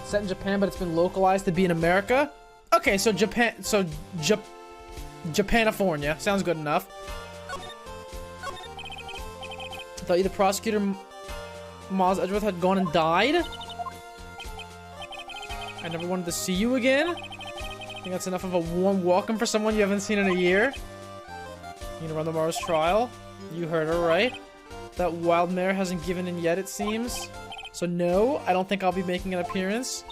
Set in Japan, but it's been localized to be in America. Okay, so Japanifornia sounds good enough. I thought you, the prosecutor, Miles Edgeworth, had gone and died. I never wanted to see you again. I think that's enough of a warm welcome for someone you haven't seen in a year. You gonna run tomorrow's trial? You heard her, right? That wild mare hasn't given in yet, it seems. So no, I don't think I'll be making an appearance.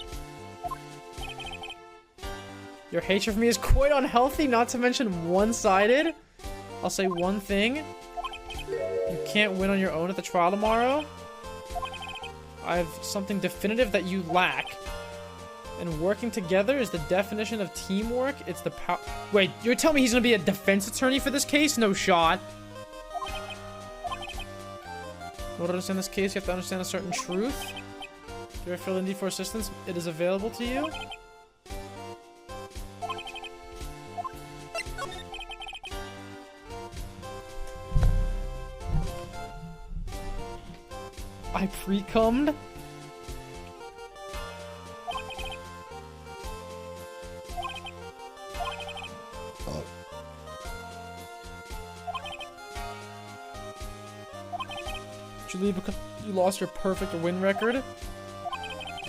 Your hatred for me is quite unhealthy, not to mention one-sided. I'll say one thing. You can't win on your own at the trial tomorrow. I have something definitive that you lack. And working together is the definition of teamwork. It's the power. Wait, you're telling me he's gonna be a defense attorney for this case? No shot. In order to understand this case, you have to understand a certain truth. If you ever feel the need for assistance, it is available to you. I pre-cummed? Did you leave because you lost your perfect win record?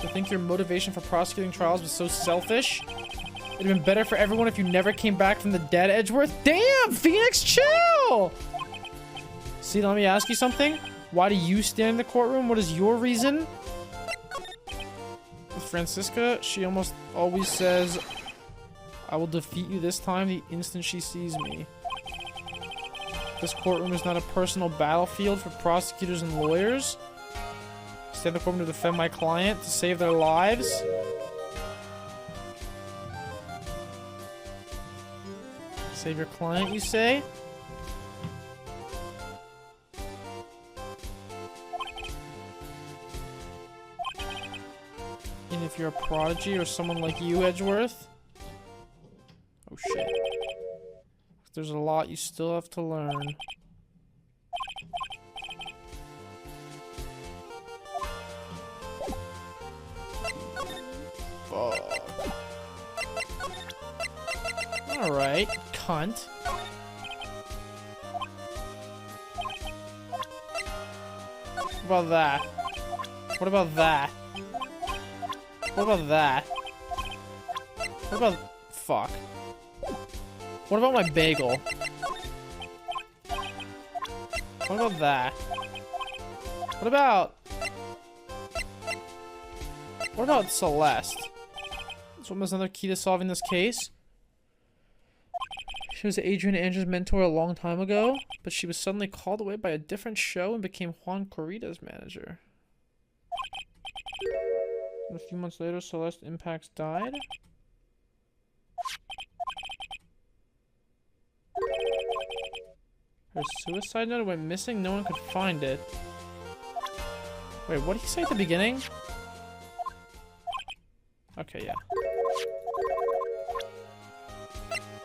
To think your motivation for prosecuting trials was so selfish? It'd have been better for everyone if you never came back from the dead, Edgeworth. Damn, Phoenix, chill! See, let me ask you something. Why do you stand in the courtroom? What is your reason? With Franziska, she almost always says, I will defeat you this time the instant she sees me. This courtroom is not a personal battlefield for prosecutors and lawyers. I stand in the courtroom to defend my client, to save their lives. Save your client, you say? And if you're a prodigy or someone like you, Edgeworth? Oh shit. There's a lot you still have to learn. Fuck. Alright, cunt. What about that? What about that? What about that? What about... Fuck. What about my bagel? What about that? What about... What about Celeste? This woman's another key to solving this case. She was Adrian Andrews' mentor a long time ago, but she was suddenly called away by a different show and became Juan Corrida's manager. A few months later, Celeste Impacts died. Her suicide note went missing, no one could find it. Wait, what did he say at the beginning? Okay, yeah.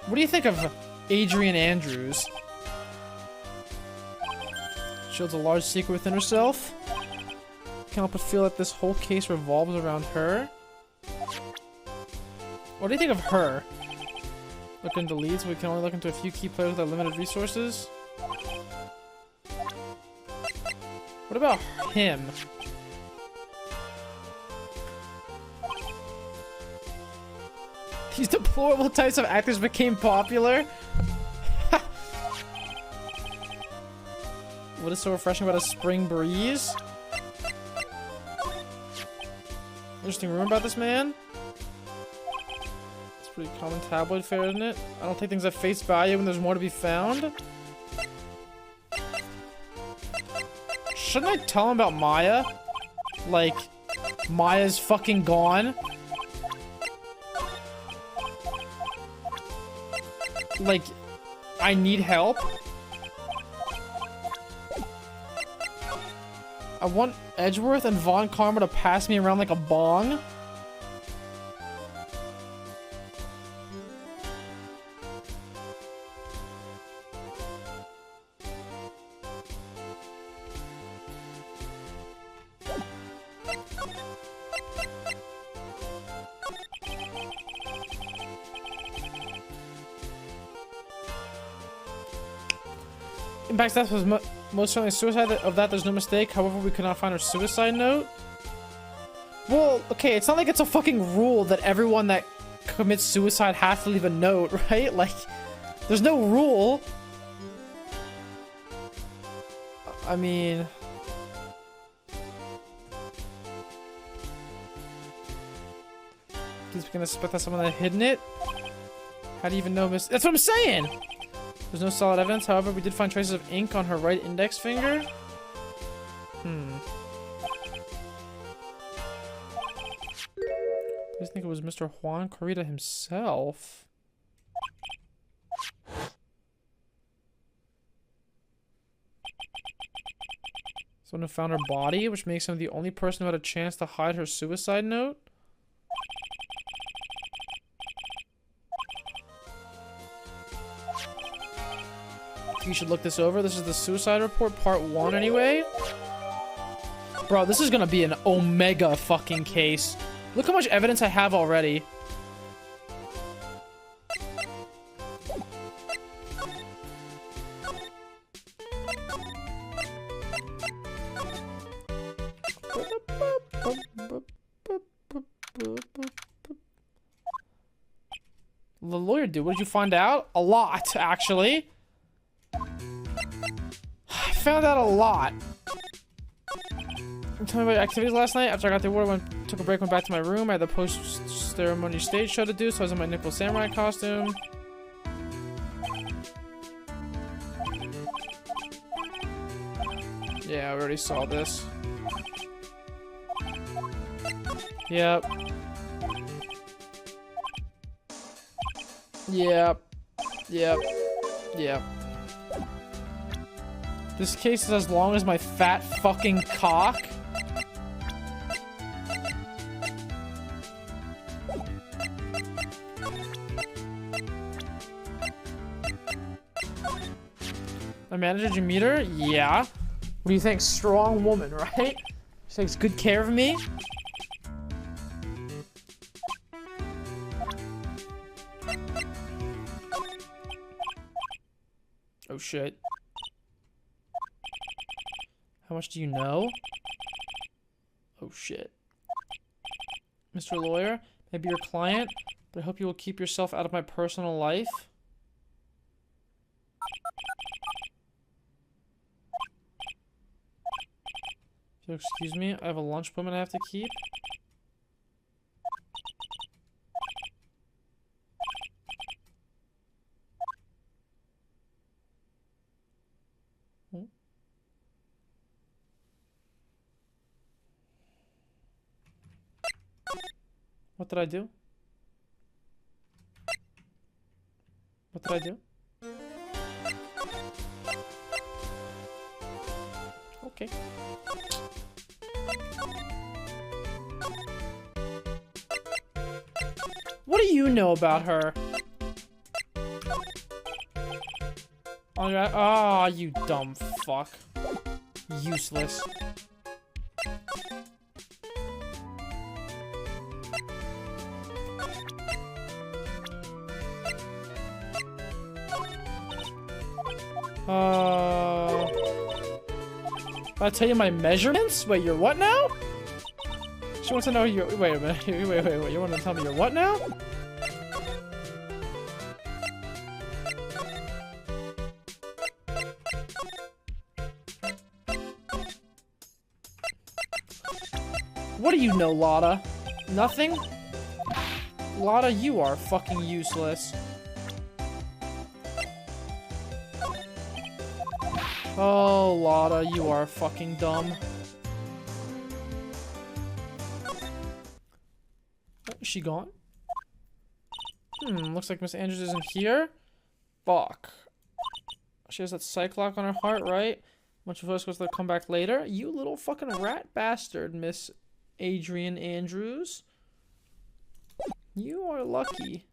What do you think of Adrian Andrews? She holds a large secret within herself. Can't help but feel that this whole case revolves around her. What do you think of her? Look into leads, we can only look into a few key players with our limited resources. What about him? These deplorable types of actors became popular. What is so refreshing about a spring breeze? Interesting rumor about this man. It's pretty common tabloid fare, isn't it? I don't take things at face value when there's more to be found. Shouldn't I tell him about Maya? Like, Maya's fucking gone. Like, I need help. I want Edgeworth and Von Karma to pass me around like a bong. Impact's death was most certainly suicide. Of that, there's no mistake. However, we could not find her suicide note. Well, okay, it's not like it's a fucking rule that everyone that commits suicide has to leave a note, right? Like, there's no rule. I mean... He's gonna suspect that someone had hidden it? How do you even know That's what I'm saying! There's no solid evidence, however, we did find traces of ink on her right index finger. I just think it was Mr. Juan Corrida himself. Someone who found her body, which makes him the only person who had a chance to hide her suicide note. You should look this over. This is the suicide report, part 1 anyway. Bro, this is gonna be an omega fucking case. Look how much evidence I have already. The lawyer dude, what did you find out? A lot, actually. I found out a lot. Tell me about your activities last night. After I got the award, took a break, went back to my room. I had the post-ceremony stage show to do, so I was in my nickel samurai costume. Yeah, I already saw this. Yep. Yep. Yep. Yep. This case is as long as my fat fucking cock. My manager, did you meet her? Yeah. What do you think? Strong woman, right? She takes good care of me. Oh shit. How much do you know? Oh shit. Mr. Lawyer, maybe your client, but I hope you will keep yourself out of my personal life. If you'll excuse me, I have a lunch appointment I have to keep. What did I do? What did I do? Okay. What do you know about her? Oh, yeah. Oh, you dumb fuck. Useless. I'll tell you my measurements? Wait, you're what now? She wants to know your. Wait a minute. Wait. You want to tell me you're what now? What do you know, Lotta? Nothing? Lotta, you are fucking useless. Oh, Lotta, you are fucking dumb. Is she gone? Looks like Miss Andrews isn't here. Fuck. She has that psych lock on her heart, right? Bunch of us goes to come back later. You little fucking rat bastard, Miss Adrian Andrews. You are lucky.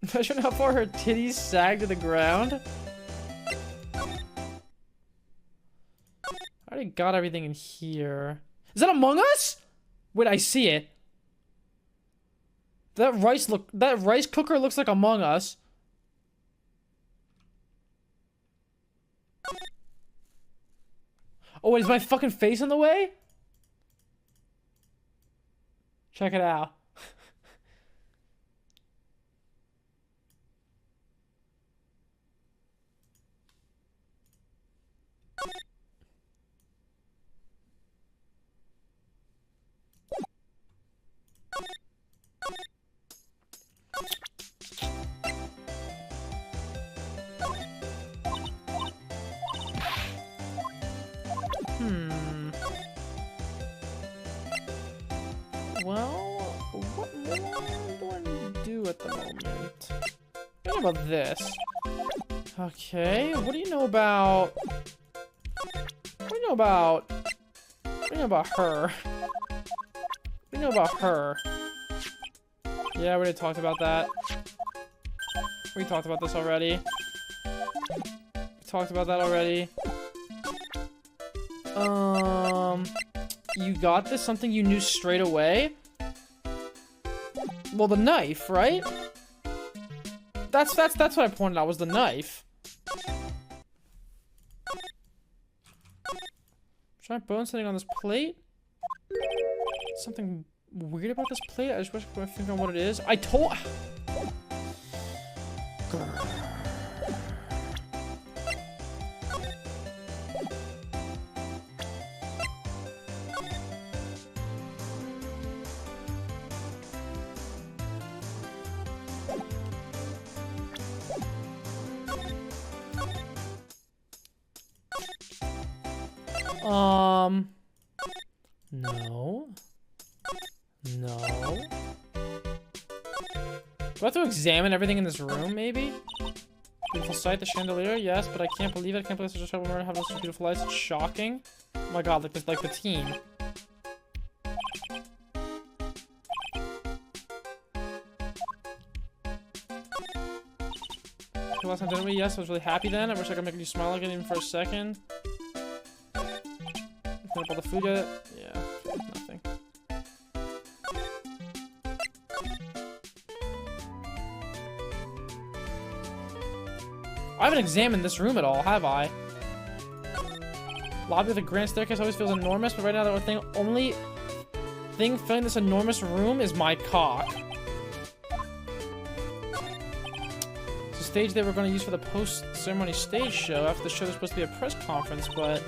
Imagine how far her titties sag to the ground. I already got everything in here. Is that Among Us? Wait, I see it. That rice cooker looks like Among Us. Oh, wait, is my fucking face in the way? Check it out. Well, what more do I need to do at the moment? What do you know about this? Okay, what do you know about... What do you know about... What do you know about her? What do you know about her? Yeah, we already talked about that. We talked about this already. We talked about that already. You got this? Something you knew straight away? Well, the knife, right? That's what I pointed out, was the knife. Giant bone sitting on this plate? Something weird about this plate? I just wish I could think on what it is. I told... No. No. Do I have to examine everything in this room, maybe? Beautiful sight, the chandelier, yes, but I can't believe it. I can't believe such a trouble murder have such beautiful lights. It's shocking. Oh my god, like the team. Last time, didn't we? Yes, I was really happy then. I wish I could make you smile again even for a second. Clean up all the food yet? Yeah, nothing. I haven't examined this room at all, have I? Lobby with a grand staircase always feels enormous, but right now the only thing filling this enormous room is my cock. It's a stage they were going to use for the post-ceremony stage show. After the show, there's supposed to be a press conference, but...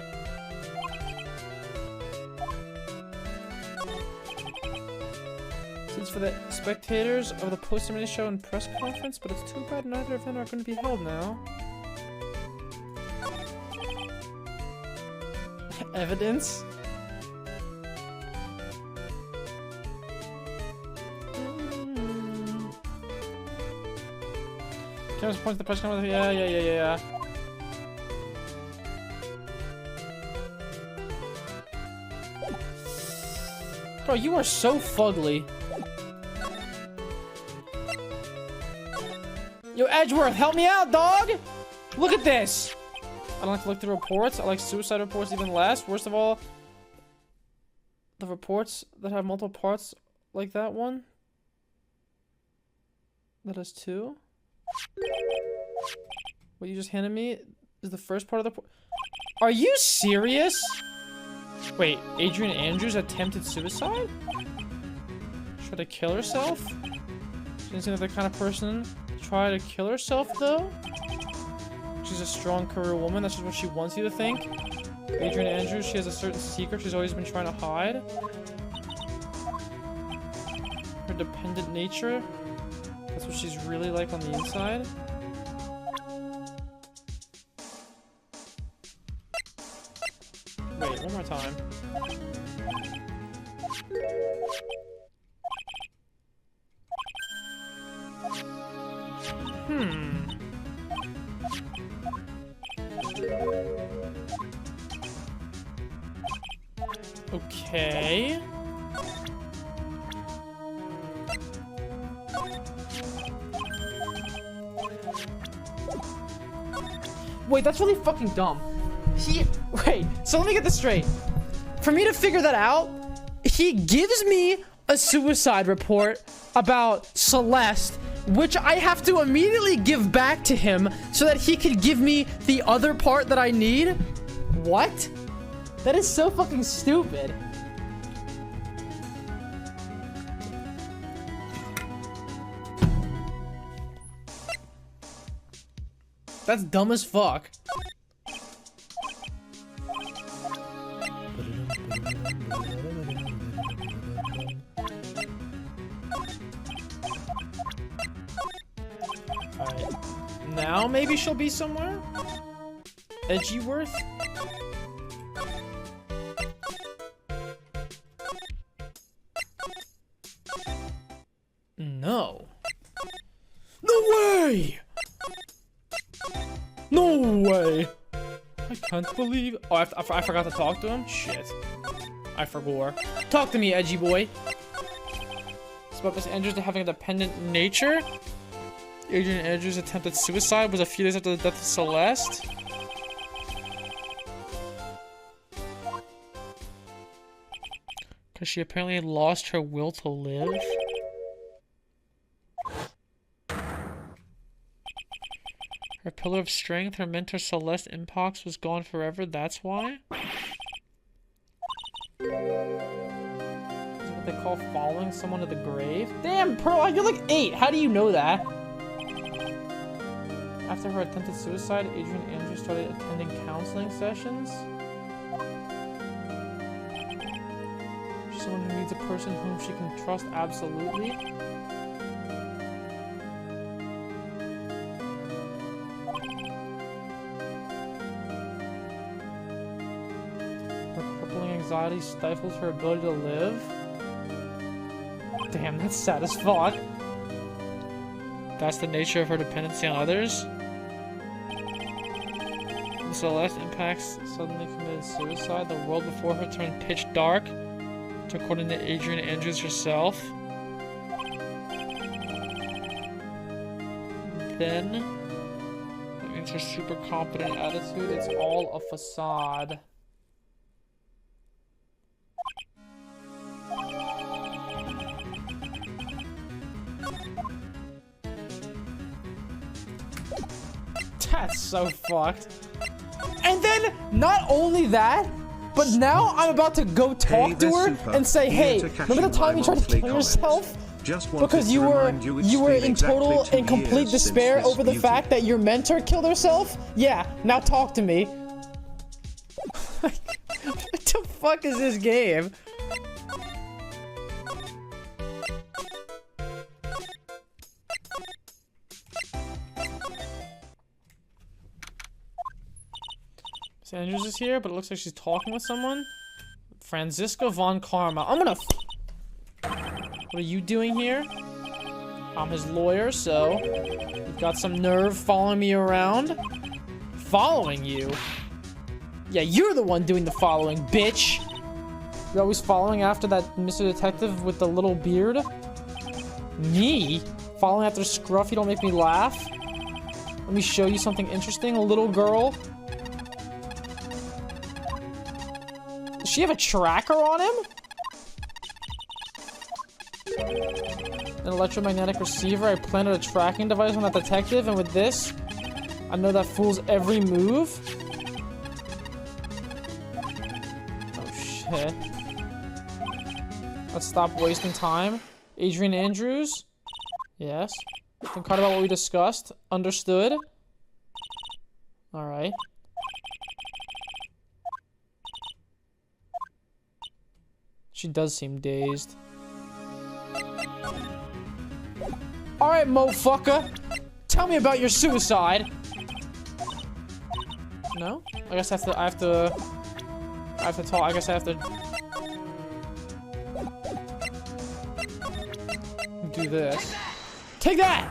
It's for the spectators of the post-ceremony show and press conference, but it's too bad neither of them are going to be held now. Evidence? Cameras point to the press camera. Yeah. Bro, you are so fugly. Yo, Edgeworth, help me out, dog! Look at this! I don't like to look through reports. I like suicide reports even less. Worst of all, the reports that have multiple parts like that one. That has 2. What you just handed me is the first part of the... Are you serious? Wait, Adrian Andrews attempted suicide? Tried to kill herself? She doesn't seem like the kind of person to try to kill herself, though. She's a strong career woman. That's just what she wants you to think. Adrian Andrews, she has a certain secret she's always been trying to hide. Her dependent nature. That's what she's really like on the inside. Wait, one more time. Okay. Wait, that's really fucking dumb. Wait, so let me get this straight. For me to figure that out, he gives me a suicide report about Celeste, which I have to immediately give back to him so that he could give me the other part that I need? What? That is so fucking stupid. That's dumb as fuck. Alright. Now maybe she'll be somewhere? Edgeworth? No. No way! No way! I can't believe... Oh, I forgot to talk to him? Shit. I forgot. Talk to me, edgy boy. It's about Miss Andrews having a dependent nature. Adrian Andrews' attempted suicide was a few days after the death of Celeste. Because she apparently lost her will to live. Her pillar of strength, her mentor Celeste Impox was gone forever, that's why? Is that what they call following someone to the grave? Damn, Pearl, you're like 8. How do you know that? After her attempted suicide, Adrian Andrews started attending counseling sessions. She's someone who needs a person whom she can trust absolutely. Her crippling anxiety stifles her ability to live. Damn, that's sad as fuck. That's the nature of her dependency on others. When Celeste Impacts suddenly committed suicide, the world before her turned pitch dark, according to Adrian Andrews herself. Then, that means her super confident attitude, it's all a facade. That's so fucked. And then, not only that, but now I'm about to go talk to her and say, hey, remember the time you tried to kill yourself? Because you were in total and complete despair over the fact that your mentor killed herself? Yeah, now talk to me. What the fuck is this game? Andrews is here, but it looks like she's talking with someone. Franziska von Karma. I'm gonna... What are you doing here? I'm his lawyer, so you've got some nerve following me around. Following you? Yeah, you're the one doing the following, bitch. You're always following after that Mr. Detective with the little beard. Me? Following after Scruff, you don't make me laugh? Let me show you something interesting, little girl. Does she have a tracker on him? An electromagnetic receiver. I planted a tracking device on that detective, and with this, I know that fool's every move. Oh, shit. Let's stop wasting time. Adrian Andrews? Yes. Think hard about what we discussed. Understood. Alright. She does seem dazed. Alright, mofucker. Tell me about your suicide. No? I guess I have to talk. I guess I have to do this. Take that!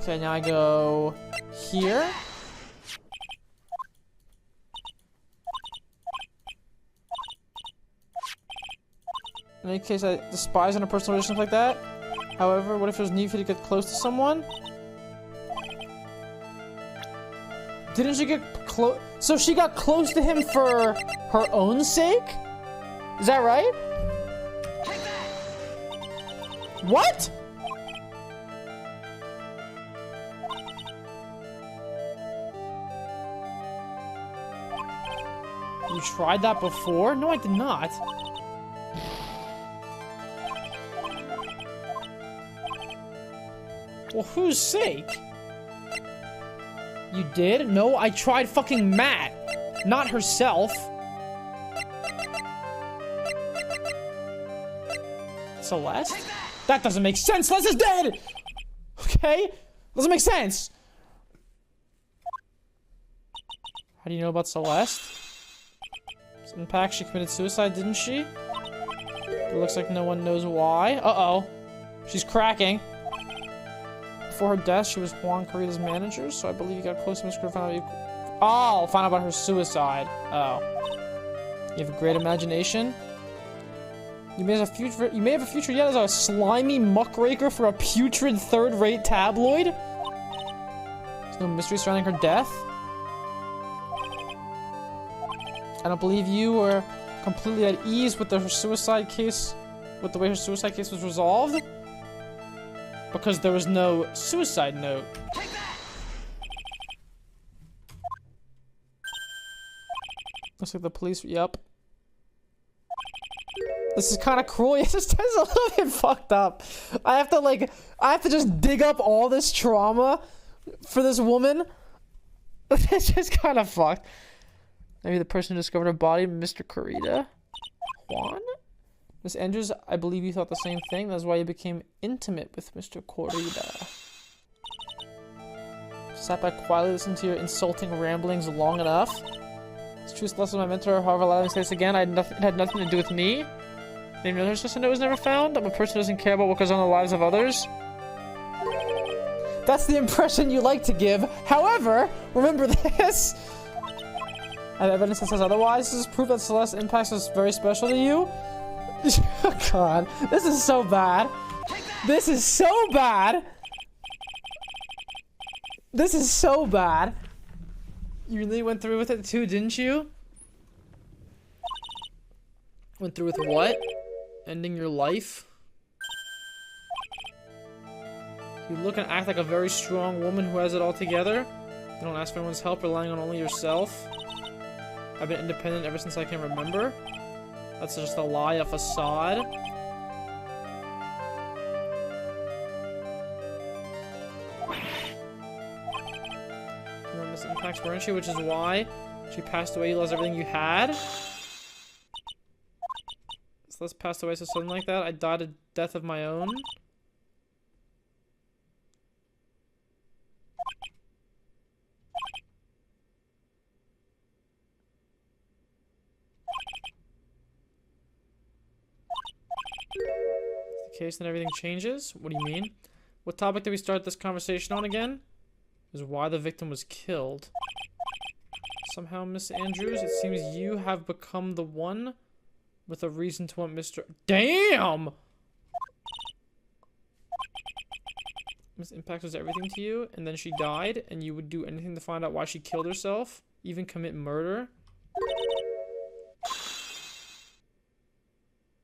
Okay, now I go here. In any case, I despise interpersonal relationships like that. However, what if there's need for you to get close to someone? Didn't she get close? So she got close to him for her own sake? Is that right? What? You tried that before? No, I did not. Well, whose sake? You did? No, I tried fucking Matt, not herself. Celeste? That doesn't make sense. Celeste is dead! Okay? Doesn't make sense. How do you know about Celeste? Impact, she committed suicide, didn't she? It looks like no one knows why. Uh-oh. She's cracking. Before her death, she was Juan Carita's manager, so I believe you got close to Miss Griffin. Oh, found out about her suicide. Oh. You have a great imagination. You may have a future yet as a slimy muckraker for a putrid third-rate tabloid. There's no mystery surrounding her death. I don't believe you were completely at ease with her suicide case, with the way her suicide case was resolved. Because there was no suicide note. Looks like the police, yep. This is kind of cruel. It just is a little bit fucked up. I have to just dig up all this trauma for this woman. It's just kind of fucked. Maybe the person who discovered her body, Mr. Carita? Juan? Miss Andrews, I believe you thought the same thing. That's why you became intimate with Mr. Carita. Sat back quietly, listened to your insulting ramblings long enough. It's true, Celeste was my mentor. However, allowing me to say this again, it had nothing to do with me. Maybe another sister note was never found. I'm a person who doesn't care about what goes on in the lives of others. That's the impression you like to give. However, remember this. I have evidence that says otherwise. This is proof that Celeste's impact was very special to you. Oh god, this is so bad. This is so bad. This is so bad. You really went through with it too, didn't you? Went through with what? Ending your life? You look and act like a very strong woman who has it all together. You don't ask for anyone's help, relying on only yourself. I've been independent ever since I can remember. That's just a lie, a facade. Enormous impacts, weren't she? Which is why she passed away. You lost everything you had. Celeste passed away so sudden like that. I died a death of my own. case, then everything changes? What do you mean? What topic did we start this conversation on again? Is why the victim was killed. Somehow, Miss Andrews, it seems you have become the one with a reason to want Mr. Damn! Miss Impact was everything to you, and then she died, and you would do anything to find out why she killed herself? Even commit murder?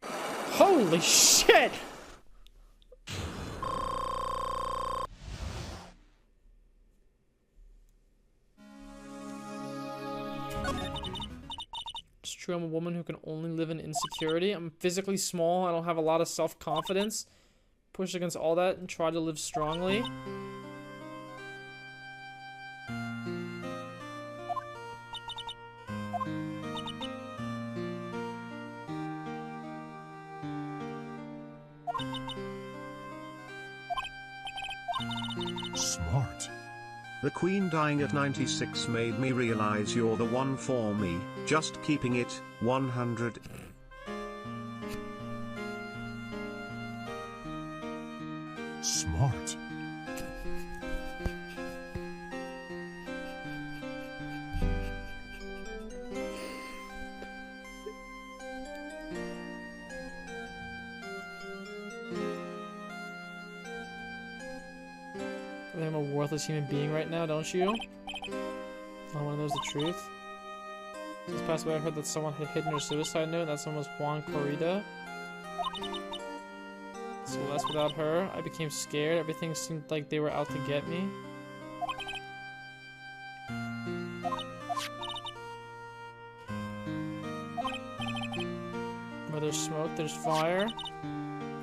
Holy shit! It's true, I'm a woman who can only live in insecurity. I'm physically small, I don't have a lot of self-confidence. Push against all that and try to live strongly. Smart. The Queen dying at 96 made me realize you're the one for me, just keeping it 100. Smart. I think I'm a worthless human being right now, don't you? No one knows the truth. This past week I heard that someone had hidden her suicide note, and that someone was Juan Corrida. So less without her. I became scared. Everything seemed like they were out to get me. Where there's smoke, there's fire.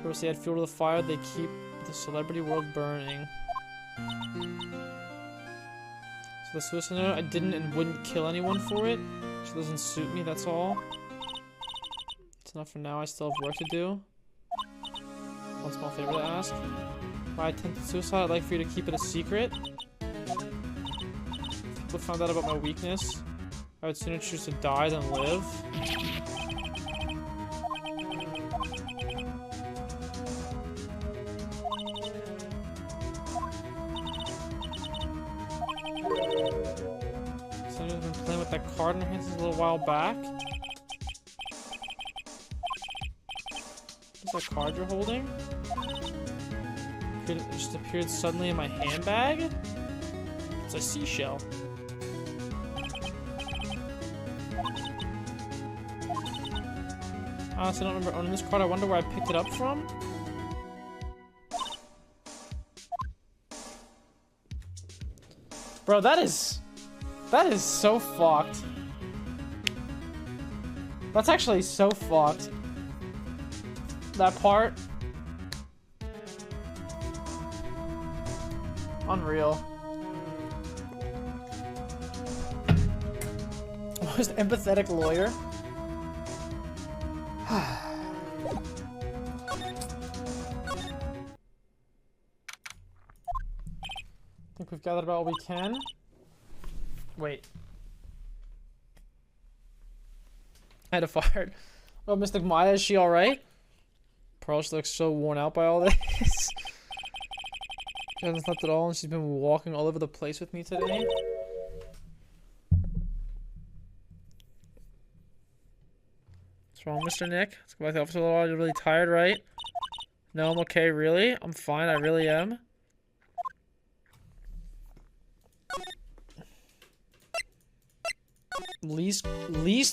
First they add fuel to the fire, they keep the celebrity world burning. So the suicide note, I didn't and wouldn't kill anyone for it. She doesn't suit me, that's all. It's enough for now, I still have work to do. One small favor to ask. Why I attempted suicide, I'd like for you to keep it a secret. If people found out about my weakness, I would sooner choose to die than live. Someone's been playing with that card in her hands a little while back. What's that card you're holding? It just appeared suddenly in my handbag? It's a seashell. Honestly, I don't remember owning this card. I wonder where I picked it up from. Bro, that is so fucked. That's actually so fucked. That part. Unreal. Most empathetic lawyer. Think we've gathered about what we can. Wait. I had a fart. Oh, Mystic Maya, is she alright? Pearl, she looks so worn out by all this. She hasn't slept at all, and she's been walking all over the place with me today. What's wrong, Mr. Nick? Let's go back to the office a little while. You're really tired, right? No, I'm okay, really? I'm fine, I really am. Least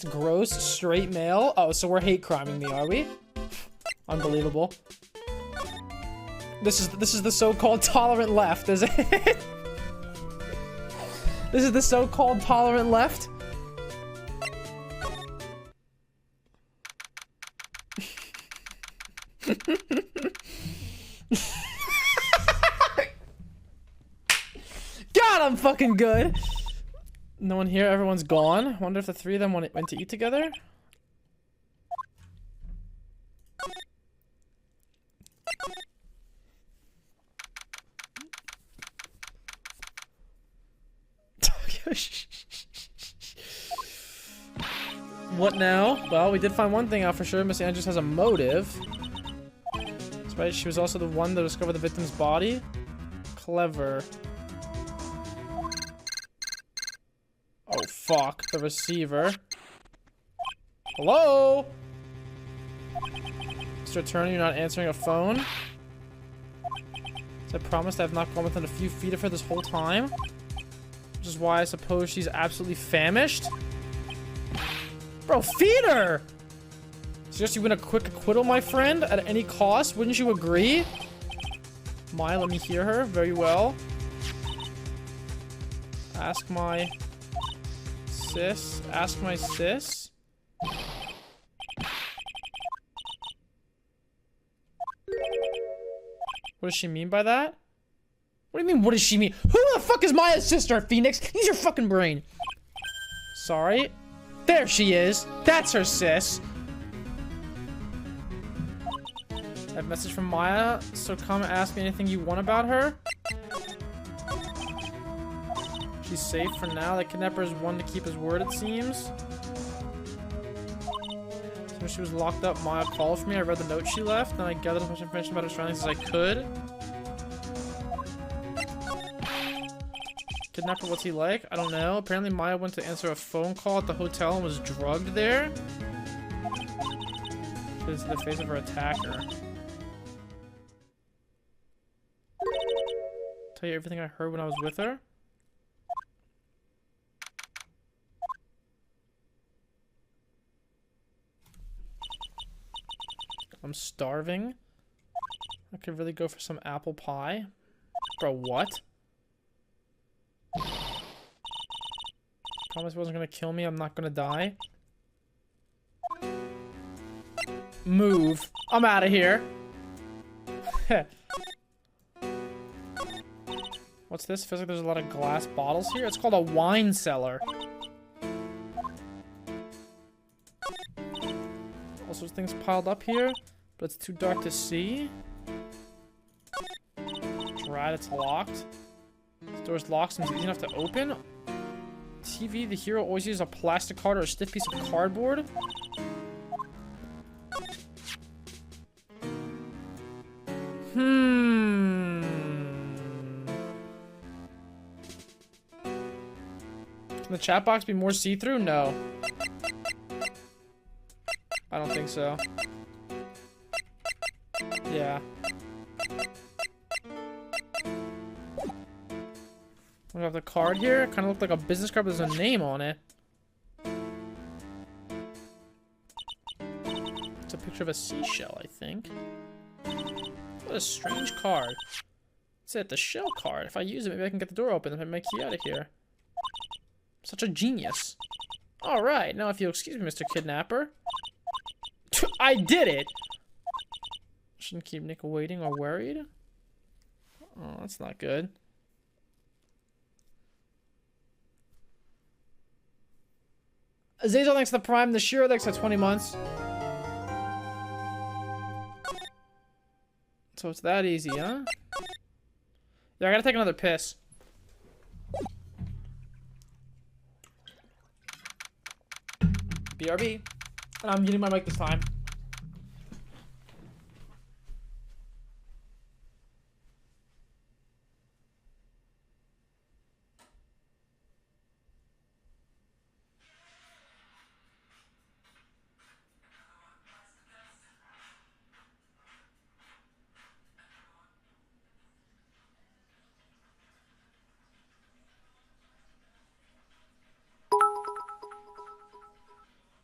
gross straight male? Oh, so we're hate criming me, are we? Unbelievable. This is the so-called tolerant left, is it? This is the so-called tolerant left? God, I'm fucking good. No one here, everyone's gone. Wonder if the three of them went to eat together? What now? Well, we did find one thing out for sure. Miss Andrews has a motive. That's right, she was also the one that discovered the victim's body. Clever. Oh, fuck. The receiver. Hello? Mr. Attorney, you're not answering a phone? As I promised, I have not gone within a few feet of her this whole time. Which is why I suppose she's absolutely famished? Bro, feed her! Suggest you win a quick acquittal, my friend, at any cost. Wouldn't you agree? Maya, let me hear her. Very well. Ask my sis. Ask my sis. What does she mean by that? What do you mean, what does she mean? Who the fuck is Maya's sister, Phoenix? Use your fucking brain. Sorry. There she is. That's her sis. I have a message from Maya, so come ask me anything you want about her. She's safe for now. The kidnapper is one to keep his word, it seems. When she was locked up, Maya called for me. I read the note she left, and I gathered as much information about her surroundings as I could. Kidnapper, what's he like? I don't know. Apparently Maya went to answer a phone call at the hotel and was drugged there. This is the face of her attacker. Tell you everything I heard when I was with her. I'm starving. I could really go for some apple pie. Bro, what? Promise it wasn't gonna kill me. I'm not gonna die. Move. I'm out of here. What's this? Feels like there's a lot of glass bottles here. It's called a wine cellar. All sorts of things piled up here, but it's too dark to see. Right, it's locked. This door's locked, so it's easy enough to open. TV, the hero always uses a plastic card or a stiff piece of cardboard. Can the chat box be more see-through? No. I don't think so. Yeah. We have the card here. Kind of looked like a business card, but there's a name on it. It's a picture of a seashell, I think. What a strange card. It's it, the shell card. If I use it, maybe I can get the door open and make you out of here. Such a genius. Alright, now if you'll excuse me, Mr. Kidnapper. I did it! Shouldn't keep Nick waiting or worried. Oh, that's not good. Azazel thanks to the Prime. The Shiro thanks to 20 months. So it's that easy, huh? Yeah, I gotta take another piss. BRB. And I'm getting my mic this time.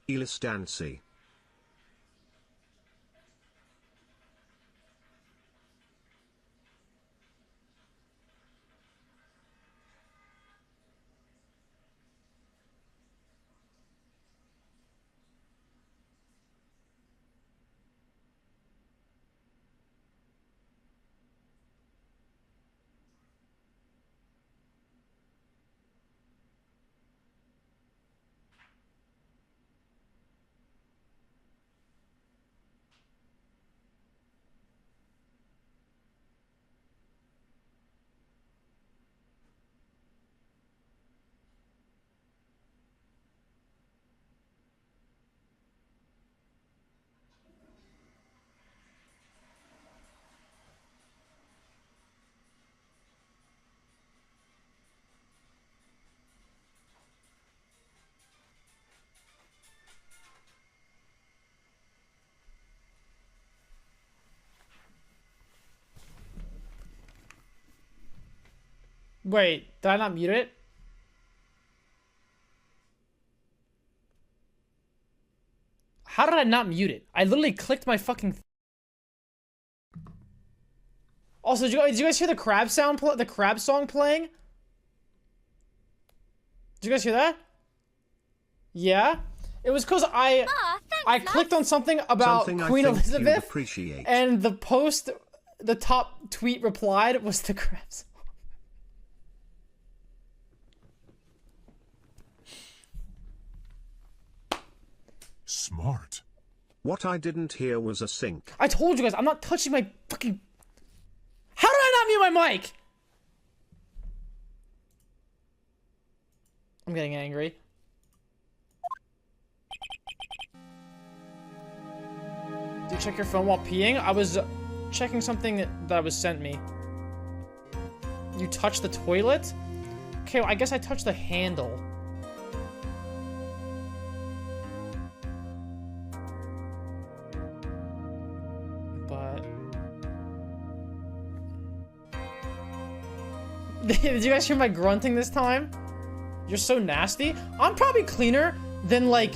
Elistancy. Wait, did I not mute it? How did I not mute it? I literally clicked my fucking... Also, did you guys hear the crab sound, the crab song playing? Did you guys hear that? Yeah? It was because I clicked on something about Queen Elizabeth, and the post, the top tweet replied was the crab song. Smart. What I didn't hear was a sync. I told you guys, I'm not touching my fucking... How did I not mute my mic? I'm getting angry. Do you check your phone while peeing? I was checking something that was sent me. You touched the toilet? Okay, well, I guess I touched the handle. But... Did you guys hear my grunting this time? You're so nasty. I'm probably cleaner than, like,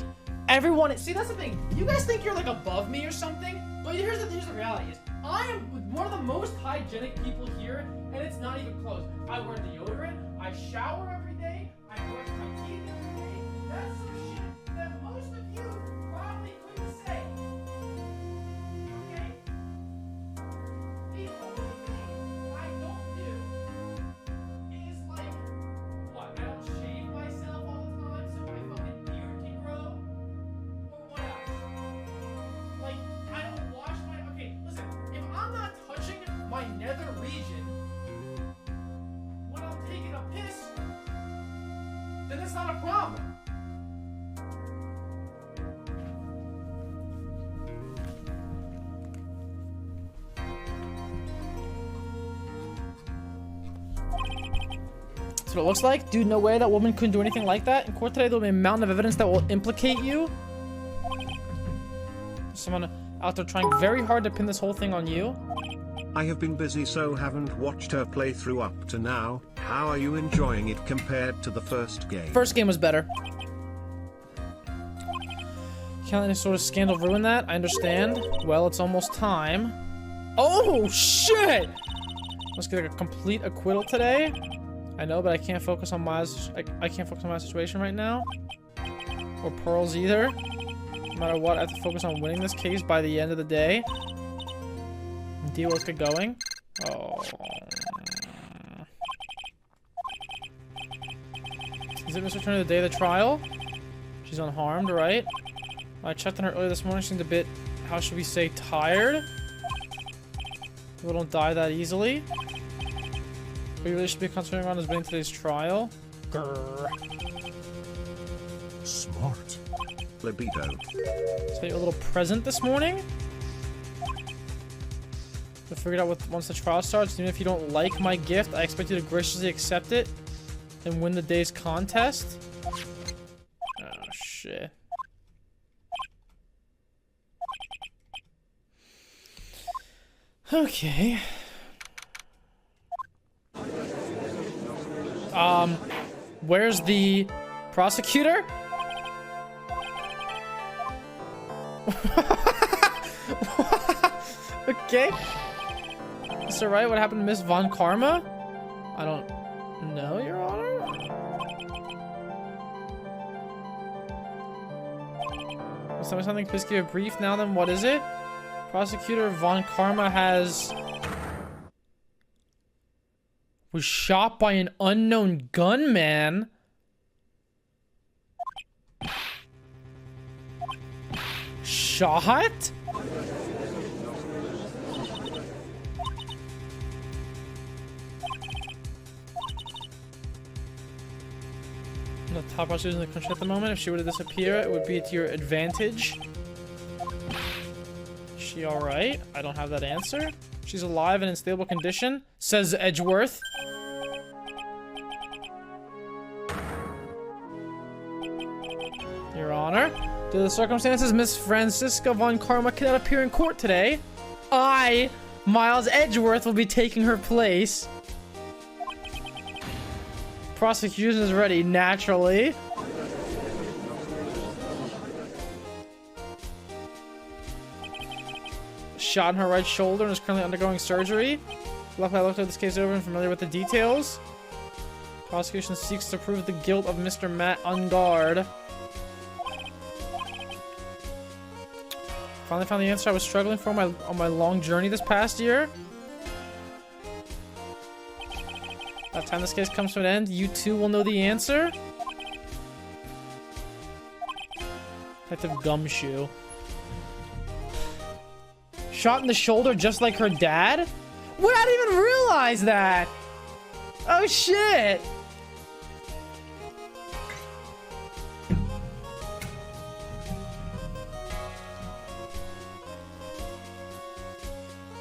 everyone. See, that's the thing. You guys think you're, like, above me or something, but here's the reality is, I am one of the most hygienic people here, and it's not even close. I wear deodorant, I shower every day, I brush my teeth every day. That's some shit that most of you probably couldn't say. Okay? The only thing I don't do is, like, what? I don't shave myself all the time so my fucking beard can grow? Or what else? Like, I don't wash my... Okay, listen. If I'm not touching my nether region when I'm taking a piss, then it's not a problem. That's what it looks like. Dude, no way that woman couldn't do anything like that. In court today, there'll be a mountain of evidence that will implicate you. Someone out there trying very hard to pin this whole thing on you. I have been busy, so haven't watched her playthrough up to now. How are you enjoying it compared to the first game? First game was better. Can't let any sort of scandal ruin that. I understand. Well, it's almost time. Oh, shit! Let's get a complete acquittal today. I know, but I can't focus on my... I can't focus on my situation right now. Or Pearl's either. No matter what, I have to focus on winning this case by the end of the day. Deal, let's get going. Oh. Is it Mr. Turner the day of the trial? She's unharmed, right? I checked on her earlier this morning. She seemed a bit, how should we say, tired. People don't die that easily. What you really should be concentrating on is winning today's trial. Grrr. Smart. Libido. So you a little present this morning? To figure it out once the trial starts. Even if you don't like my gift, I expect you to graciously accept it and win the day's contest. Oh shit. Okay. Where's the prosecutor? Okay. Is that right? What happened to Miss Von Karma? I don't know, Your Honor. Was there something? Please give a brief now then. What is it? Prosecutor Von Karma was shot by an unknown gunman. Shot? The top prosecutor in the country at the moment. If she were to disappear, it would be to your advantage. Is she alright? I don't have that answer. She's alive and in stable condition, says Edgeworth. Your Honor, due to the circumstances, Miss Francisca Von Karma cannot appear in court today. I, Miles Edgeworth, will be taking her place. prosecution is ready, naturally. Shot in her right shoulder and is currently undergoing surgery. Luckily, I looked at this case over and familiar with the details. Prosecution seeks to prove the guilt of Mr. Matt Ungard. Finally found the answer I was struggling for on my long journey this past year. By the time this case comes to an end, you too will know the answer. Detective Gumshoe. Shot in the shoulder just like her dad? Wait, I didn't even realize that! Oh shit!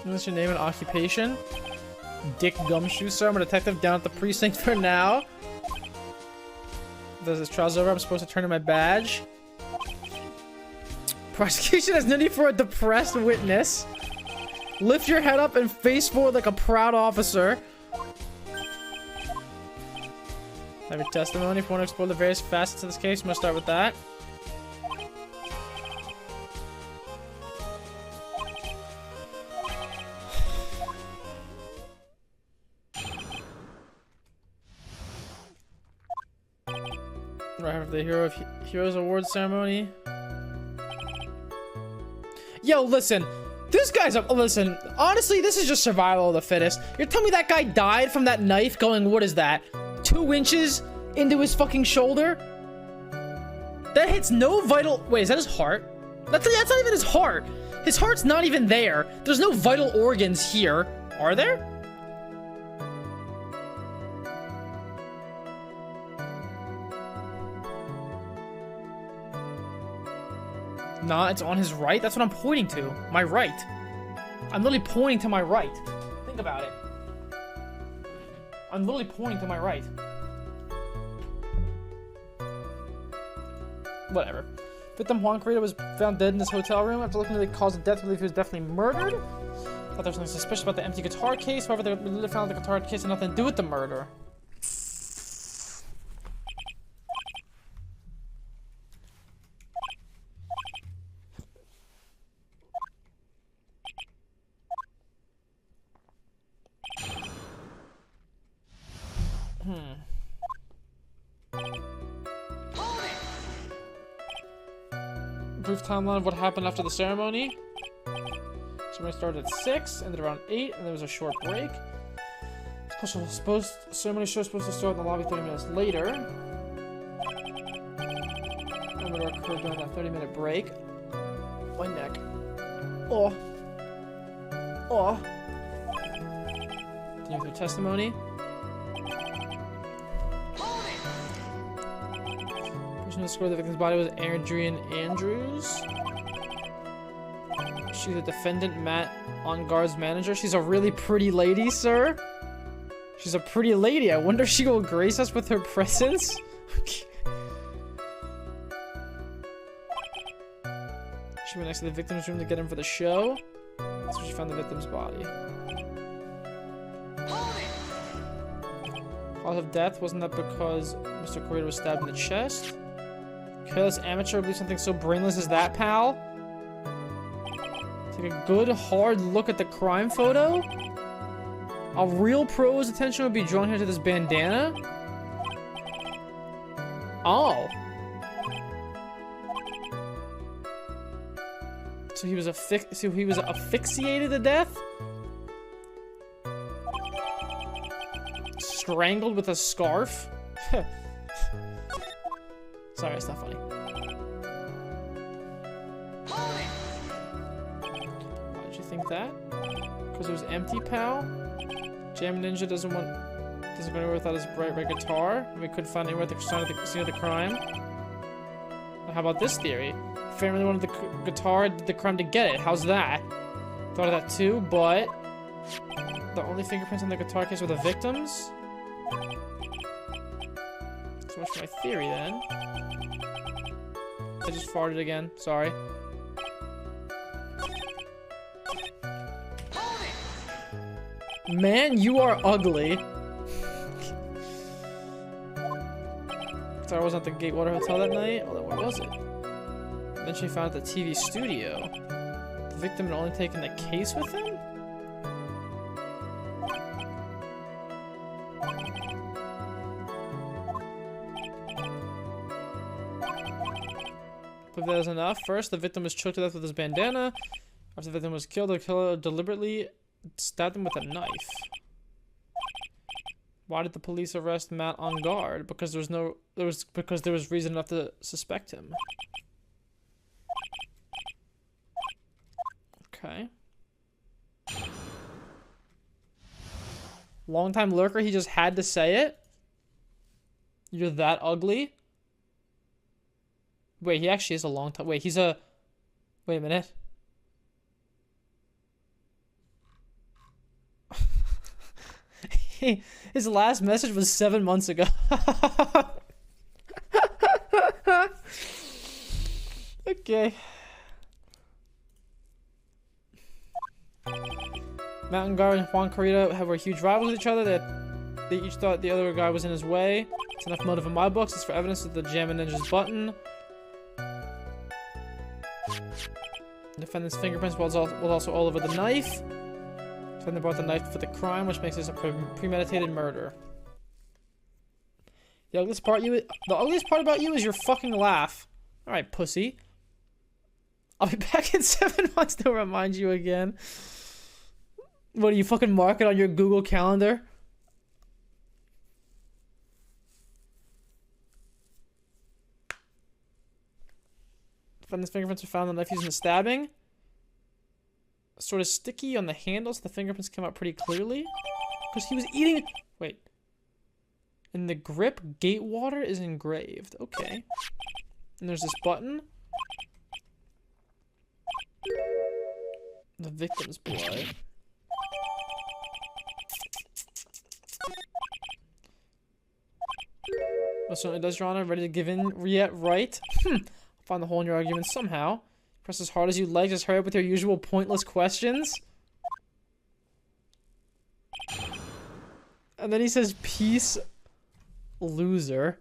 What's your name and occupation? Dick Gumshoe, sir. I'm a detective down at the precinct for now. Does this trial's over? I'm supposed to turn in my badge. Prosecution has no need for a depressed witness. Lift your head up and face forward like a proud officer. Have your testimony. If you want to explore the various facets of this case, you must start with that. Right after the Heroes Awards ceremony. Yo, listen. This guy's up. Listen, honestly, this is just survival of the fittest. You're telling me that guy died from that knife going, what is that? 2 inches into his fucking shoulder? That hits no vital... Wait, is that his heart? That's not even his heart. His heart's not even there. There's no vital organs here. Are there? Nah, it's on his right. That's what I'm pointing to. My right. I'm literally pointing to my right. Think about it. I'm literally pointing to my right. Whatever. Victim Juan Carrera was found dead in his hotel room. After looking at the cause of death, we believe he was definitely murdered. Thought there was something suspicious about the empty guitar case. However, they literally found the guitar case had nothing to do with the murder. Brief timeline of what happened after the ceremony. Ceremony started at 6, ended around 8, and there was a short break. Ceremony show was supposed to start in the lobby 30 minutes later. And what occurred during that 30-minute break. My neck. Oh. Oh. Continue with your testimony. The person who scored the victim's body was Adrian Andrews. She's the defendant, Matt Ungard's manager. She's a really pretty lady, sir. She's a pretty lady. I wonder if she will grace us with her presence. She went next to the victim's room to get him for the show. That's where she found the victim's body. Cause of death, wasn't that because Mr. Carrera was stabbed in the chest? Careless amateur believes something so brainless as that, pal? Take a good, hard look at the crime photo? A real pro's attention would be drawn here to this bandana? Oh. So he was asphyxiated to death? Strangled with a scarf? Sorry, it's not funny. Why did you think that? Because it was empty, pal? Jam Ninja doesn't go anywhere without his bright red guitar, and we couldn't find anywhere at the scene of the crime. Now, how about this theory? Family wanted the guitar, did the crime to get it. How's that? Thought of that too, but the only fingerprints on the guitar case were the victims. So much for my theory then. I just farted again. Sorry. Man, you are ugly. After I was at the Gatewater Hotel that night, well, then where was it? Then she found at the TV studio. The victim had only taken the case with him? If that is enough, first, the victim was choked to death with his bandana. After the victim was killed, the killer deliberately stabbed him with a knife. Why did the police arrest Matt on guard? Because there was reason enough to suspect him. Okay. Long-time lurker, he just had to say it? You're that ugly? Wait, he actually is a long time. Wait, he's a... Wait a minute. His last message was 7 months ago. Okay. Mountain Guard and Juan Carita were huge rivals with each other. They each thought the other guy was in his way. It's enough motive in my books. It's for evidence of the Jammin' Ninja's button. The defendant's fingerprints was also all over the knife. The defendant brought the knife for the crime, which makes this a premeditated murder. The ugliest part about you is your fucking laugh. Alright, pussy. I'll be back in 7 months to remind you again. What, do you fucking mark it on your Google Calendar? Defendant's fingerprints were found on the knife using the stabbing. Sort of sticky on the handle, so the fingerprints came out pretty clearly. Because he was eating... Wait. In the grip, Gatewater is engraved. Okay. And there's this button. The victim's blood. Well, certainly does, Your Honor. Ready to give in yet, right? Find the hole in your argument somehow. Press as hard as you like. Just hurry up with your usual pointless questions. And then he says, peace, loser.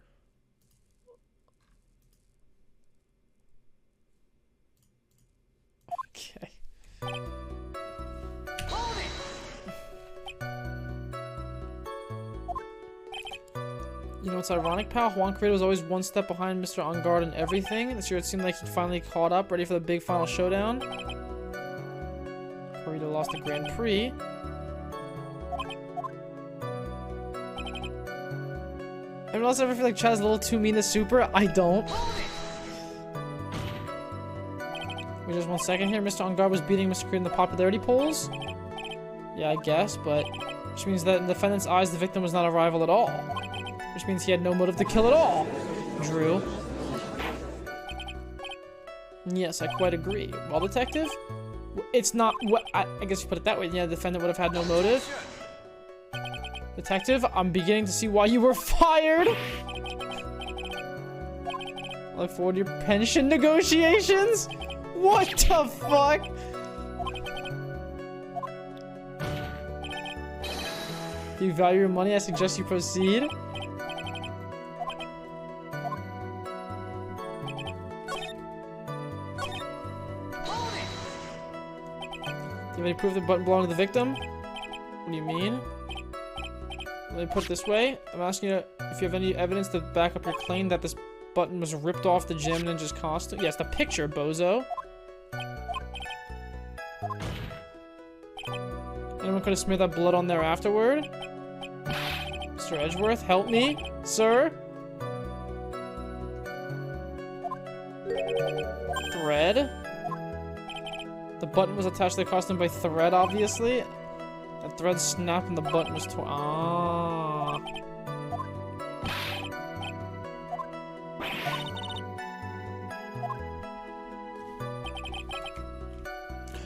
Okay. You know what's ironic, pal? Juan Carita was always one step behind Mr. On Guard and everything. This year it seemed like he'd finally caught up, ready for the big final showdown. Carita lost the Grand Prix. Anyone else ever feel like Chad's a little too mean to Super? I don't. Wait just 1 second here. Mr. On Guard was beating Mr. Carita in the popularity polls? Yeah, I guess, but... Which means that in the defendant's eyes, the victim was not a rival at all. Which means he had no motive to kill at all. Drew. Yes, I quite agree. Well, detective? It's not what... I guess you put it that way. Yeah, the defendant would have had no motive. Detective, I'm beginning to see why you were fired. I look forward to your pension negotiations. What the fuck? Do you value your money? I suggest you proceed. Do you have any proof the button belonged to the victim? What do you mean? Let me put it this way. I'm asking you if you have any evidence to back up your claim that this button was ripped off the Jammin' Ninja's costume. Yes, the picture, bozo. Anyone could have smeared that blood on there afterward? Mr. Edgeworth, help me, sir. Thread. The button was attached to the costume by thread, obviously. The thread snapped and the button was torn. Ah.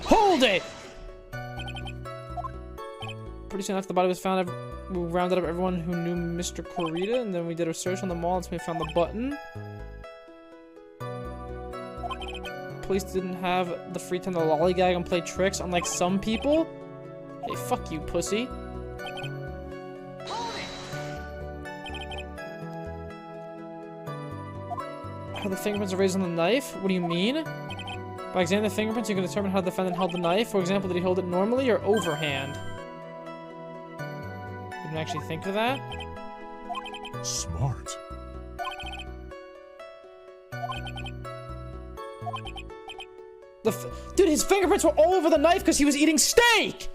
Hold it! Pretty soon after the body was found, we rounded up everyone who knew Mr. Carita, and then we did a search on the mall until we found the button. Police didn't have the free time to lollygag and play tricks, unlike some people. Hey, fuck you, pussy. How the fingerprints are raised on the knife? What do you mean? By examining the fingerprints, you can determine how the defendant held the knife. For example, did he hold it normally or overhand? Didn't actually think of that. Smart. Dude, his fingerprints were all over the knife because he was eating steak!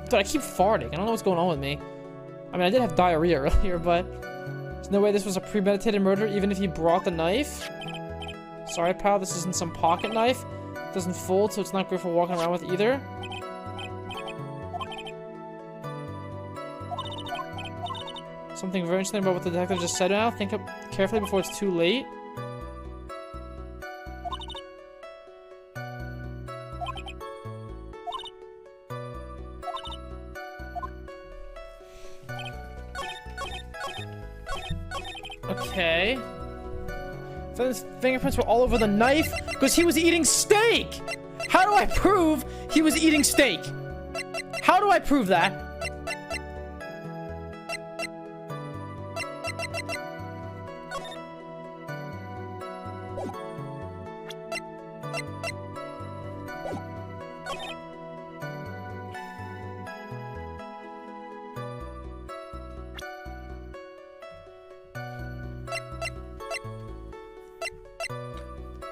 Dude, I keep farting. I don't know what's going on with me. I mean, I did have diarrhea earlier, but there's no way this was a premeditated murder, even if he brought the knife. Sorry, pal, this isn't some pocket knife. It doesn't fold, so it's not good for walking around with either. Something very interesting about what the detective just said now. Think up carefully before it's too late. Okay. So his fingerprints were all over the knife because he was eating steak! How do I prove he was eating steak? How do I prove that?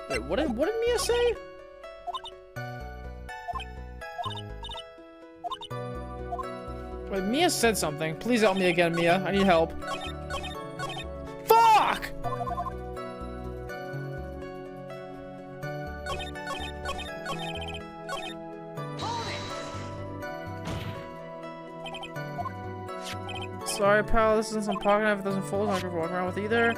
Wait, what did Mia say? Wait, Mia said something. Please help me again, Mia. I need help. Fuck! Sorry, pal. This isn't some pocket knife. It doesn't fold. I'm not gonna walk around with either.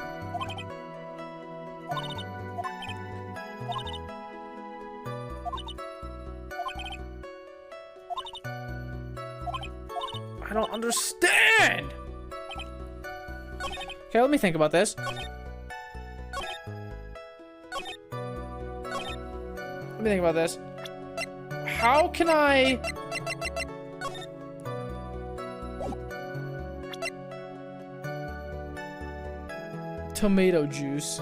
I don't understand! Okay, let me think about this. Let me think about this. How can I... Tomato juice.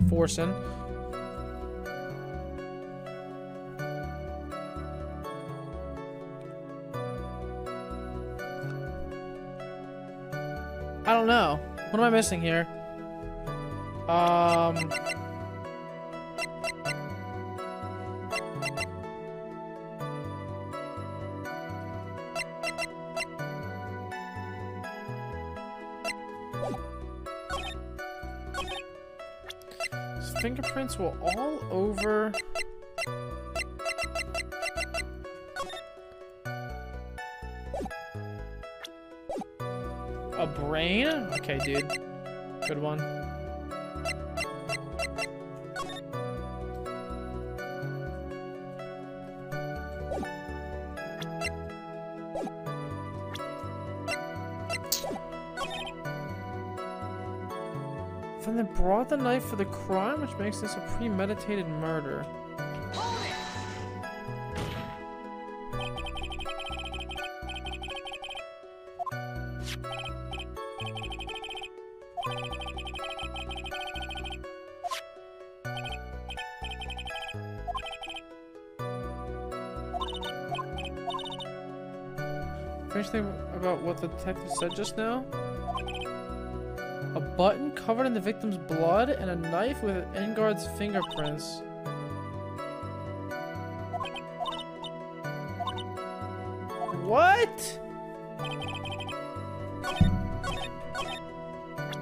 Forcing. I don't know. What am I missing here? His fingerprints were all over. A brain? Okay, dude. Good one. Then they brought the knife for the crime, which makes this a premeditated murder. Finish thing about what the detective said just now? A button covered in the victim's blood and a knife with Engard's fingerprints. What?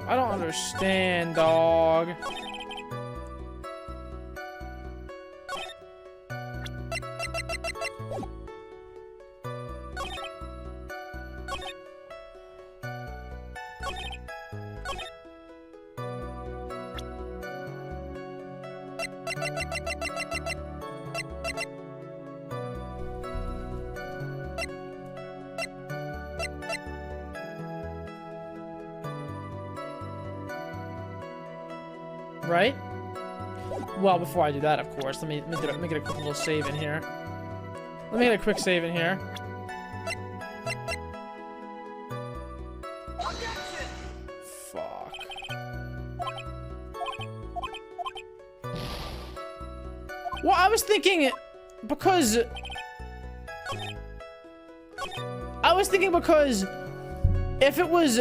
I don't understand, dog. Right? Well, before I do that, of course, let me get a quick little save in here. Let me get a quick save in here. Fuck. Well, I was thinking because if it was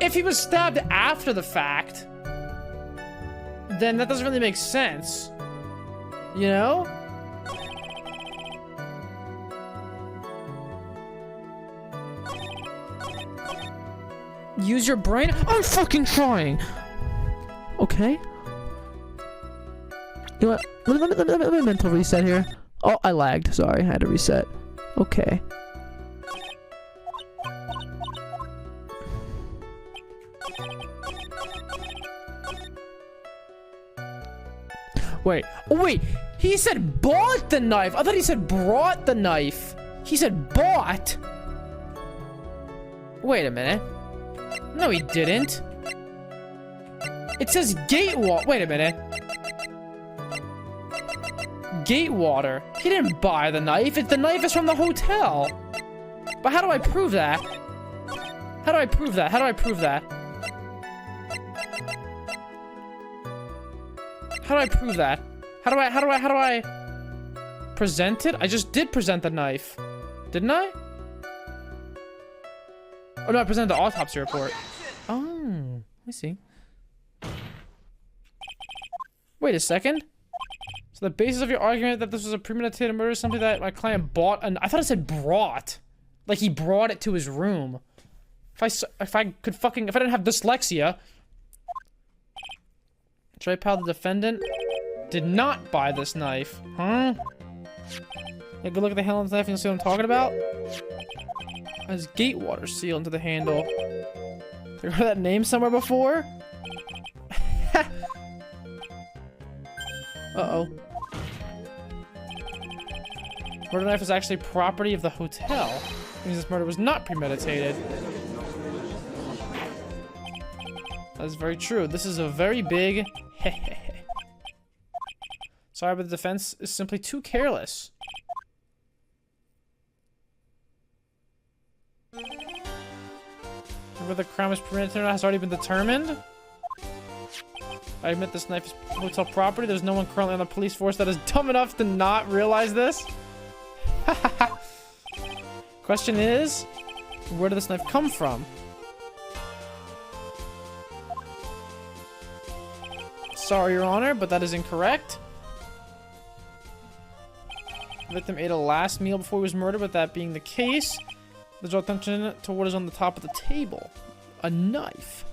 if he was stabbed after the fact, then that doesn't really make sense. You know? Use your brain? I'm fucking trying! Okay. You know what? Let me mental reset here. Oh, I lagged. Sorry, I had to reset. Okay. Wait. Oh, wait. He said bought the knife. I thought he said brought the knife. He said bought. Wait a minute. No, he didn't. It says Gatewater. Wait a minute. Gatewater. He didn't buy the knife. The knife is from the hotel. But how do I prove that? How do I prove that? How do I prove that? How do I prove that? How do I present it? I just did present the knife. Didn't I? Oh no, I presented the autopsy report. Oh, I see. Wait a second. So the basis of your argument that this was a premeditated murder is something that my client bought and I thought it said brought. Like he brought it to his room. If I didn't have dyslexia. Trey Powell, the defendant, did not buy this knife. Huh? Yeah, good look at the handle of the knife and you'll see what I'm talking about. It has Gatewater sealed into the handle. Have you heard that name somewhere before? Uh-oh. Murder knife is actually property of the hotel. It means this murder was not premeditated. That is very true. This is a very big Sorry, but the defense is simply too careless. Whether the crime is premeditated has already been determined. I admit this knife is hotel property. There's no one currently on the police force that is dumb enough to not realize this. Question is, where did this knife come from? Sorry, Your Honor, but that is incorrect. The victim ate a last meal before he was murdered, but that being the case, let's draw attention to what is on the top of the table. A knife.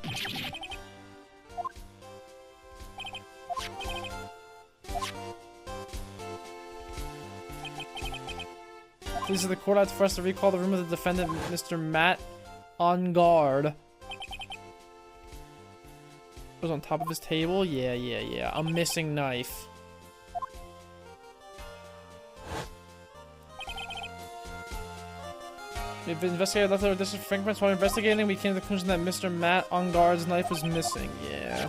Please, the court asks for us to recall the room of the defendant, Mr. Matt on guard. It was on top of his table? Yeah. A missing knife. We've investigated left over district fingerprints. While investigating, we came to the conclusion that Mr. Matt on guard's knife was missing. Yeah.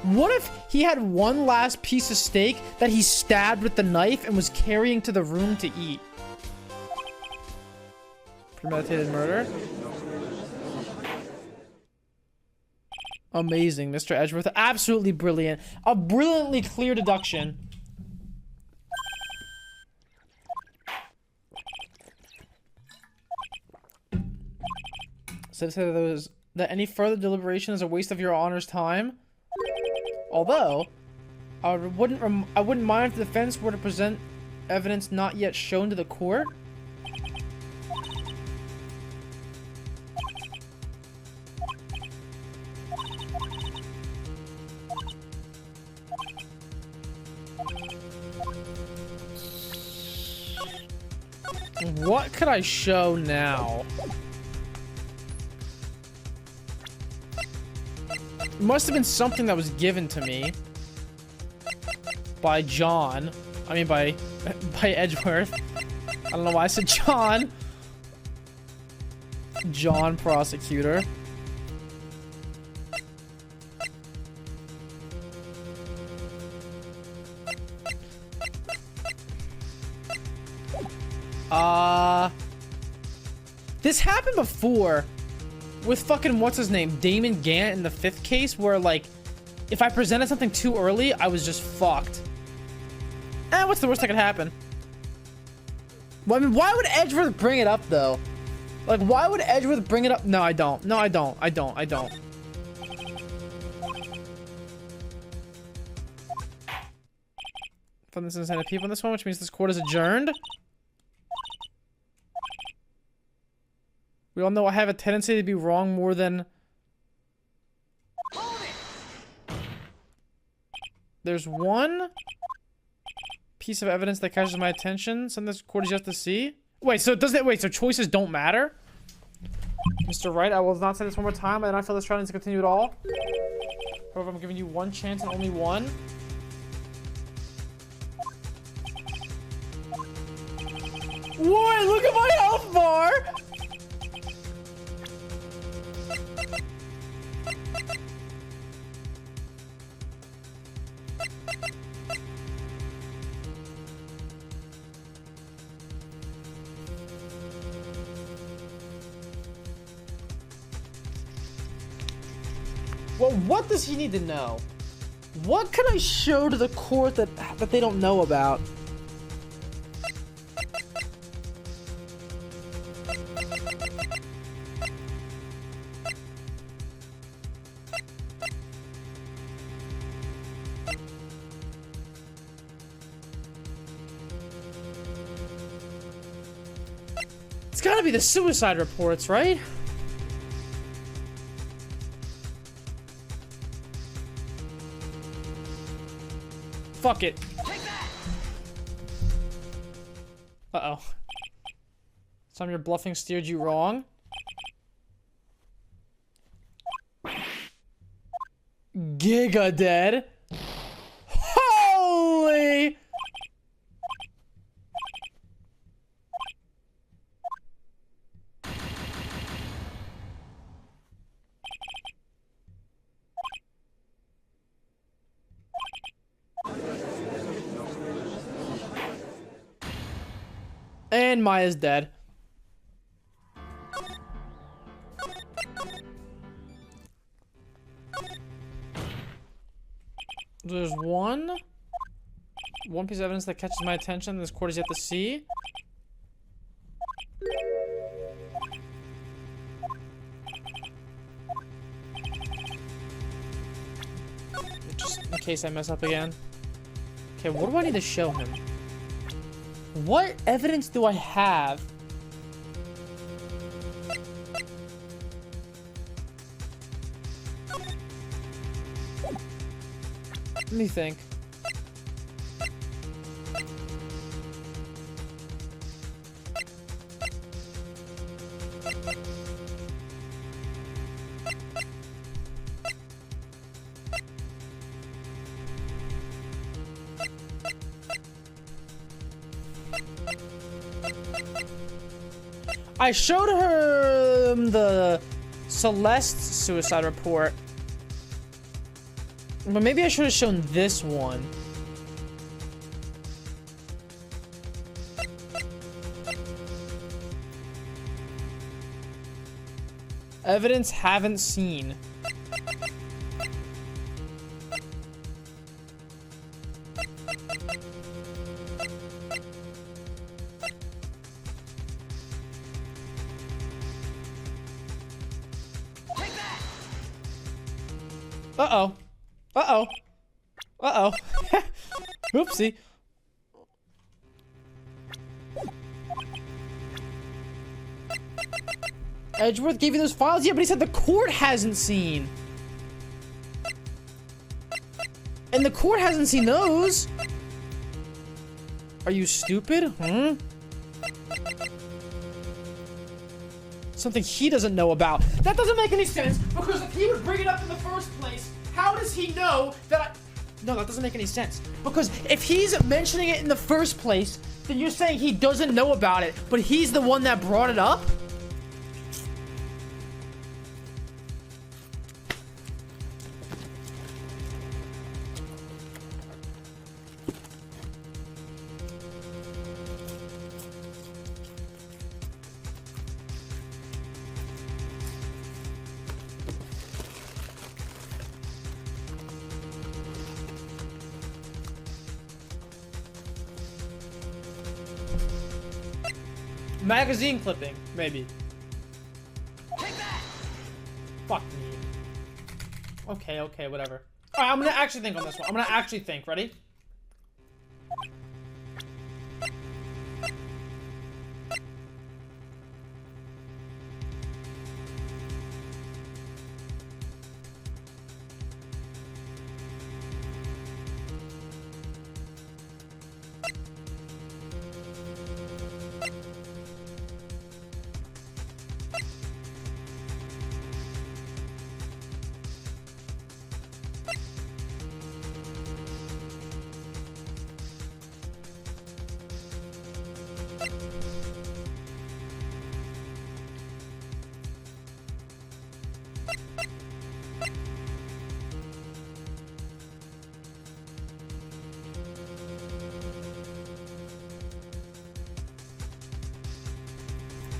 What if he had one last piece of steak that he stabbed with the knife and was carrying to the room to eat? Premeditated murder? Amazing, Mr. Edgeworth. Absolutely brilliant. A brilliantly clear deduction. So to say that any further deliberation is a waste of Your Honor's time. Although, I wouldn't mind if the defense were to present evidence not yet shown to the court. What could I show now? It must have been something that was given to me by John. I mean by Edgeworth. I don't know why I said John. John Prosecutor. This happened before with fucking what's his name, Damon Gant in the 5th case, where like if I presented something too early, I was just fucked. What's the worst that could happen? Well, I mean, why would Edgeworth bring it up though? Like, why would Edgeworth bring it up? No, I don't. No, I don't. I don't. I don't. From this inside of people in this one, which means this court is adjourned. We all know I have a tendency to be wrong more than... There's one piece of evidence that catches my attention. Something this court is yet to see. Wait, so does that... Wait, so choices don't matter? Mr. Wright, I will not say this one more time. I do not feel this trial needs to continue at all. However, I'm giving you one chance and only one. What? Look at my health bar! Well, what does he need to know? What can I show to the court that they don't know about? It's gotta be the suicide reports, right? Fuck it. Uh-oh. Some of your bluffing steered you wrong. Giga dead. Holy! And Maya's dead. There's one piece of evidence that catches my attention this court is yet to see. Just in case I mess up again. Okay, what do I need to show him? What evidence do I have? Let me think. I showed her the Celeste suicide report. But maybe I should have shown this one. Evidence haven't seen. Uh-oh. Uh-oh. Uh-oh. Oopsie. Edgeworth gave you those files? Yeah, but he said the court hasn't seen. And the court hasn't seen those. Are you stupid? Huh? something he doesn't know about. That doesn't make any sense, because if he would bring it up in the first place, how does he know that No, that doesn't make any sense. Because if he's mentioning it in the first place, then you're saying he doesn't know about it, but he's the one that brought it up? Magazine clipping, maybe. Fuck me. Okay, whatever. Alright, I'm gonna actually think on this one. I'm gonna actually think. Ready?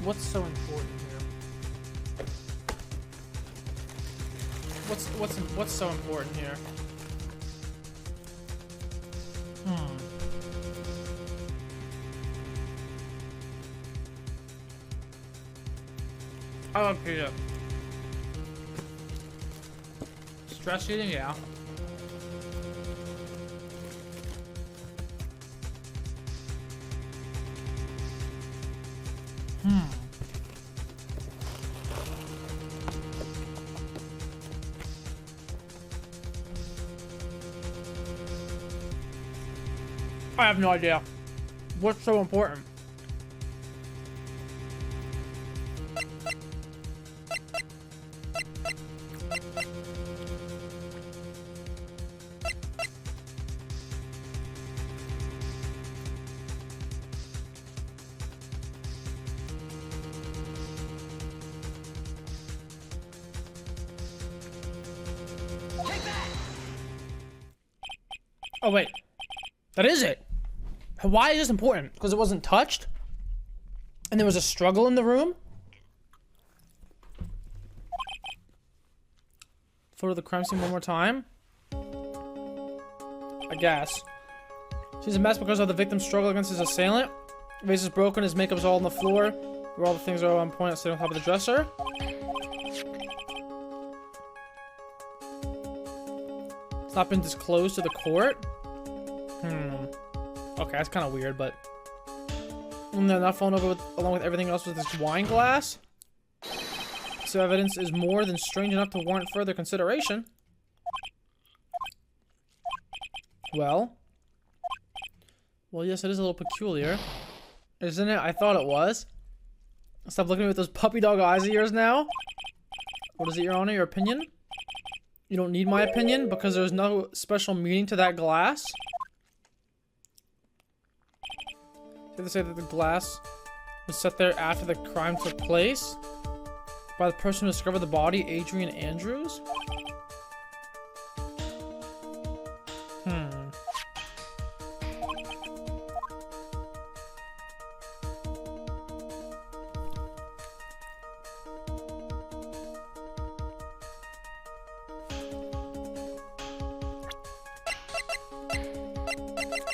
What's so important here? What's so important here? I love pizza. Stress eating, yeah. I have no idea. What's so important? Oh wait, that is it. Why is this important? Because it wasn't touched? And there was a struggle in the room? Photo of the crime scene one more time? I guess. She's a mess because of the victim's struggle against his assailant. Vase is broken, his makeup's all on the floor. Where all the things are on point, sitting on top of the dresser. It's not been disclosed to the court? Okay, that's kind of weird, but... And they're not falling over with, along with everything else with this wine glass? So evidence is more than strange enough to warrant further consideration. Well, yes, it is a little peculiar. Isn't it? I thought it was. Stop looking at me with those puppy dog eyes of yours now. What is it, Your Honor? Your opinion? You don't need my opinion because there's no special meaning to that glass? Did they say that the glass was set there after the crime took place? By the person who discovered the body, Adrian Andrews?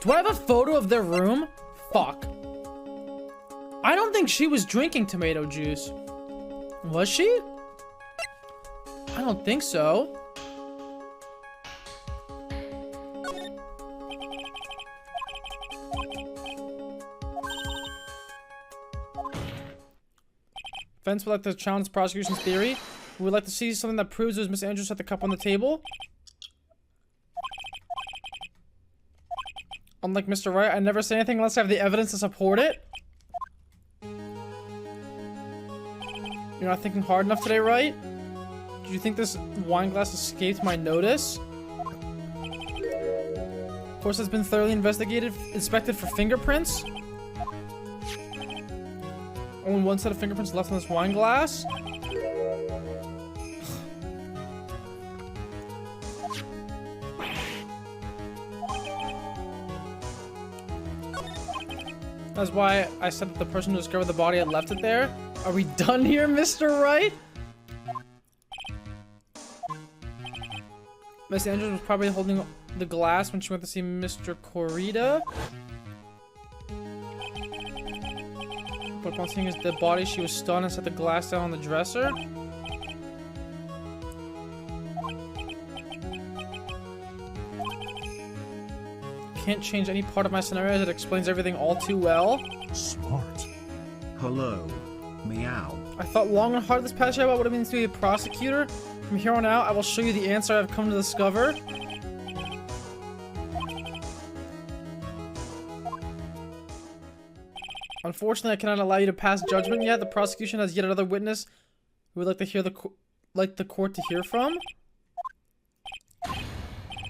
Do I have a photo of their room? Fuck. I don't think she was drinking tomato juice. Was she? I don't think so. Defense would like to challenge the prosecution's theory. We would like to see something that proves it was Miss Andrews set the cup on the table. Unlike Mr. Wright, I never say anything unless I have the evidence to support it. You're not thinking hard enough today, right? Do you think this wine glass escaped my notice? Of course, it's been thoroughly inspected for fingerprints. Only one set of fingerprints left on this wine glass. That's why I said that the person who discovered the body had left it there. Are we done here, Mr. Wright? Miss Andrews was probably holding the glass when she went to see Mr. Corrida. But upon seeing his dead body, she was stunned and set the glass down on the dresser. Can't change any part of my scenario as it explains everything all too well. Smart. Hello. Meow. I thought long and hard this past year about what it means to be a prosecutor. From here on out, I will show you the answer I've come to discover. Unfortunately, I cannot allow you to pass judgment yet. The prosecution has yet another witness who would like to hear the court to hear from.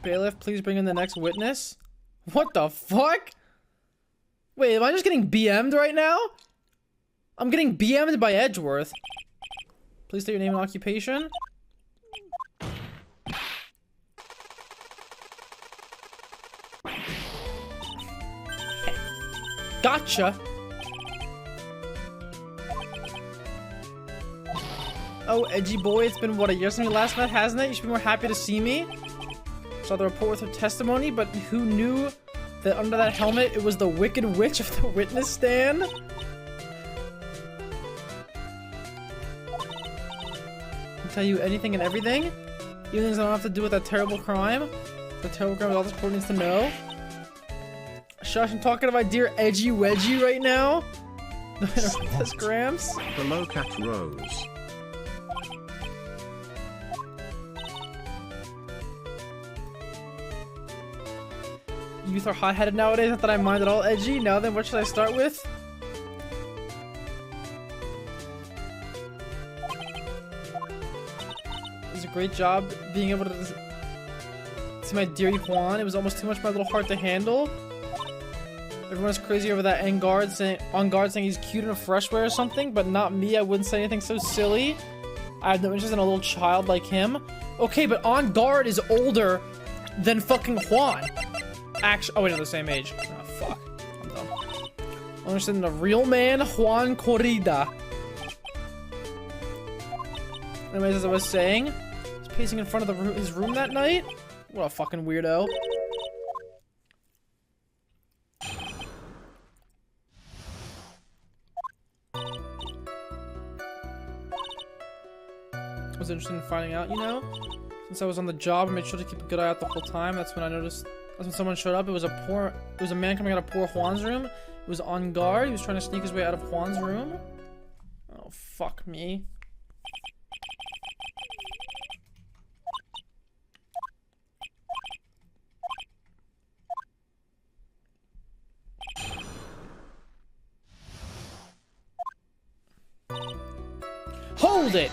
Bailiff, please bring in the next witness. What the fuck? Wait, am I just getting BM'd right now? I'm getting BM'd by Edgeworth. Please state your name and occupation. Gotcha. Oh, edgy boy, it's been what, a year since we last met, hasn't it? You should be more happy to see me. Saw the report with her testimony, but who knew that under that helmet it was the Wicked Witch of the witness stand? I'll tell you anything and everything. Even things that don't have to do with that terrible crime. The terrible crime is all this court needs to know. Shush, I'm talking to my dear Edgy Wedgie right now. This Gramps. Hello, Cat Rose. Youth are hot-headed nowadays, not that I mind at all, Edgy. Now then, what should I start with? It was a great job being able to see my dear Juan. It was almost too much for my little heart to handle. Everyone's crazy over that on guard saying he's cute in a freshwear or something, but not me. I wouldn't say anything so silly. I have no interest in a little child like him. Okay, but on guard is older than fucking Juan. Actually, oh wait, they're the same age. Oh fuck, I'm dumb. I'm interested in a real man, Juan Corrida. Anyways, as I was saying, he's pacing in front of his room that night. What a fucking weirdo. I was interested in finding out, you know? Since I was on the job, I made sure to keep a good eye out the whole time. That's when I noticed. That's when someone showed up. It was a man coming out of poor Juan's room. He was on guard. He was trying to sneak his way out of Juan's room. Oh, fuck me. Hold it!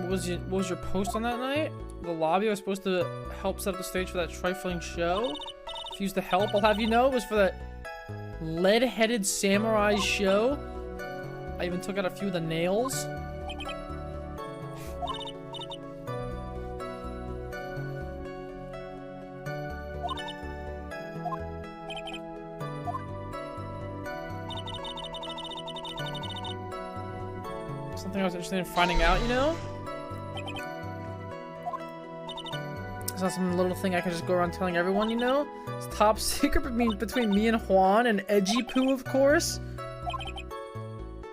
What was your post on that night? The lobby, I was supposed to help set up the stage for that trifling show. Refused to help, I'll have you know. It was for that lead-headed samurai show. I even took out a few of the nails. Something I was interested in finding out, you know? It's not some little thing I can just go around telling everyone, you know? It's top secret between me and Juan and Edgy Poo, of course.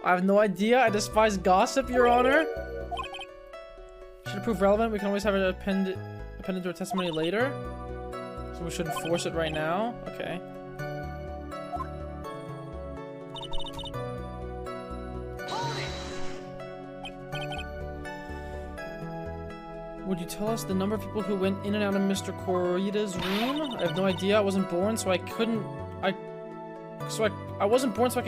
I have no idea. I despise gossip, Your Honor. Should it prove relevant, we can always have it appended to a testimony later. So we shouldn't force it right now. Okay. Would you tell us the number of people who went in and out of Mr. Corrida's room? I have no idea. I wasn't born, so I couldn't. I wasn't born, so I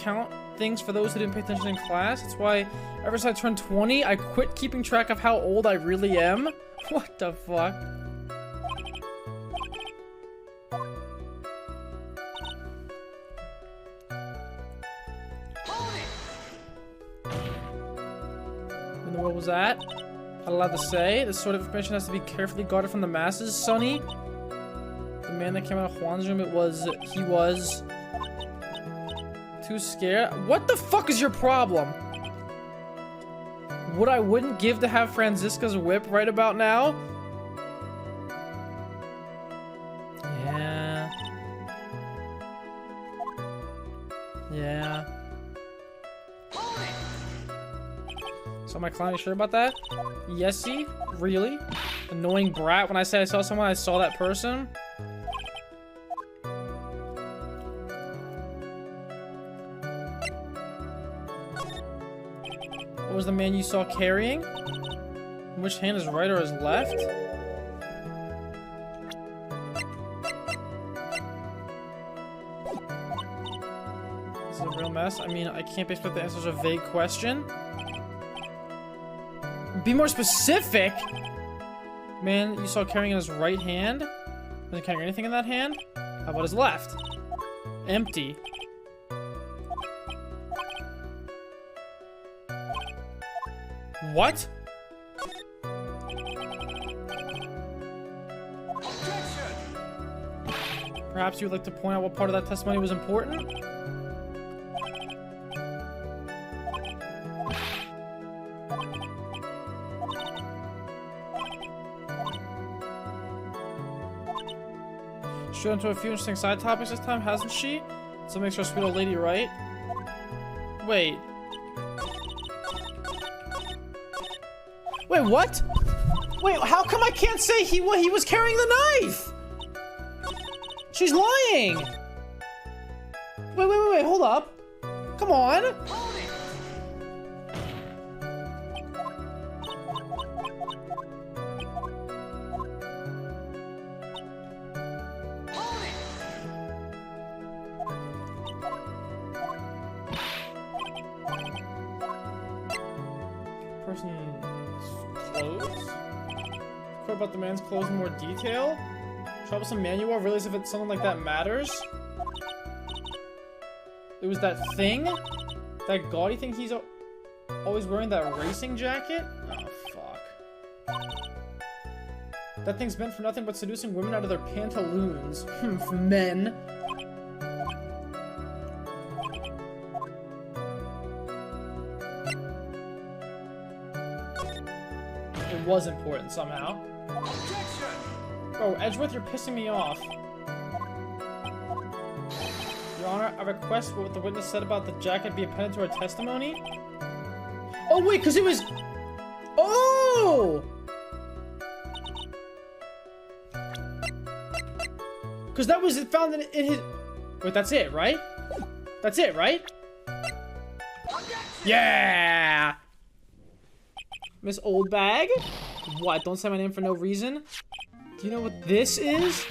count things for those who didn't pay attention in class. That's why ever since I turned 20, I quit keeping track of how old I really am. What the fuck? In the world was that? Not allowed to say. This sort of information has to be carefully guarded from the masses, Sonny. The man that came out of Juan's room, he was too scared. What the fuck is your problem? What I wouldn't give to have Franziska's whip right about now? Yeah. Yeah. So am I clowning sure about that? Yesy? Really? Annoying brat. When I said I saw someone, I saw that person? What was the man you saw carrying? Which hand is right or is left? This is a real mess. I mean, I can't expect the answer to a vague question. Be more specific! Man you saw carrying in his right hand? Wasn't carrying anything in that hand? How about his left? Empty. What? Perhaps you would like to point out what part of that testimony was important? She went into a few interesting side topics this time, hasn't she? So makes her a sweet old lady, right? Wait. Wait, what? Wait, how come I can't say he was carrying the knife? She's lying! Wait, hold up. Come on. Person's clothes? Care about the man's clothes in more detail? Troublesome manual, realize if it's something like that matters? It was that thing? That gaudy thing he's always wearing, that racing jacket? Oh, fuck. That thing's meant for nothing but seducing women out of their pantaloons. For men. It was important somehow. Bro, Edgeworth, you're pissing me off. Your Honor, I request what the witness said about the jacket be appended to our testimony. Oh, wait, because it was... Oh! Because that was found in his... Wait, that's it, right? That's it, right? Yeah! Miss Oldbag? What? Don't say my name for no reason? Do you know what this is?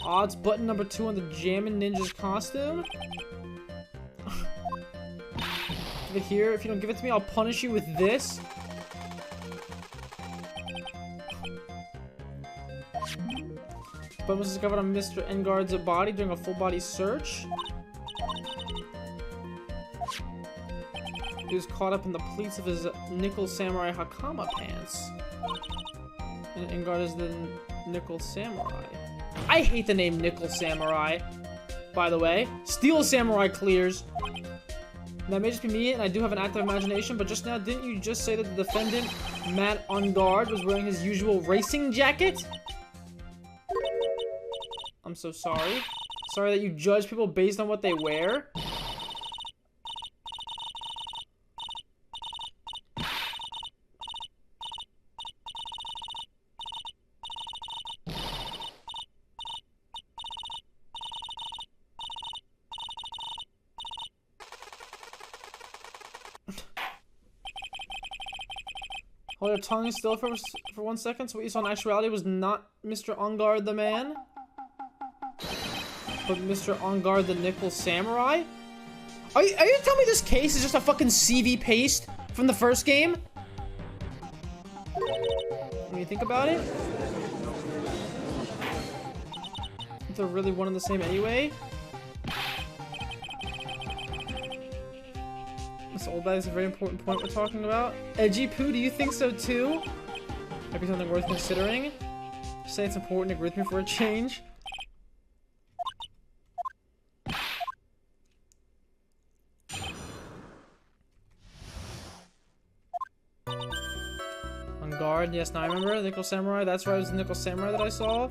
Odds button number 2 on the Jammin' Ninja's costume? Give it here. If you don't give it to me, I'll punish you with this. Button was discovered on Mr. Engard's body during a full body search. He was caught up in the pleats of his nickel samurai hakama pants. And Engard is the nickel samurai. I hate the name nickel samurai, by the way. Steel samurai clears. That may just be me, and I do have an active imagination, but just now, didn't you just say that the defendant, Matt Engard, was wearing his usual racing jacket? I'm so sorry. Sorry that you judge people based on what they wear. Hold your tongue still for 1 second. So what you saw in actuality was not Mr. Engard the man, but Mr. Engard the nickel samurai? Are you telling me this case is just a fucking CV paste from the first game? When you think about it? They're really one and the same anyway. This old bag is a very important point we're talking about. Edgy Poo, do you think so too? Might be something worth considering. Say it's important to agree with me for a change. On guard, yes, now I remember. Nickel Samurai, that's right, it was the Nickel Samurai that I saw.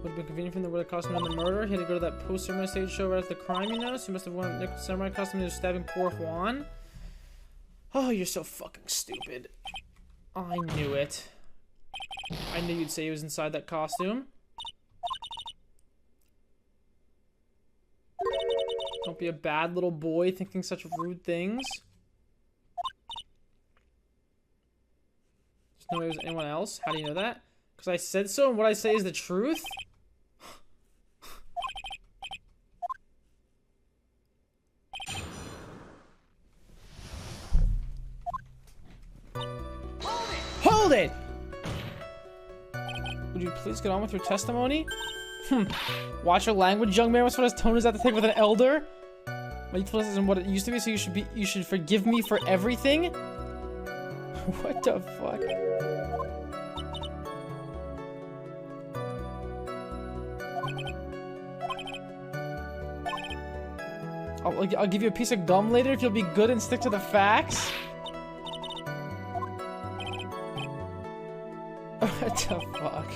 Would have been convenient for him that would have cost him the murder. He had to go to that post-ceremony stage show right after the crime, you know? So he must have worn a Nickel Samurai costume and he was stabbing poor Juan. Oh, you're so fucking stupid. I knew it. I knew you'd say he was inside that costume. Don't be a bad little boy thinking such rude things. There's no way it was anyone else. How do you know that? Because I said so and what I say is the truth? Hold it! Would you please get on with your testimony? Watch your language, young man. What sort of tone is that to take with an elder? My youthfulness isn't what it used to be, so you should forgive me for everything? What the fuck? I'll give you a piece of gum later if you'll be good and stick to the facts. What the fuck?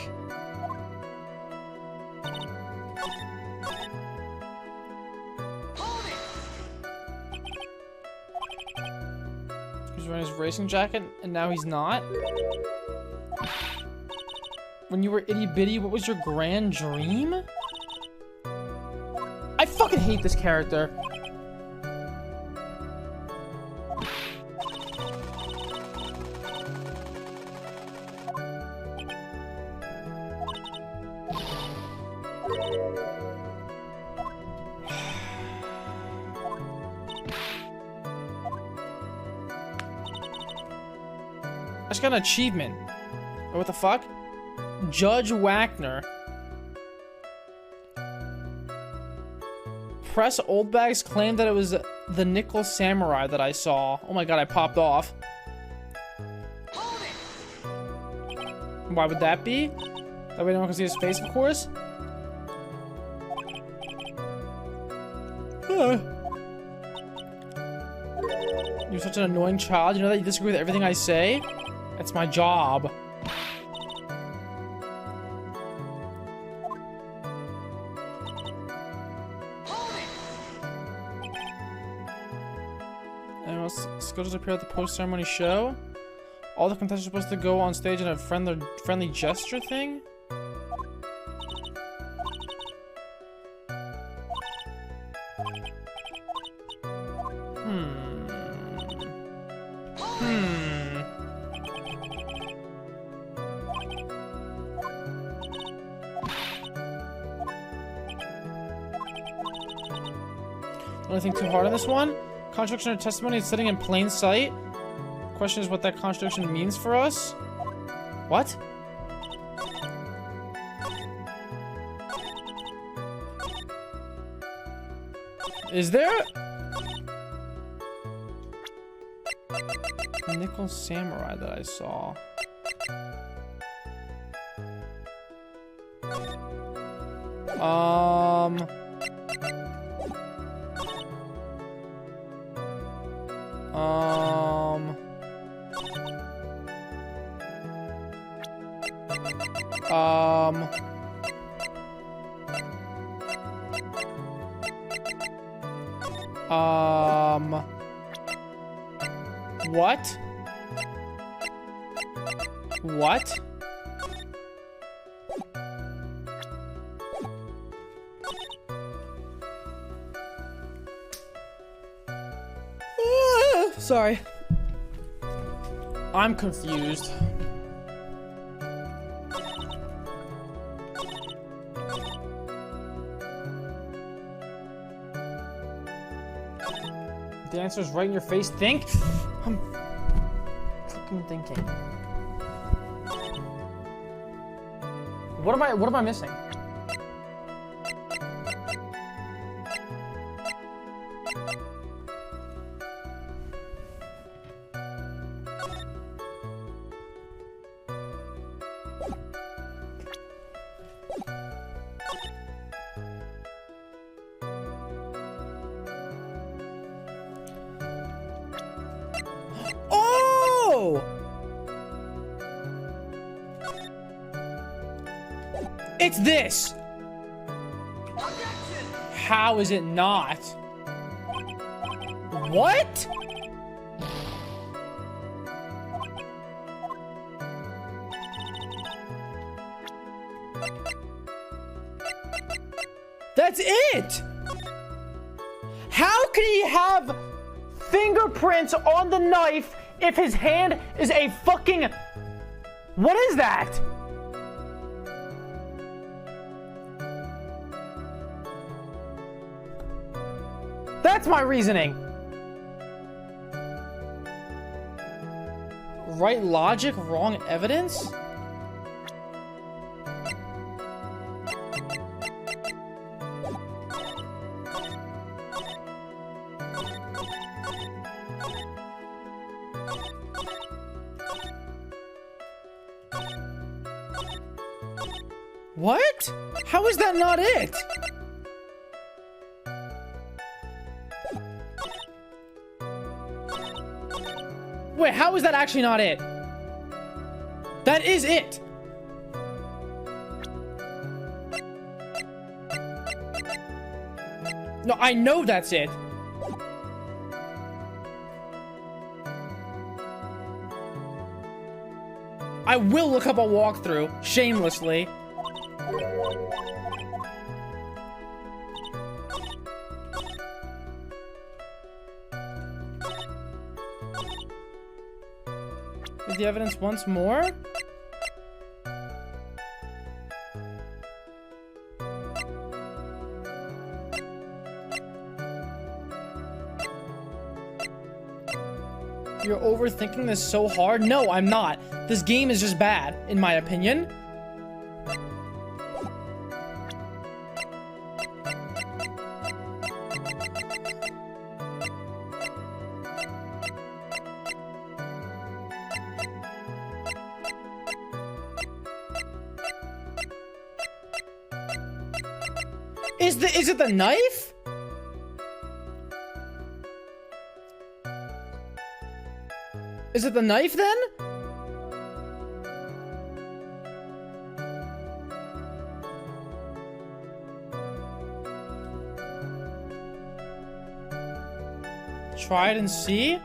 He's wearing his racing jacket and now he's not? When you were itty bitty, what was your grand dream? I fucking hate this character. I just got an achievement. Oh, what the fuck? Judge Wagner. Press Old Bag's claim that it was the Nickel Samurai that I saw. Oh my god, I popped off. Why would that be? That way no one can see his face, of course. You're such an annoying child. You know that you disagree with everything I say? That's my job. Anyone else scheduled to appear at the post-ceremony show? All the contestants are supposed to go on stage in a friendly gesture thing? Anything too hard on this one? Contradiction or testimony is sitting in plain sight. Question is what that contradiction means for us. What? Is there a Nickel Samurai that I saw? What? What? Sorry. I'm confused. The answer's right in your face. Think. I'm fucking thinking. What am I missing? It's this! How is it not? What? That's it! How can he have fingerprints on the knife if his hand is a fucking... What is that? That's my reasoning. Right logic, wrong evidence? What? How is that not it? Wait, how is that actually not it? That is it. No, I know that's it. I will look up a walkthrough, shamelessly. With the evidence once more? You're overthinking this so hard? No, I'm not. This game is just bad, in my opinion. Is it the knife? Is it the knife then? Try it and see.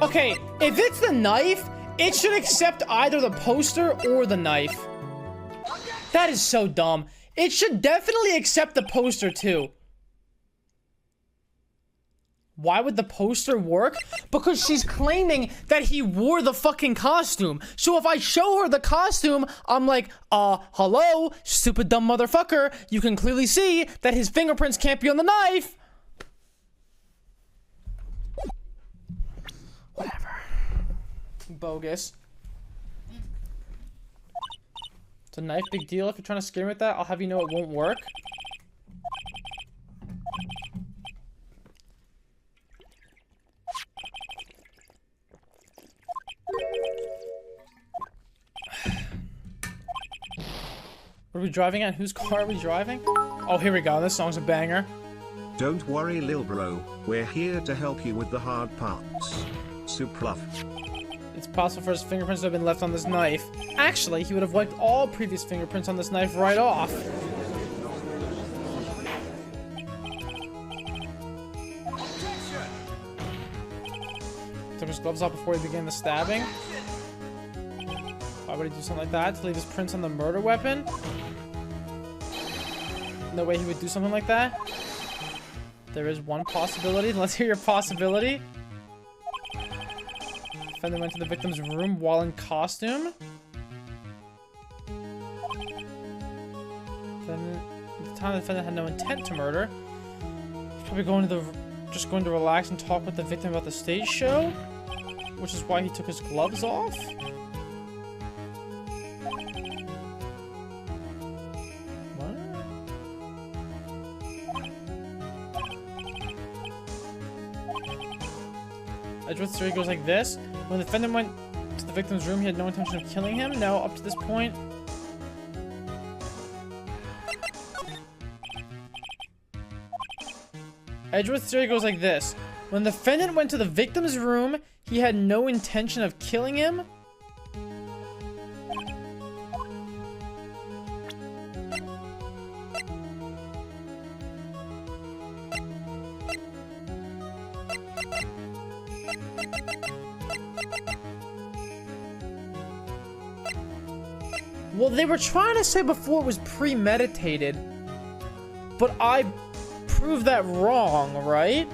Okay, if it's the knife, it should accept either the poster or the knife. That is so dumb. It should definitely accept the poster too. Why would the poster work? Because she's claiming that he wore the fucking costume. So if I show her the costume, I'm like, hello, stupid dumb motherfucker. You can clearly see that his fingerprints can't be on the knife. Whatever. Bogus. It's a knife, big deal. If you're trying to scare me with that, I'll have you know it won't work. What are we driving at? Whose car are we driving? Oh, here we go. This song's a banger. Don't worry, lil bro. We're here to help you with the hard parts. Supluff. It's possible for his fingerprints to have been left on this knife. Actually, he would have wiped all previous fingerprints on this knife right off. Took his gloves off before he began the stabbing. Why would he do something like that? To leave his prints on the murder weapon? No way he would do something like that. There is one possibility. Let's hear your possibility. Defendant went to the victim's room while in costume. At the time, the defendant had no intent to murder. He's probably going to the... just going to relax and talk with the victim about the stage show, which is why he took his gloves off. Edgeworth's theory goes like this. When the defendant went to the victim's room, he had no intention of killing him. No, up to this point. Edgeworth's theory goes like this. When the defendant went to the victim's room, he had no intention of killing him. Well, they were trying to say before it was premeditated, but I proved that wrong, right?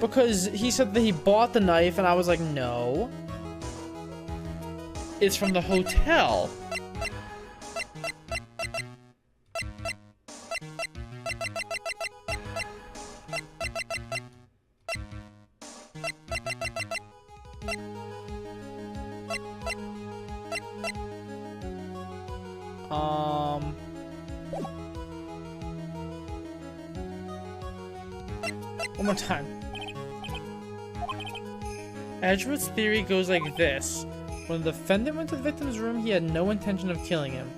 Because he said that he bought the knife, and I was like, no. It's from the hotel. One more time. Edgeworth's theory goes like this. When the defendant went to the victim's room, he had no intention of killing him.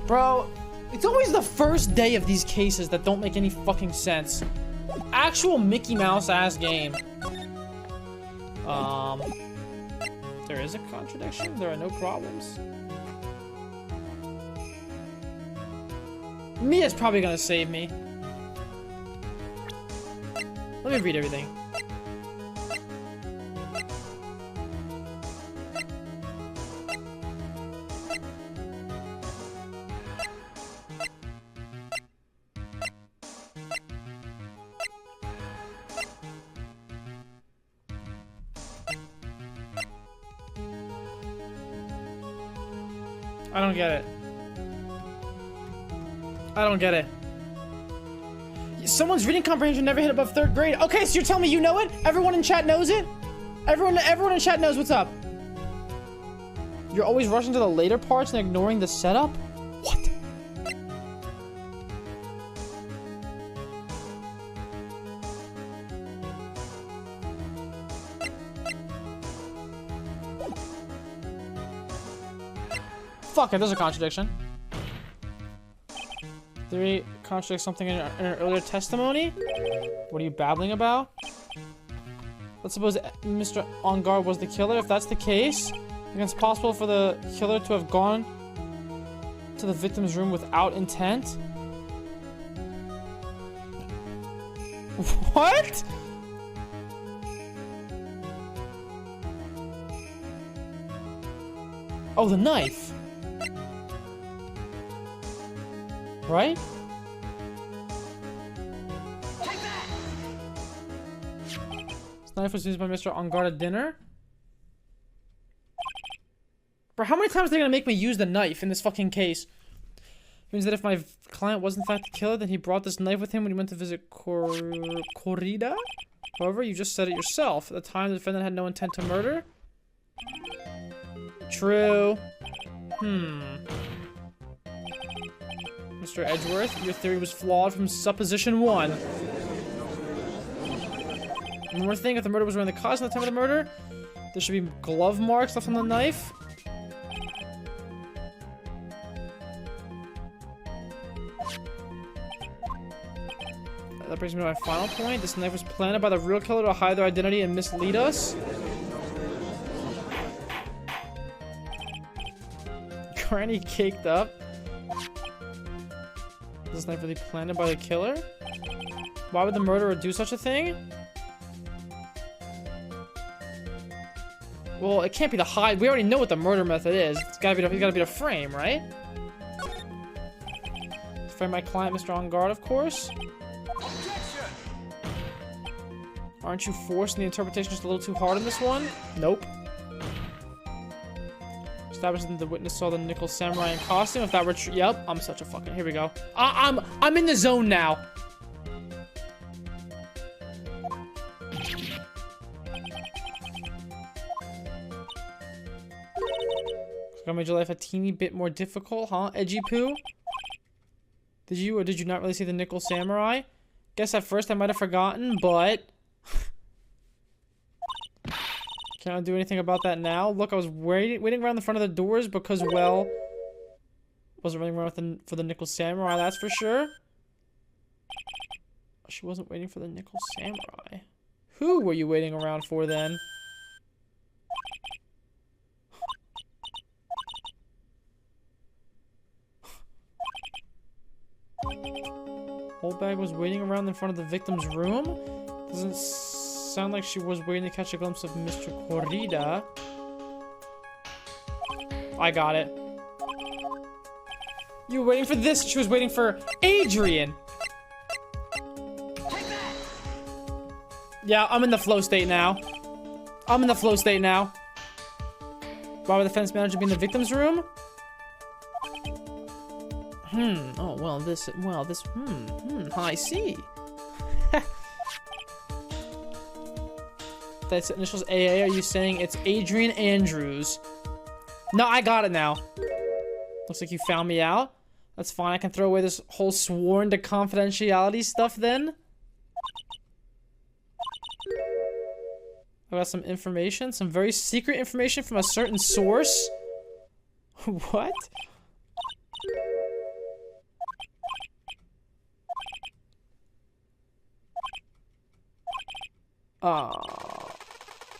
Bro, it's always the first day of these cases that don't make any fucking sense. Actual Mickey Mouse ass game. There is a contradiction. There are no problems. Mia's probably gonna save me. Let me read everything. I don't get it. I don't get it. Someone's reading comprehension never hit above 3rd grade. Okay, so you're telling me you know it? Everyone in chat knows it? Everyone in chat knows what's up. You're always rushing to the later parts and ignoring the setup? What? Fuck it, there's a contradiction. Theory contradicts something in an earlier testimony? What are you babbling about? Let's suppose Mr. On Guard was the killer. If that's the case, then it's possible for the killer to have gone to the victim's room without intent? What? Oh, the knife. Right? This knife was used by Mr. On Guard at dinner? Bro, how many times are they gonna make me use the knife in this fucking case? It means that if my client was in fact the killer, then he brought this knife with him when he went to visit Corrida? However, you just said it yourself. At the time, the defendant had no intent to murder? True. Mr. Edgeworth, your theory was flawed from supposition 1. One more thing, if the murder was around the cause at the time of the murder, there should be glove marks left on the knife. That brings me to my final point. This knife was planted by the real killer to hide their identity and mislead us. Granny caked up. Is this knife really planted by the killer? Why would the murderer do such a thing? Well, it can't be the hide. We already know what the murder method is. It's gotta be the frame, right? Frame my client, Mr. On Guard, of course. Aren't you forcing the interpretation just a little too hard on this one? Nope. Establishing the witness saw the nickel samurai in costume. If that were true, yep. I'm such a fucking. Here we go. I'm in the zone now. Gonna make your life a teeny bit more difficult, huh? Edgy poo. Did you or did you not really see the nickel samurai? Guess at first I might have forgotten, but. Can I do anything about that now? Look, I was waiting around the front of the doors because, well, wasn't waiting around for the nickel samurai, that's for sure. She wasn't waiting for the nickel samurai. Who were you waiting around for then? Oldbag was waiting around in front of the victim's room? Doesn't sound like she was waiting to catch a glimpse of Mr. Corrida. I got it. You were waiting for this. She was waiting for Adrian. Yeah, I'm in the flow state now. I'm in the flow state now. Why would the fence manager be in the victim's room? Oh, I see. That's initials AA. Are you saying it's Adrian Andrews? No, I got it now. Looks like you found me out. That's fine. I can throw away this whole sworn to confidentiality stuff then. I got some information. Some very secret information from a certain source. What?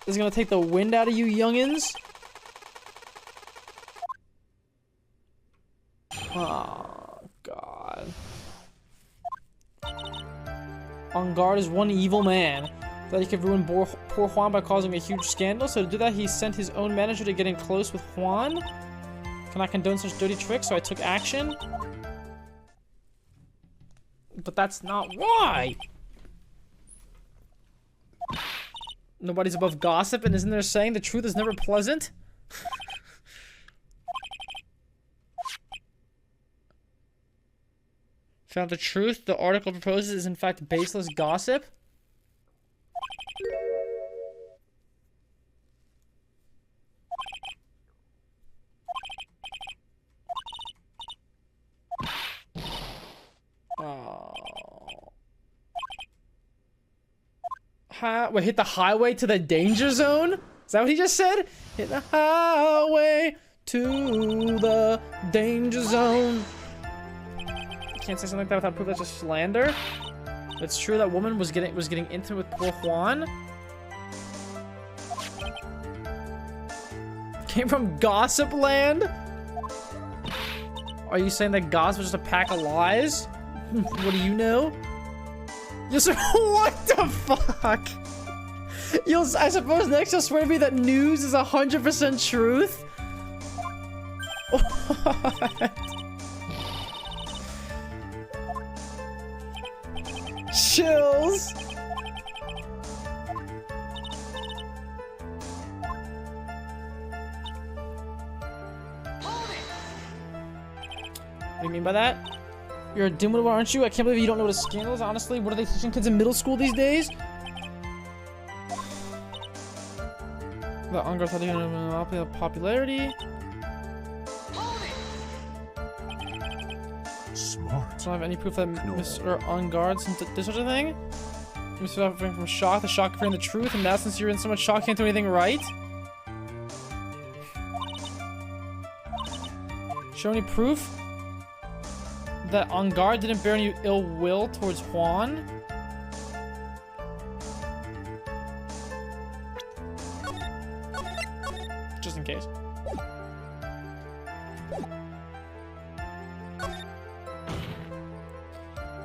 This is gonna take the wind out of you youngins. Oh, God. On Guard is one evil man. Thought he could ruin poor Juan by causing a huge scandal, so to do that he sent his own manager to get in close with Juan. Can I condone such dirty tricks? So I took action. But that's not why. Nobody's above gossip, and isn't there saying the truth is never pleasant? Found the truth the article proposes is in fact baseless gossip? Wait, hit the highway to the danger zone? Is that what he just said? Hit the highway to the danger zone. You can't say something like that without proof that's just slander. It's true that woman was getting intimate with poor Juan. Came from gossip land? Are you saying that gossip was just a pack of lies? What do you know? You'll swear, what the fuck? I suppose next you'll swear to me that news is 100% truth? What? Chills. What do you mean by that? You're a dimwit, aren't you? I can't believe you don't know what a scandal is, honestly. What are they teaching kids in middle school these days? The Ungar thought they were going to monopoly of popularity. Smart. So I don't have any proof that Mr. On Guard did such a thing? You're suffering from shock, the shock of hearing the truth, and now since you're in so much shock, you can't do anything right? Show any proof that On Guard didn't bear any ill will towards Juan? Just in case.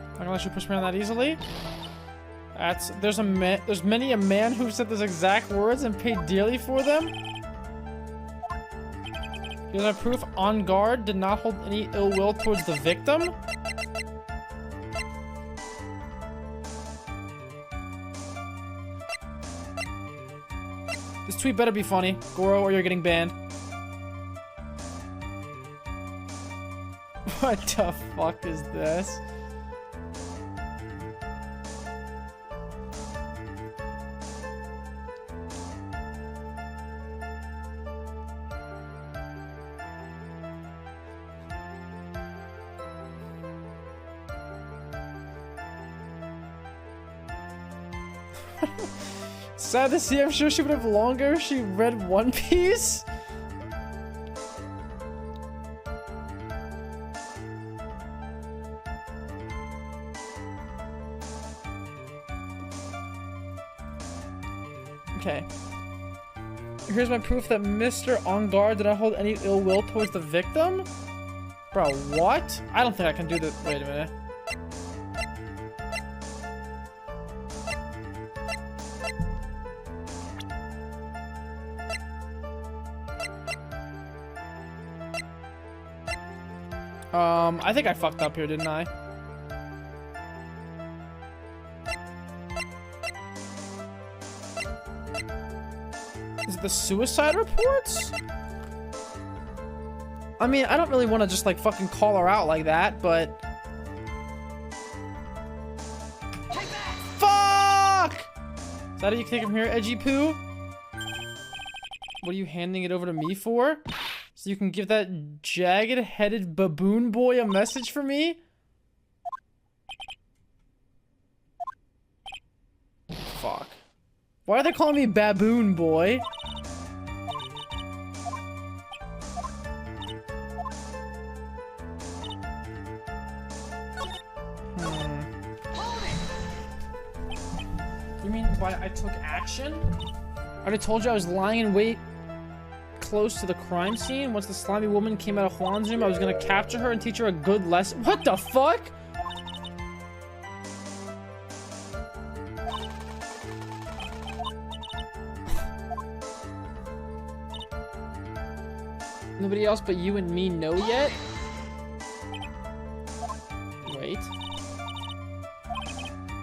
Not gonna let you push me on that easily. There's many a man who said those exact words and paid dearly for them. Is that proof on guard did not hold any ill will towards the victim? This tweet better be funny, Goro, or you're getting banned. What the fuck is this? Sad to see, I'm sure she would have longer if she read One Piece. Okay. Here's my proof that Mr. On Guard did not hold any ill will towards the victim? Bro, what? I don't think I can do this. Wait a minute. I think I fucked up here, didn't I? Is it the suicide reports? I mean, I don't really want to just like fucking call her out like that, but... Fuck! Is that how you take him here, Edgy Poo? What are you handing it over to me for? So you can give that jagged-headed baboon boy a message for me? Fuck. Why are they calling me baboon boy? You mean why I took action? I already told you I was lying in wait close to the crime scene. Once the slimy woman came out of Juan's room, I was gonna capture her and teach her a good lesson. What the fuck? Nobody else but you and me know yet? Wait.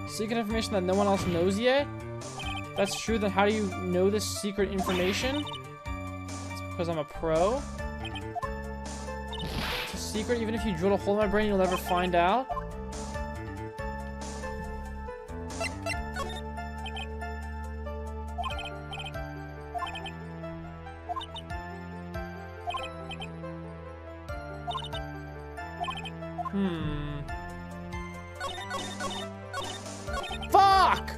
Secret information that no one else knows yet? If that's true, then how do you know this secret information? Because I'm a pro. It's a secret. Even if you drill a hole in my brain, you'll never find out. Fuck!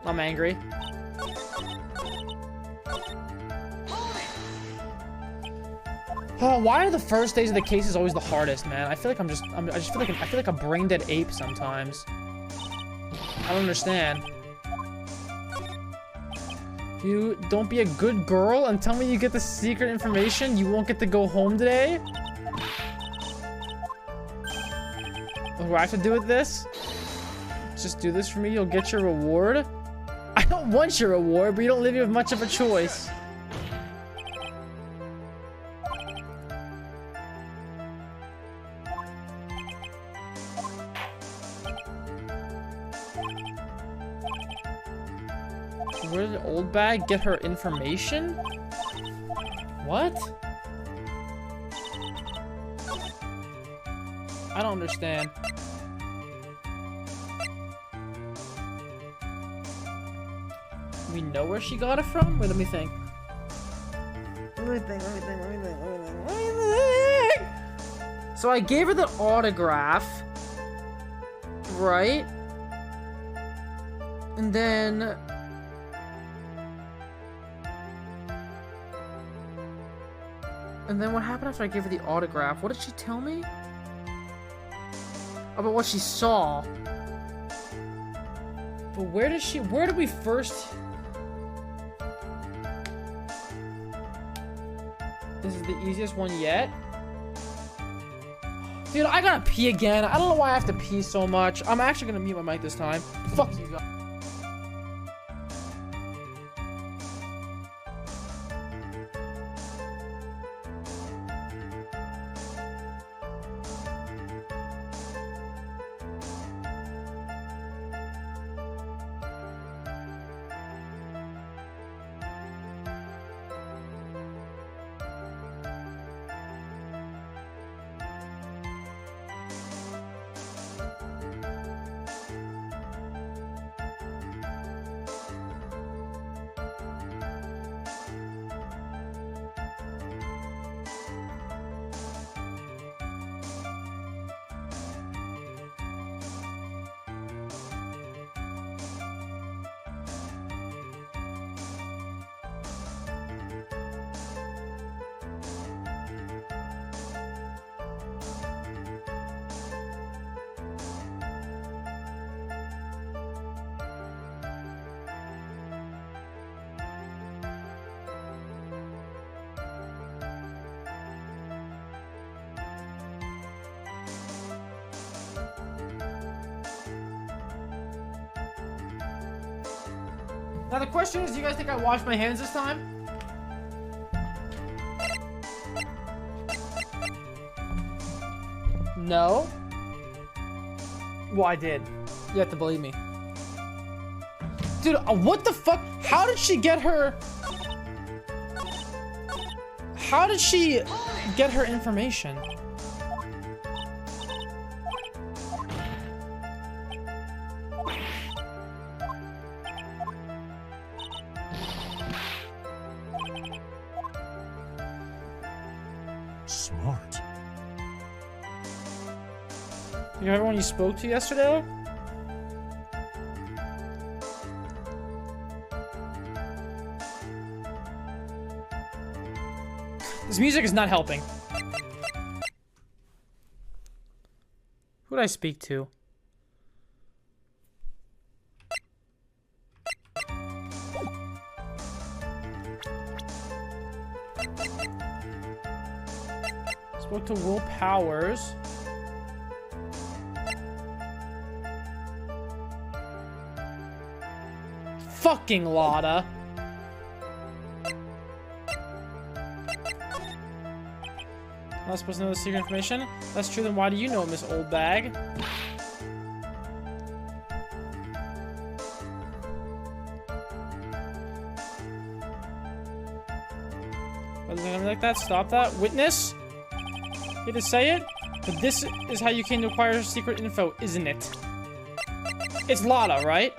I'm angry. Oh, why are the first days of the cases always the hardest, man? I feel like I just feel like a brain dead ape sometimes. I don't understand. You don't be a good girl and tell me you get the secret information. You won't get to go home today. What do I have to do with this? Just do this for me. You'll get your reward. I don't want your reward, but you don't leave me with much of a choice. Where did the old bag get her information? What? I don't understand. We know where she got it from? Wait, let me think. Let me think. So I gave her the autograph, right? And then... what happened after I gave her the autograph? What did she tell me? About what she saw. But where did we first... This is the easiest one yet. Dude, I gotta pee again. I don't know why I have to pee so much. I'm actually gonna mute my mic this time. Fuck you guys. Now the question is, do you guys think I washed my hands this time? No. Well, I did. You have to believe me. Dude, what the fuck? How did she get her... How did she get her information? Smart. You know everyone you spoke to yesterday? This music is not helping. Who did I speak to? Spoke to Will Powers. Fucking Lotta. Not supposed to know the secret information? That's true, then why do you know it, Miss Old Bag? Why does it like that? Stop that. Witness? You to say it? But this is how you came to acquire secret info, isn't it? It's Lotta, right?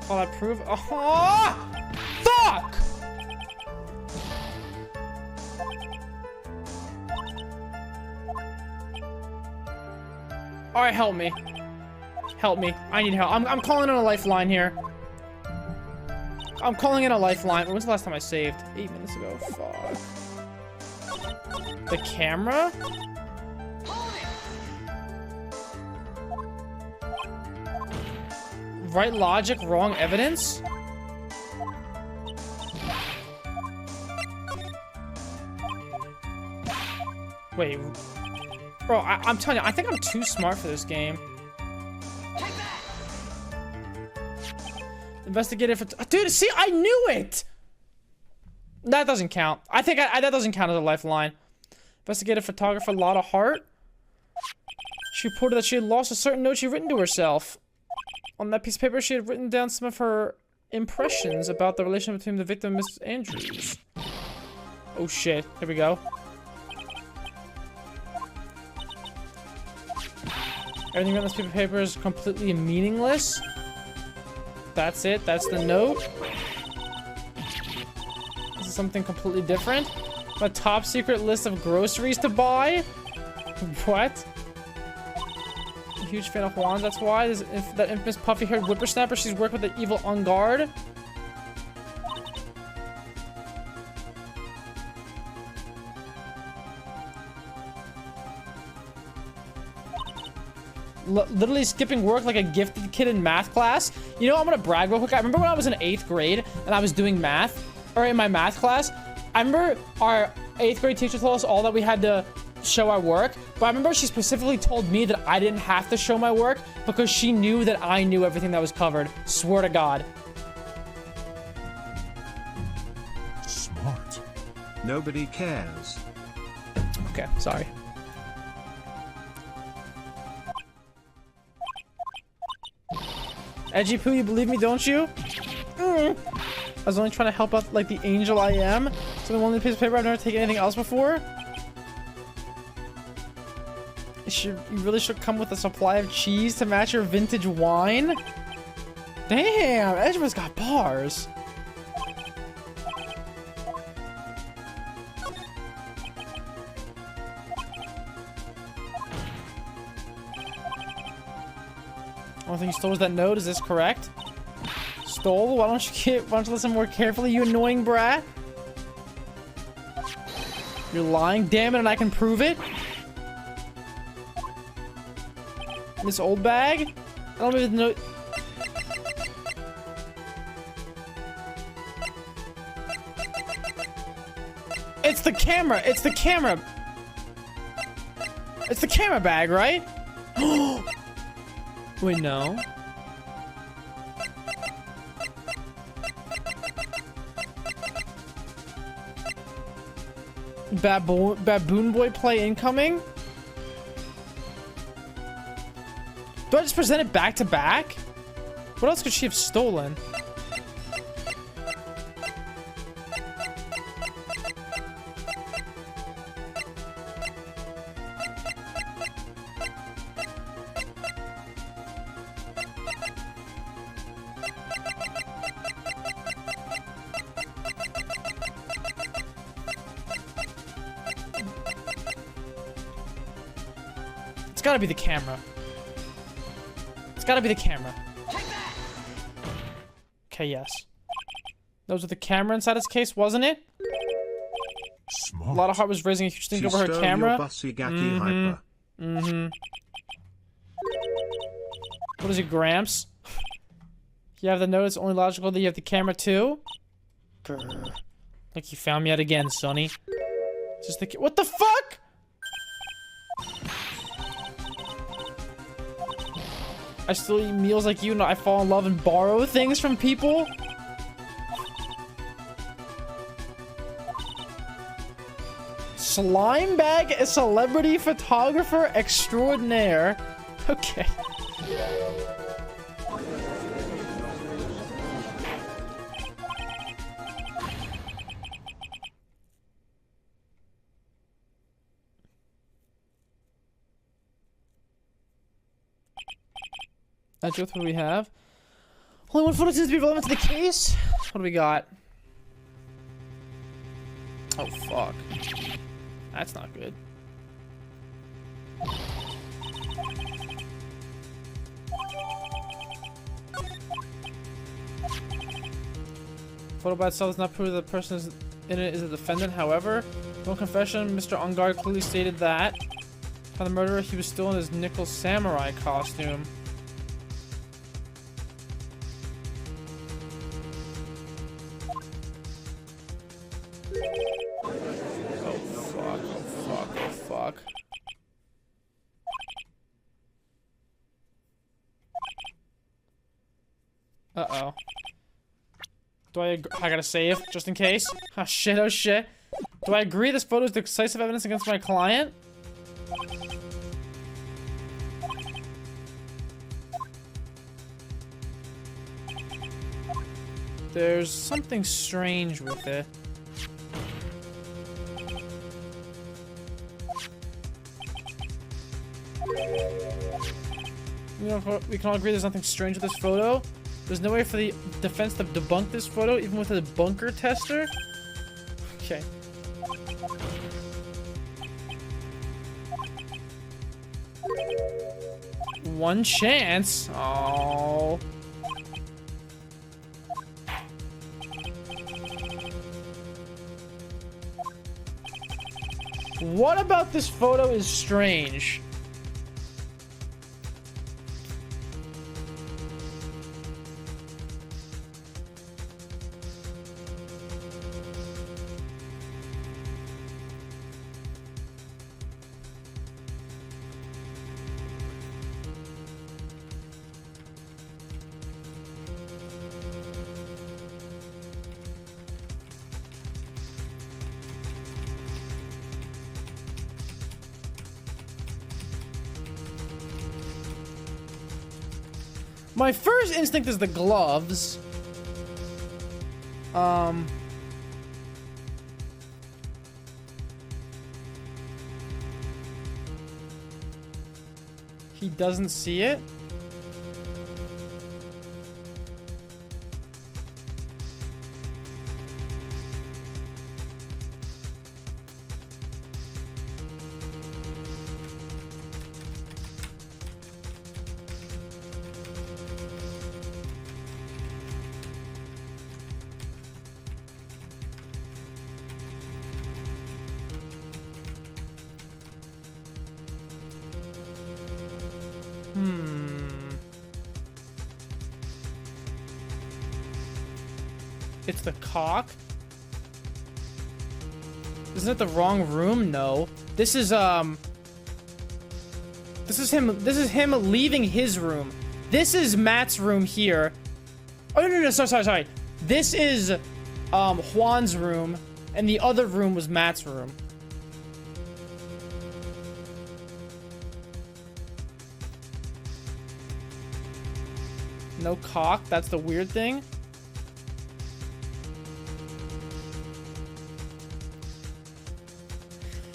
All that proof? Oh! Fuck! Alright, help me. Help me. I need help. I'm calling in a lifeline here. I'm calling in a lifeline. When's the last time I saved? 8 minutes ago. Fuck. The camera? Right logic, wrong evidence? Wait. Bro, I'm telling you, I think I'm too smart for this game. Investigative. Dude, see, I knew it! That doesn't count. I think that doesn't count as a lifeline. Investigative photographer Lotta Hart. She reported that she had lost a certain note she'd written to herself. On that piece of paper, she had written down some of her impressions about the relation between the victim and Mrs. Andrews. Oh shit, here we go. Everything on this piece of paper is completely meaningless. That's it, that's the note. This is something completely different. A top secret list of groceries to buy? What? A huge fan of Juan's, that's why. That infamous puffy-haired whippersnapper, she's worked with the evil on guard. Literally skipping work like a gifted kid in math class. You know, I'm gonna brag real quick. I remember when I was in 8th grade and I was doing math, or in my math class. I remember our 8th grade teacher told us all that we had to show our work, but I remember she specifically told me that I didn't have to show my work because she knew that I knew everything that was covered. Swear to God. Smart. Nobody cares. Okay, sorry. Edgy Poo, you believe me, don't you? I was only trying to help out like the angel I am. So the one piece of paper, I've never taken anything else before. You really should come with a supply of cheese to match your vintage wine. Damn, Edgeman's got bars. Only thing you stole was that note, is this correct? Stole? Why don't you listen more carefully, you annoying brat? You're lying, damn it, and I can prove it? This old bag? I don't even know. It's the camera, it's the camera. It's the camera bag, right? Wait, no. Baboon boy play incoming? Do I just present it back to back? What else could she have stolen? It's gotta be the camera. It's gotta be the camera. Okay, yes. Those were the camera inside his case, wasn't it? Smart. A lot of heart was raising a huge thing She over her stole camera. your Bussigaki hyper. What is it, Gramps? You have the note, it's only logical that you have the camera too? Grr. Like you found me out again, Sonny. It's just the what the fuck? I still eat meals like you and I fall in love and borrow things from people? Slime bag, a celebrity photographer extraordinaire. Okay. That's what we have. Only one photo seems to be relevant to the case. What do we got? Oh fuck. That's not good. Photo by itself does not prove that the person in it is a defendant. However, no confession, Mr. On Guard clearly stated that by the murderer he was still in his nickel samurai costume. Fuck. Uh-oh. Do I gotta save, just in case? Oh shit, oh shit. Do I agree this photo is decisive evidence against my client? There's something strange with it. We can all agree there's nothing strange with this photo. There's no way for the defense to debunk this photo, even with a bunker tester. Okay. One chance. Oh. What about this photo is strange? My first instinct is the gloves. He doesn't see it. It's the cock? Isn't it the wrong room? No. This is him leaving his room. This is Matt's room here. Oh no, sorry. This is Juan's room, and the other room was Matt's room. No cock. That's the weird thing.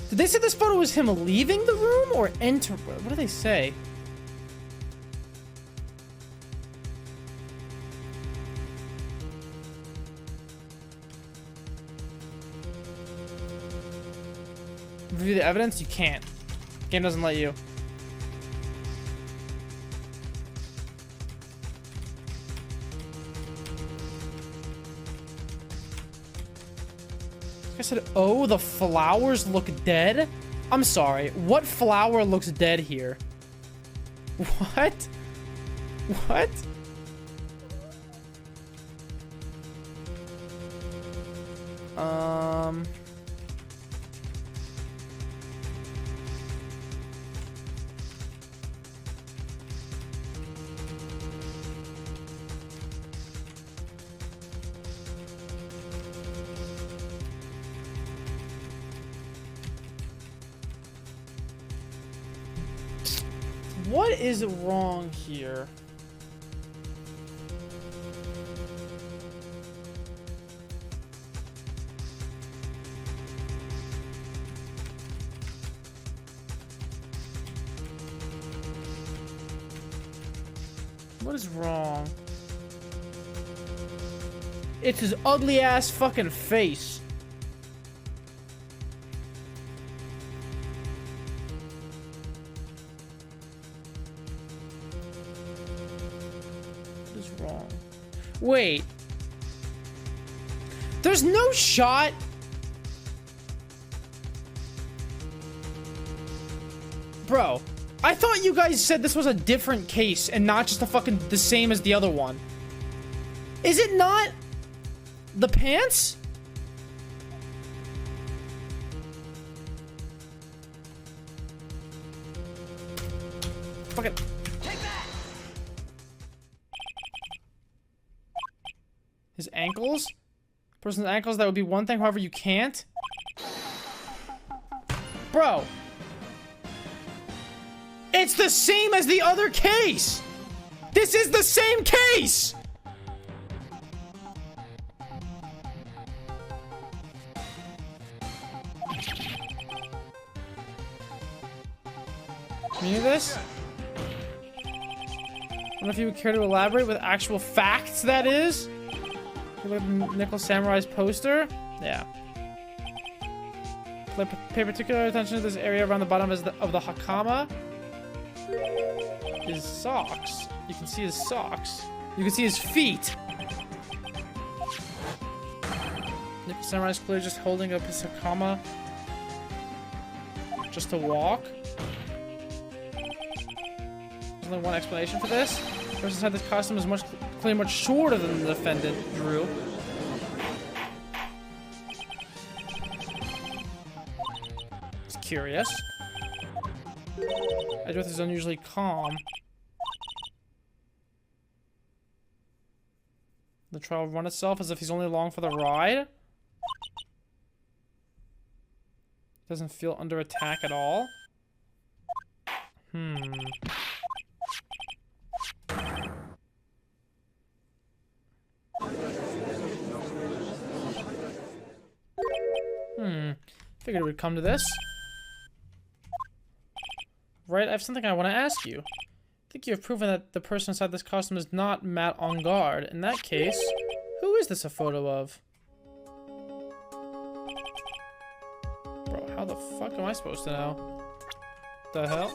Did they say this photo was him leaving the room or enter? What do they say? Review the evidence? You can't. Game doesn't let you. I said, oh, the flowers look dead? I'm sorry. What flower looks dead here? What? What? What is wrong here? What is wrong? It's his ugly ass fucking face. What is wrong? Wait. There's no shot. Bro. I thought you guys said this was a different case and not just the same as the other one. Is it not the pants? Fucking. His ankles? Person's ankles, that would be one thing, however you can't. Bro. It's the same as the other case! This is the same case! Can you hear this? I don't know if you would care to elaborate with actual facts, that is. Look at Nickel Samurai's poster. Yeah. Pay particular attention to this area around the bottom of the hakama. His socks. You can see his socks. You can see his feet. Nickel Samurai's clearly just holding up his hakama. Just to walk. There's only one explanation for this. The person said this costume is clearly much shorter than the defendant drew. It's curious. Edgeworth is unusually calm. The trial run itself as if he's only along for the ride. Doesn't feel under attack at all. Figured it would come to this. Right, I have something I want to ask you. I think you have proven that the person inside this costume is not Matt on guard. In that case, who is this a photo of? Bro, how the fuck am I supposed to know? The hell?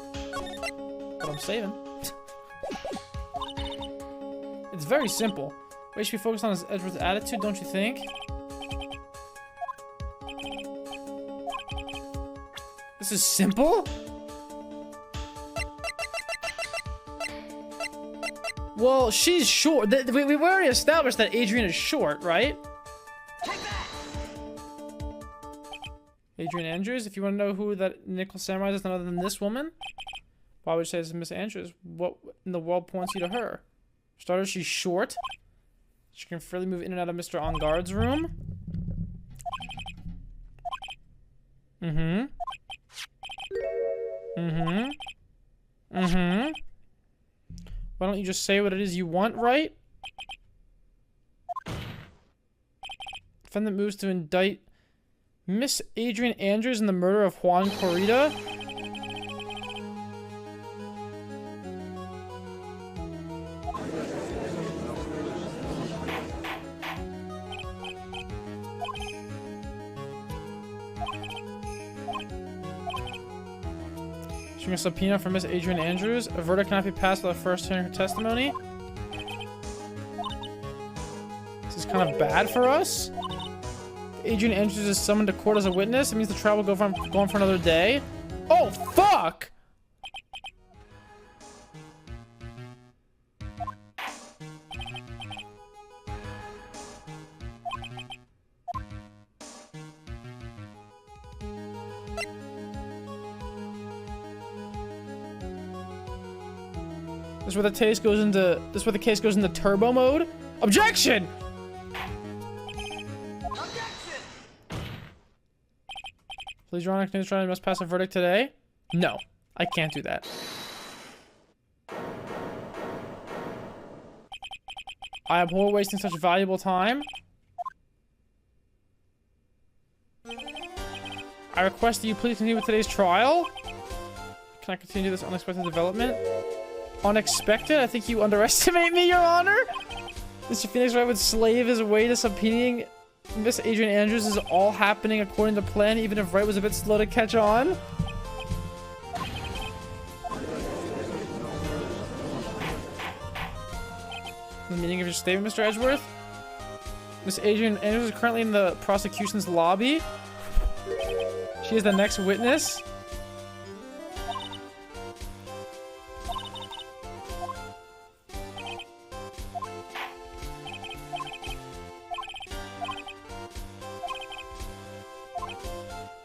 But I'm saving. It's very simple. We should be focused on his Edward's attitude, don't you think? This is simple? Well, she's short. We've already established that Adrian is short, right? Adrian Andrews, if you want to know who that Nickel Samurai is, none other than this woman, why would you say this is Miss Andrews? What in the world points you to her? For starters, she's short. She can freely move in and out of Mr. On Guard's room. Why don't you just say what it is you want, right? Defendant moves to indict Miss Adrian Andrews in the murder of Juan Corrida. A subpoena for Miss Adrian Andrews. A verdict cannot be passed without first hearing her testimony. This is kind of bad for us. Adrian Andrews is summoned to court as a witness. It means the trial will go on for another day. Oh, fuck! This is where the case goes into turbo mode. Objection! Please, Your Honor, I must pass a verdict today. No, I can't do that. I abhor wasting such valuable time. I request that you please continue with today's trial. Can I continue this unexpected development? Unexpected? I think you underestimate me, Your Honor. Mr. Phoenix Wright would slave his way to subpoenaing Miss Adrian Andrews. Is all happening according to plan, even if Wright was a bit slow to catch on. The meaning of your statement, Mr. Edgeworth? Miss Adrian Andrews is currently in the prosecution's lobby. She is the next witness.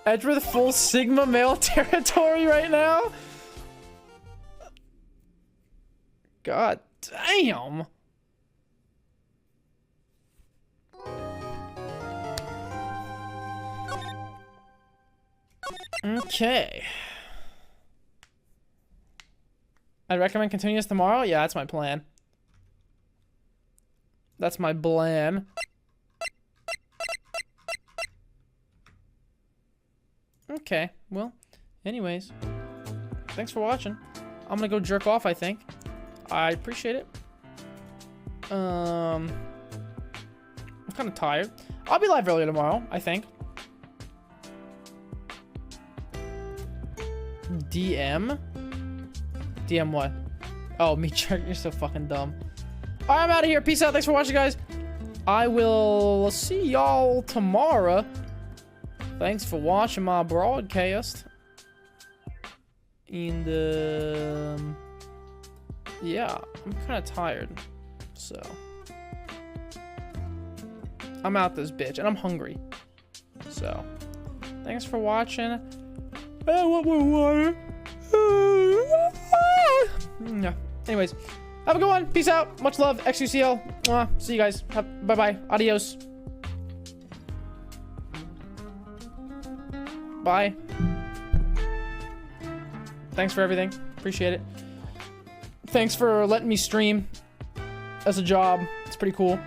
Edgeworth full Sigma male territory right now? God damn. Okay. I'd recommend continuing this tomorrow. Yeah, that's my plan. That's my plan. Okay, well, anyways, thanks for watching. I'm gonna go jerk off, I think. I appreciate it. I'm kind of tired. I'll be live earlier tomorrow, I think. DM what? Oh, me jerk. You're so fucking dumb. All right, I'm out of here. Peace out. Thanks for watching, guys. I will see y'all tomorrow. Thanks for watching my broadcast. And yeah, I'm kind of tired, so I'm out this bitch, and I'm hungry. So thanks for watching. I want more water. Yeah. Anyways, have a good one. Peace out. Much love. XUCL. Mwah. See you guys. Bye bye. Adios. Bye. Thanks for everything. Appreciate it. Thanks for letting me stream as a job. It's pretty cool.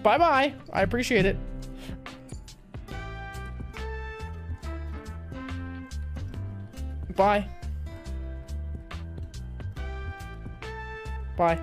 Bye bye. I appreciate it. Bye. Bye.